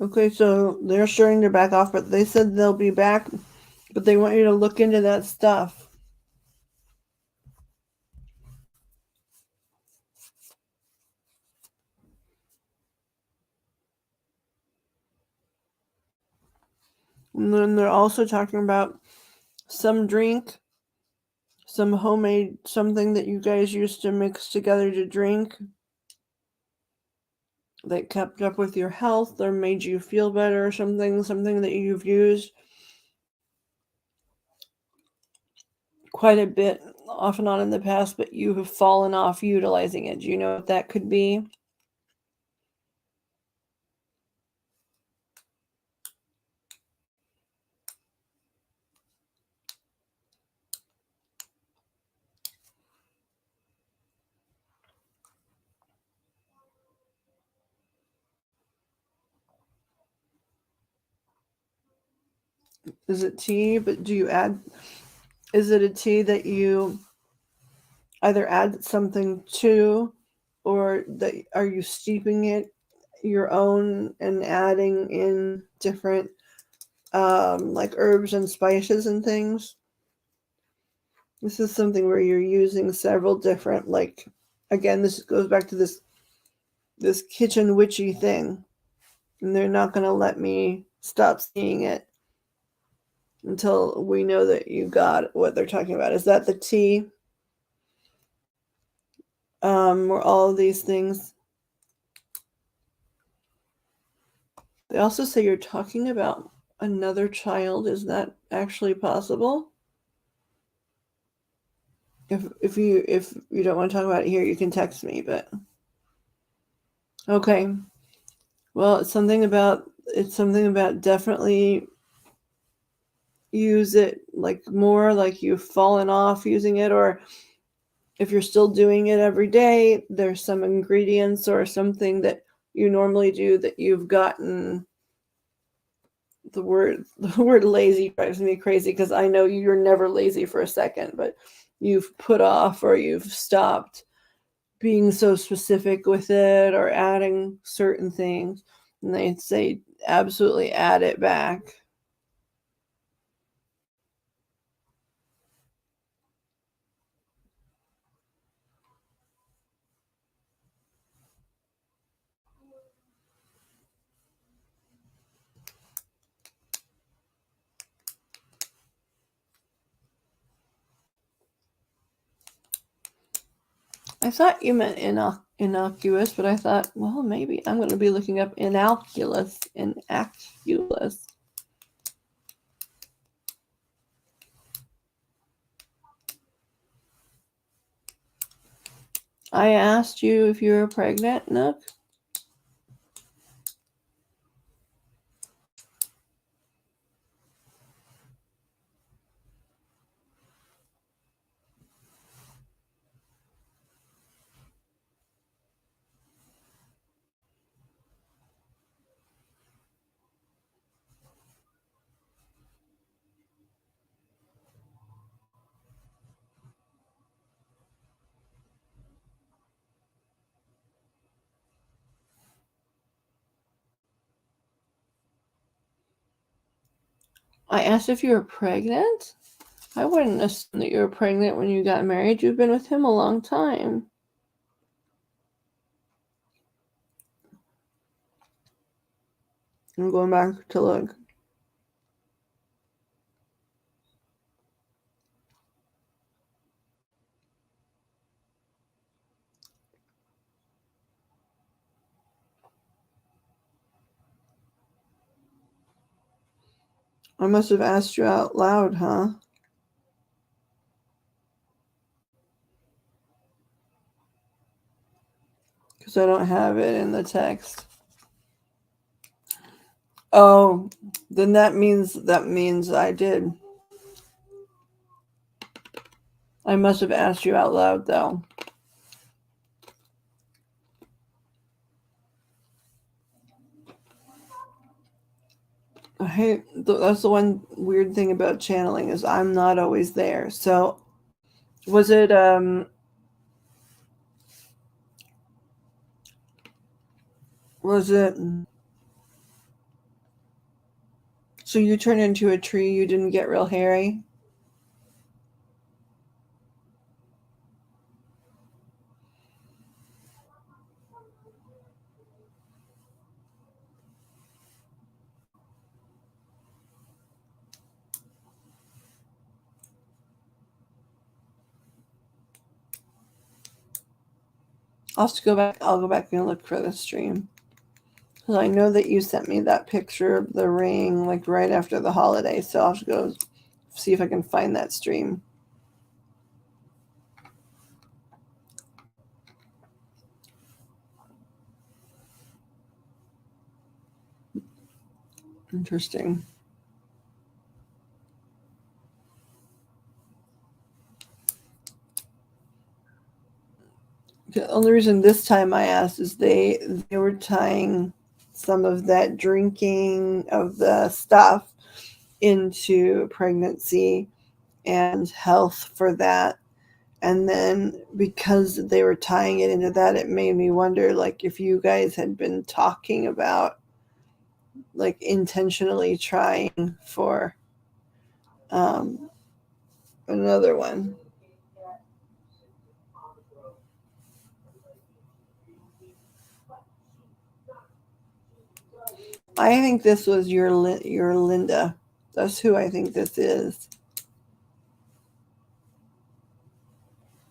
Okay, so they're starting to back off, but they said they'll be back, but they want you to look into that stuff. And then they're also talking about some drink, some homemade something that you guys used to mix together to drink that kept up with your health or made you feel better, or something that you've used quite a bit off and on in the past, but you have fallen off utilizing it. Do you know what that could be? Is it tea? But do you add, is it a tea that you either add something to, or that are you steeping it your own and adding in different like herbs and spices and things? This is something where you're using several different, like, again, this goes back to this kitchen witchy thing, and they're not going to let me stop seeing it until we know that you got what they're talking about. Is that the tea? Where all of these things. They also say you're talking about another child. Is that actually possible? If you don't want to talk about it here, you can text me, but okay. Well, it's something about definitely use it like more, like you've fallen off using it, or if you're still doing it every day, there's some ingredients or something that you normally do that you've gotten. The word lazy drives me crazy because I know you're never lazy for a second, but you've put off or you've stopped being so specific with it or adding certain things. And they say absolutely add it back. I thought you meant innocuous, but I thought, well, maybe I'm going to be looking up innocuous. I asked you if you were pregnant, Nook. I asked if you were pregnant. I wouldn't assume that you were pregnant when you got married. You've been with him a long time. I'm going back to look. I must have asked you out loud, huh? Because I don't have it in the text. Oh, then that means I did. I must have asked you out loud, though. I hate that's the one weird thing about channeling is I'm not always there. So, was it so you turned into a tree, you didn't get real hairy? I'll have to go back. I'll go back and look for the stream. Because I know that you sent me that picture of the ring like right after the holiday. So I'll have to go see if I can find that stream. Interesting. The only reason this time I asked is they were tying some of that drinking of the stuff into pregnancy and health for that. And then because they were tying it into that, it made me wonder like if you guys had been talking about like intentionally trying for another one. I think this was your Linda. That's who I think this is.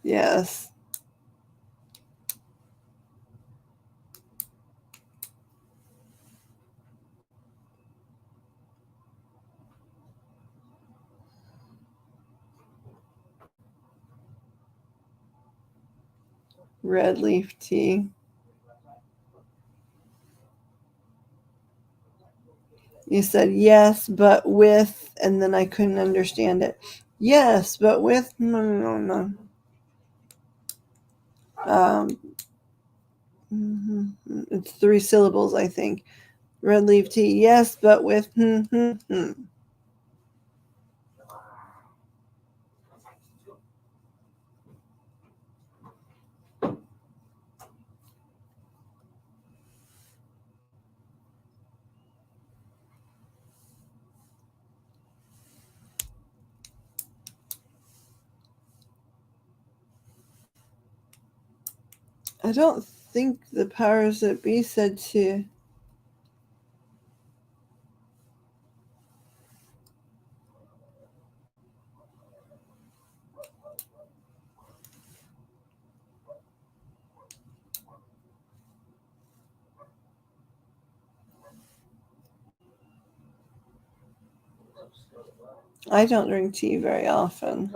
Yes. Red leaf tea. You said yes, but with, and then I couldn't understand it. Yes, but with, no. It's 3 syllables, I think. Red leaf tea. Yes, but with. I don't think the powers that be said to. I don't drink tea very often.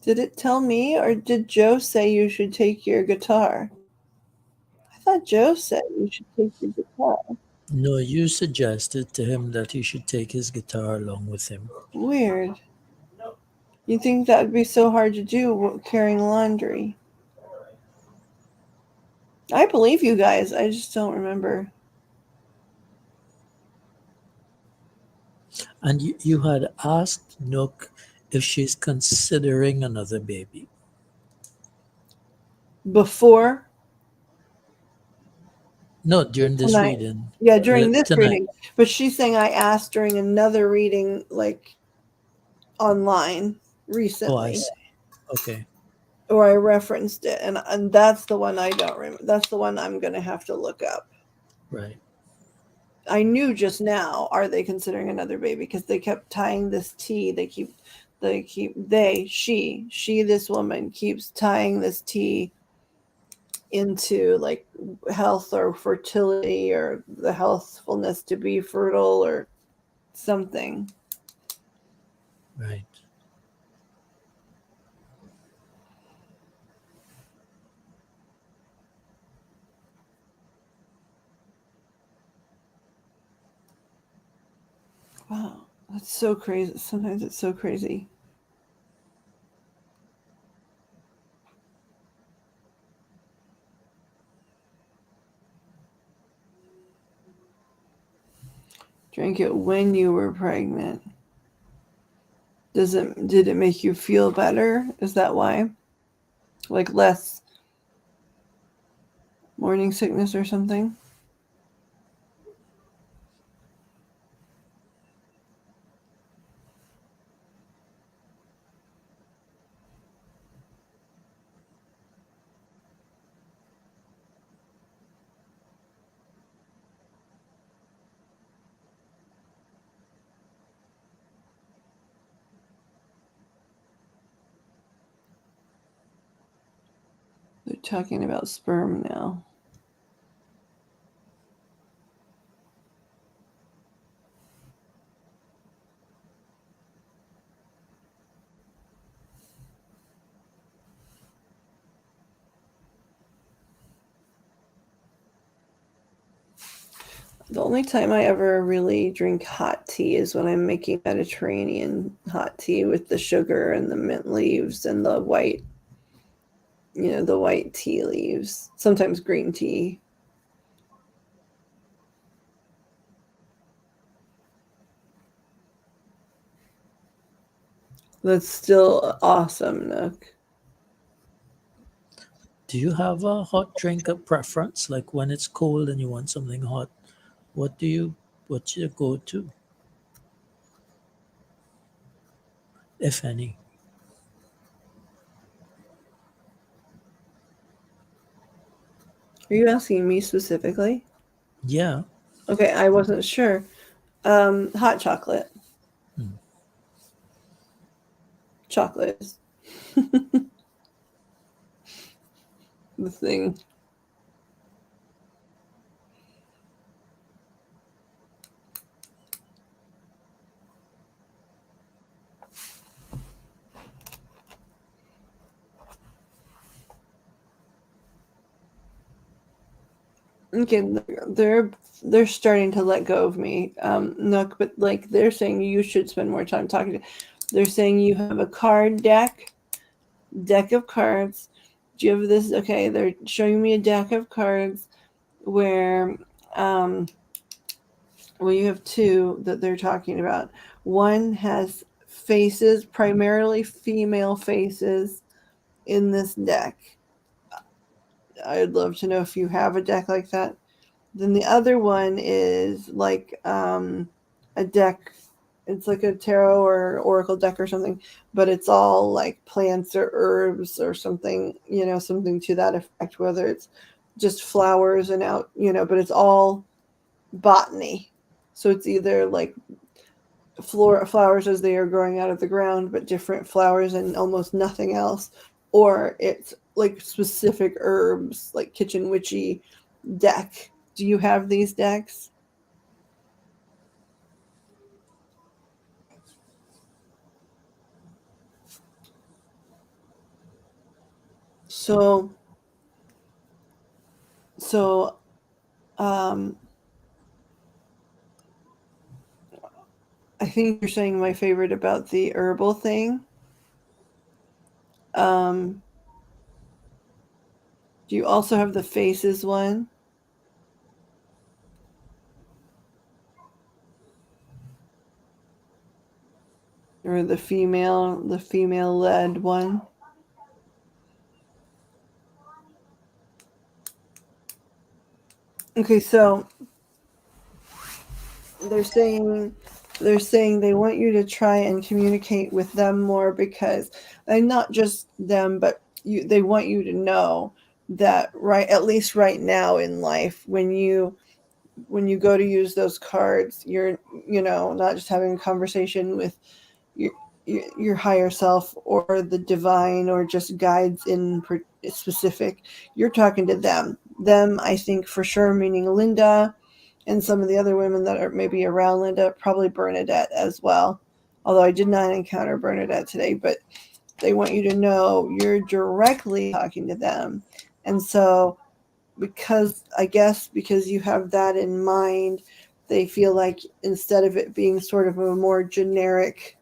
Did it tell me, or did Joe say you should take your guitar? I thought Joe said you should take your guitar. No, you suggested to him that he should take his guitar along with him. Weird. You think that would be so hard to do carrying laundry? I believe you guys. I just don't remember. And you had asked Nook if she's considering another baby. Before? No, during this Tonight. reading. Yeah, during this Tonight. reading. But she's saying I asked during another reading, like online recently. Oh, I see. Okay. Or I referenced it, and that's the one I don't remember. That's the one I'm going to have to look up. Right. I knew just now, are they considering another baby? Because they kept tying this tea. She, this woman keeps tying this tea into like health or fertility or the healthfulness to be fertile or something. Right. Wow, that's so crazy. Sometimes it's so crazy. Drank it when you were pregnant. Did it make you feel better? Is that why? like less morning sickness or something. They're talking about sperm now. The only time I ever really drink hot tea is when I'm making Mediterranean hot tea with the sugar and the mint leaves and the white, the white tea leaves. Sometimes green tea. That's still awesome, Nook. Do you have a hot drink of preference? Like when it's cold and you want something hot, what's your go-to, if any? Are you asking me specifically? Yeah. Okay, I wasn't sure. Hot chocolate. Hmm. Chocolate is the thing. Okay, they're starting to let go of me, Nook. But like they're saying, you should spend more time talking to. They're saying you have a card deck of cards. Do you have this? Okay, they're showing me a deck of cards where, um, well, you have two that they're talking about. One has faces, primarily female faces, in this deck. I'd love to know if you have a deck like that. Then the other one is like a deck. It's like a tarot or oracle deck or something, but it's all like plants or herbs or something, something to that effect, whether it's just flowers and out, but it's all botany. So it's either like flowers as they are growing out of the ground, but different flowers and almost nothing else, or it's like specific herbs, like kitchen witchy deck. Do you have these decks? So, so, um, I think you're saying my favorite about the herbal thing. Um, do you also have the faces one? Or the female led one? Okay, so they're saying they're saying they want you to try and communicate with them more, because, and not just them, but they want you to know that, right, at least right now in life, when you go to use those cards, you're, not just having a conversation with your your higher self or the divine or just guides in specific. You're talking to them, I think, for sure, meaning Linda and some of the other women that are maybe around Linda, probably Bernadette as well, although I did not encounter Bernadette today. But they want you to know you're directly talking to them. And so, because you have that in mind, they feel like, instead of it being sort of a more generic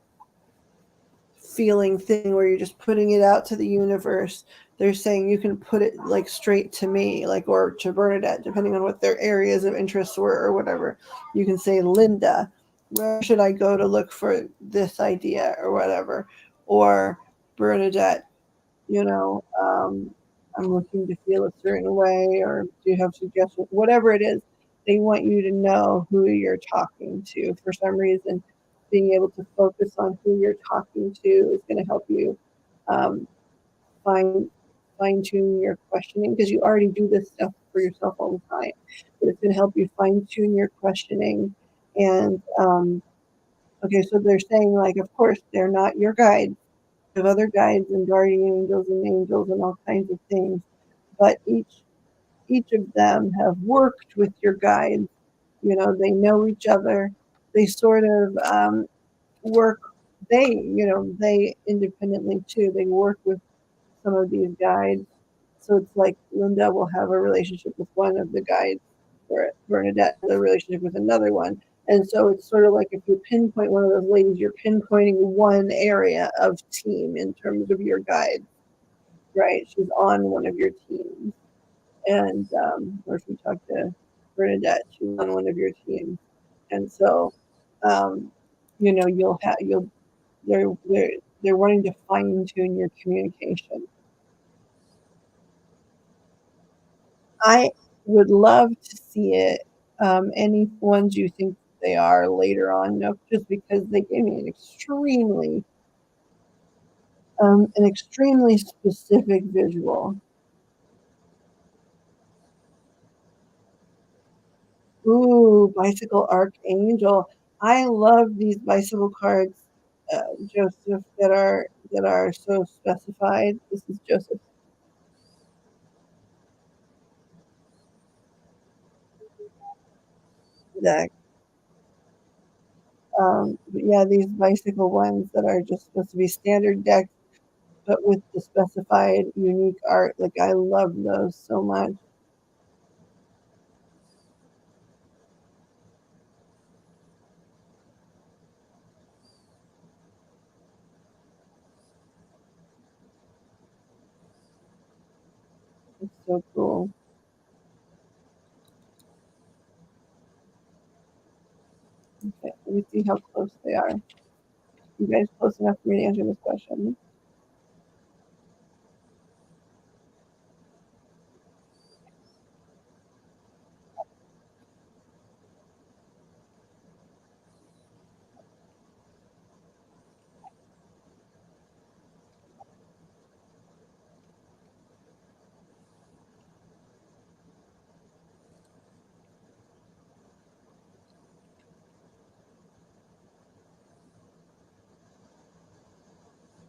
feeling thing where you're just putting it out to the universe, they're saying you can put it like straight to me, like, or to Bernadette, depending on what their areas of interest were or whatever. You can say, Linda, where should I go to look for this idea or whatever? Or Bernadette, you know, I'm looking to feel a certain way, or do you have suggestions? Whatever it is, they want you to know who you're talking to. For some reason, being able to focus on who you're talking to is going to help you um, fine fine tune your questioning, because you already do this stuff for yourself all the time. But it's going to help you fine tune your questioning. And okay, so they're saying, like, of course, they're not your guides. You have other guides and guardian angels and all kinds of things, but each of them have worked with your guides. You know, they know each other. They sort of work. They independently too. They work with some of these guides. So it's like Linda will have a relationship with one of the guides, or Bernadette has a relationship with another one. And so it's sort of like if you pinpoint one of those ladies, you're pinpointing one area of team in terms of your guide, right? She's on one of your teams. And or if you talk to Bernadette, she's on one of your teams. And so um, you'll they're wanting to fine tune your communication. I would love to see it. Any ones you think they are later on, no, just because they gave me an extremely specific visual. Ooh, bicycle archangel. I love these bicycle cards, Joseph, that are so specified. This is Joseph deck. But yeah, these bicycle ones that are just supposed to be standard decks, but with the specified unique art. Like, I love those so much. It's so cool. Okay, let me see how close they are. You guys close enough for me to answer this question?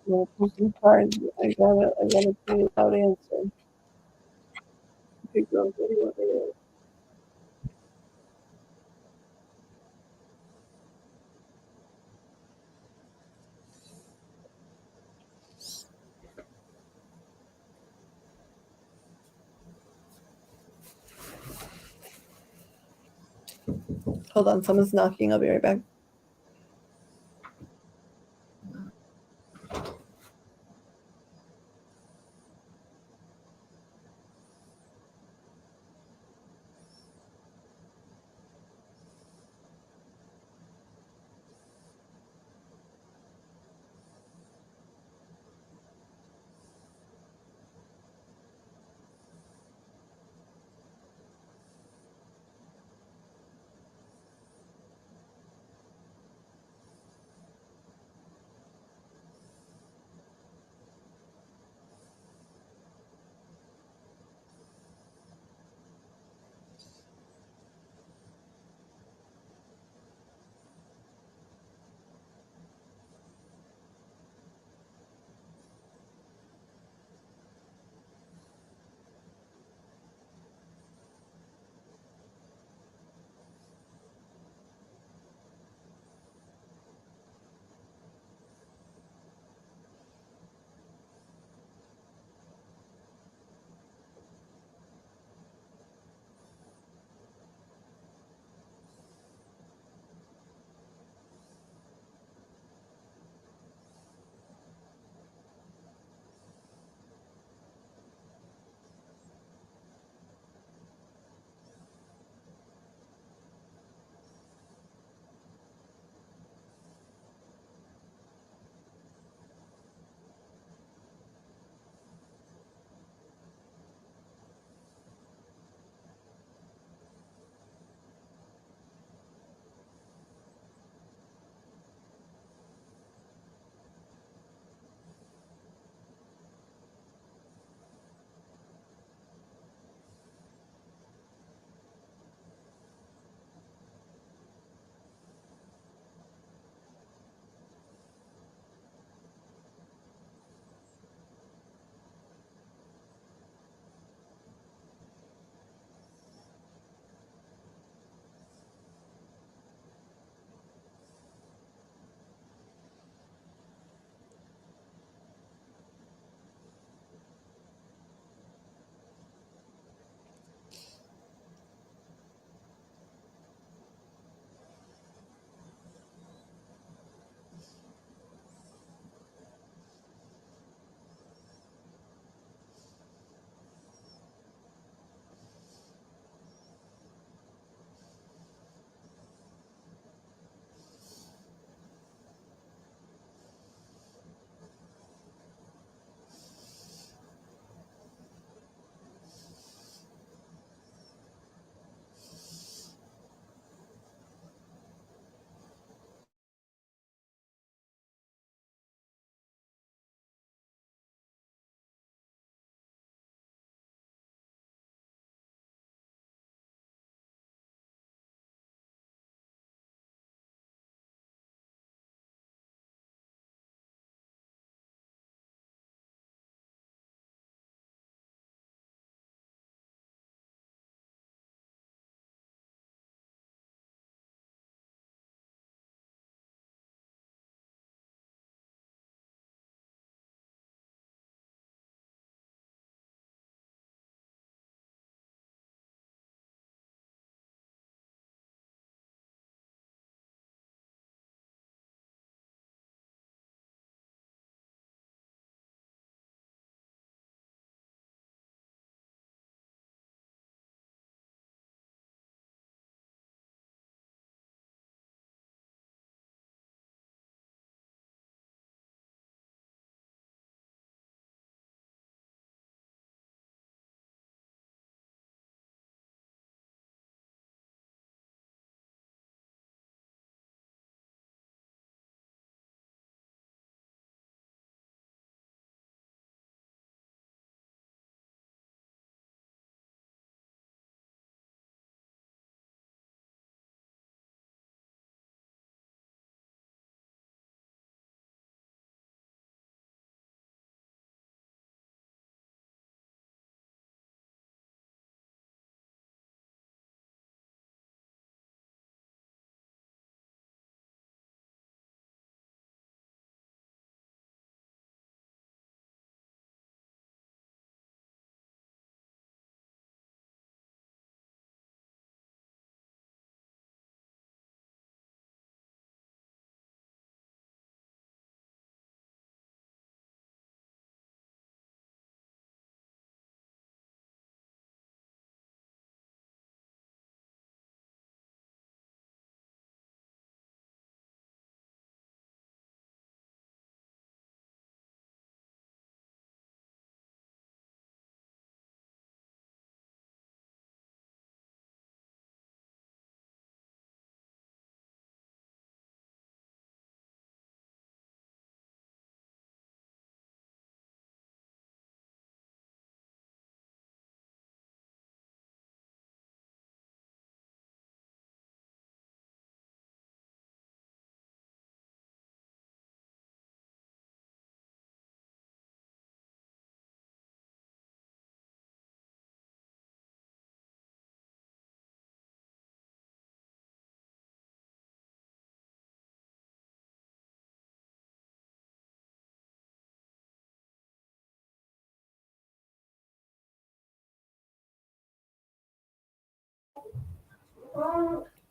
I'm gonna pull some cards. I gotta see without answer. Okay, girls, what do you want me to do? Hold on, someone's knocking. I'll be right back.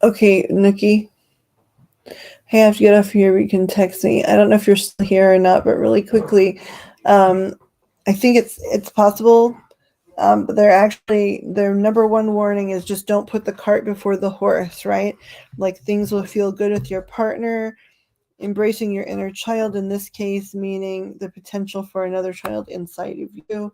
Okay, Nikki. Hey, I have to get off here. You can text me. I don't know if you're still here or not, but really quickly, I think it's possible. But their number one warning is just don't put the cart before the horse, right? Like things will feel good with your partner, embracing your inner child in this case, meaning the potential for another child inside of you.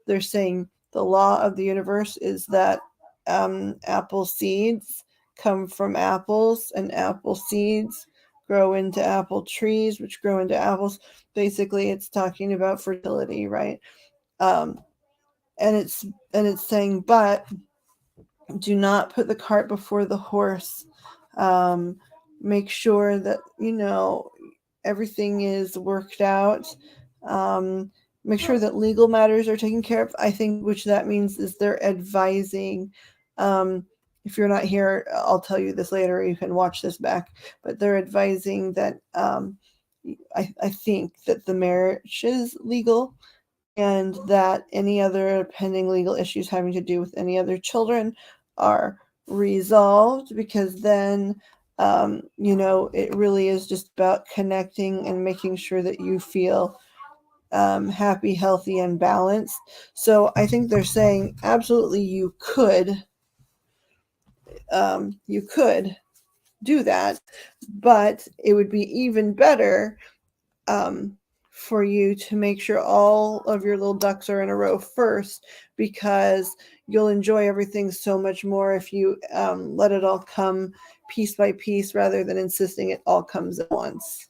They're saying the law of the universe is that apple seeds come from apples, and apple seeds grow into apple trees, which grow into apples. Basically, it's talking about fertility, right? Um, and it's saying, but do not put the cart before the horse. Um, Make sure that everything is worked out. Um, Make sure that legal matters are taken care of. I think which that means is they're advising. If you're not here, I'll tell you this later. You can watch this back, but they're advising that I think that the marriage is legal and that any other pending legal issues having to do with any other children are resolved, because then it really is just about connecting and making sure that you feel happy, healthy, and balanced. So I think they're saying absolutely you could do that, but it would be even better for you to make sure all of your little ducks are in a row first, because you'll enjoy everything so much more if you let it all come piece by piece rather than insisting it all comes at once.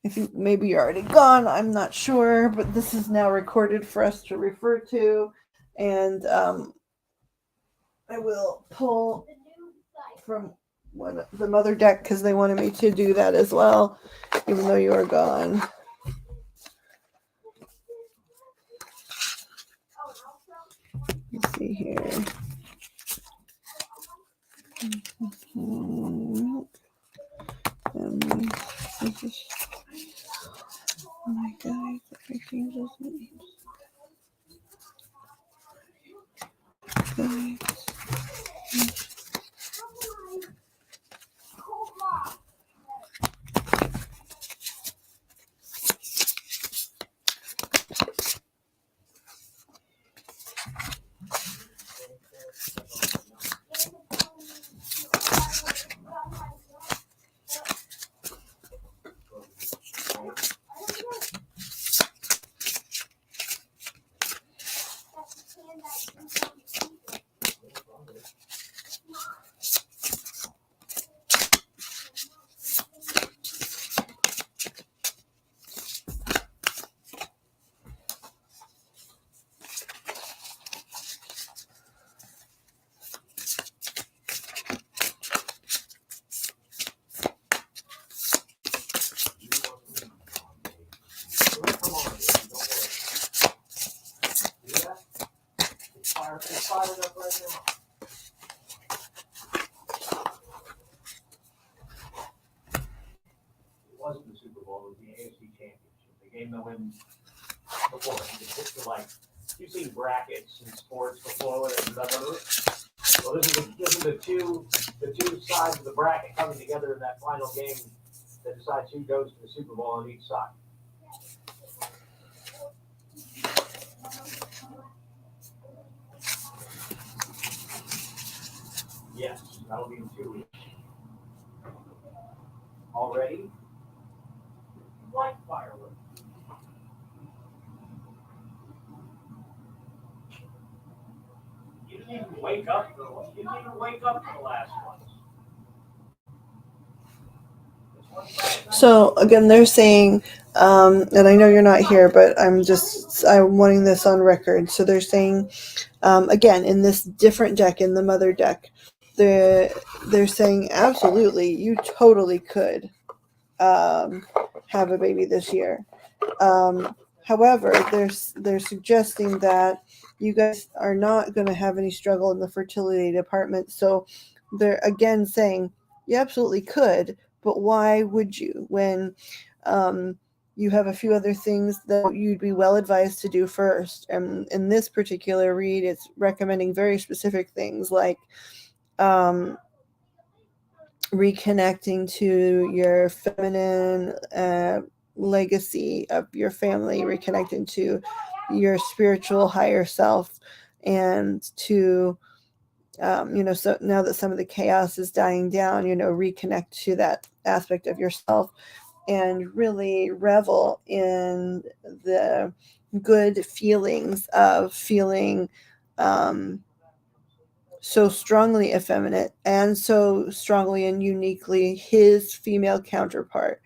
I think maybe you're already gone. I'm not sure, but this is now recorded for us to refer to. And I will pull from the mother deck because they wanted me to do that as well, even though you are gone. Let's see here. Oh my God, everything doesn't need. Wasn't the Super Bowl, it was the AFC Championship. The game that wins before. You can picture like you've seen brackets in sports before where there's another. Well, this is the two sides of the bracket coming together in that final game that decides who goes to the Super Bowl on each side. Yes, that'll be in 2 weeks. Already? Like fireworks. You didn't even wake up for the last ones. So again, they're saying, and I know you're not here, but I'm wanting this on record. So they're saying, again, in this different deck, in the mother deck, they're saying absolutely, you totally could have a baby this year. However, they're suggesting that you guys are not going to have any struggle in the fertility department. So they're again saying you absolutely could, but why would you when you have a few other things that you'd be well advised to do first. And in this particular read, it's recommending very specific things like um, reconnecting to your feminine legacy of your family, reconnecting to your spiritual higher self, and to so now that some of the chaos is dying down, reconnect to that aspect of yourself and really revel in the good feelings of feeling so strongly effeminate and so strongly and uniquely his female counterpart.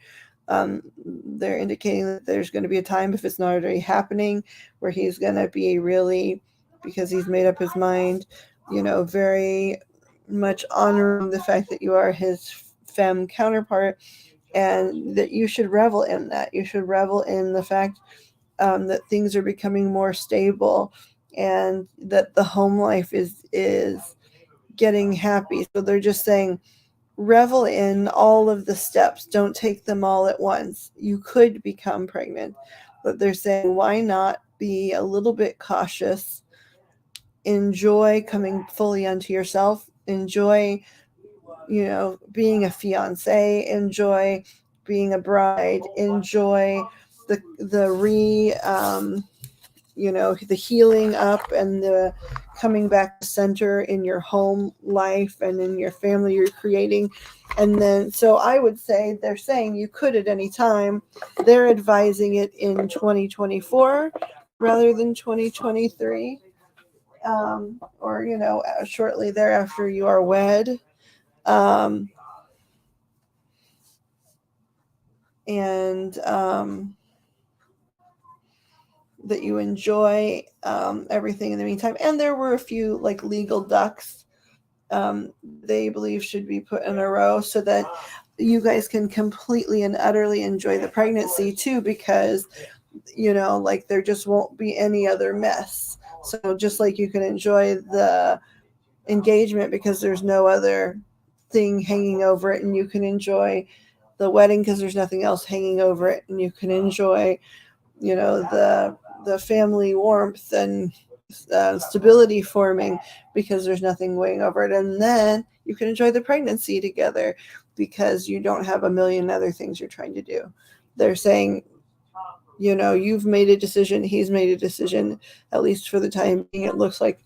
They're indicating that there's going to be a time, if it's not already happening, where he's going to be really, because he's made up his mind, very much honoring the fact that you are his femme counterpart, and that you should revel in that. You should revel in the fact that things are becoming more stable and that the home life is getting happy. So they're just saying, revel in all of the steps. Don't take them all at once. You could become pregnant, but they're saying, why not be a little bit cautious? Enjoy coming fully unto yourself. Enjoy, being a fiance. Enjoy being a bride. Enjoy the healing up and the coming back to center in your home life and in your family you're creating. And then, so I would say they're saying you could at any time. They're advising it in 2024 rather than 2023, or shortly thereafter you are wed. um, and that you enjoy everything in the meantime. And there were a few like legal ducks they believe should be put in a row so that you guys can completely and utterly enjoy the pregnancy too, because like there just won't be any other mess. So just like you can enjoy the engagement because there's no other thing hanging over it, and you can enjoy the wedding because there's nothing else hanging over it, and you can enjoy the family warmth and stability forming because there's nothing weighing over it. And then you can enjoy the pregnancy together because you don't have a million other things you're trying to do. They're saying, you've made a decision, he's made a decision, at least for the time being. It looks like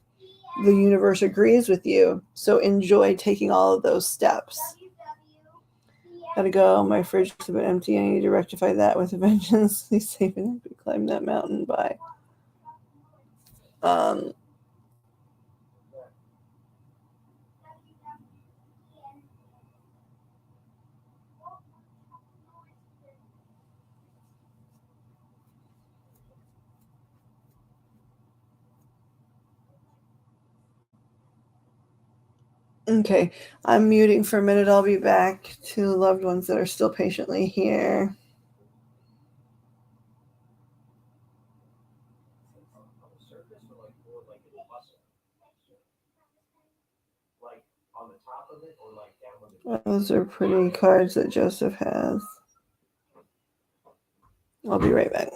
the universe agrees with you. So enjoy taking all of those steps. Gotta go. My fridge is a bit empty. I need to rectify that with a vengeance. Please save me. Climb that mountain. Bye. Okay, I'm muting for a minute. I'll be back to loved ones that are still patiently here. Those are pretty cards that Joseph has. I'll be right back.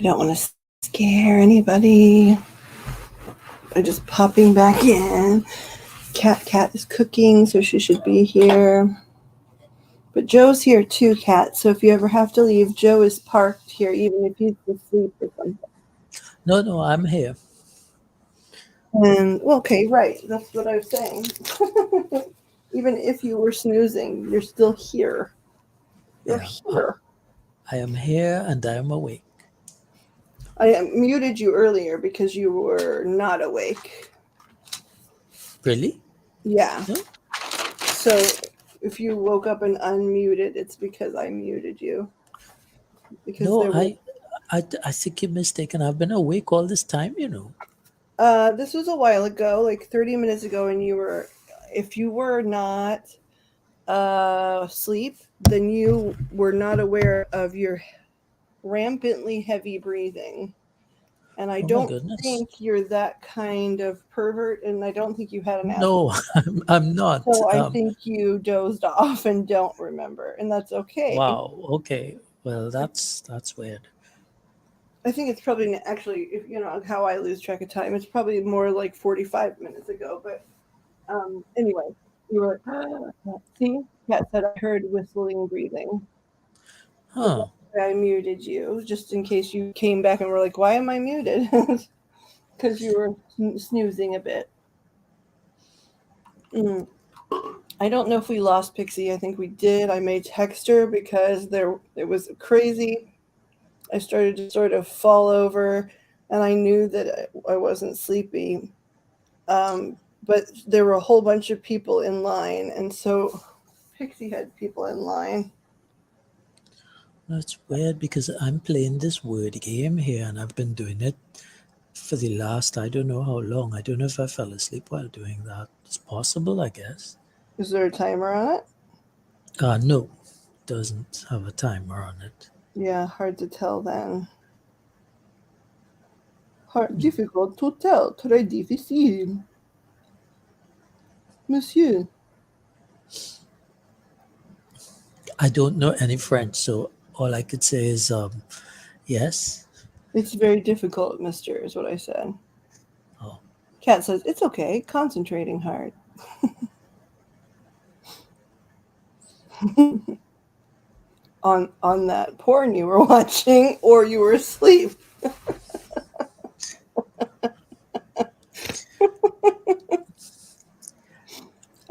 I don't want to scare anybody. I'm just popping back in. Cat is cooking, so she should be here. But Joe's here too, Cat. So if you ever have to leave, Joe is parked here, even if he's asleep or something. No, I'm here. And well, okay, right. That's what I was saying. Even if you were snoozing, you're still here. You're Yeah, here. I am here and I am awake. I muted you earlier because you were not awake. Really? Yeah. No? So if you woke up and unmuted, it's because I muted you. Because No, there were. I think you're mistaken. I've been awake all this time, you know. This was a while ago, like 30 minutes ago, and if you were not asleep, then you were not aware of your rampantly heavy breathing. And I Oh my don't goodness. think you're that kind of pervert, and I don't think you had an asthma. No, I'm not. So I think you dozed off and don't remember, and that's okay. Wow. Okay. Well, that's weird. I think it's probably actually, if you know how I lose track of time, it's probably more like 45 minutes ago. But anyway, you were see, Kat said I heard whistling breathing. So Huh. that's why I muted you, just in case you came back and were like, "Why am I muted?" Because you were snoozing a bit. Mm. I don't know if we lost Pixie. I think we did. I may text her because it was crazy. I started to sort of fall over, and I knew that I wasn't sleepy. But there were a whole bunch of people in line, and so Pixie had people in line. That's weird because I'm playing this word game here and I've been doing it for the last I don't know how long. I don't know if I fell asleep while doing that. It's possible, I guess. Is there a timer on it? No, doesn't have a timer on it. Yeah, hard to tell then. Difficult to tell. Très difficile. Monsieur. I don't know any French, so all I could say is yes. It's very difficult, mister, is what I said. Oh, Cat says, it's okay, concentrating hard. on that porn you were watching, or you were asleep.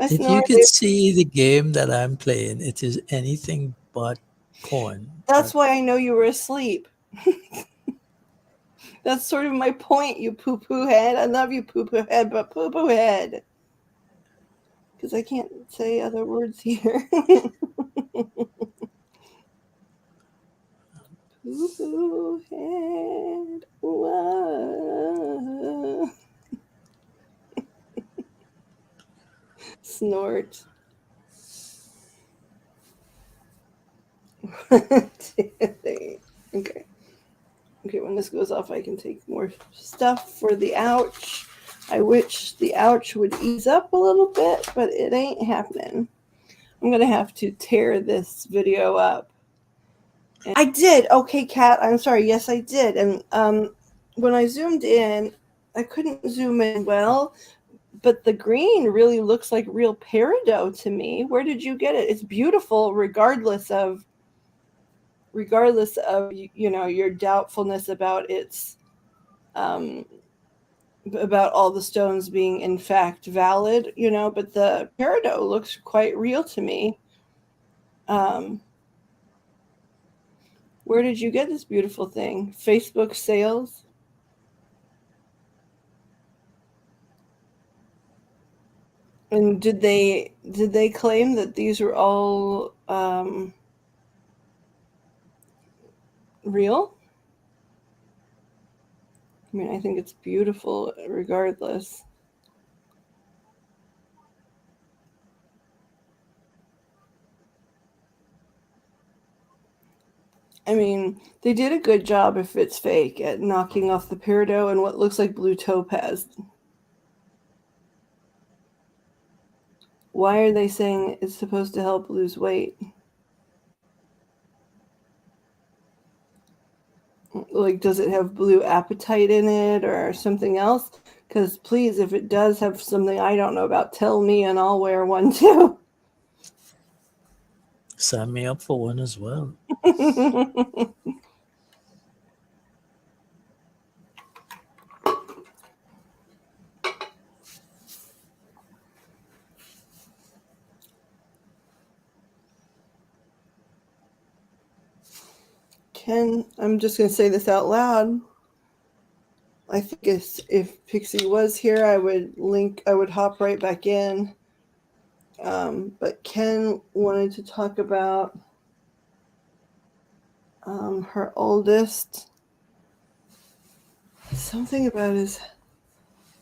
I if you snored. could see the game that I'm playing, it is anything but porn. That's why I know you were asleep. That's sort of my point, you poo-poo head. I love you, poo-poo head, but poo-poo head. Because I can't say other words here. Poo-poo head. Whoa. Snort. Okay. Okay, when this goes off, I can take more stuff for the ouch. I wish the ouch would ease up a little bit, but it ain't happening. I'm going to have to tear this video up. And I did. Okay, Kat, I'm sorry. Yes, I did. And when I zoomed in, I couldn't zoom in well, but the green really looks like real peridot to me. Where did you get it? It's beautiful regardless of you know your doubtfulness about its about all the stones being in fact valid, you know, but the peridot looks quite real to me. Where did you get this beautiful thing? Facebook sales? And did they claim that these were all real? I mean, I think it's beautiful regardless. I mean, they did a good job if it's fake at knocking off the peridot and what looks like blue topaz. Why are they saying it's supposed to help lose weight? Like, does it have blue apatite in it or something else? Because please, if it does have something I don't know about, tell me and I'll wear one too. Sign me up for one as well. Ken, I'm just going to say this out loud. I think if Pixie was here, I would hop right back in. But Ken wanted to talk about her oldest, something about his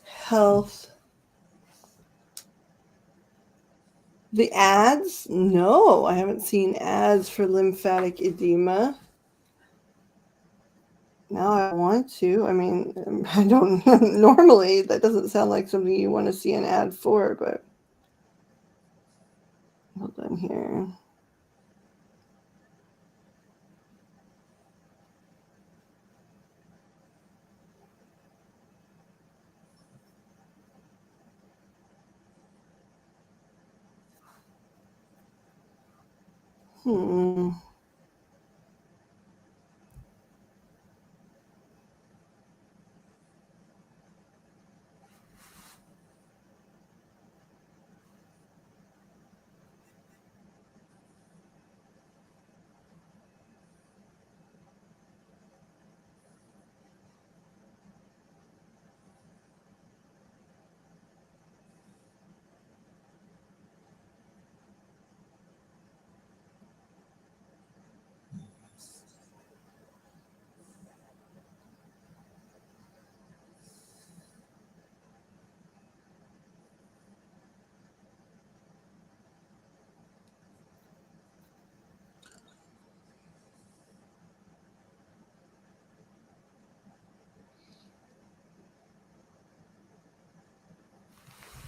health. The ads? No, I haven't seen ads for lymphatic edema. Now I want to. I mean, I don't normally, that doesn't sound like something you want to see an ad for, but hold on here. Hmm.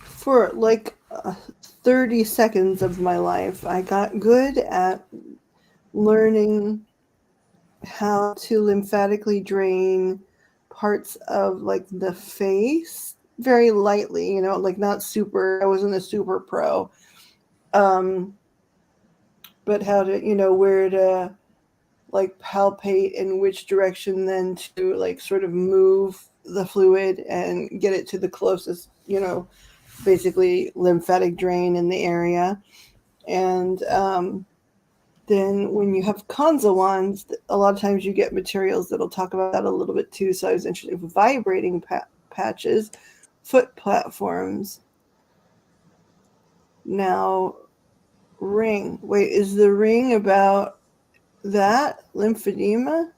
For like 30 seconds of my life, I got good at learning how to lymphatically drain parts of like the face very lightly, like not super, I wasn't a super pro. Um, but how to, where to like palpate in which direction then to like sort of move the fluid and get it to the closest, basically lymphatic drain in the area. And then when you have Kanza wands, a lot of times you get materials that'll talk about that a little bit too. So I was interested in vibrating patches, foot platforms. Now, ring. Wait, is the ring about that lymphedema?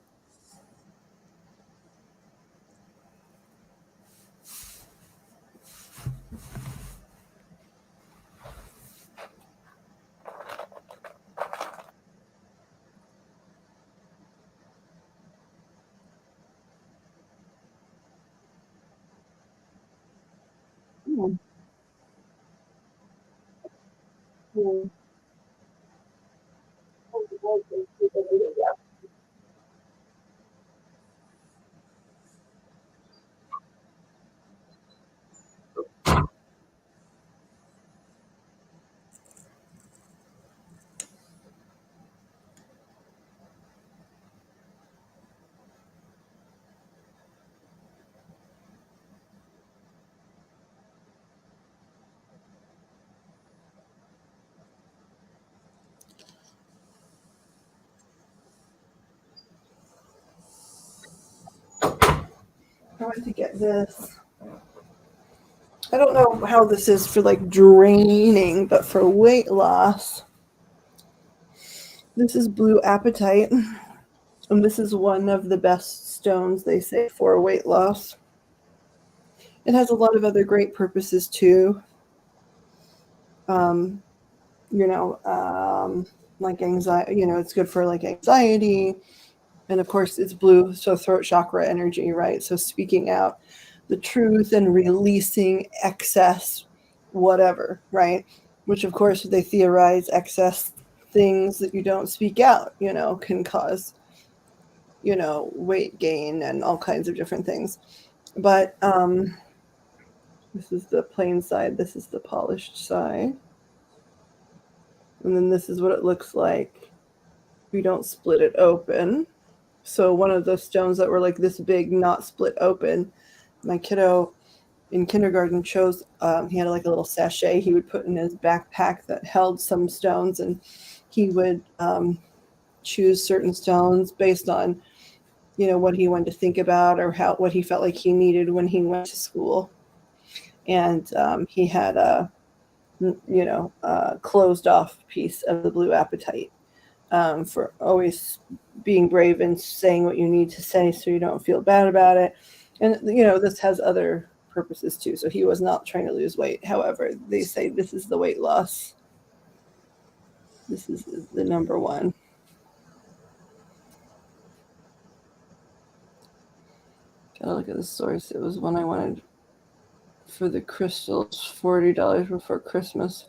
Hmm. Hmm. I went to get this. I don't know how this is for like draining, but for weight loss, this is blue apatite. And this is one of the best stones, they say, for weight loss. It has a lot of other great purposes too. Um, you know, like anxiety, it's good for like anxiety. And of course, it's blue, so throat chakra energy, right? So speaking out the truth and releasing excess, whatever, right? Which, of course, they theorize excess things that you don't speak out, can cause weight gain and all kinds of different things. But this is the plain side. This is the polished side. And then this is what it looks like. We don't split it open. So one of the stones that were like this big, not split open, my kiddo in kindergarten chose, he had like a little sachet he would put in his backpack that held some stones, and he would choose certain stones based on, what he wanted to think about or what he felt like he needed when he went to school. And he had a closed off piece of the blue apatite, for always being brave and saying what you need to say so you don't feel bad about it. And this has other purposes too. So he was not trying to lose weight. However, they say this is the weight loss. This is the number one. Gotta look at the source. It was one I wanted for the crystals, $40 before Christmas.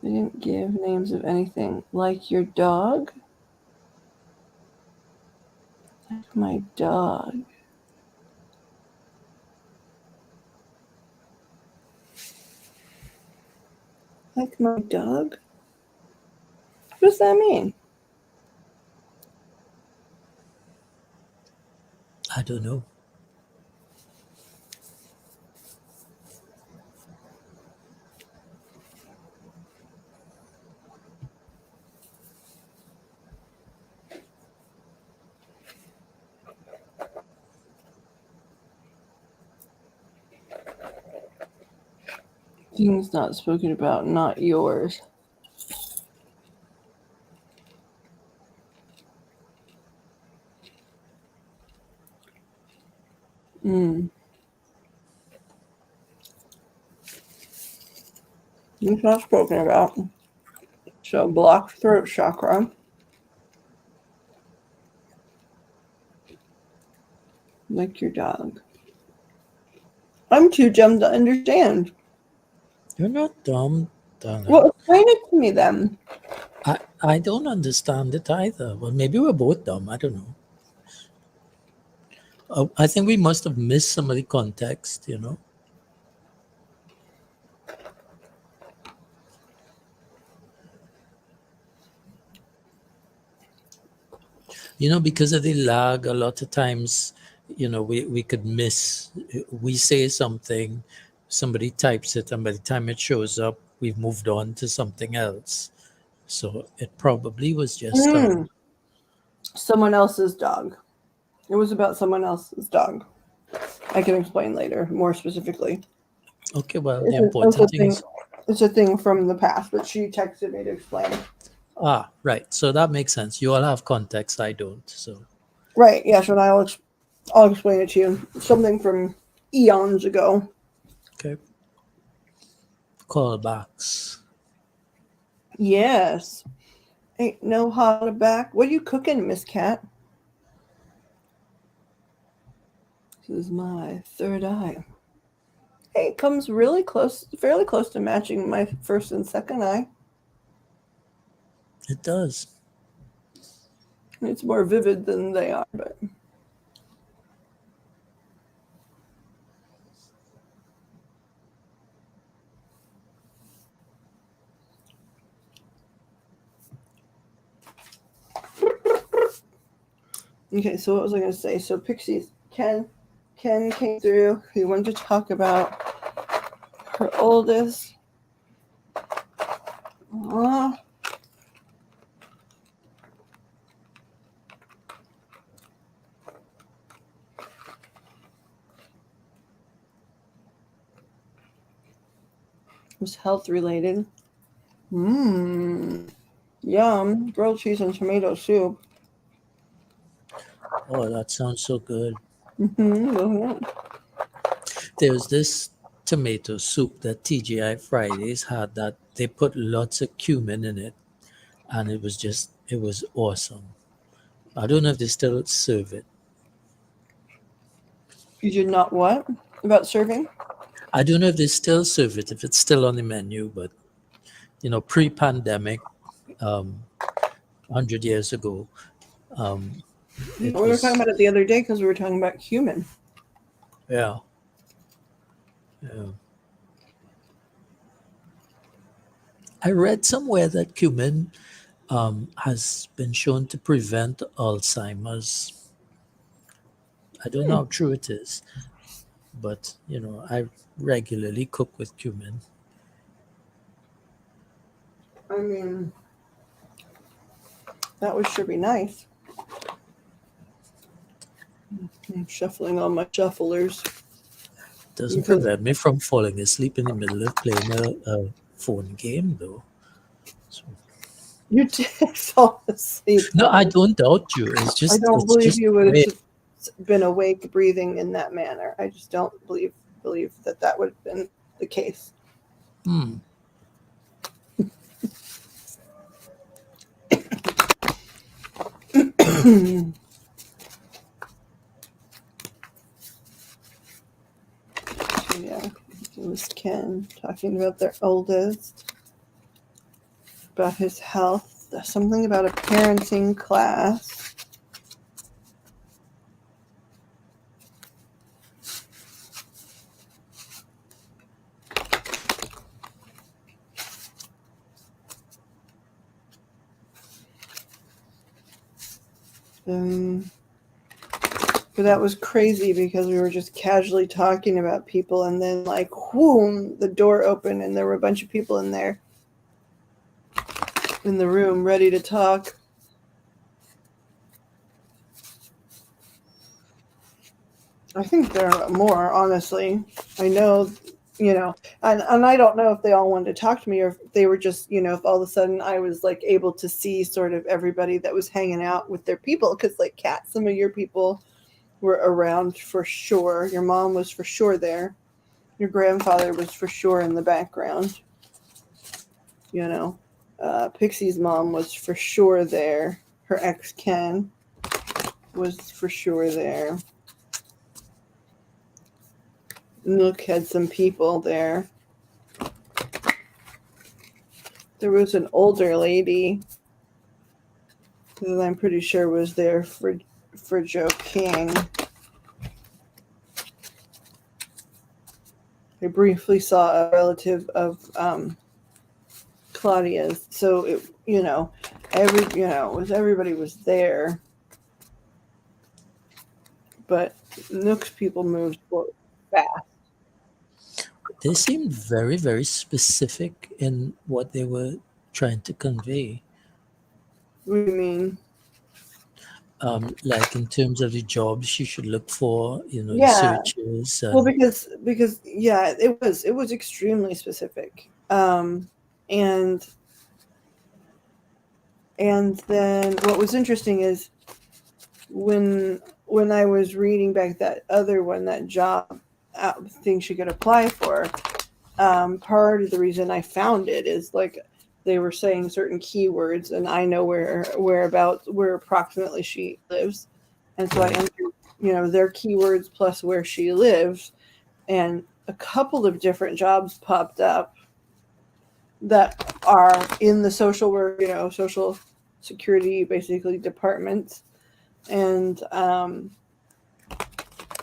They didn't give names of anything. Like your dog? Like my dog. Like my dog? What does that mean? I don't know. Things not spoken about, not yours. Things not spoken about. So blocked throat chakra. Like your dog. I'm too dumb to understand. You're not dumb, darling. Well, explain it to me then. I don't understand it either. Well, maybe we're both dumb. I don't know. I think we must have missed some of the context, Because of the lag, a lot of times, we could miss. We say something, somebody types it, and by the time it shows up, we've moved on to something else. So it probably was just. Someone else's dog. It was about someone else's dog. I can explain later, more specifically. Okay, well, the important thing is. It's a thing from the past, but she texted me to explain. Ah, right. So that makes sense. You all have context. I don't. So. Right. Yes, and I'll explain it to you. Something from eons ago. Okay. Callbacks. Yes. Ain't no holler back. What are you cooking, Miss Cat? This is my third eye. Hey, it comes really close, fairly close to matching my first and second eye. It does. It's more vivid than they are, but. Okay, so what was I going to say? So Pixies, Ken came through. He wanted to talk about her oldest. Was health related. Yum. Grilled cheese and tomato soup. Oh, that sounds so good. Mm-hmm. There's this tomato soup that TGI Fridays had that they put lots of cumin in it, and it was awesome. I don't know if they still serve it. You did not what? About serving? I don't know if they still serve it, if it's still on the menu, but pre-pandemic, 100 years ago. We were talking about it the other day because we were talking about cumin. Yeah. Yeah. I read somewhere that cumin has been shown to prevent Alzheimer's. I don't know how true it is, but I regularly cook with cumin. I mean, that would sure be nice. I'm shuffling all my shufflers. Doesn't prevent me from falling asleep in the middle of playing a phone game, though. So, You did fall asleep. no, I don't doubt you. I don't It's believe just you the would way. have been awake breathing in that manner. I just don't believe that would have been the case. Hmm. Yeah, it was Ken talking about their oldest, about his health, something about a parenting class. But that was crazy because we were just casually talking about people, and then like, whoom, the door opened and there were a bunch of people in there in the room ready to talk. I think there are more, honestly. I know, and I don't know if they all wanted to talk to me or if they were just, if all of a sudden I was like able to see sort of everybody that was hanging out with their people. Because like Kat, some of your people were around for sure. Your mom was for sure there. Your grandfather was for sure in the background. Pixie's mom was for sure there. Her ex Ken was for sure there. Nook had some people there. There was an older lady that I'm pretty sure was there for Joe King. I briefly saw a relative of Claudia's, so everybody was there, but Nook's people moved fast. They seemed very, very specific in what they were trying to convey. What do you mean? Like in terms of the jobs you should look for, the Yeah, searches, well, and because yeah, it was extremely specific, and then what was interesting is when I was reading back that other one, that job thing she could apply for, part of the reason I found it is like they were saying certain keywords, and I know where approximately she lives, and so I entered, their keywords plus where she lives, and a couple of different jobs popped up that are in the social work, social security, basically departments, and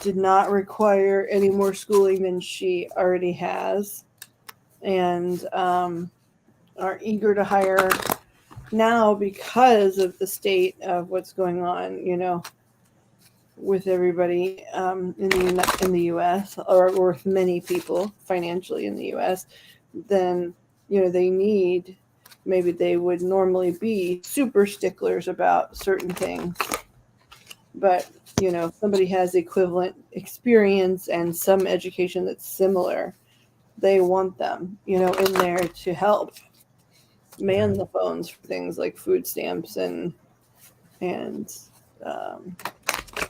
did not require any more schooling than she already has, and are eager to hire now because of the state of what's going on, with everybody in the U.S. or with many people financially in the U.S. Then maybe they would normally be super sticklers about certain things, but if somebody has equivalent experience and some education that's similar, they want them, in there to help man the phones for things like food stamps and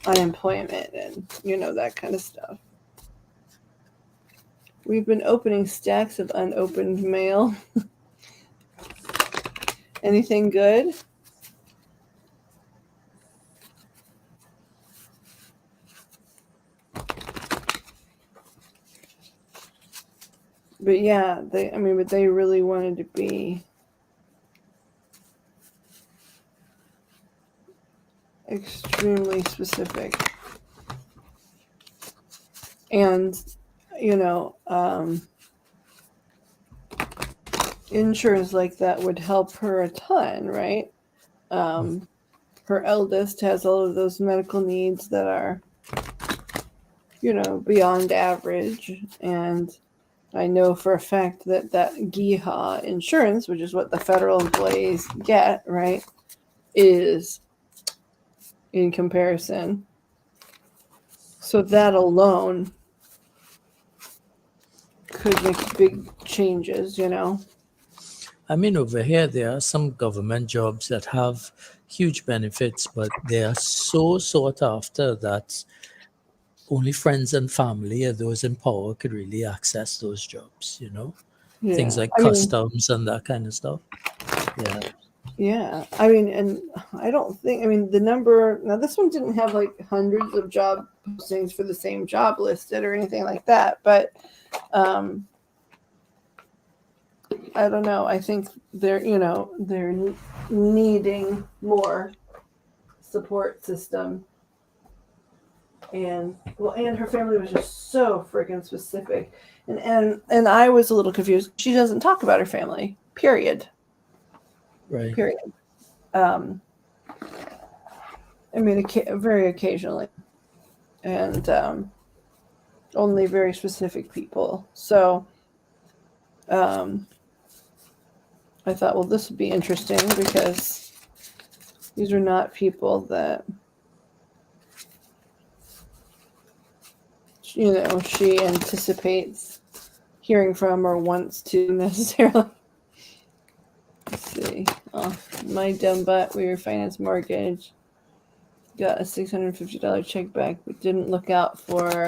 unemployment and that kind of stuff. We've been opening stacks of unopened mail. Anything good? But yeah, they really wanted to be extremely specific. And, you know, insurance like that would help her a ton, right? Her eldest has all of those medical needs that are, you know, beyond average. And I know for a fact that GIHA insurance, which is what the federal employees get, right, is in comparison. So that alone could make big changes, you know. I mean, over here, there are some government jobs that have huge benefits, but they are so sought after that only friends and family or those in power could really access those jobs, you know? Things Yeah. like I mean, customs and that kind of stuff. Yeah. yeah. I mean, and I don't think, I mean, the number, now this one didn't have like hundreds of job postings for the same job listed or anything like that, but I don't know. I think they're, you know, they're needing more support system. And well, and her family was just so freaking specific. And I was a little confused. She doesn't talk about her family. Period. Right. Period. I mean, very occasionally, and only very specific people. So I thought, well, this would be interesting because these are not people that, you know, she anticipates hearing from or wants to necessarily. Let's see. Oh, my dumb butt. We refinanced mortgage. Got a $650 check back, but didn't look out for.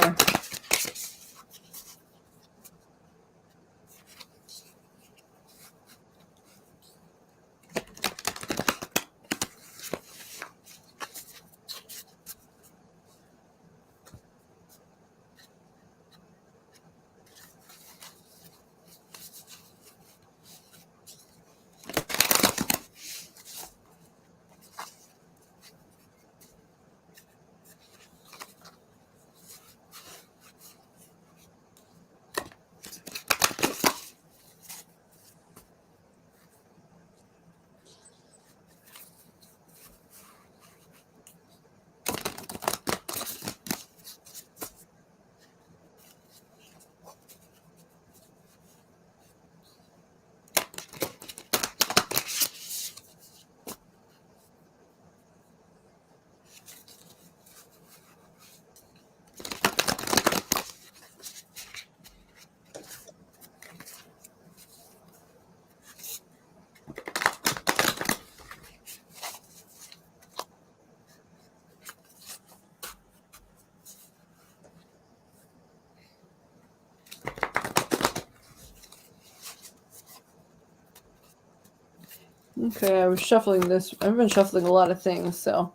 Okay, I was shuffling this. I've been shuffling a lot of things, so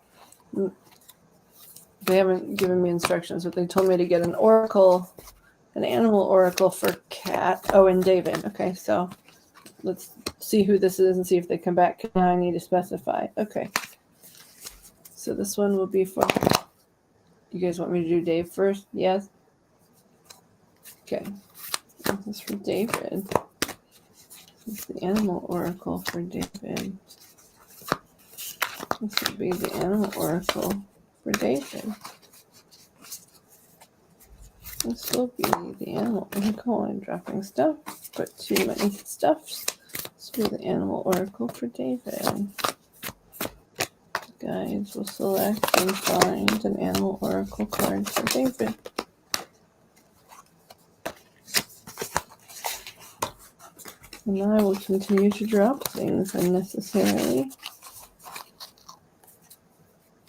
they haven't given me instructions, but they told me to get an oracle, an animal oracle for Cat. Oh, and David. Okay, so let's see who this is and see if they come back. Now I need to specify. Okay. So this one will be for. You guys want me to do Dave first? Yes? Okay. This is for David. This is the animal oracle for David. This would be the animal oracle for David. This will be the animal oracle. I'm dropping stuff, but too many stuffs. This will be the animal oracle for David. Guides will select and find an animal oracle card for David. And I will continue to drop things unnecessarily.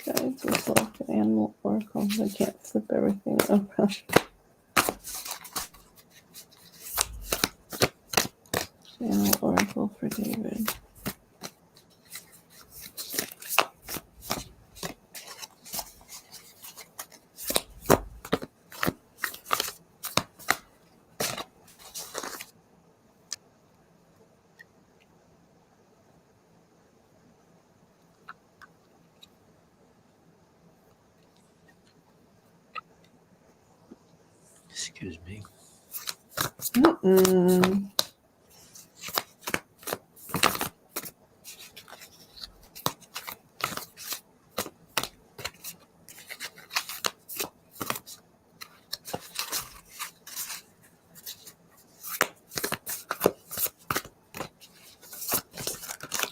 Guides will select an animal oracle. I can't flip everything around. Animal oracle for David. Excuse me. Mm-mm.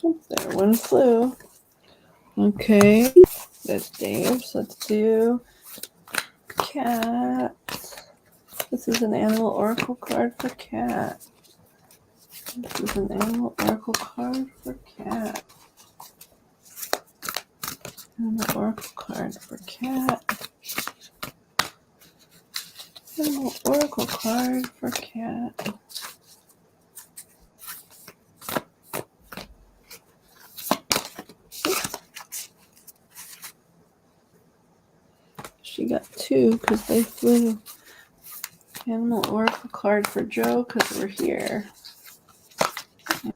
Oops, there, one flew. Okay, that's Dave. So let's do cat. This is an animal oracle card for cat. This is an animal oracle card for cat. Animal oracle card for cat. Animal oracle card for cat. She got two because they flew. Animal oracle card for Joe because we're here.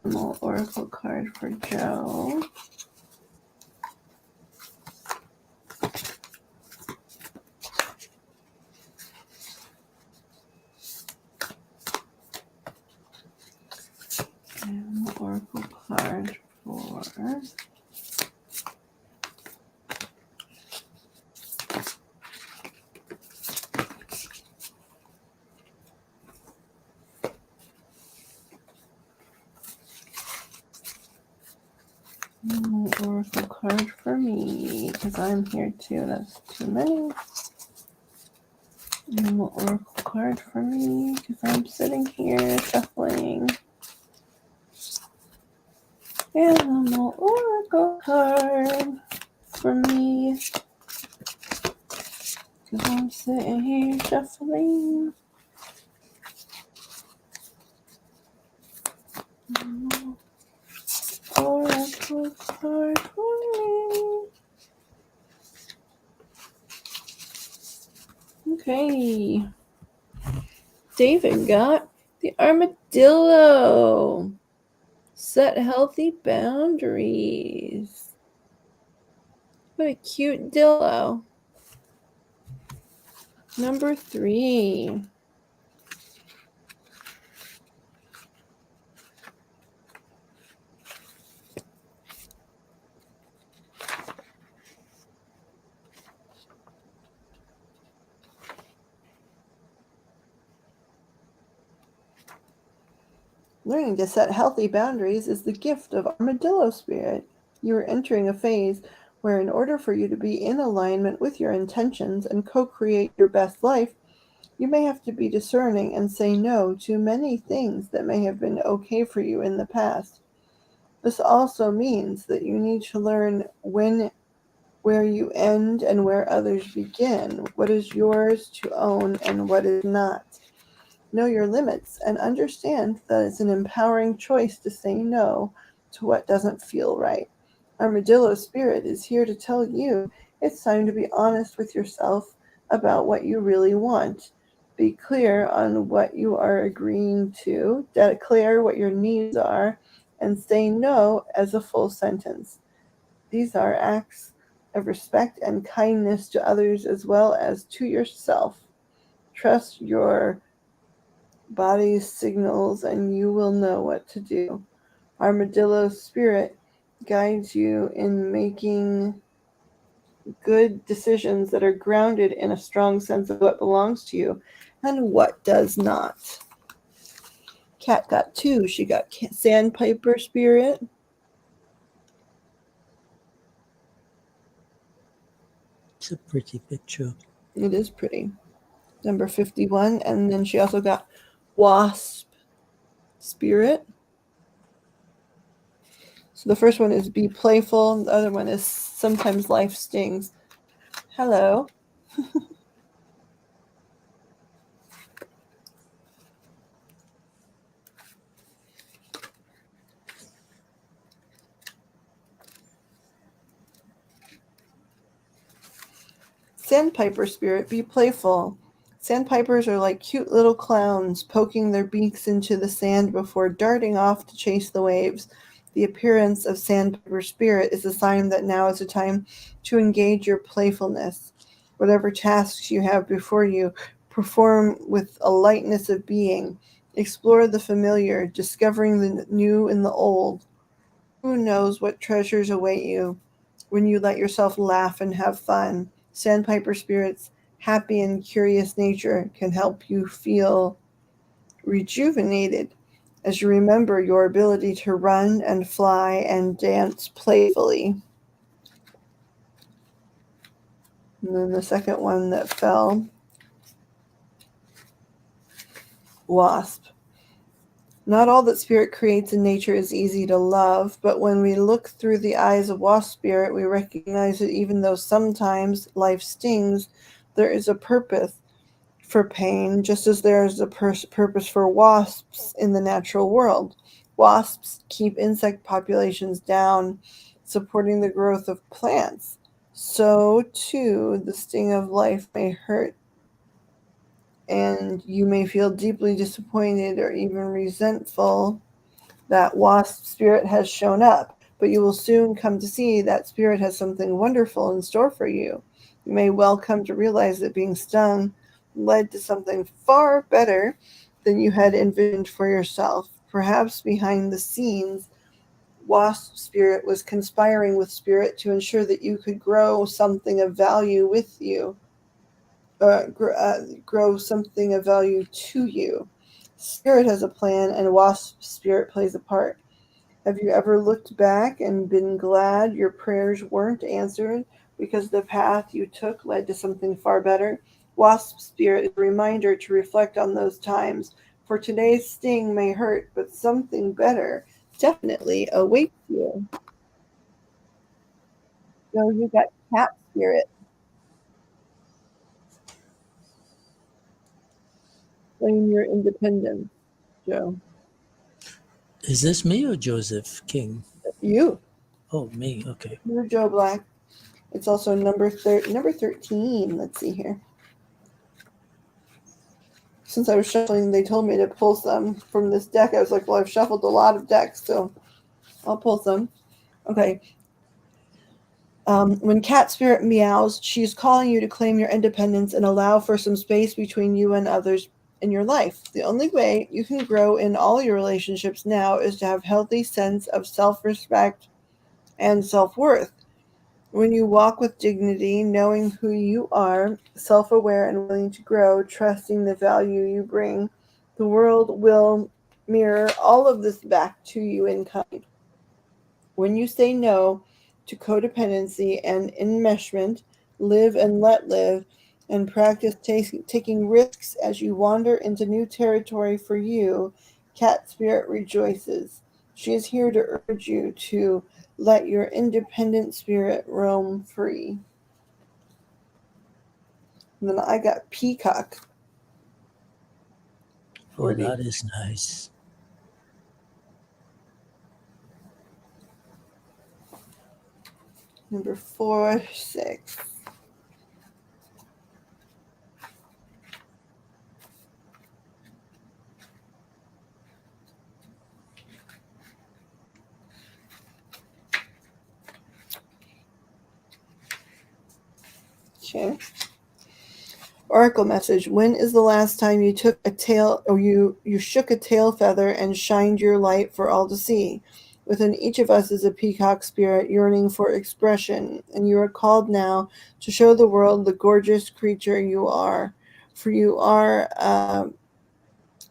Animal oracle card for Joe. Animal oracle card for oracle card for me because I'm here too. That's too many. Animal oracle card for me because I'm sitting here shuffling. Animal oracle card for me because I'm sitting here shuffling. Animal oracle card for me. Okay. David got the armadillo. Set healthy boundaries. What a cute dillo. Number 3. Learning to set healthy boundaries is the gift of armadillo spirit. You are entering a phase where, in order for you to be in alignment with your intentions and co-create your best life, you may have to be discerning and say no to many things that may have been okay for you in the past. This also means that you need to learn where you end and where others begin, what is yours to own and what is not. Know your limits and understand that it's an empowering choice to say no to what doesn't feel right. Armadillo Spirit is here to tell you it's time to be honest with yourself about what you really want. Be clear on what you are agreeing to, declare what your needs are, and say no as a full sentence. These are acts of respect and kindness to others as well as to yourself. Trust your body's signals and you will know what to do. Armadillo Spirit guides you in making good decisions that are grounded in a strong sense of what belongs to you and what does not. Cat got 2. She got Sandpiper Spirit. It's a pretty picture. It is pretty. Number 51. And then she also got Wasp Spirit. So the first one is be playful. The other one is sometimes life stings. Hello. Sandpiper Spirit, be playful. Sandpipers are like cute little clowns poking their beaks into the sand before darting off to chase the waves. The appearance of Sandpiper Spirit is a sign that now is the time to engage your playfulness. Whatever tasks you have before you, Perform with a lightness of being. Explore the familiar, discovering the new in the old. Who knows what treasures await you when you let yourself laugh and have fun? Sandpiper spirits, happy and curious nature can help you feel rejuvenated as you remember your ability to run and fly and dance playfully. And then the second one that fell, wasp. Not all that spirit creates in nature is easy to love, but when we look through the eyes of wasp spirit, we recognize that even though sometimes life stings, there is a purpose for pain, just as there is a purpose for wasps in the natural world. Wasps keep insect populations down, supporting the growth of plants. So, too, the sting of life may hurt, and you may feel deeply disappointed or even resentful that wasp spirit has shown up, but you will soon come to see that spirit has something wonderful in store for you. You may well come to realize that being stung led to something far better than you had envisioned for yourself. Perhaps behind the scenes, wasp spirit was conspiring with spirit to ensure that you could grow something of value with you, grow something of value to you. Spirit has a plan, and wasp spirit plays a part. Have you ever looked back and been glad your prayers weren't answered because the path you took led to something far better? Wasp spirit is a reminder to reflect on those times, for today's sting may hurt, but something better definitely awaits you. So you got cat spirit, claim your independence, Joe. Is this me or Joseph King? You, Oh, me. Okay. you're Joe Black. It's also number 13. Let's see here. Since I was shuffling, they told me to pull some from this deck. I was like, well, I've shuffled a lot of decks, so I'll pull some. Okay. When cat spirit meows, she's calling you to claim your independence and allow for some space between you and others in your life. The only way you can grow in all your relationships now is to have healthy sense of self-respect and self-worth. When you walk with dignity, knowing who you are, self aware and willing to grow, trusting the value you bring, the world will mirror all of this back to you in kind. When you say no to codependency and enmeshment, live and let live, and practice taking risks as you wander into new territory for you, Cat Spirit rejoices. She is here to urge you to let your independent spirit roam free. And then I got Peacock Oh, for the that is nice. number 4, 6. Okay. Oracle message. When is the last time you took a tail or you shook a tail feather and shined your light for all to see? Within each of us is a peacock spirit yearning for expression, and you are called now to show the world the gorgeous creature you are, for you are a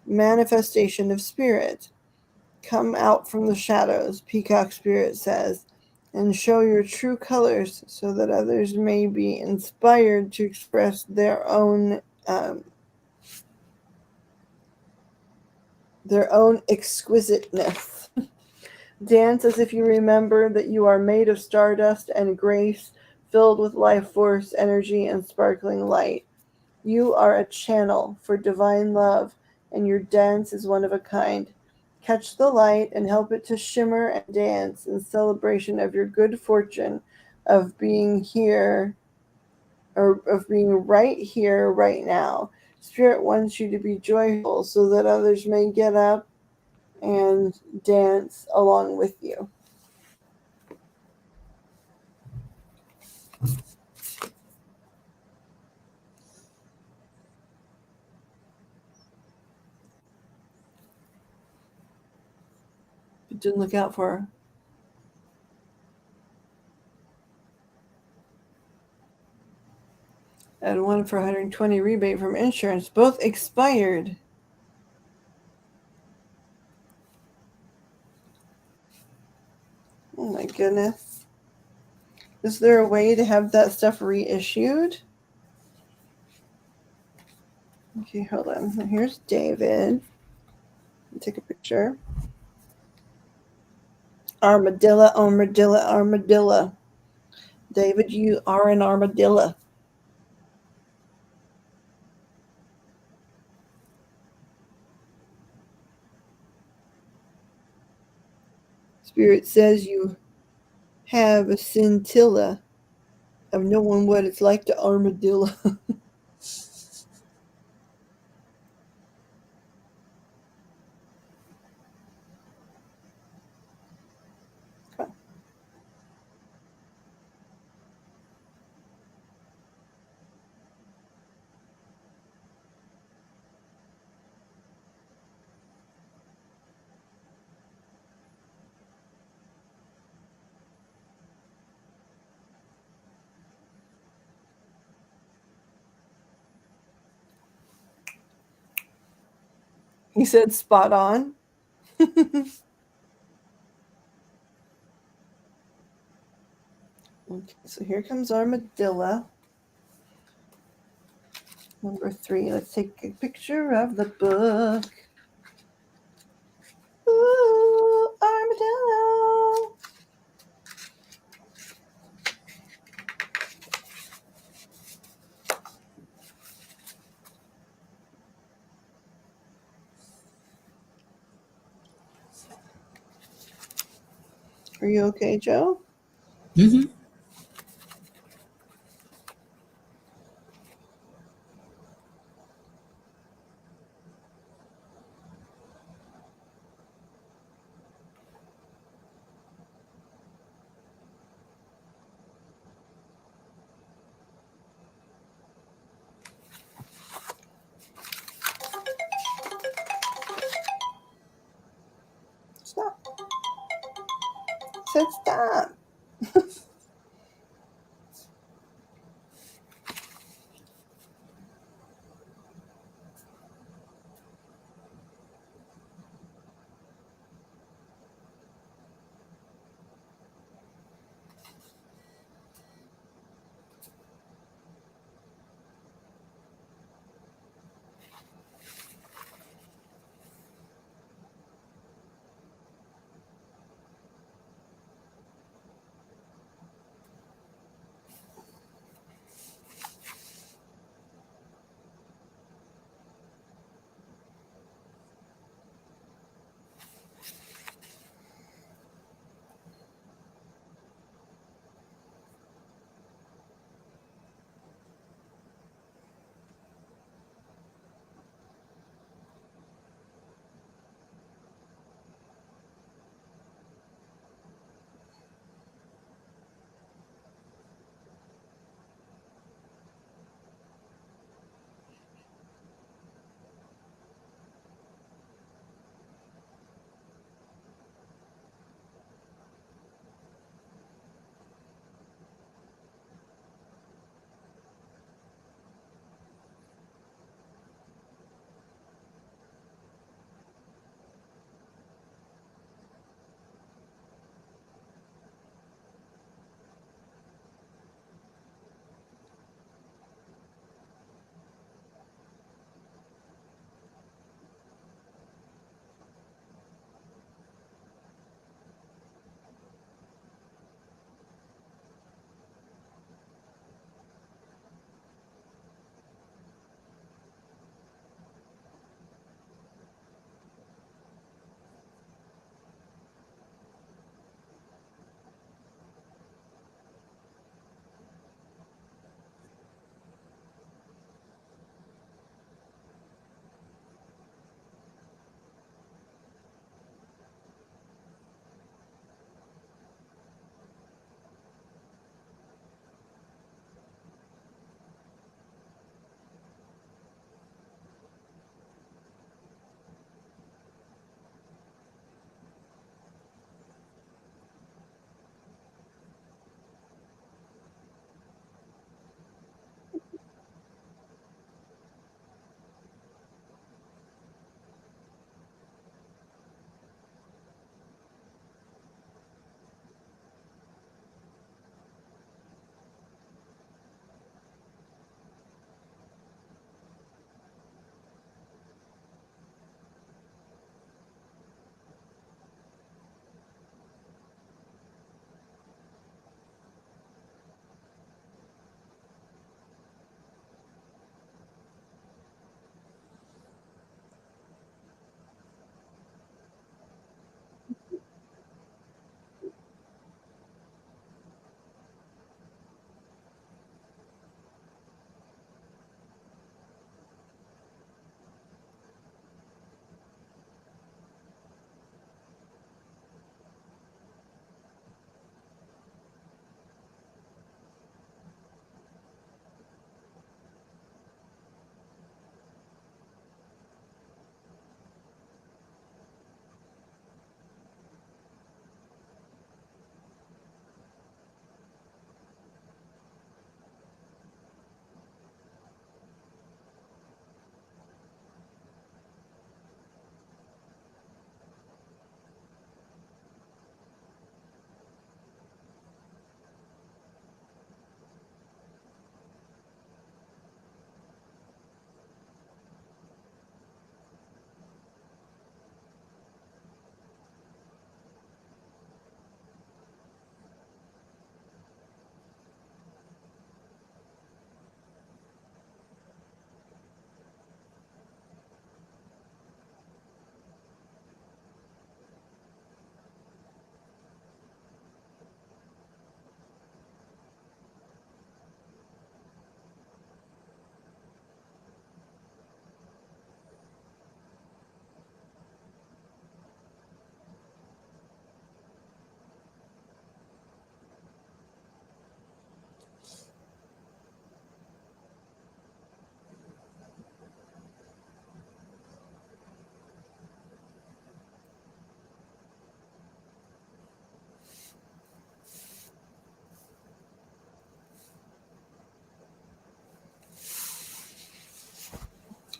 manifestation of spirit. Come out from the shadows, peacock spirit says, and show your true colors so that others may be inspired to express um, their own exquisiteness. Dance as if you remember that you are made of stardust and grace, filled with life force, energy, and sparkling light. You are a channel for divine love, and your dance is one of a kind. Catch the light and help it to shimmer and dance in celebration of your good fortune of being here, or of being right here, right now. Spirit wants you to be joyful so that others may get up and dance along with you. Didn't look out for her. I had one for 120 rebate from insurance. Both expired. Oh my goodness. Is there a way to have that stuff reissued? Okay, hold on. Here's David. Take a picture. Armadillo, armadillo, armadillo. David, you are an armadillo. Spirit says you have a scintilla of knowing what it's like to armadillo. He said spot on. Okay, so here comes armadillo. Number 3. Let's take a picture of the book. Ooh, armadillo. Are you okay, Joe? Mm-hmm. Stop. I said stop.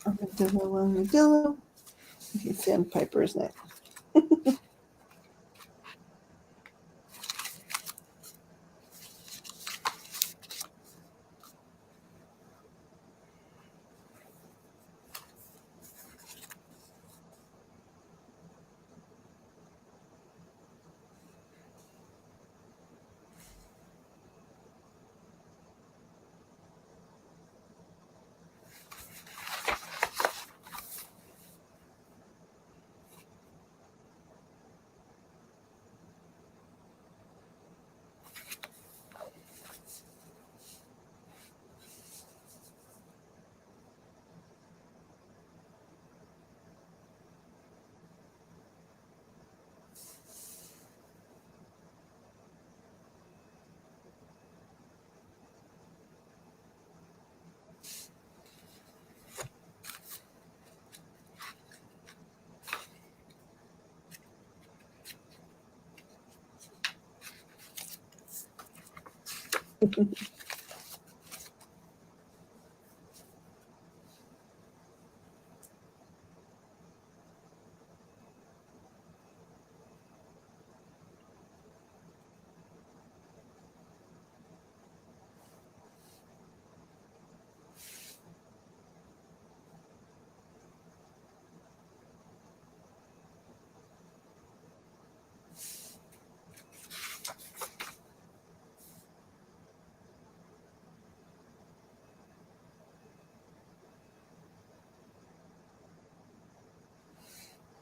Armadillo. Okay, sandpiper is next.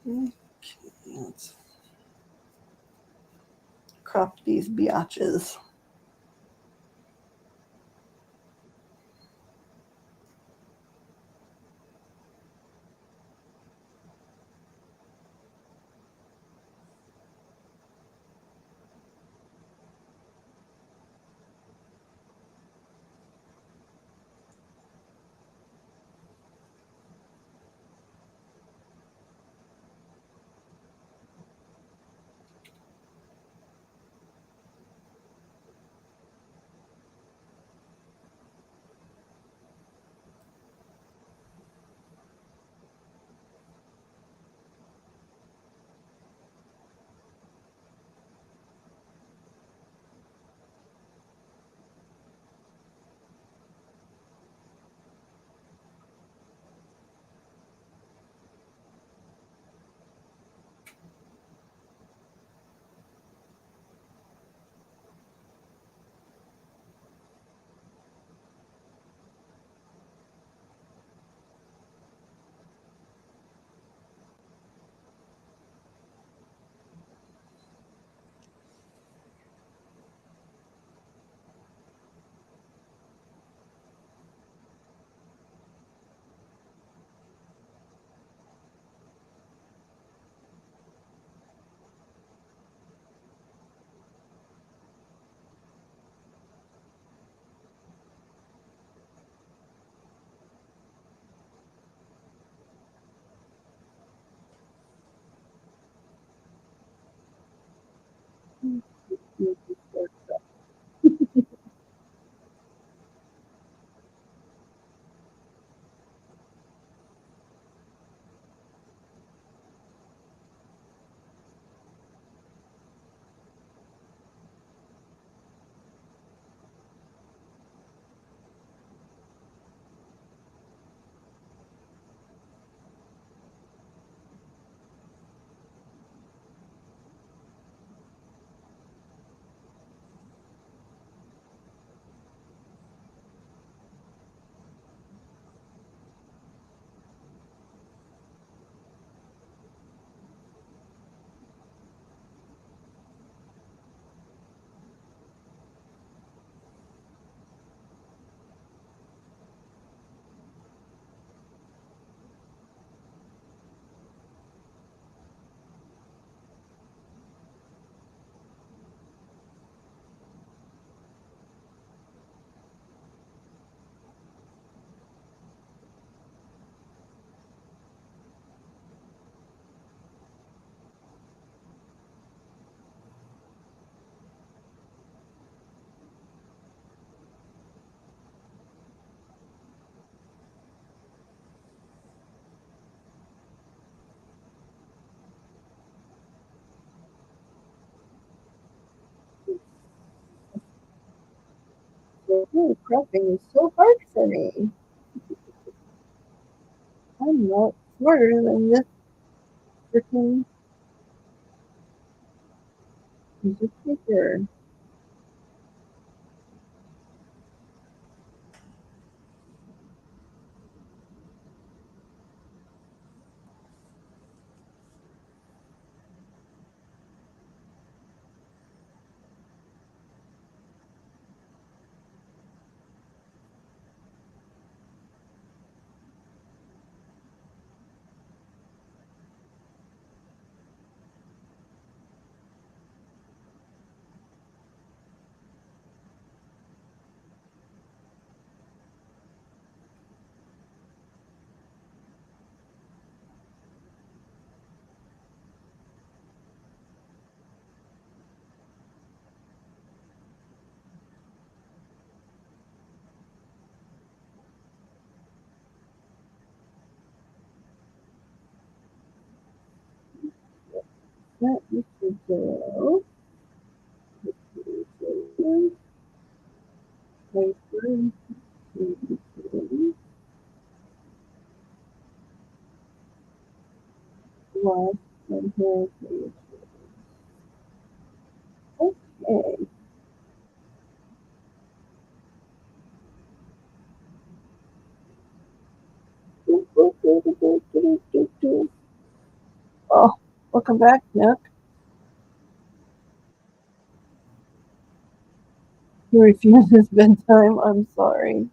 Okay, let's crop these biatches. Prepping is so hard for me. I'm not smarter than this freaking piece of paper. That is the zero. Paper. Plus, and here's the okay. Oh, welcome back, Nick. He refuses bedtime. I'm sorry.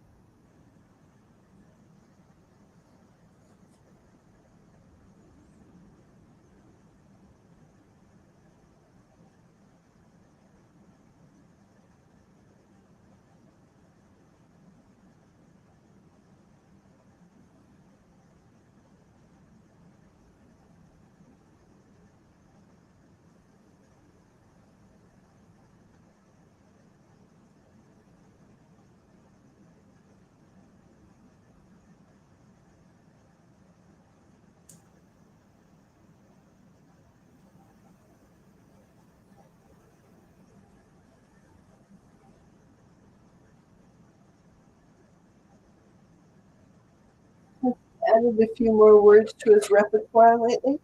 Added a few more words to his repertoire lately.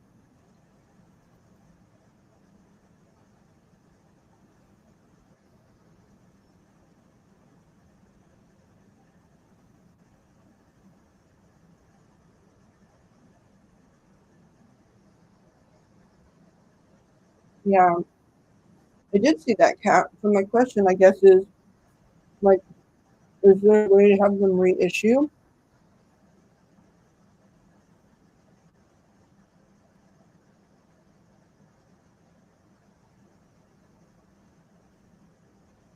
Yeah, I did see that cat. So my question, I guess, is like, is there a way to have them reissue?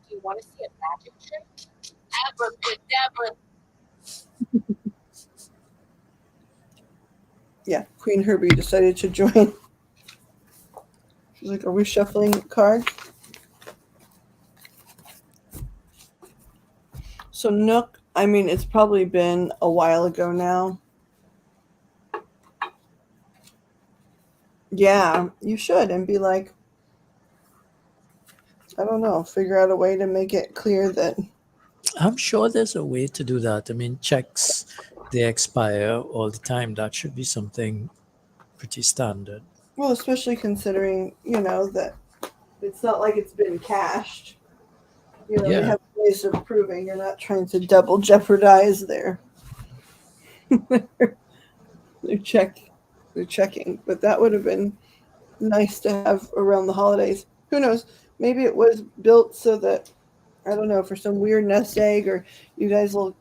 Do you want to see a magic trick? Abracadabra. Yeah, Queen Herbie decided to join. She's like, are we shuffling cards? So Nook, I mean, it's probably been a while ago now. Yeah, you should, and be like, I don't know, figure out a way to make it clear that, I'm sure there's a way to do that. I mean, checks, they expire all the time. That should be something pretty standard. well, especially considering, that it's not like it's been cashed. They Yeah. have ways of proving you're not trying to double jeopardize their check, their checking. But that would have been nice to have around the holidays. Who knows? Maybe it was built so that, I don't know, for some weird nest egg, or you guys will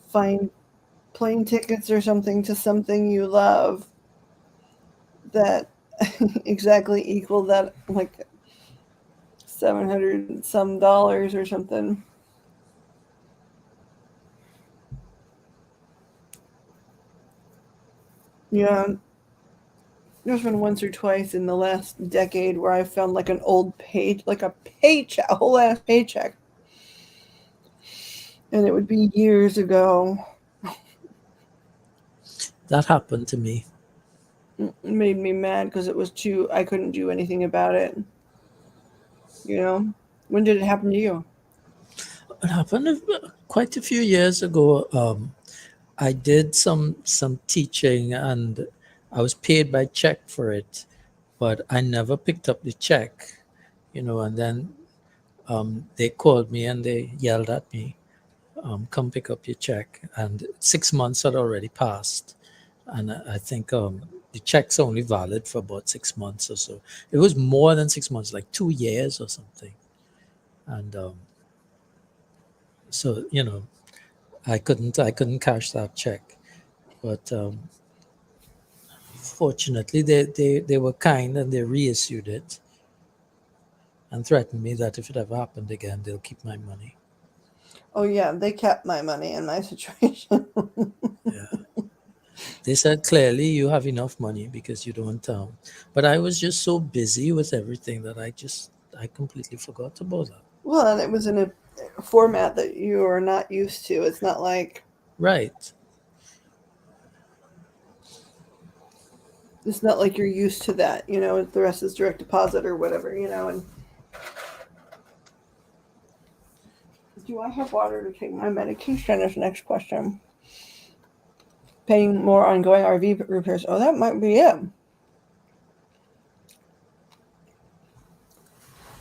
find plane tickets or something to something you love that exactly equal that, like, 700 some dollars or something. Yeah, there's been once or twice in the last decade where I found like an old page, like a paycheck, a whole ass paycheck, and it would be years ago. That happened to me. It made me mad because it was too. I couldn't do anything about it. When did it happen to you? What happened quite a few years ago? I did some teaching, and I was paid by check for it, but I never picked up the check, and then they called me and they yelled at me, come pick up your check. And 6 months had already passed. And I think the check's only valid for about 6 months or so. It was more than 6 months, like 2 years or something. And so, I couldn't cash that check. But fortunately, they were kind and they reissued it and threatened me that if it ever happened again, they'll keep my money. Oh yeah, they kept my money in my situation. Yeah. They said clearly you have enough money because you don't. But I was just so busy with everything that I completely forgot about that. Well, and it was in a format that you are not used to. It's not like Right. you're used to that. The rest is direct deposit or whatever. And do I have water to take my medication? Is the next question. Paying more ongoing RV repairs. Oh, that might be it.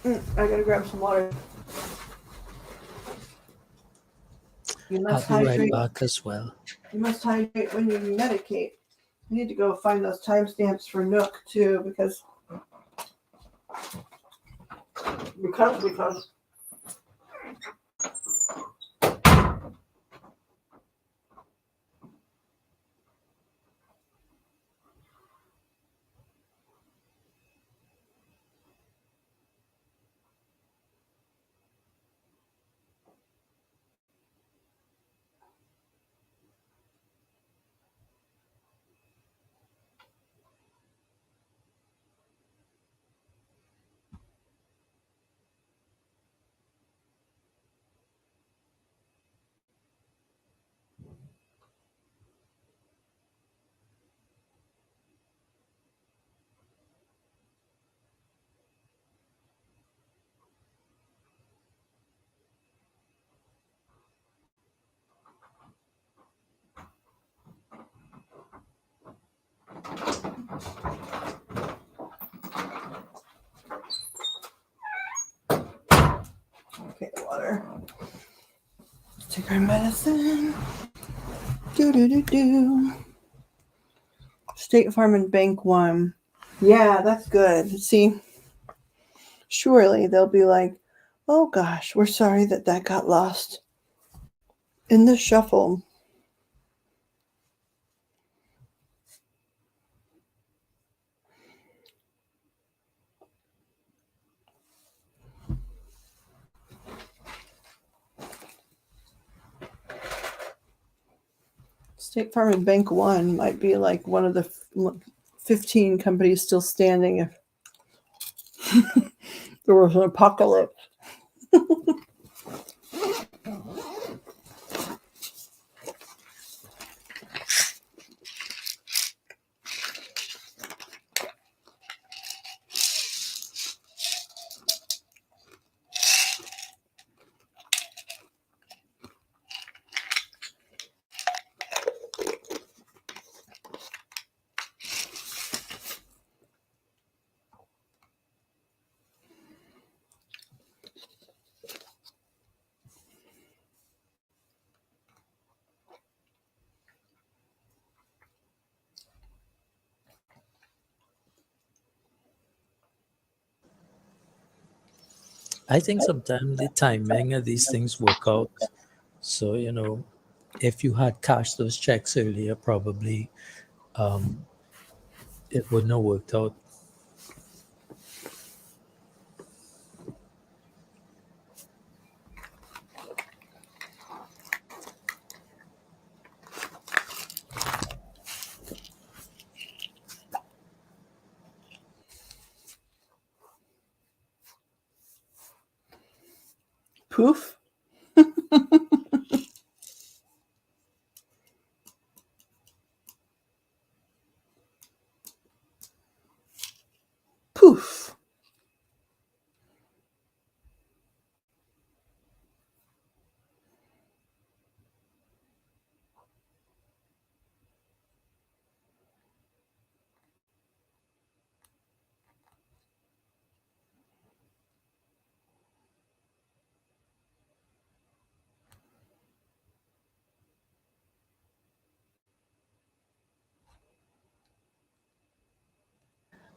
I gotta grab some water. You I'll must be right hydrate. back as well. You must hydrate when you medicate. I need to go find those timestamps for Nook too, because okay, water. Let's take our medicine. Do. State Farm and Bank One. Yeah, that's good. See, surely they'll be like, "Oh gosh, we're sorry that got lost in the shuffle." State Farm and Bank One might be like one of the 15 companies still standing if there was an apocalypse. I think sometimes the timing of these things work out. So, if you had cashed those checks earlier, probably um, it wouldn't have worked out. Poof. Poof.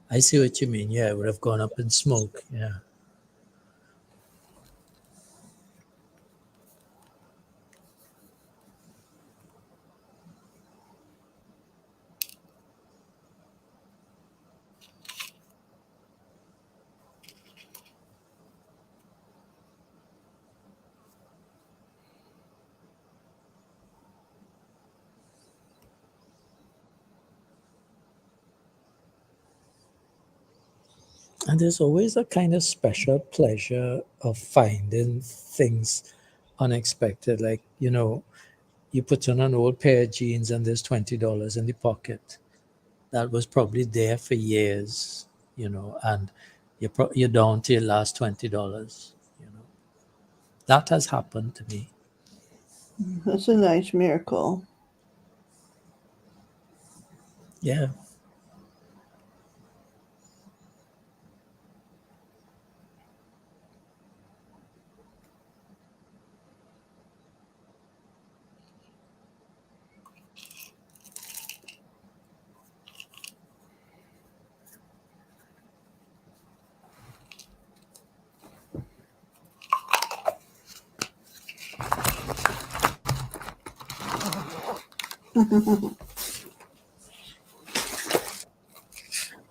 I see what you mean. Yeah, it would have gone up in smoke. Yeah. And there's always a kind of special pleasure of finding things unexpected. Like, you put on an old pair of jeans and there's $20 in the pocket. That was probably there for years, and you're down to your last $20. That has happened to me. That's a nice miracle. Yeah.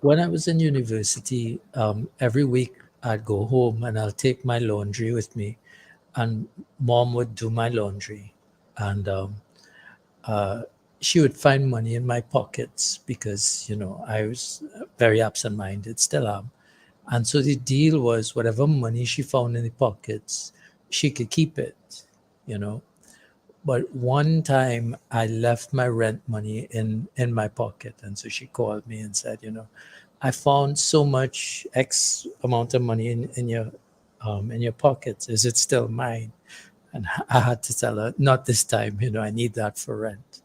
When I was in university, every week I'd go home and I'll take my laundry with me, and mom would do my laundry, and uh, she would find money in my pockets because I was very absent-minded, still am, and so the deal was whatever money she found in the pockets, she could keep it, you know. But one time I left my rent money in my pocket, and so she called me and said, I found so much X amount of money in your pockets. Is it still mine? And I had to tell her, not this time. I need that for rent.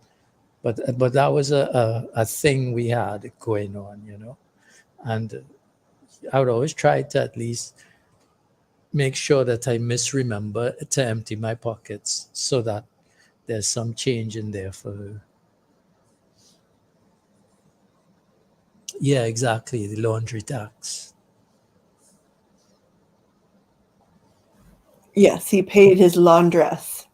But that was a thing we had going on. And I would always try to at least make sure that I misremember to empty my pockets so that there's some change in there for her. Yeah, exactly. The laundry tax. Yes, he paid his laundress.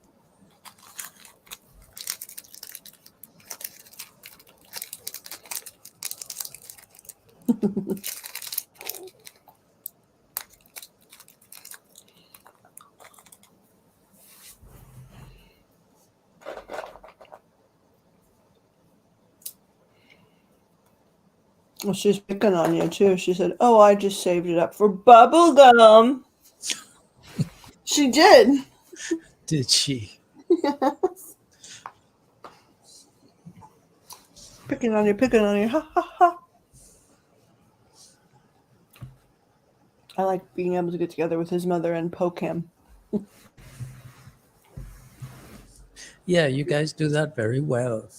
Well, she's picking on you too. She said, "Oh, I just saved it up for bubble gum." She did. Did she? Picking on you, picking on you. Ha ha ha. I like being able to get together with his mother and poke him. Yeah, you guys do that very well.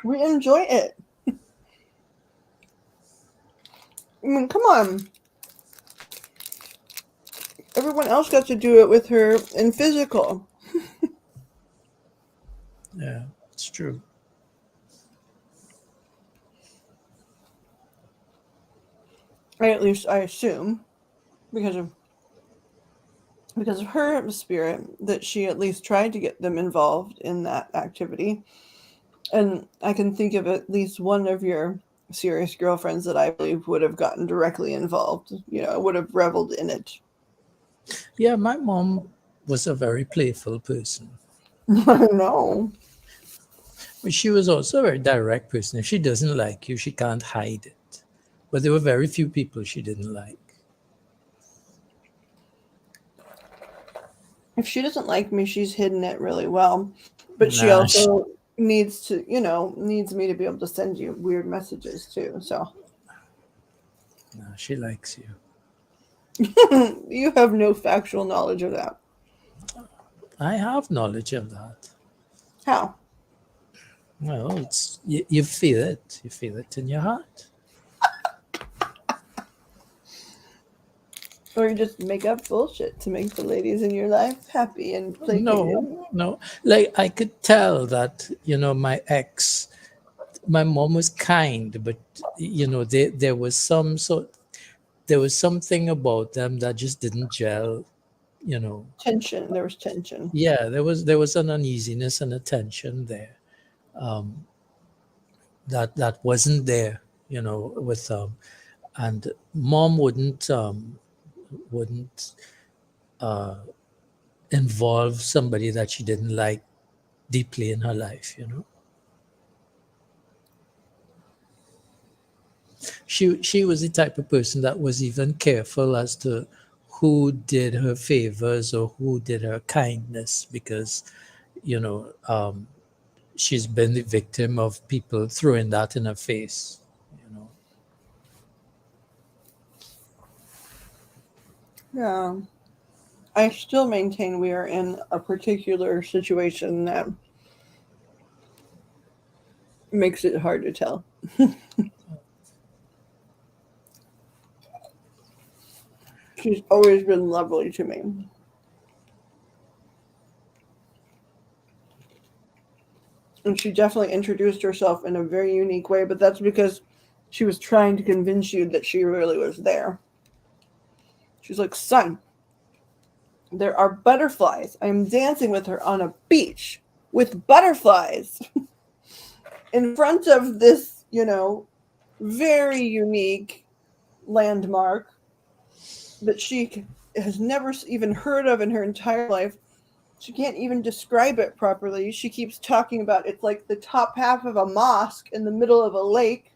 We enjoy it. I mean, come on. Everyone else got to do it with her in physical. Yeah, it's true. At least I assume, because of her spirit, that she at least tried to get them involved in that activity. And I can think of at least one of your serious girlfriends that I believe would have gotten directly involved. Would have reveled in it. Yeah, my mom was a very playful person. I know. But she was also a very direct person. If she doesn't like you, she can't hide it. But there were very few people she didn't like. If she doesn't like me, she's hidden it really well. But she Nah, also needs me to be able to send you weird messages too. So she likes you. you have no factual knowledge of that. I have knowledge of that. How? Well, you feel it. You feel it in your heart. Or you just make up bullshit to make the ladies in your life happy and placated. No. Like I could tell that, my ex my mom was kind, but there was there was something about them that just didn't gel. You know, Tension. There was tension. yeah, there was an uneasiness and a tension there, um, that wasn't there. With and mom wouldn't uh, involve somebody that she didn't like deeply in her life. She was the type of person that was even careful as to who did her favors or who did her kindness, because you know um, she's been the victim of people throwing that in her face. Yeah. I still maintain we are in a particular situation that makes it hard to tell. She's always been lovely to me. And she definitely introduced herself in a very unique way, but that's because she was trying to convince you that she really was there. She's like, son, there are butterflies. I am dancing with her on a beach with butterflies in front of this, very unique landmark that she has never even heard of in her entire life. She can't even describe it properly. She keeps talking about it's like the top half of a mosque in the middle of a lake.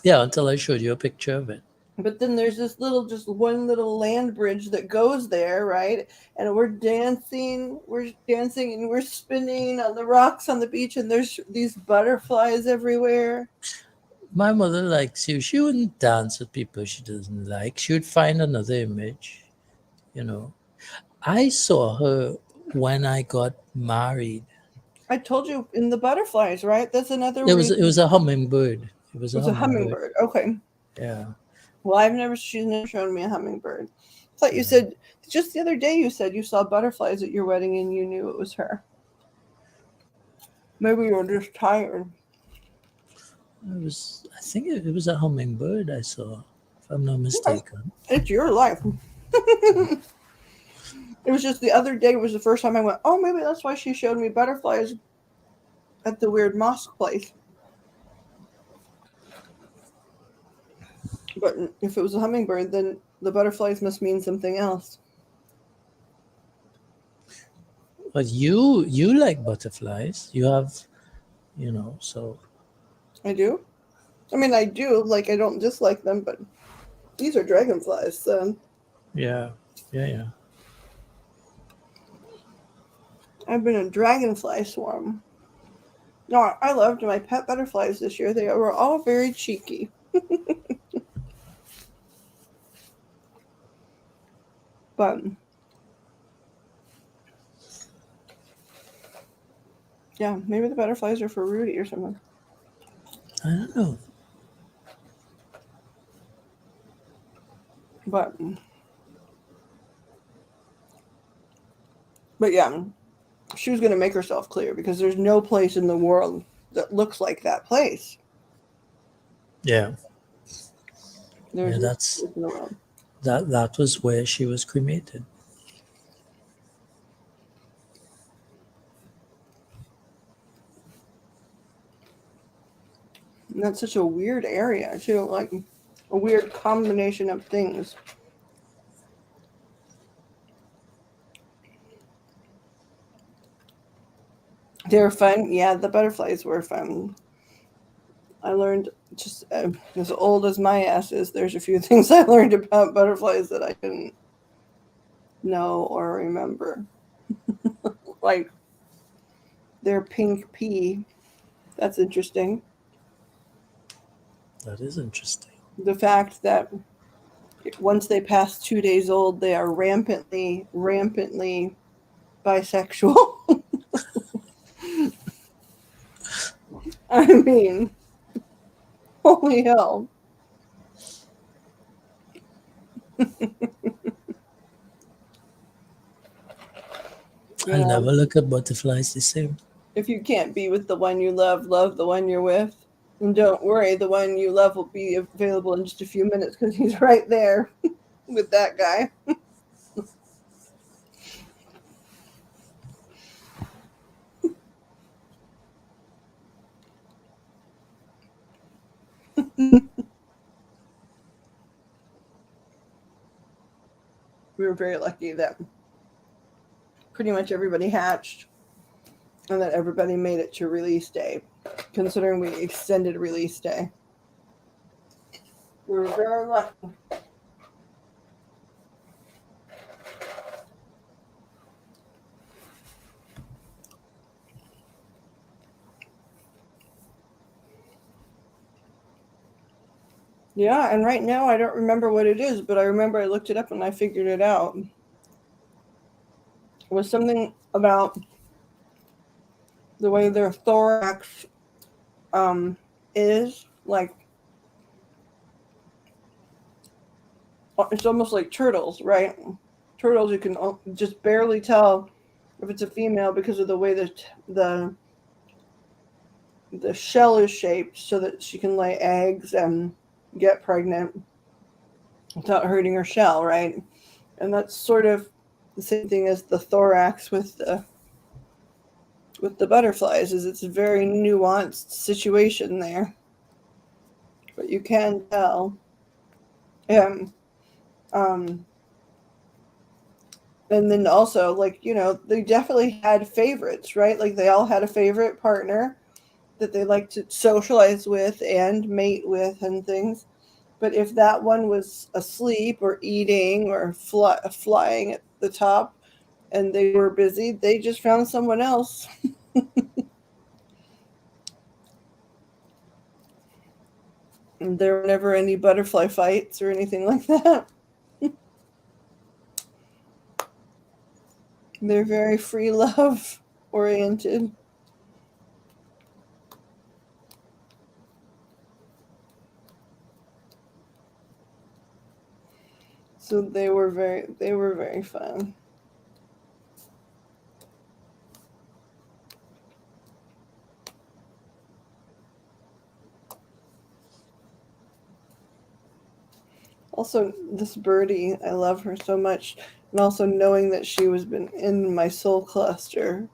Yeah, until I showed you a picture of it. But then there's just one little land bridge that goes there, right? And we're dancing and we're spinning on the rocks on the beach, and there's these butterflies everywhere. My mother likes you. She wouldn't dance with people she doesn't like. She would find another image. you know I saw her when I got married. I told you in the butterflies, right? That's another It was reason. it was a hummingbird. It was It a was a hummingbird. hummingbird. Okay. Yeah. Well, she's never shown me a hummingbird. I thought you said, just the other day you said you saw butterflies at your wedding and you knew it was her. Maybe you were just tired. I think it was a hummingbird I saw, if I'm not mistaken. It's your life. It was just the other day was the first time I went, oh, maybe that's why she showed me butterflies at the weird mosque place. But if it was a hummingbird, then the butterflies must mean something else. But you like butterflies. You have, so I do? I mean, I do. Like, I don't dislike them, but these are dragonflies, so yeah, yeah. I've been a dragonfly swarm. No, I loved my pet butterflies this year. They were all very cheeky. But yeah, maybe the butterflies are for Rudy or something. I don't know. But yeah, she was going to make herself clear because there's no place in the world that looks like that place. Yeah. There's Yeah, no that's place in the world. that was where she was cremated. And that's such a weird area too, like a weird combination of things. They were fun. Yeah, the butterflies were fun. I learned just as old as my ass is, there's a few things I learned about butterflies that I didn't know or remember. Like their pink pea. That's interesting. That is interesting. The fact that once they pass 2 days old, they are rampantly bisexual. I mean, holy hell. I'll Yeah. never look at butterflies the same. If you can't be with the one you love, love the one you're with. And don't worry, the one you love will be available in just a few minutes because he's right there with that guy. We were very lucky that pretty much everybody hatched and that everybody made it to release day, considering we extended release day. We were very lucky. Yeah, and right now I don't remember what it is, but I remember I looked it up and I figured it out. It was something about the way their thorax is like, it's almost like turtles, right? Turtles, you can just barely tell if it's a female because of the way that the shell is shaped so that she can lay eggs and get pregnant without hurting her shell, right? And that's sort of the same thing as the thorax with the butterflies. Is it's a very nuanced situation there, but you can tell. And and then also, like, they definitely had favorites, right? Like they all had a favorite partner that they like to socialize with and mate with and things. But if that one was asleep or eating or flying at the top and they were busy, they just found someone else. And there were never any butterfly fights or anything like that. They're very free love oriented. So they were very fun. Also, this birdie, I love her so much. And also knowing that she was been in my soul cluster,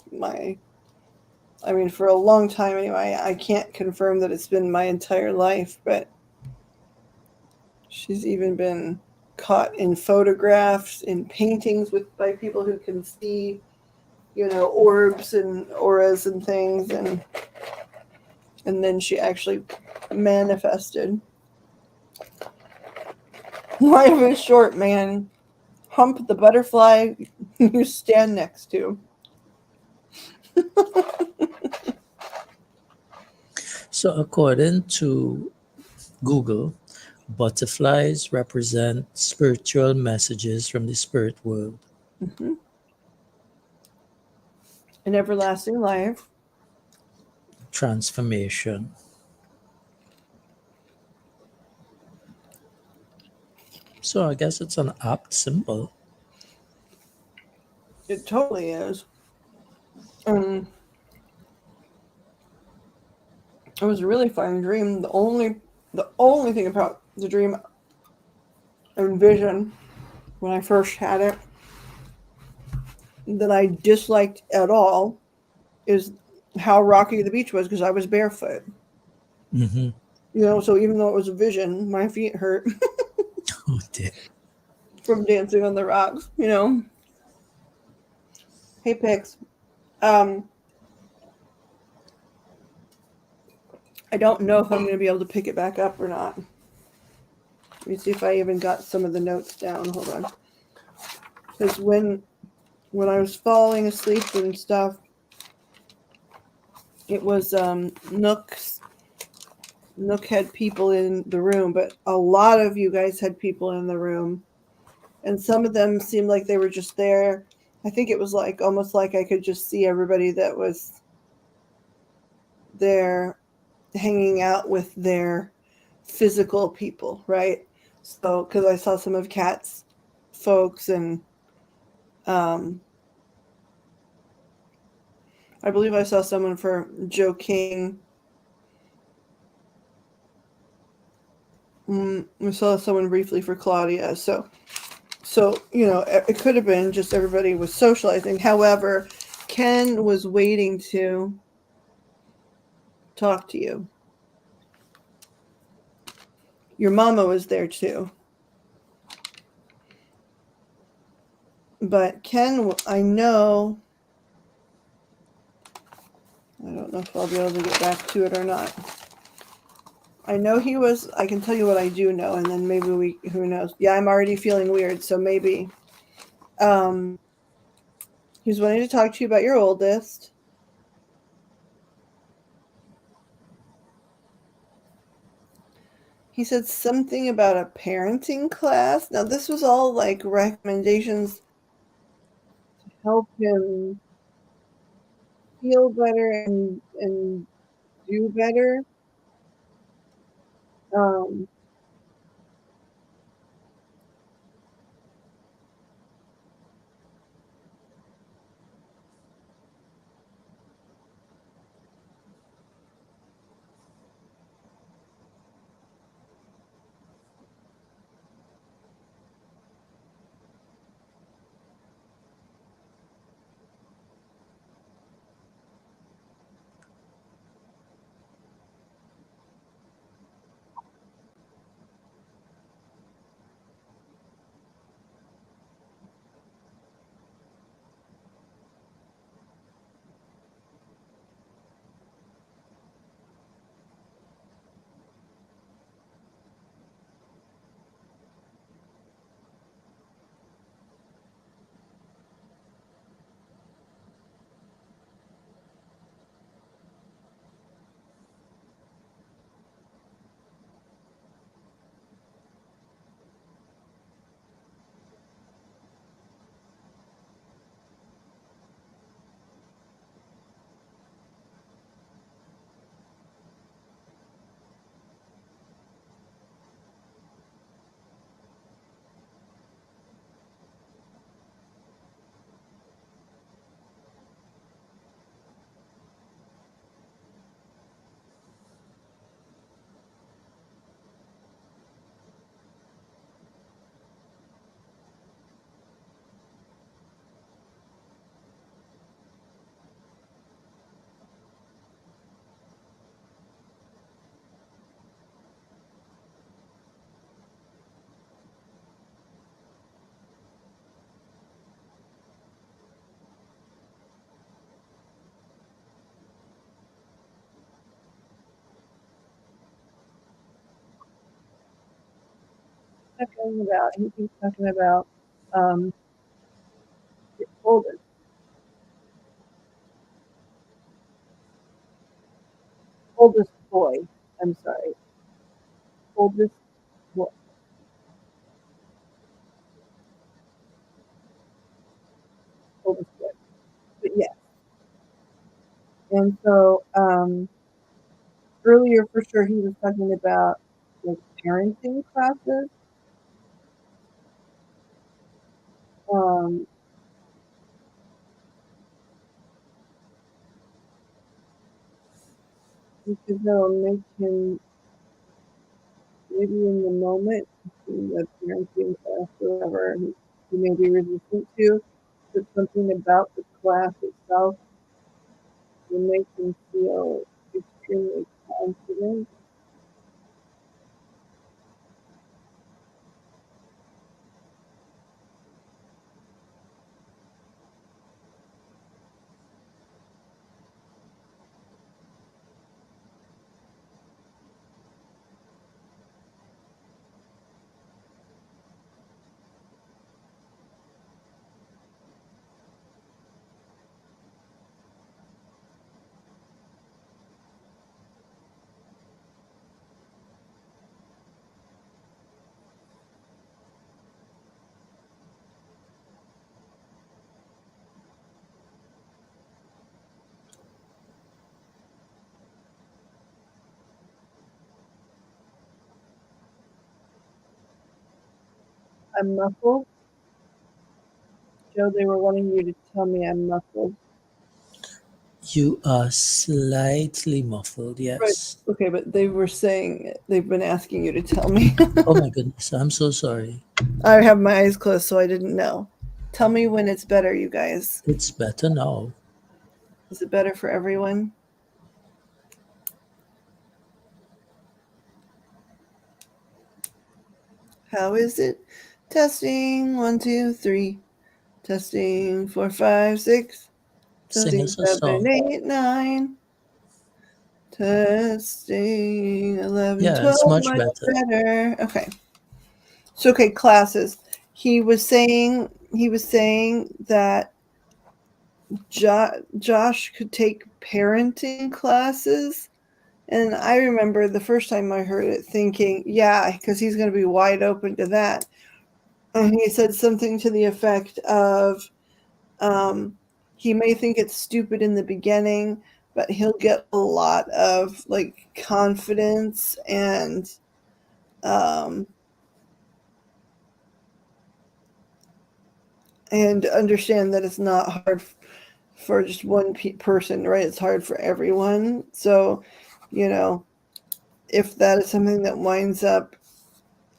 for a long time anyway. I can't confirm that it's been my entire life, but she's even been caught in photographs, in paintings by people who can see, orbs and auras and things, and then she actually manifested. Life is short, man. Hump the butterfly you stand next to. So, according to Google, butterflies represent spiritual messages from the spirit world. Mm-hmm. An everlasting life. Transformation. So, I guess it's an apt symbol. It totally is. It was a really fun dream. The only thing about the dream and vision when I first had it that I disliked at all is how rocky the beach was because I was barefoot. Mm-hmm. So even though it was a vision, my feet hurt Oh, dear. from dancing on the rocks. Hey, Pix. I don't know if I'm going to be able to pick it back up or not. Let me see if I even got some of the notes down. Hold on. Because when I was falling asleep and stuff, it was Nook had people in the room, but a lot of you guys had people in the room. And some of them seemed like they were just there. I think it was like almost like I could just see everybody that was there hanging out with their physical people, right? So, because I saw some of Kat's folks and I believe I saw someone for Joe King. I saw someone briefly for Claudia. So it could have been just everybody was socializing. However, Ken was waiting to talk to you. Your mama was there too. But Ken, I don't know if I'll be able to get back to it or not. I know he was, I can tell you what I do know, and then maybe who knows. Yeah, I'm already feeling weird, so maybe. He was wanting to talk to you about your oldest. He said something about a parenting class. Now, this was all like recommendations to help him feel better and do better. Um, he keeps talking about his oldest boy. I'm sorry, oldest boy, oldest boy. But yeah, and so earlier for sure he was talking about like parenting classes. Um, because that'll make him maybe in the moment in the parenting class or whatever he may be resistant to, but something about the class itself will make him feel extremely confident. I'm muffled. Joe, they were wanting you to tell me I'm muffled. You are slightly muffled, Right. yes. Okay, but they were saying they've been asking you to tell me. Oh my goodness, I'm so sorry. I have my eyes closed, so I didn't know. Tell me when it's better, you guys. It's better now. Is it better for everyone? How is it? Testing 1, 2, 3. Testing 4, 5, 6. Sing Testing us a 7, song. 8, 9. Testing 11, Yeah, it's 12. much Much better. better. Okay. So okay, classes. He was saying that Josh could take parenting classes. And I remember the first time I heard it thinking, yeah, because he's going to be wide open to that. And he said something to the effect of, um, he may think it's stupid in the beginning, but he'll get a lot of like confidence um, and understand that it's not hard for just one person, right? It's hard for everyone. So, you know, if that is something that winds up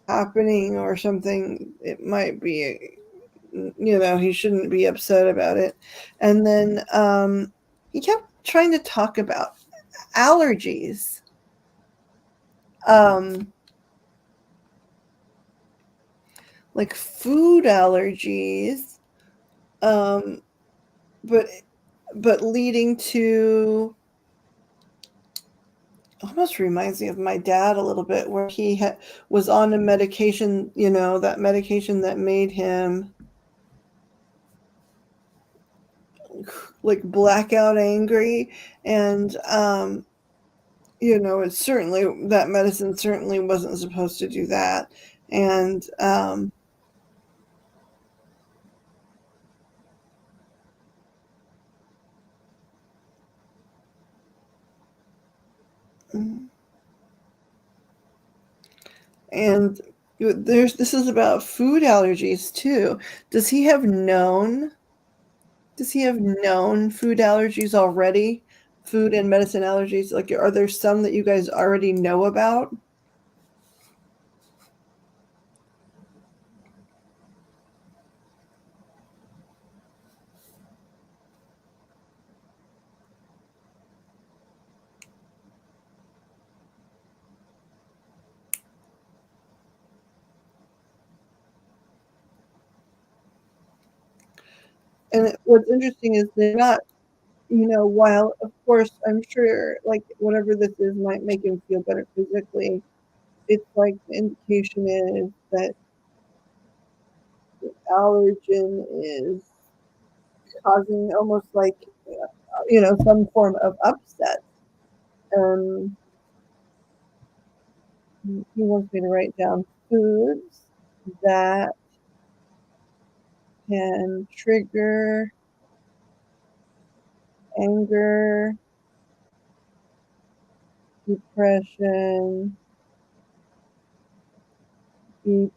happening or something, it might be, he shouldn't be upset about it. And then he kept trying to talk about allergies, um, like food allergies, um, but leading to, almost reminds me of my dad a little bit, where he was on a medication, that medication that made him like blackout angry. And it's certainly, that medicine certainly wasn't supposed to do that. And and this is about food allergies too. Does he have known food allergies already? Food and medicine allergies? Like, are there some that you guys already know about? And what's interesting is they're not, while of course I'm sure like whatever this is might make him feel better physically, it's like the indication is that allergen is causing almost like, some form of upset. Um, he wants me to write down foods that can trigger anger, depression, deep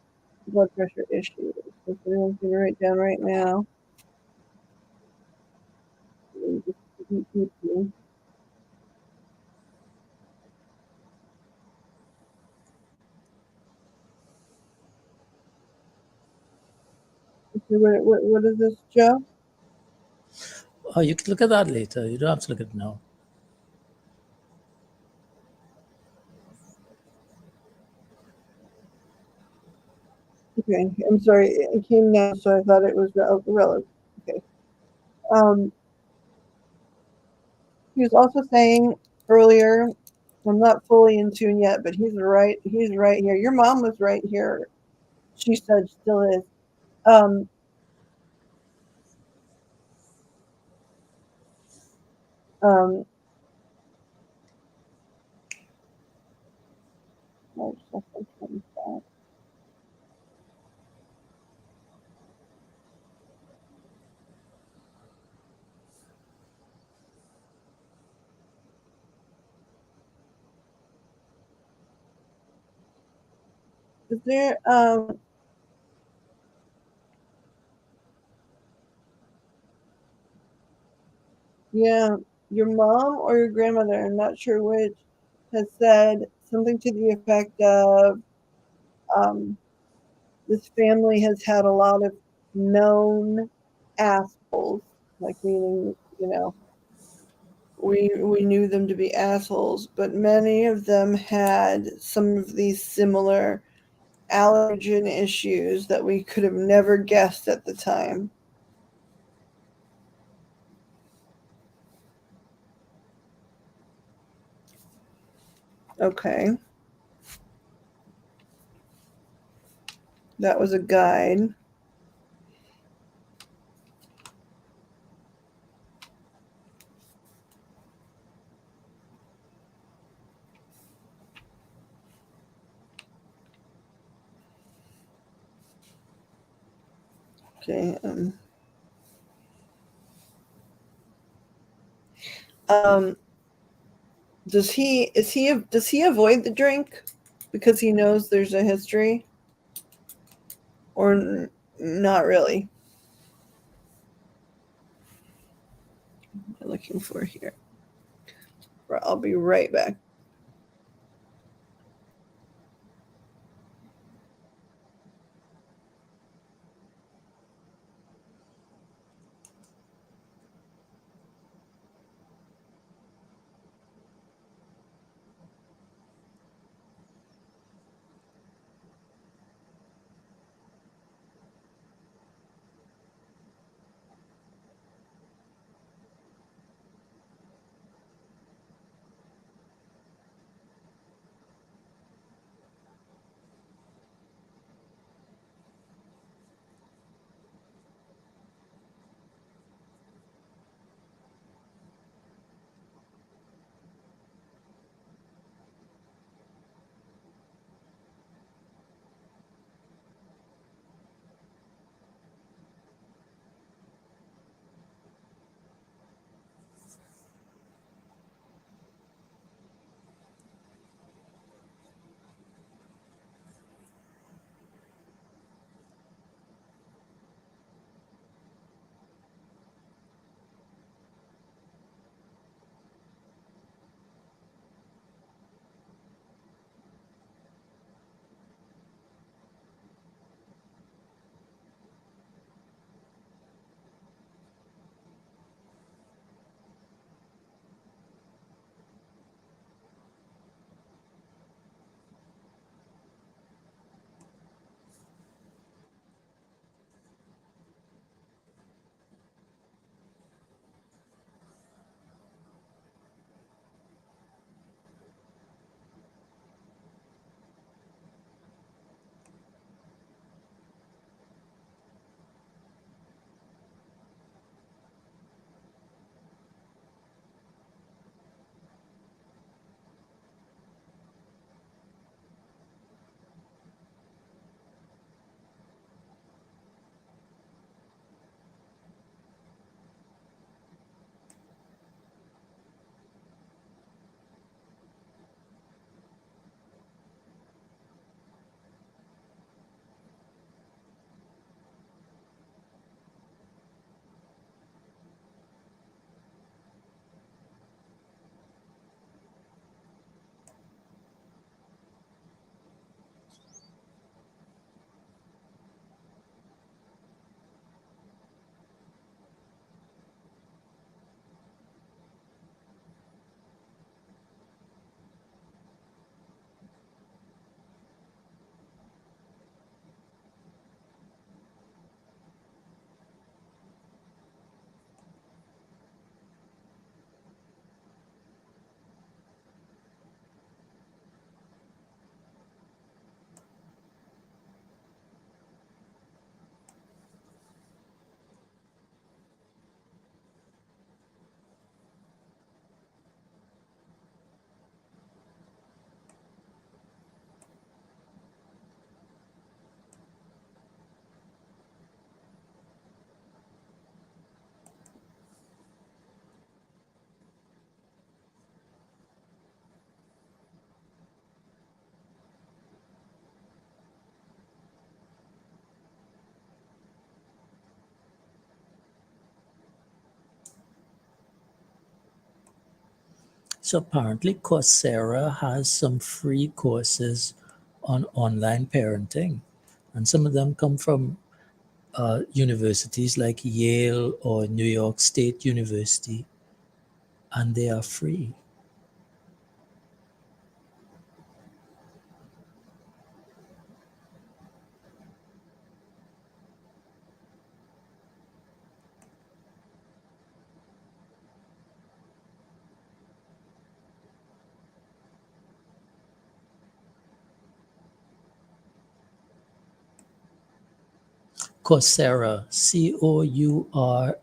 blood pressure issues. That's what he wants me to write down right now. Okay, what is this, Joe? Oh, you can look at that later. You don't have to look at it now. Okay, I'm sorry. It came now, so I thought it was relevant. Okay. Um, he was also saying earlier, I'm not fully in tune yet, but he's right. He's right here. Your mom was right here. She said still is. Um, um, is there yeah, your mom or your grandmother, I'm not sure which, has said something to the effect of this family has had a lot of known assholes, like meaning, we knew them to be assholes, but many of them had some of these similar allergen issues that we could have never guessed at the time. Okay. That was a guide. Okay. Um does he avoid the drink because he knows there's a history, or not really? What am I looking for here? I'll be right back. So apparently Coursera has some free courses on online parenting, and some of them come from universities like Yale or New York State University, and they are free. Coursera, Coursera.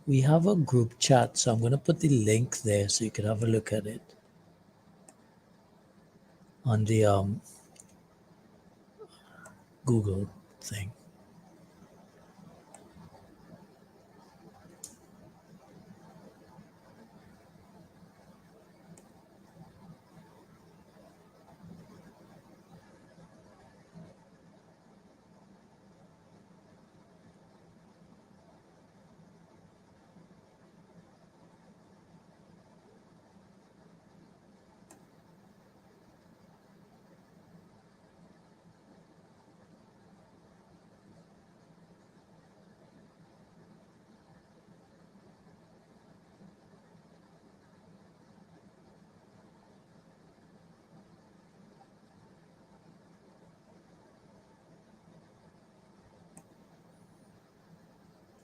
We have a group chat, so I'm going to put the link there so you can have a look at it on the Google thing.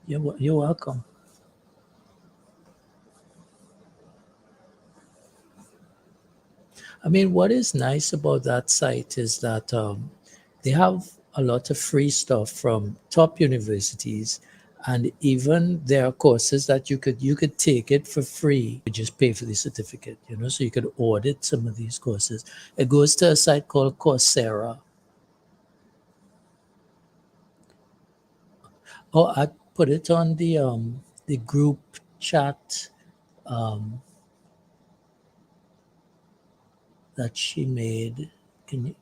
You're welcome. I mean, what is nice about that site is that they have a lot of free stuff from top universities, and even there are courses that you could take it for free. You just pay for the certificate, so you could audit some of these courses. It goes to a site called Coursera. Oh, I put it on the group chat um, that she made. Can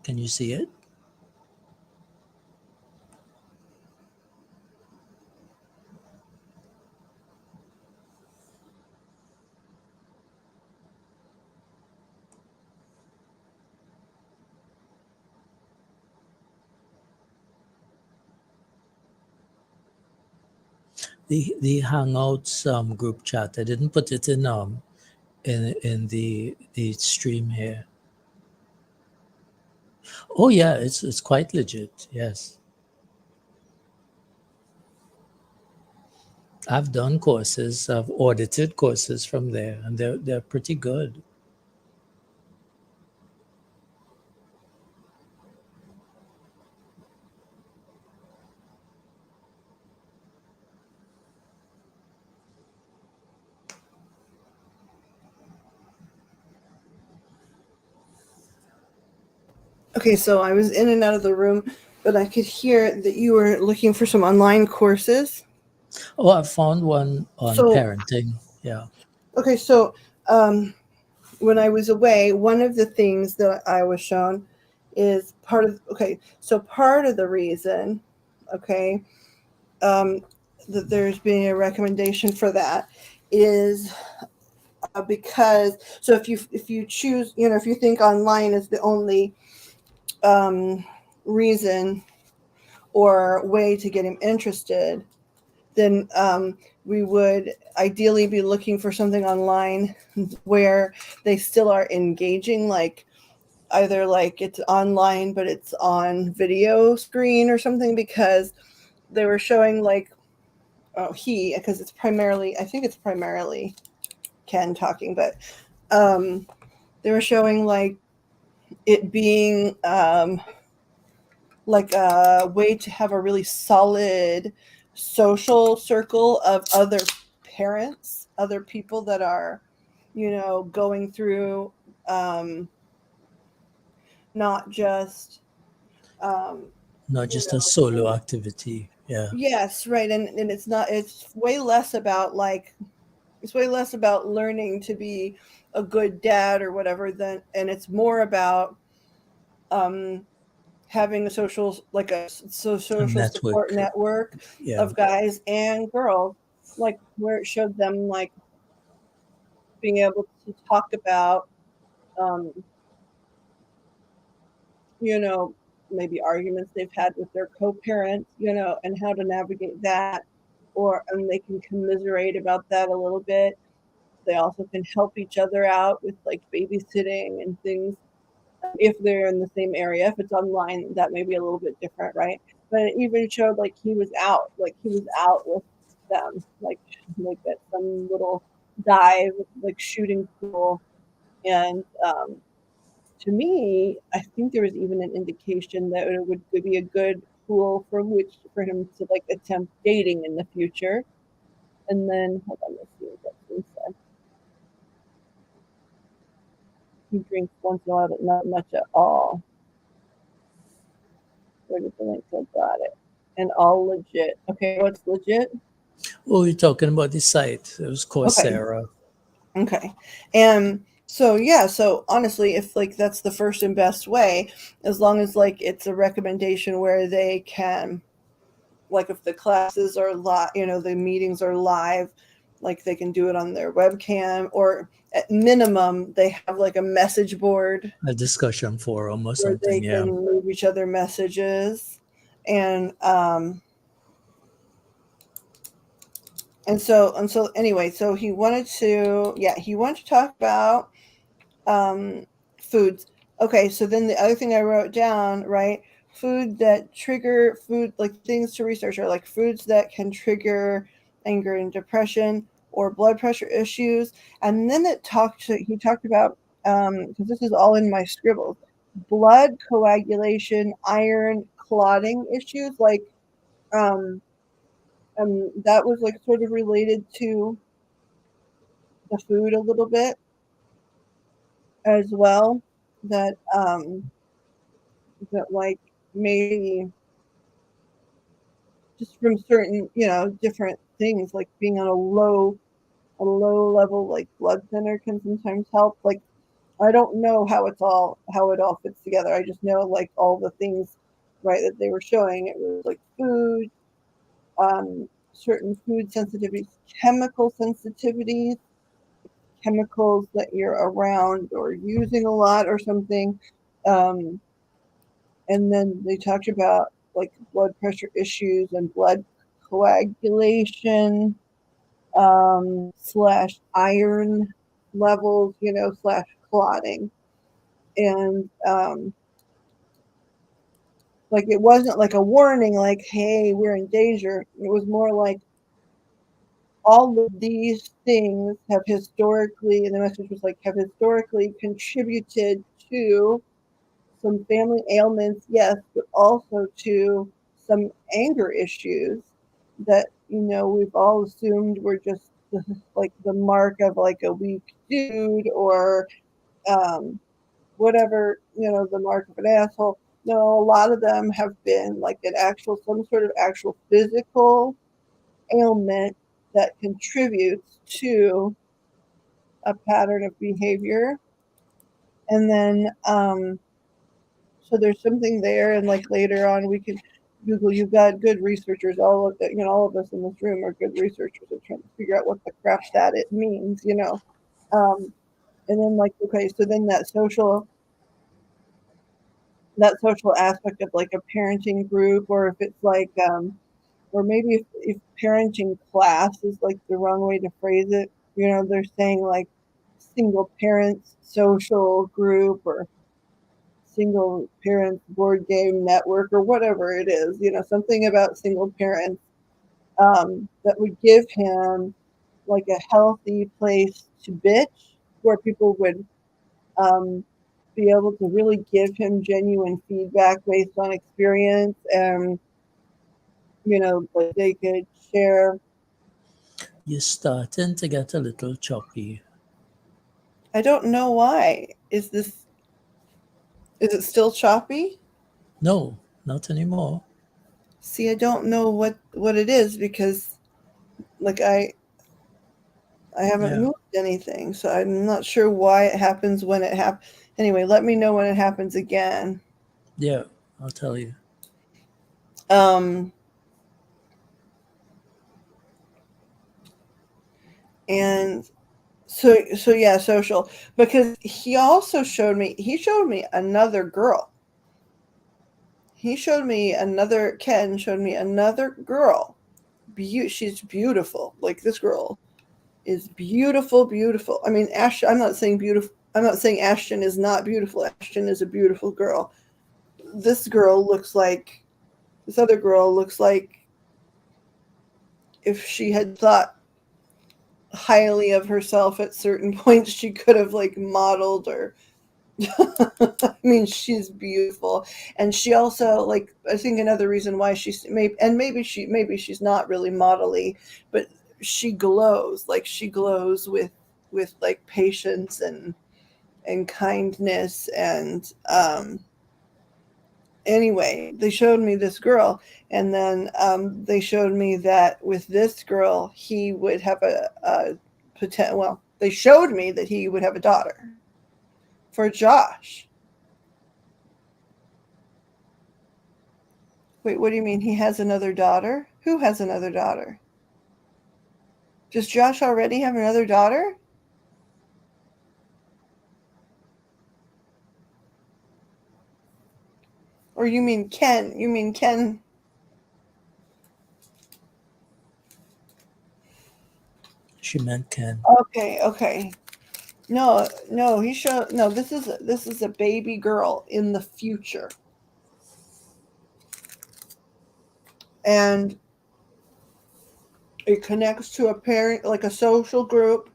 you see it? The Hangouts group chat. I didn't put it in the stream here. Oh yeah, it's quite legit. Yes, I've done courses. I've audited courses from there, and they're pretty good. Okay, so I was in and out of the room, but I could hear that you were looking for some online courses. Oh, I found one on So, parenting. Yeah. okay, so when I was away, one of the things that I was shown is part of the reason, okay, that there's been a recommendation for that is because so if you choose, if you think online is the only um, reason or way to get him interested, then we would ideally be looking for something online where they still are engaging, like either like it's online but it's on video screen or something, because they were showing like because I think it's primarily Ken talking, but they were showing like it being like a way to have a really solid social circle of other parents, other people that are, going through not just, um, Not you just a know, solo activity. Yeah. yes, right. And it's way less about learning to be a good dad or whatever, and it's more about having a social, like a A social support network. network Yeah. of guys and girls, like where it showed them like being able to talk about, um, you know, maybe arguments they've had with their co-parents, and how to navigate that, and they can commiserate about that a little bit. They also can help each other out with like babysitting and things if they're in the same area. If it's online, that may be a little bit different, right? But it even showed like he was out with them, like at some little dive, like shooting pool, and to me, I think there was even an indication that it would be a good pool for him to like attempt dating in the future. And then hold on, let's see what that's been said. He drinks once in a while, but not much at all. Where did the link go? Got it. And all legit. Okay, what's legit? Oh, you're talking about the site. It was Okay. Coursera. Okay. And so yeah, so honestly, if like that's the first and best way, as long as like it's a recommendation where they can, like if the classes are live, the meetings are live, like they can do it on their webcam, or at minimum they have like a message board A discussion forum or where they something. Yeah. can leave each other messages. And and so anyway, so he wanted to talk about um, foods. Okay, so then the other thing I wrote down, right? Food, like things to research are like foods that can trigger anger and depression or blood pressure issues. And then he talked about, because this is all in my scribbles, blood coagulation, iron clotting issues. Like, that was like sort of related to the food a little bit as well. That like maybe just from certain different things, like being on a low level like blood thinner can sometimes help. Like I don't know how it all fits together. I just know like all the things, right, that they were showing. It was like food, certain food sensitivities, chemical sensitivities, chemicals that you're around or using a lot or something. um, and then they talked about like blood pressure issues and blood coagulation, slash iron levels, slash clotting. And like it wasn't like a warning, like, hey, we're in danger. It was more like all of these things have historically, and the message was like, have historically contributed to some family ailments, yes, but also to some anger issues that we've all assumed were just like the mark of like a weak dude, or um, whatever, the mark of an asshole. No, a lot of them have been like some sort of actual physical ailment that contributes to a pattern of behavior. And then so there's something there, and like later on we can Google. You've got good researchers. All of us in this room are good researchers at trying to figure out what the crap that it means. Um, and then like, okay, so then that social aspect of like a parenting group, or if it's like or maybe if parenting class is like the wrong way to phrase it. They're saying like single parents social group, or single parents board game network, or whatever it is, something about single parents, that would give him like a healthy place to bitch, where people would um, be able to really give him genuine feedback based on experience, and like they could share. You're starting to get a little choppy. I don't know why. Is it still choppy? No, not anymore. See, I don't know what it is, because like I haven't Yeah. moved anything, so I'm not sure why it happens when it happens. Anyway, let me know when it happens again. Yeah, I'll tell you. Um, and so yeah, social, because he showed me another girl. Ken showed me another girl. She's beautiful. Like, this girl is beautiful, beautiful. I mean, I'm not saying beautiful. I'm not saying Ashton is not beautiful. Ashton is a beautiful girl. This other girl looks like if she had thought highly of herself at certain points, she could have like modeled or I mean, she's beautiful. And she also, like, I think another reason why maybe she's not really modelly, but she glows. Like, she glows with like patience and kindness. And anyway, they showed me this girl, and then they showed me that with this girl he would have a potential. Well, they showed me that he would have a daughter for Josh. Wait, what do you mean he has another daughter? Who has another daughter? Does Josh already have another daughter? Or you mean Ken? You mean Ken? She meant Ken. Okay, okay. No, this is a baby girl in the future. And it connects to a parent, like a social group,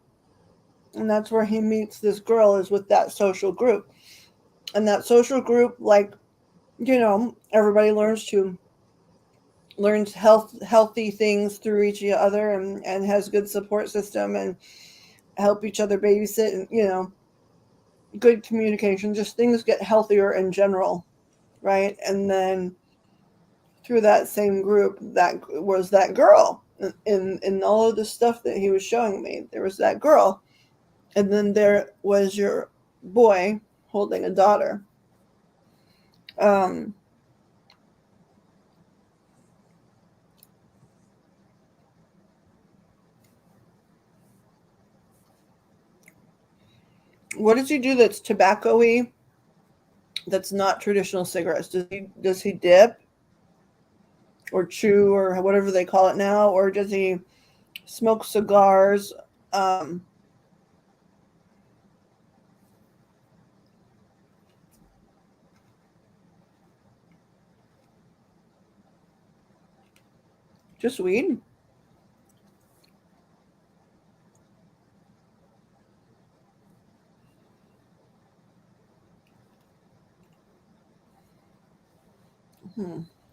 and that's where he meets this girl, is with that social group. And that social group, like, everybody learns healthy things through each other, and has good support system, and help each other babysit, and good communication. Just things get healthier in general, right? And then through that same group, that was that girl. In all of the stuff that he was showing me, there was that girl, and then there was your boy holding a daughter. um what does he do that's tobacco-y, that's not traditional cigarettes? Does he dip or chew or whatever they call it now, or does he smoke cigars? um just weed?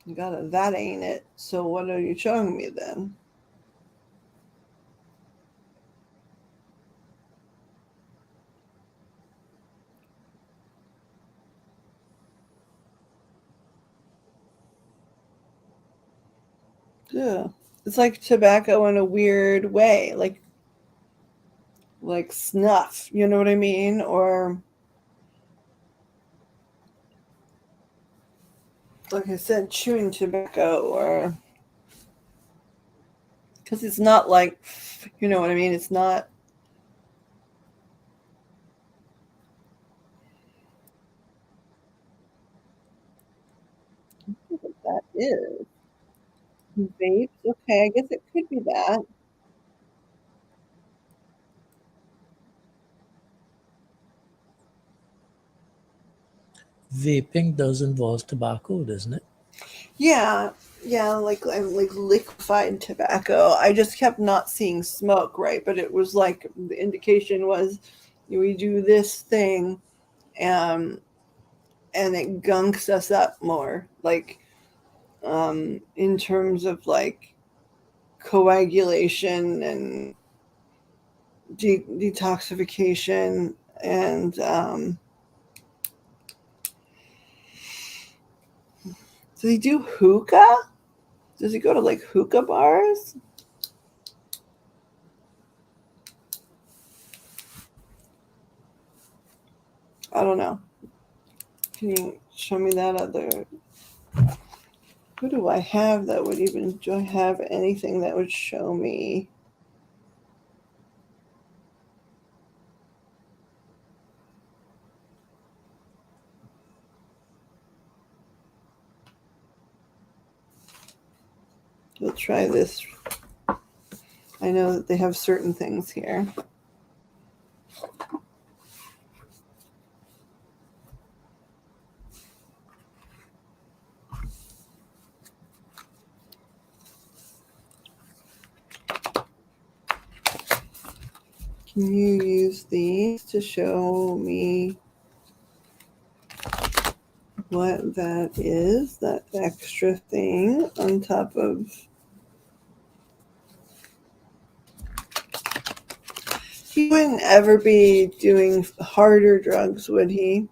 You got it. That ain't it. So what are you showing me then? Yeah. It's like tobacco in a weird way, like snuff, you know what I mean? Or, like I said, chewing tobacco, or because it's not like, you know what I mean? It's not. What that is. Vapes. Okay, I guess it could be that. Vaping does involve tobacco, doesn't it? Yeah, yeah, like liquefied tobacco. I just kept not seeing smoke, right? But it was like the indication was we do this thing, um, and it gunks us up more, like in terms of like coagulation and detoxification. And does he do hookah? Does he go to like hookah bars? I don't know. Can you show me that other? Who do I have that would even? Do I have anything that would show me? We'll try this. I know that they have certain things here. Can you use these to show me what that is, that extra thing on top of? He wouldn't ever be doing harder drugs, would he?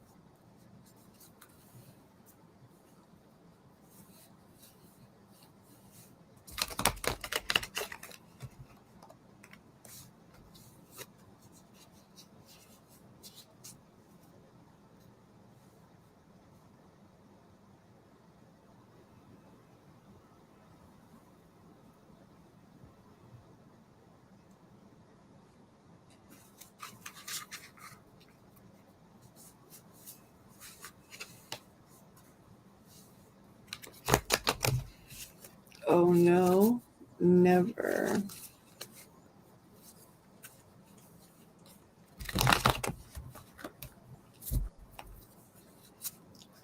Oh no, never.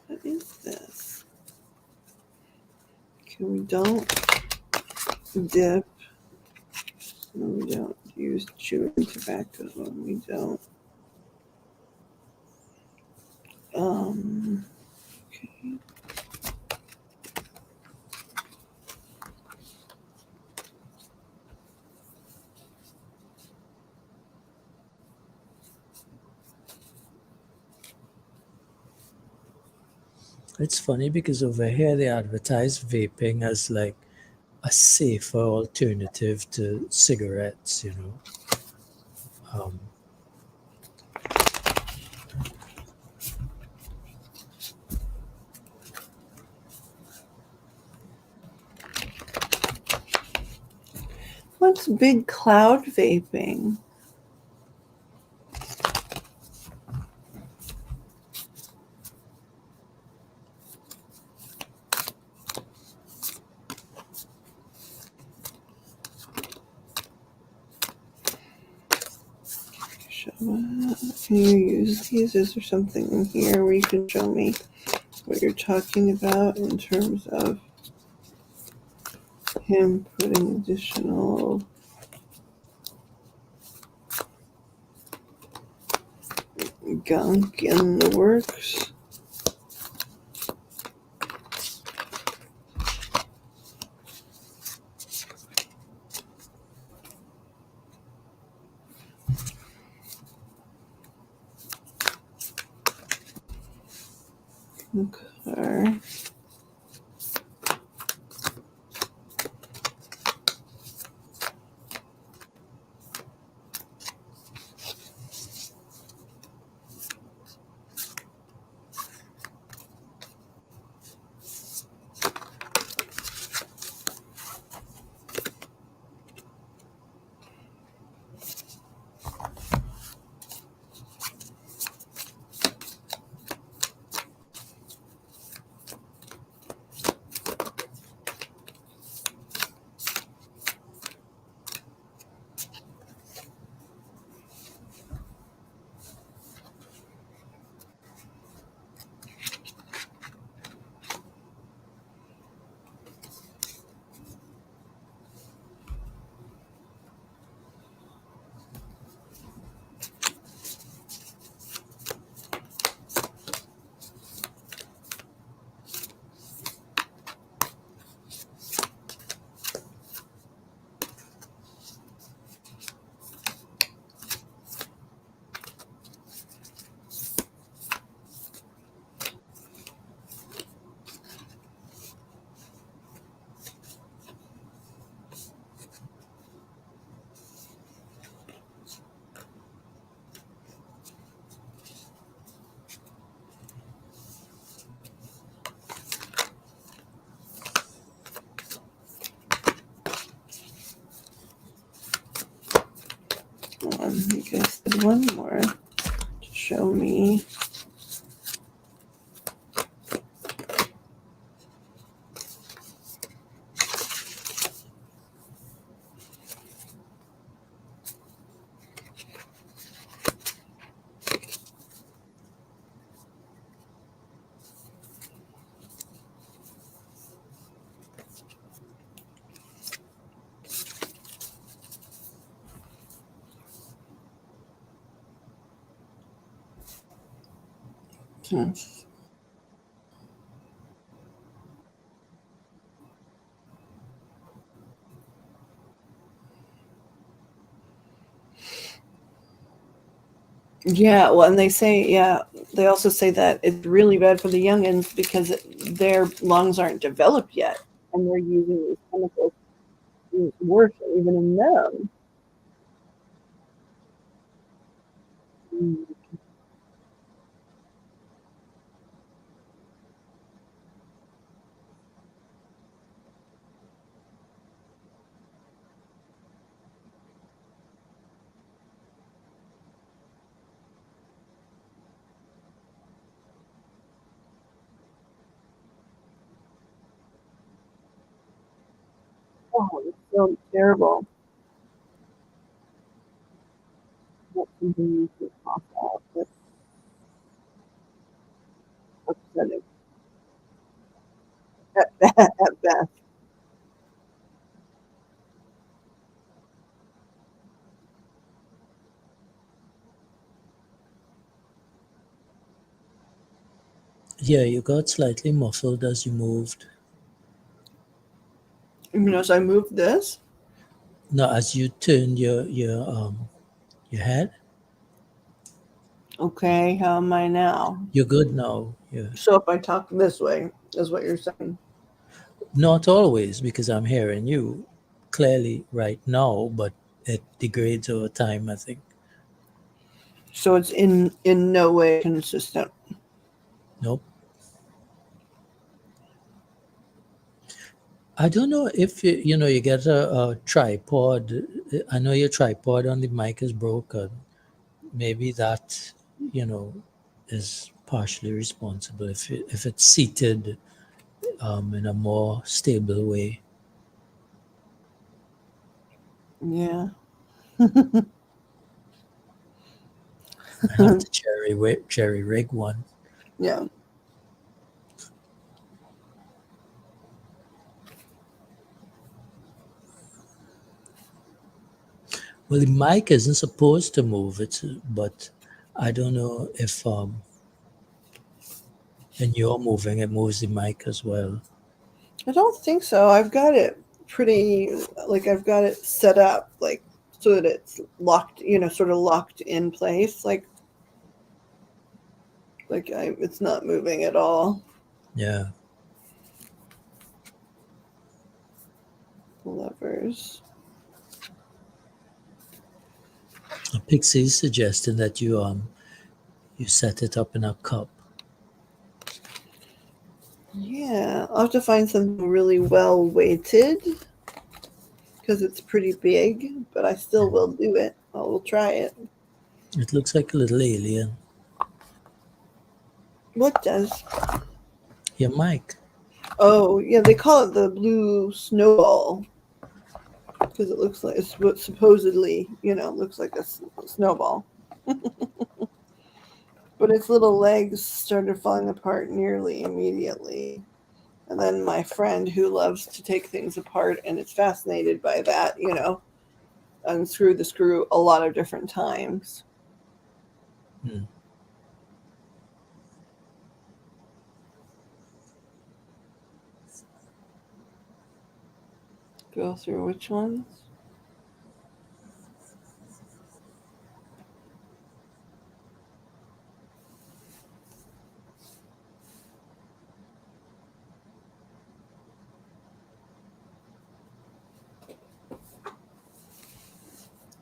What is this? Okay, we don't dip. No, we don't use chewing tobacco. We don't. Okay. It's funny because over here they advertise vaping as like a safer alternative to cigarettes, you know. What's big cloud vaping? Can you use these? Is there something in here where you can show me what you're talking about in terms of him putting additional gunk in the works? Okay. Hmm. Yeah, well, and they say, yeah, they also say that it's really bad for the youngins because their lungs aren't developed yet, and they're using these chemicals. It's worse even in them. Mm. Oh, it's so terrible. That's something you should talk about. That's upsetting at best. Yeah, you got slightly muffled as you moved. So I moved this. No, as you turned your head, Okay, how am I now? you're good now. Yeah. So if I talk this way, is what you're saying. Not always, because I'm hearing you clearly right now, but it degrades over time, I think. So it's in no way consistent. Nope. I don't know if you get a tripod. I know your tripod on the mic is broken. Maybe that you know is partially responsible if it's seated in a more stable way. Yeah. I have to cherry rig one. Yeah. Well, the mic isn't supposed to move. But I don't know if when you're moving, it moves the mic as well. I don't think so. I've got it pretty, like, I've got it set up, like, so that it's locked, sort of locked in place. It's not moving at all. Yeah. Levers. Pixie's suggesting that you set it up in a cup. Yeah. I'll have to find something really well weighted because it's pretty big, but I still will do it. I will try it. It looks like a little alien. What does? Your mic. Oh, yeah, they call it the blue snowball because it looks like it's what supposedly, looks like a snowball. But its little legs started falling apart nearly immediately. And then my friend who loves to take things apart and is fascinated by that, unscrewed the screw a lot of different times. Hmm. Go through which ones?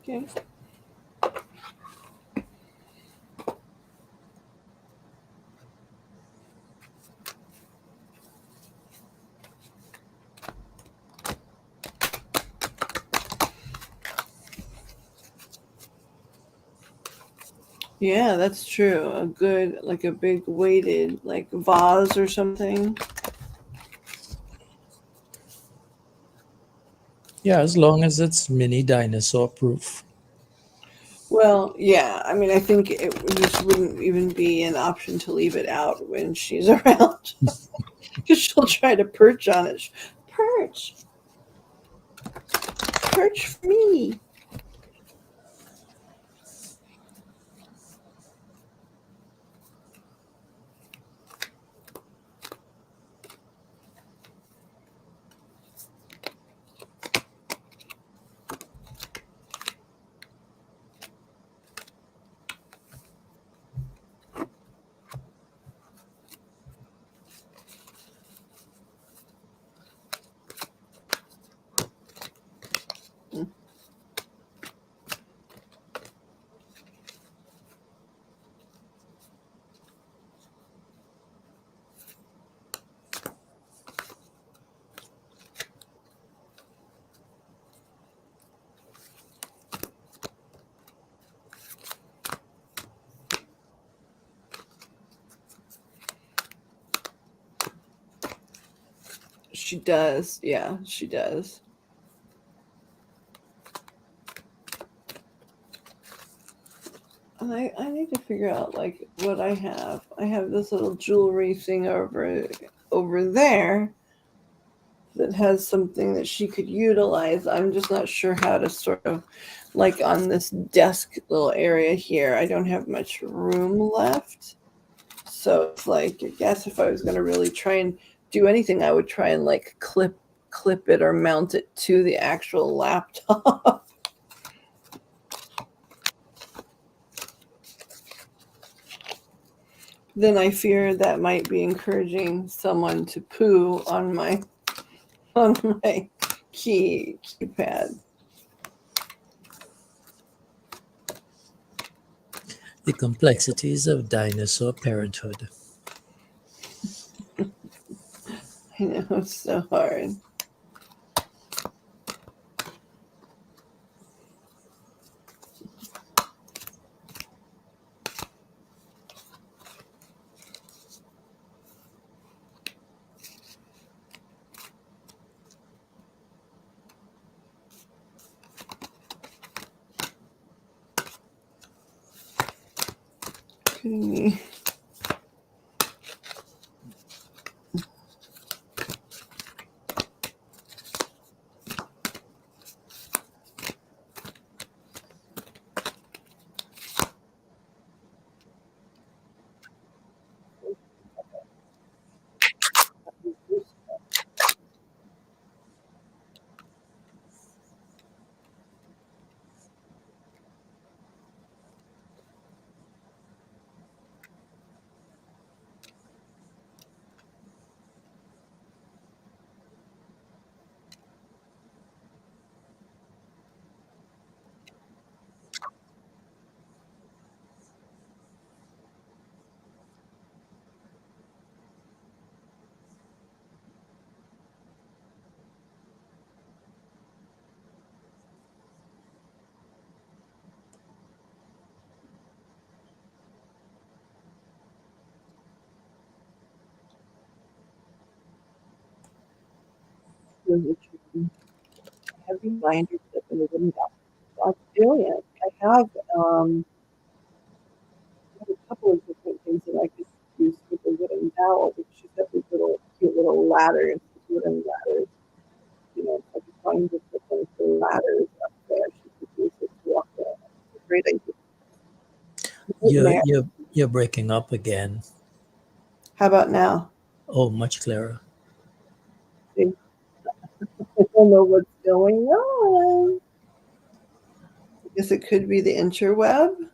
Okay. Yeah, that's true. A good, like a big weighted, like vase or something. Yeah, as long as it's mini dinosaur proof. Well, yeah. I mean, I think it just wouldn't even be an option to leave it out when she's around because she'll try to perch on it. Perch, perch for me. She does. Yeah, she does. And I need to figure out like what I have. I have this little jewelry thing over there that has something that she could utilize. I'm just not sure how to sort of like on this desk little area here. I don't have much room left. So it's like I guess if I was going to really try and do anything, I would try and like clip it or mount it to the actual laptop. Then I fear that might be encouraging someone to poo on my keypad. The complexities of dinosaur parenthood. I know, it's so hard. Kidding me. Heavy binder tip and a wooden dot. That's brilliant. I have a couple of different things that I could use with the wooden dowel. She's got these little cute little ladders, wooden ladders. You know, I could find just different ladders up there. She could use it to walk there. It's a great idea. You're breaking up again. How about now? Oh, much clearer. I don't know what's going on. I guess it could be the interweb.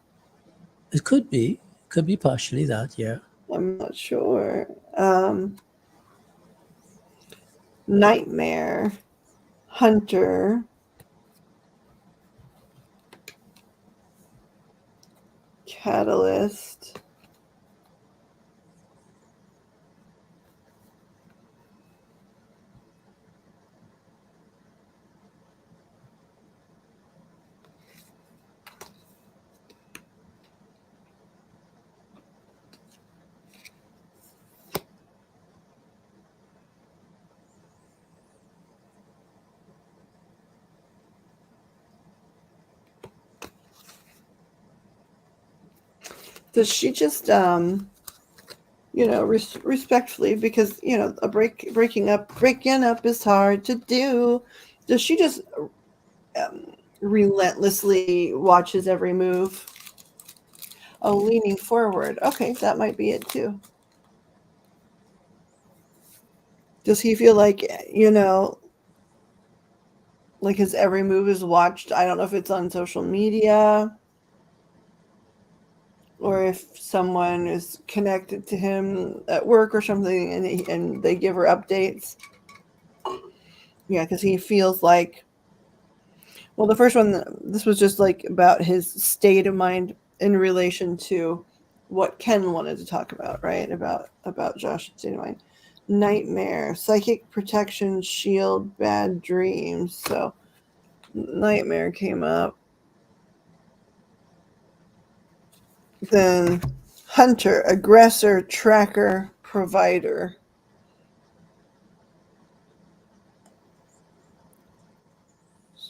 It could be partially that, yeah. I'm not sure. Nightmare, Hunter, Catalyst. Does she just respectfully, because a breaking up is hard to do. Does she just relentlessly watch his every move? Oh, leaning forward. Okay, that might be it too. Does he feel like like his every move is watched? I don't know if it's on social media or if someone is connected to him at work or something and they give her updates. Yeah, because he feels like, well, the first one, this was just like about his state of mind in relation to what Ken wanted to talk about, right? About Josh's state of mind. Nightmare, psychic protection, shield, bad dreams. So nightmare came up. Then hunter, aggressor, tracker, provider.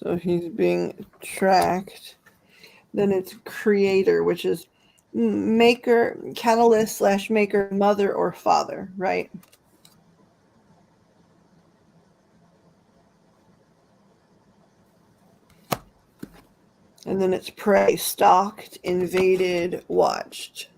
So he's being tracked. Then it's creator, which is maker, catalyst / maker, mother or father, right? And then it's prey, stalked, invaded, watched.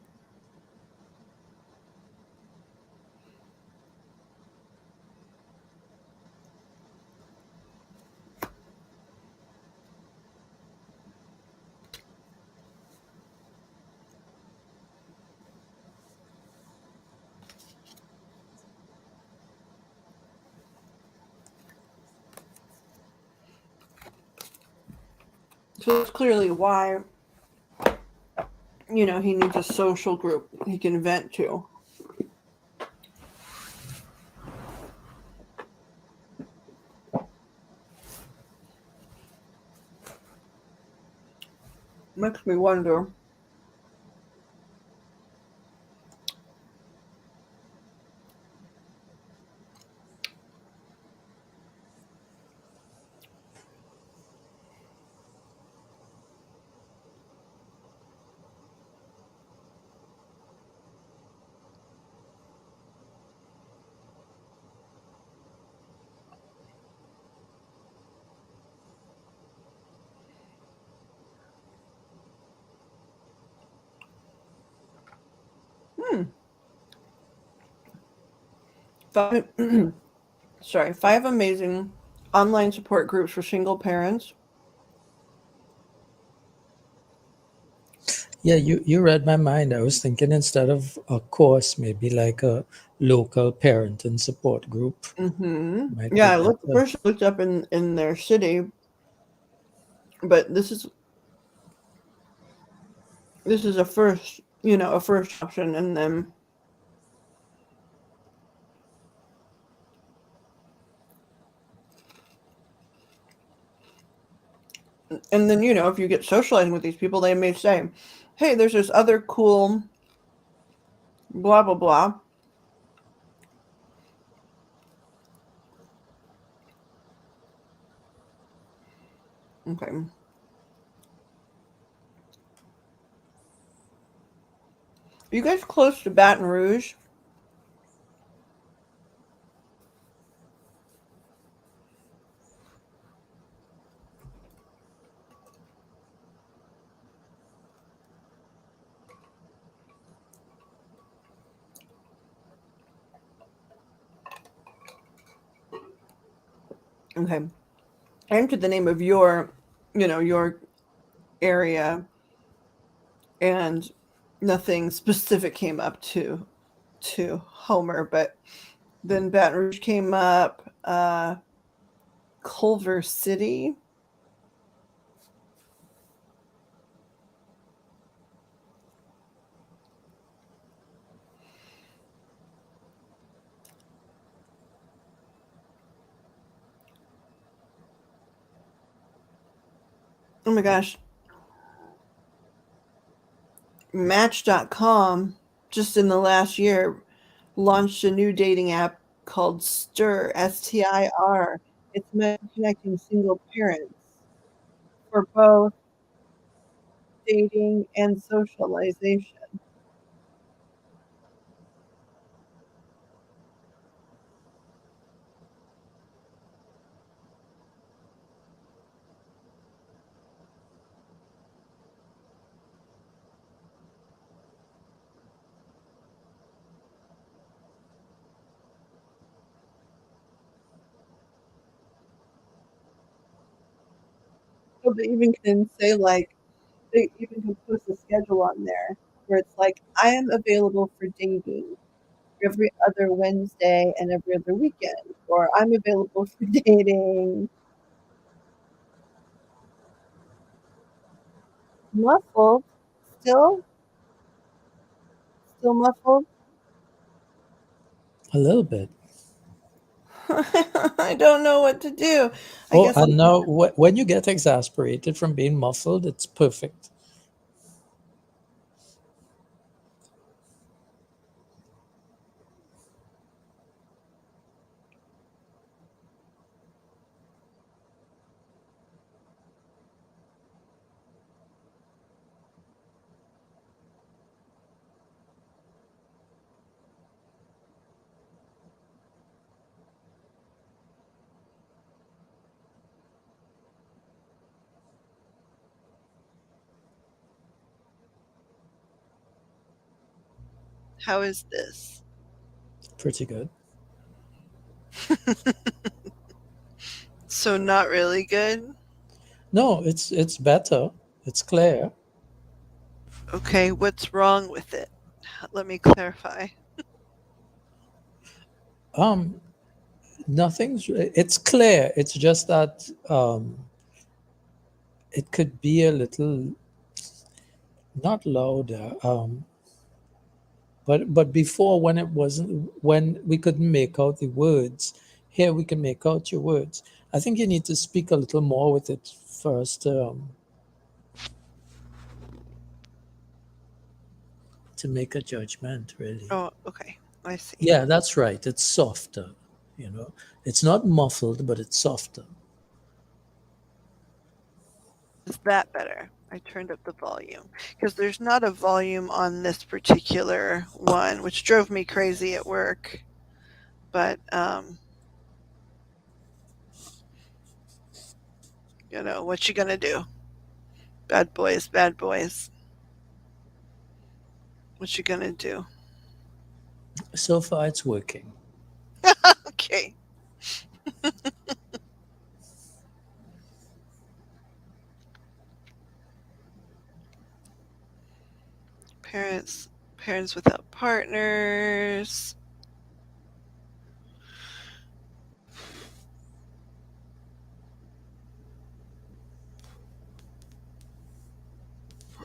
So that's clearly why, he needs a social group he can vent to. Makes me wonder. Five, sorry, 5 amazing online support groups for single parents. Yeah, you read my mind. I was thinking instead of a course, maybe like a local parent and support group might be Yeah, better. first I looked up in their city, but this is a first, a first option, and then if you get socializing with these people, they may say, "Hey, there's this other cool blah blah blah." Okay. Are you guys close to Baton Rouge? Okay. I entered the name of your area, and nothing specific came up to Homer, but then Baton Rouge came up, Culver City. Oh my gosh. Match.com just in the last year launched a new dating app called Stir, STIR. It's meant for connecting single parents for both dating and socialization. So they even can post a schedule on there where it's like, I am available for dating every other Wednesday and every other weekend, or I'm available for dating. Muffled, still, still muffled. A little bit. I don't know what to do. I Oh, guess and now when you get exasperated from being muffled, it's perfect. How is this? Pretty good. So not really good. No, it's better. It's clear. Okay, what's wrong with it? Let me clarify. Um, nothing's. It's clear. It's just that it could be a little not louder. But before, when it wasn't, when we couldn't make out the words, here we can make out your words. I think you need to speak a little more with it first, to make a judgment. Really. Oh, okay. I see. Yeah, that's right. It's softer. You know, it's not muffled, but it's softer. Is that better? I turned up the volume because there's not a volume on this particular one, which drove me crazy at work. But what you gonna do? Bad boys, bad boys. What you gonna do? So far, it's working. Okay. Parents, parents without partners.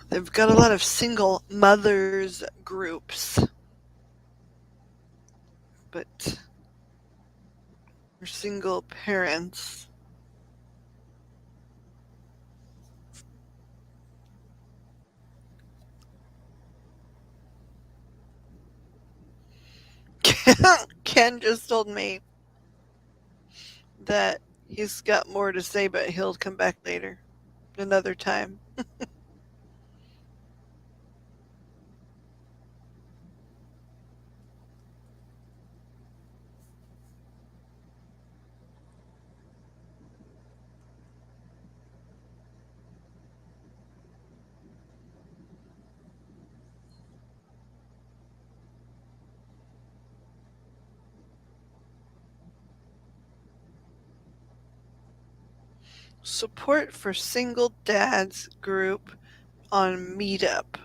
They've got a lot of single mothers groups, but or single parents. Ken just told me that he's got more to say, but he'll come back later, another time. Support for single dads group on Meetup.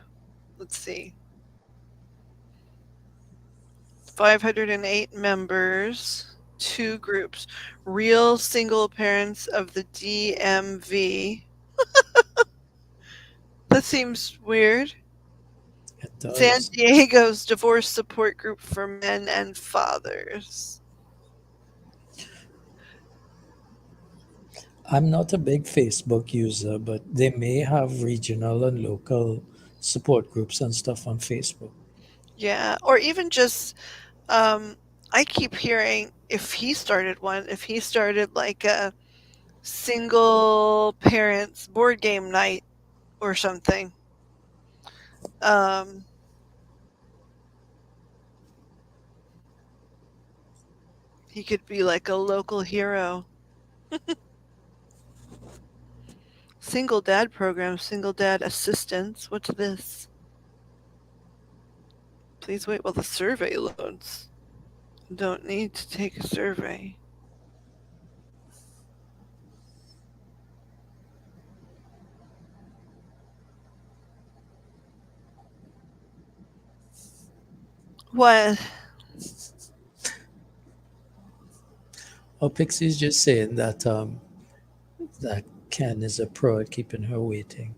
Let's see. 508 members, two groups. Real single parents of the DMV. That seems weird. It San does. Diego's divorce support group for men and fathers. I'm not a big Facebook user, but they may have regional and local support groups and stuff on Facebook. Yeah, or even just I keep hearing if he started like a single parents board game night or something. Um he could be like a local hero. Single dad program, single dad assistance. What's this? Please wait while the survey loads. Don't need to take a survey. What? Oh, Pixie's just saying that Ken is a pro at keeping her waiting.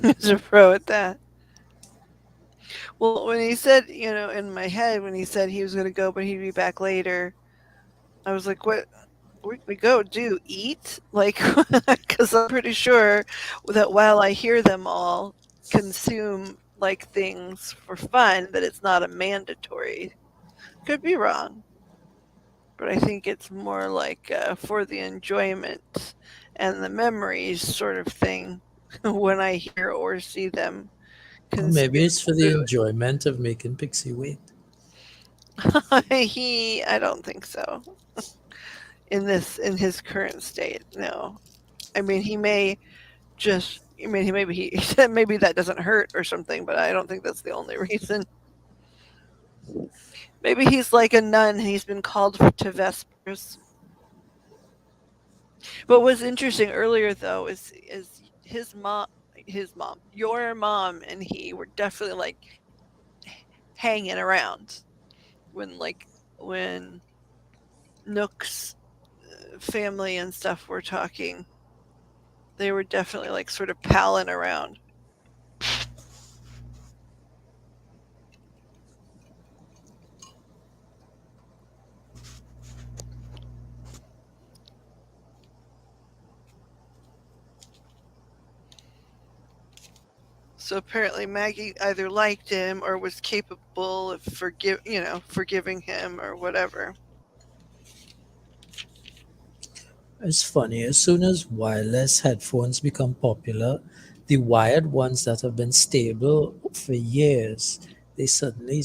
He's a pro at that. Well, when he said, in my head, when he said he was going to go, but he'd be back later, I was like, what? Where'd we go? Do eat? Like, because I'm pretty sure that while I hear them all consume like things for fun, that it's not a mandatory. Could be wrong, but I think it's more like for the enjoyment and the memories sort of thing when I hear or see them Or consume maybe it's for the food. enjoyment of making Pixie wait. I don't think so. In his current state, no. I mean, he may just I mean, he said maybe that doesn't hurt or something, but I don't think that's the only reason. Maybe he's like a nun. He's been called to vespers. But what's interesting earlier though is his mom, your mom, and he were definitely like hanging around when Nook's family and stuff were talking. They were definitely like sort of palling around. So apparently Maggie either liked him or was capable of forgiving him or whatever. It's funny, as soon as wireless headphones become popular, the wired ones that have been stable for years, they suddenly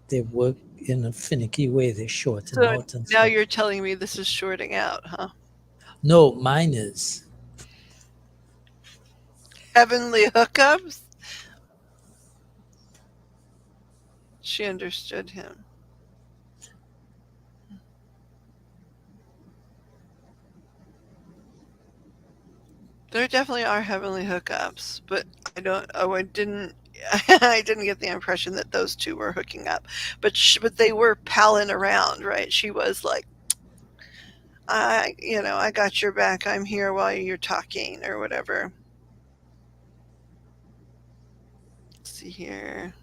they work in a finicky way. They shorten So out and now stuff. you're telling me this is shorting out, huh? No, mine is. Heavenly hookups? She understood him. There definitely are heavenly hookups, but I don't. Oh, I didn't. I didn't get the impression that those two were hooking up, but they were palling around, right? She was like, I got your back. I'm here while you're talking or whatever. Let's see here.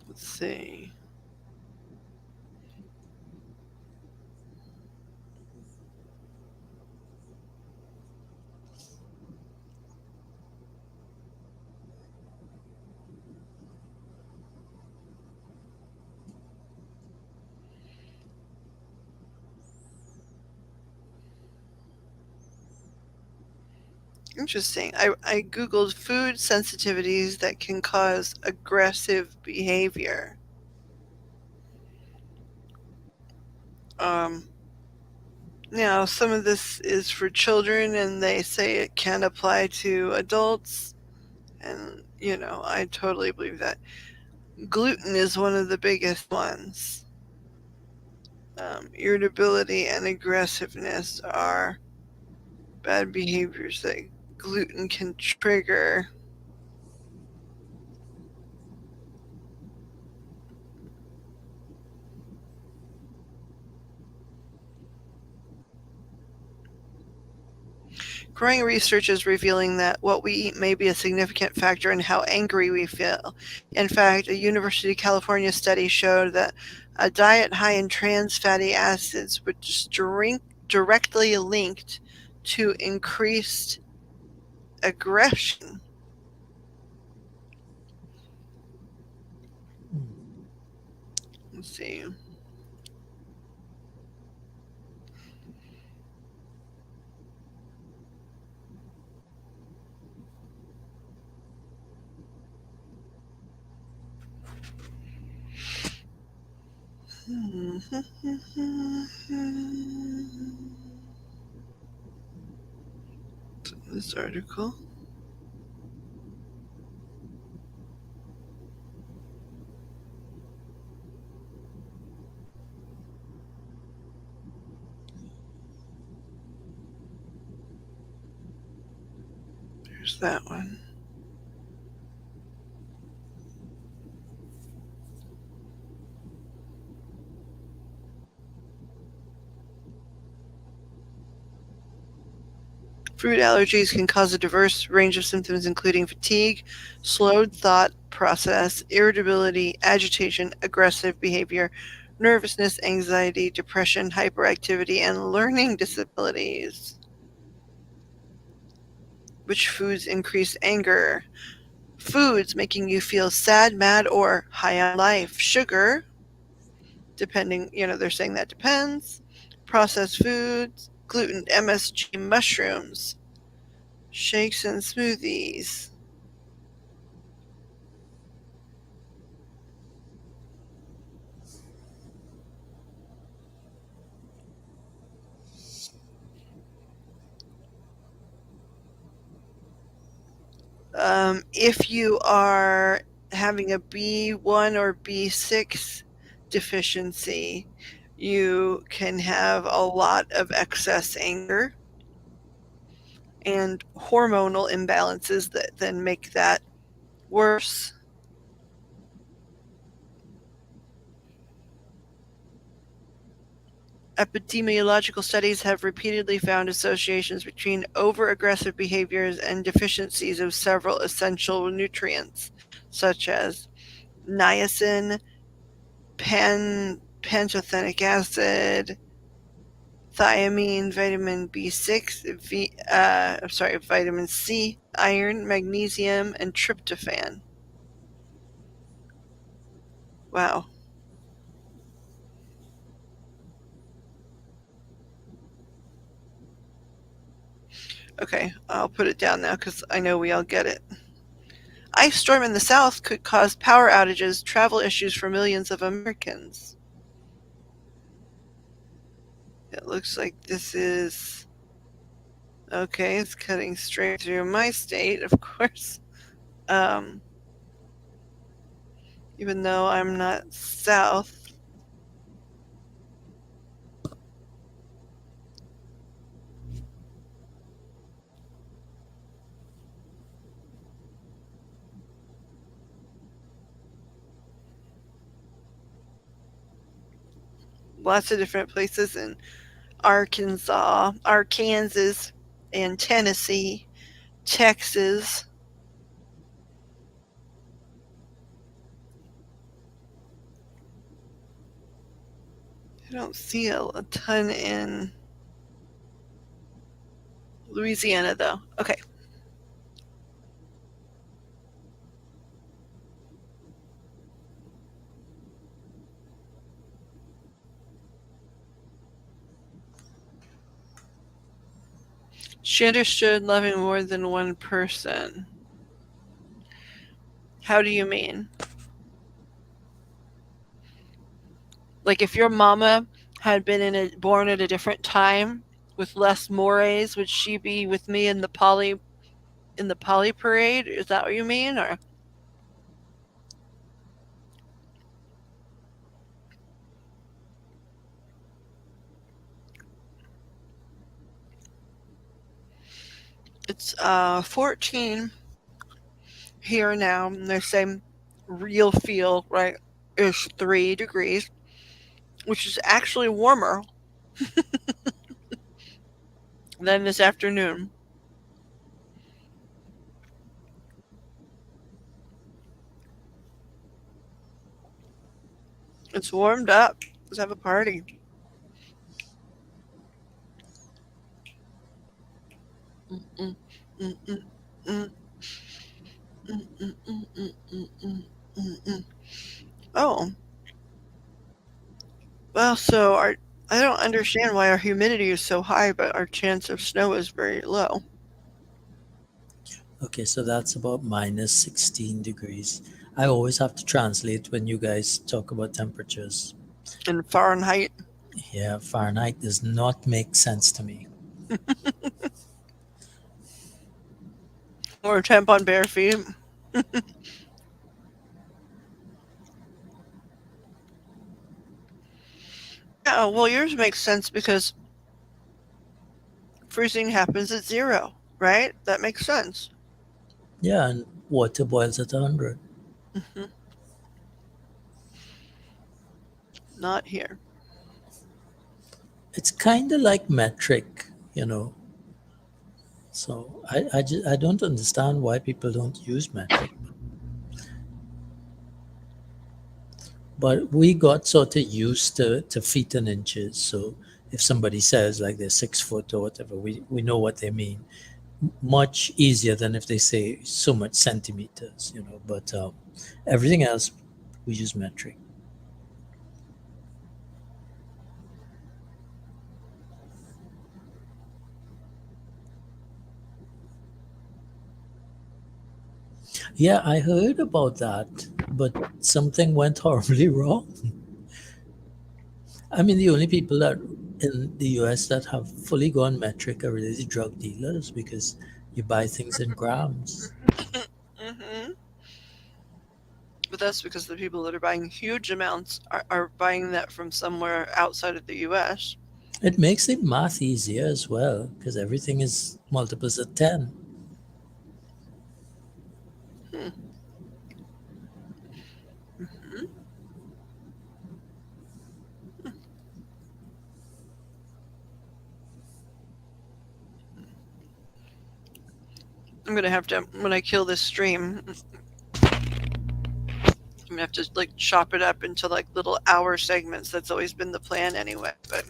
Let's see. Interesting. I googled food sensitivities that can cause aggressive behavior. Um, Now, some of this is for children, and they say it can apply to adults. And, I totally believe that. Gluten is one of the biggest ones. Irritability and aggressiveness are bad behaviors that gluten can trigger. Growing research is revealing that what we eat may be a significant factor in how angry we feel. In fact, a University of California study showed that a diet high in trans fatty acids was directly linked to increased aggression. Let's see. This article. There's that one. Fruit allergies can cause a diverse range of symptoms, including fatigue, slowed thought process, irritability, agitation, aggressive behavior, nervousness, anxiety, depression, hyperactivity, and learning disabilities. Which foods increase anger? Foods making you feel sad, mad, or high on life. Sugar, depending, they're saying that depends. Processed foods, gluten, MSG, mushrooms, shakes and smoothies. If you are having a B1 or B6 deficiency, you can have a lot of excess anger and hormonal imbalances that then make that worse. Epidemiological studies have repeatedly found associations between over-aggressive behaviors and deficiencies of several essential nutrients, such as niacin, pantothenic acid, thiamine, vitamin B6, vitamin C, iron, magnesium, and tryptophan. Wow. Okay, I'll put it down now because I know we all get it. Ice storm in the south could cause power outages, travel issues for millions of Americans. It looks like this is... Okay, it's cutting straight through my state, of course. Even though I'm not south. Lots of different places in Arkansas, and Tennessee, Texas. I don't see a ton in Louisiana, though. Okay. She understood loving more than one person. How do you mean? Like if your mama had been born at a different time with less mores, would she be with me in the poly parade? Is that what you mean, or? It's 14 here now, and they're saying real feel, right, is 3 degrees, which is actually warmer than this afternoon. It's warmed up. Let's have a party. Mm-mm, mm-mm, mm, mm, mm, mm, mm, mm, mm, mm, mm. Oh, well, I don't understand why our humidity is so high, but our chance of snow is very low. Okay, so that's about minus 16 degrees. I always have to translate when you guys talk about temperatures. In Fahrenheit, Yeah, Fahrenheit does not make sense to me. or temp on bare feet. Yeah, well, yours makes sense because freezing happens at 0, right? That makes sense. Yeah, and water boils at 100. Hmm. Not here. It's kind of like metric, you know. So I don't understand why people don't use metric. But we got sort of used to feet and inches. So if somebody says like they're 6 foot or whatever, we know what they mean. Much easier than if they say so much centimeters, you know. But everything else, we use metric. Yeah, I heard about that, but something went horribly wrong. I mean, the only people that in the US that have fully gone metric are really the drug dealers because you buy things in grams. Hmm. But that's because the people that are buying huge amounts are buying that from somewhere outside of the US. It makes the math easier as well because everything is multiples of 10. Hmm. Hmm. I'm gonna have to, when I kill this stream, I'm gonna have to like chop it up into like little hour segments. That's always been the plan anyway. But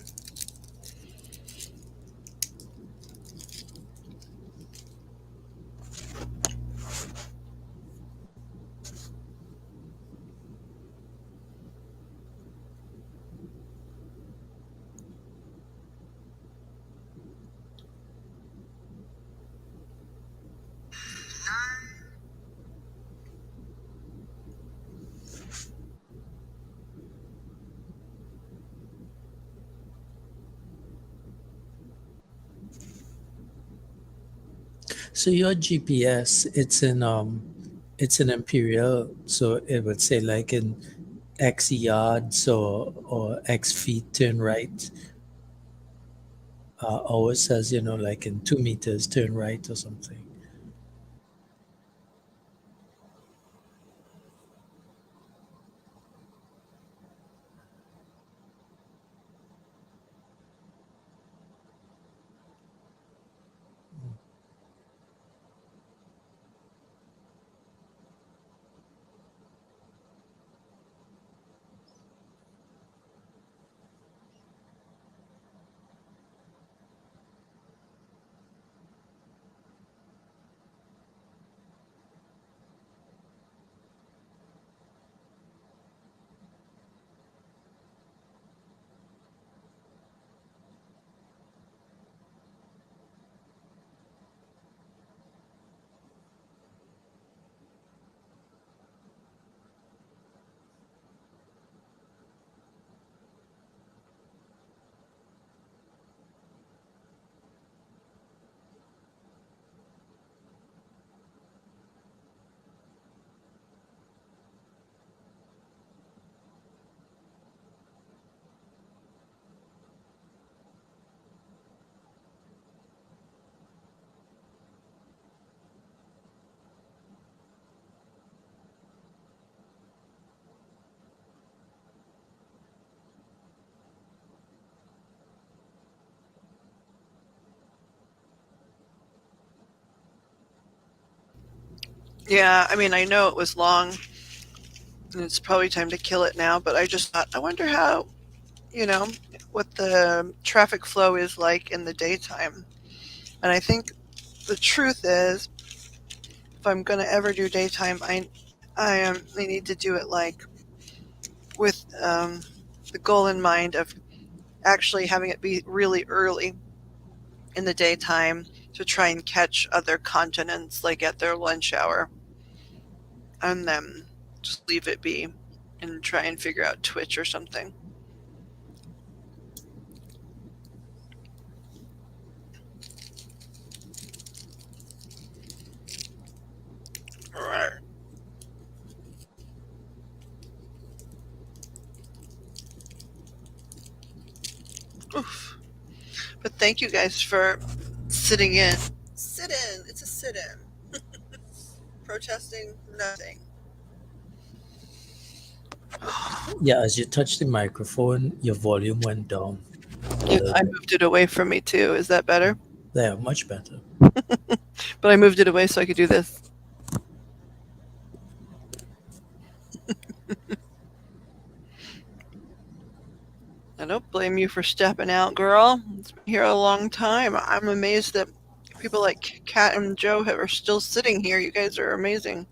So your GPS, it's an imperial, so it would say like in X yards or X feet turn right. Ours says, like in 2 meters turn right or something. yeah, I mean, I know it was long, and it's probably time to kill it now. But I just thought, I wonder how, you know, what the traffic flow is like in the daytime. And I think the truth is, if I'm gonna ever do daytime, I need to do it like with the goal in mind of actually having it be really early in the daytime to try and catch other continents like at their lunch hour, and then just leave it be and try and figure out Twitch or something. Oof. But thank you guys for sitting in. Sit in. It's a sit in. Protesting nothing. Yeah, as you touch the microphone, your volume went down a little I bit. moved it away from me too. Is that better? There, much better. But I moved it away so I could do this. I don't blame you for stepping out, girl. It's been here a long time. I'm amazed that people like Kat and Joe are still sitting here. You guys are amazing.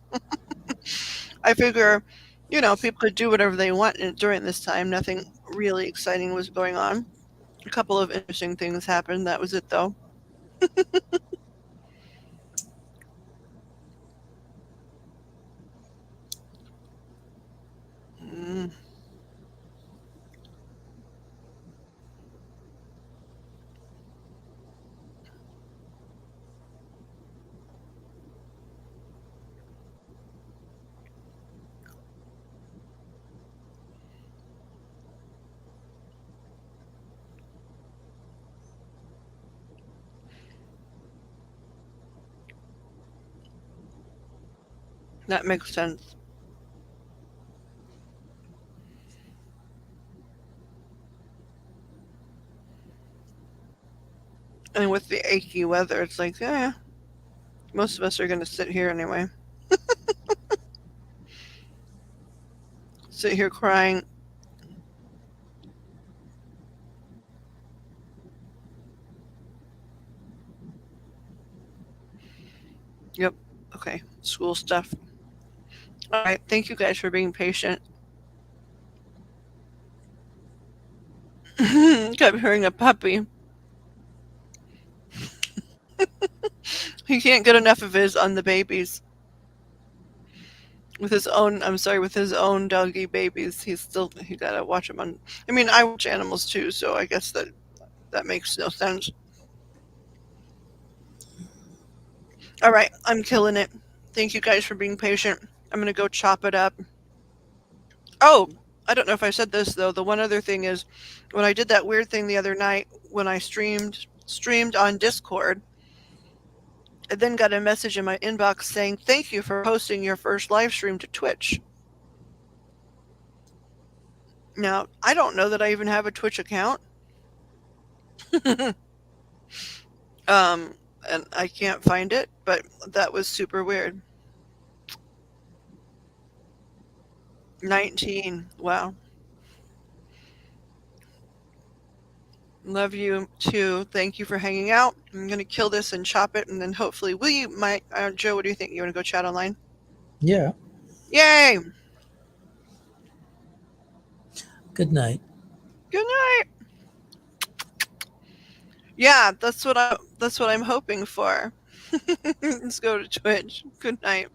I figure, people could do whatever they want during this time. Nothing really exciting was going on. A couple of interesting things happened. That was it, though. Mm. That makes sense. And with the achy weather, it's like, most of us are going to sit here anyway. Sit here crying. Yep. Okay. School stuff. All right. Thank you guys for being patient. Kept hearing a puppy. He can't get enough of his on the babies. With his own, I'm sorry, with his own doggy babies, he gotta watch them on. I mean, I watch animals too, so I guess that makes no sense. All right, I'm killing it. Thank you guys for being patient. I'm gonna go chop it up. Oh, I don't know if I said this though. The one other thing is, when I did that weird thing the other night when I streamed on Discord, I then got a message in my inbox saying, "Thank you for hosting your first live stream to Twitch." Now, I don't know that I even have a Twitch account. um, and I can't find it, but that was super weird. 19. Wow. Love you too. Thank you for hanging out. I'm gonna kill this and chop it, and then hopefully, will you, Joe? What do you think? You want to go chat online? Yeah. Yay! Good night. Good night. Yeah, that's what I'm hoping for. Let's go to Twitch. Good night.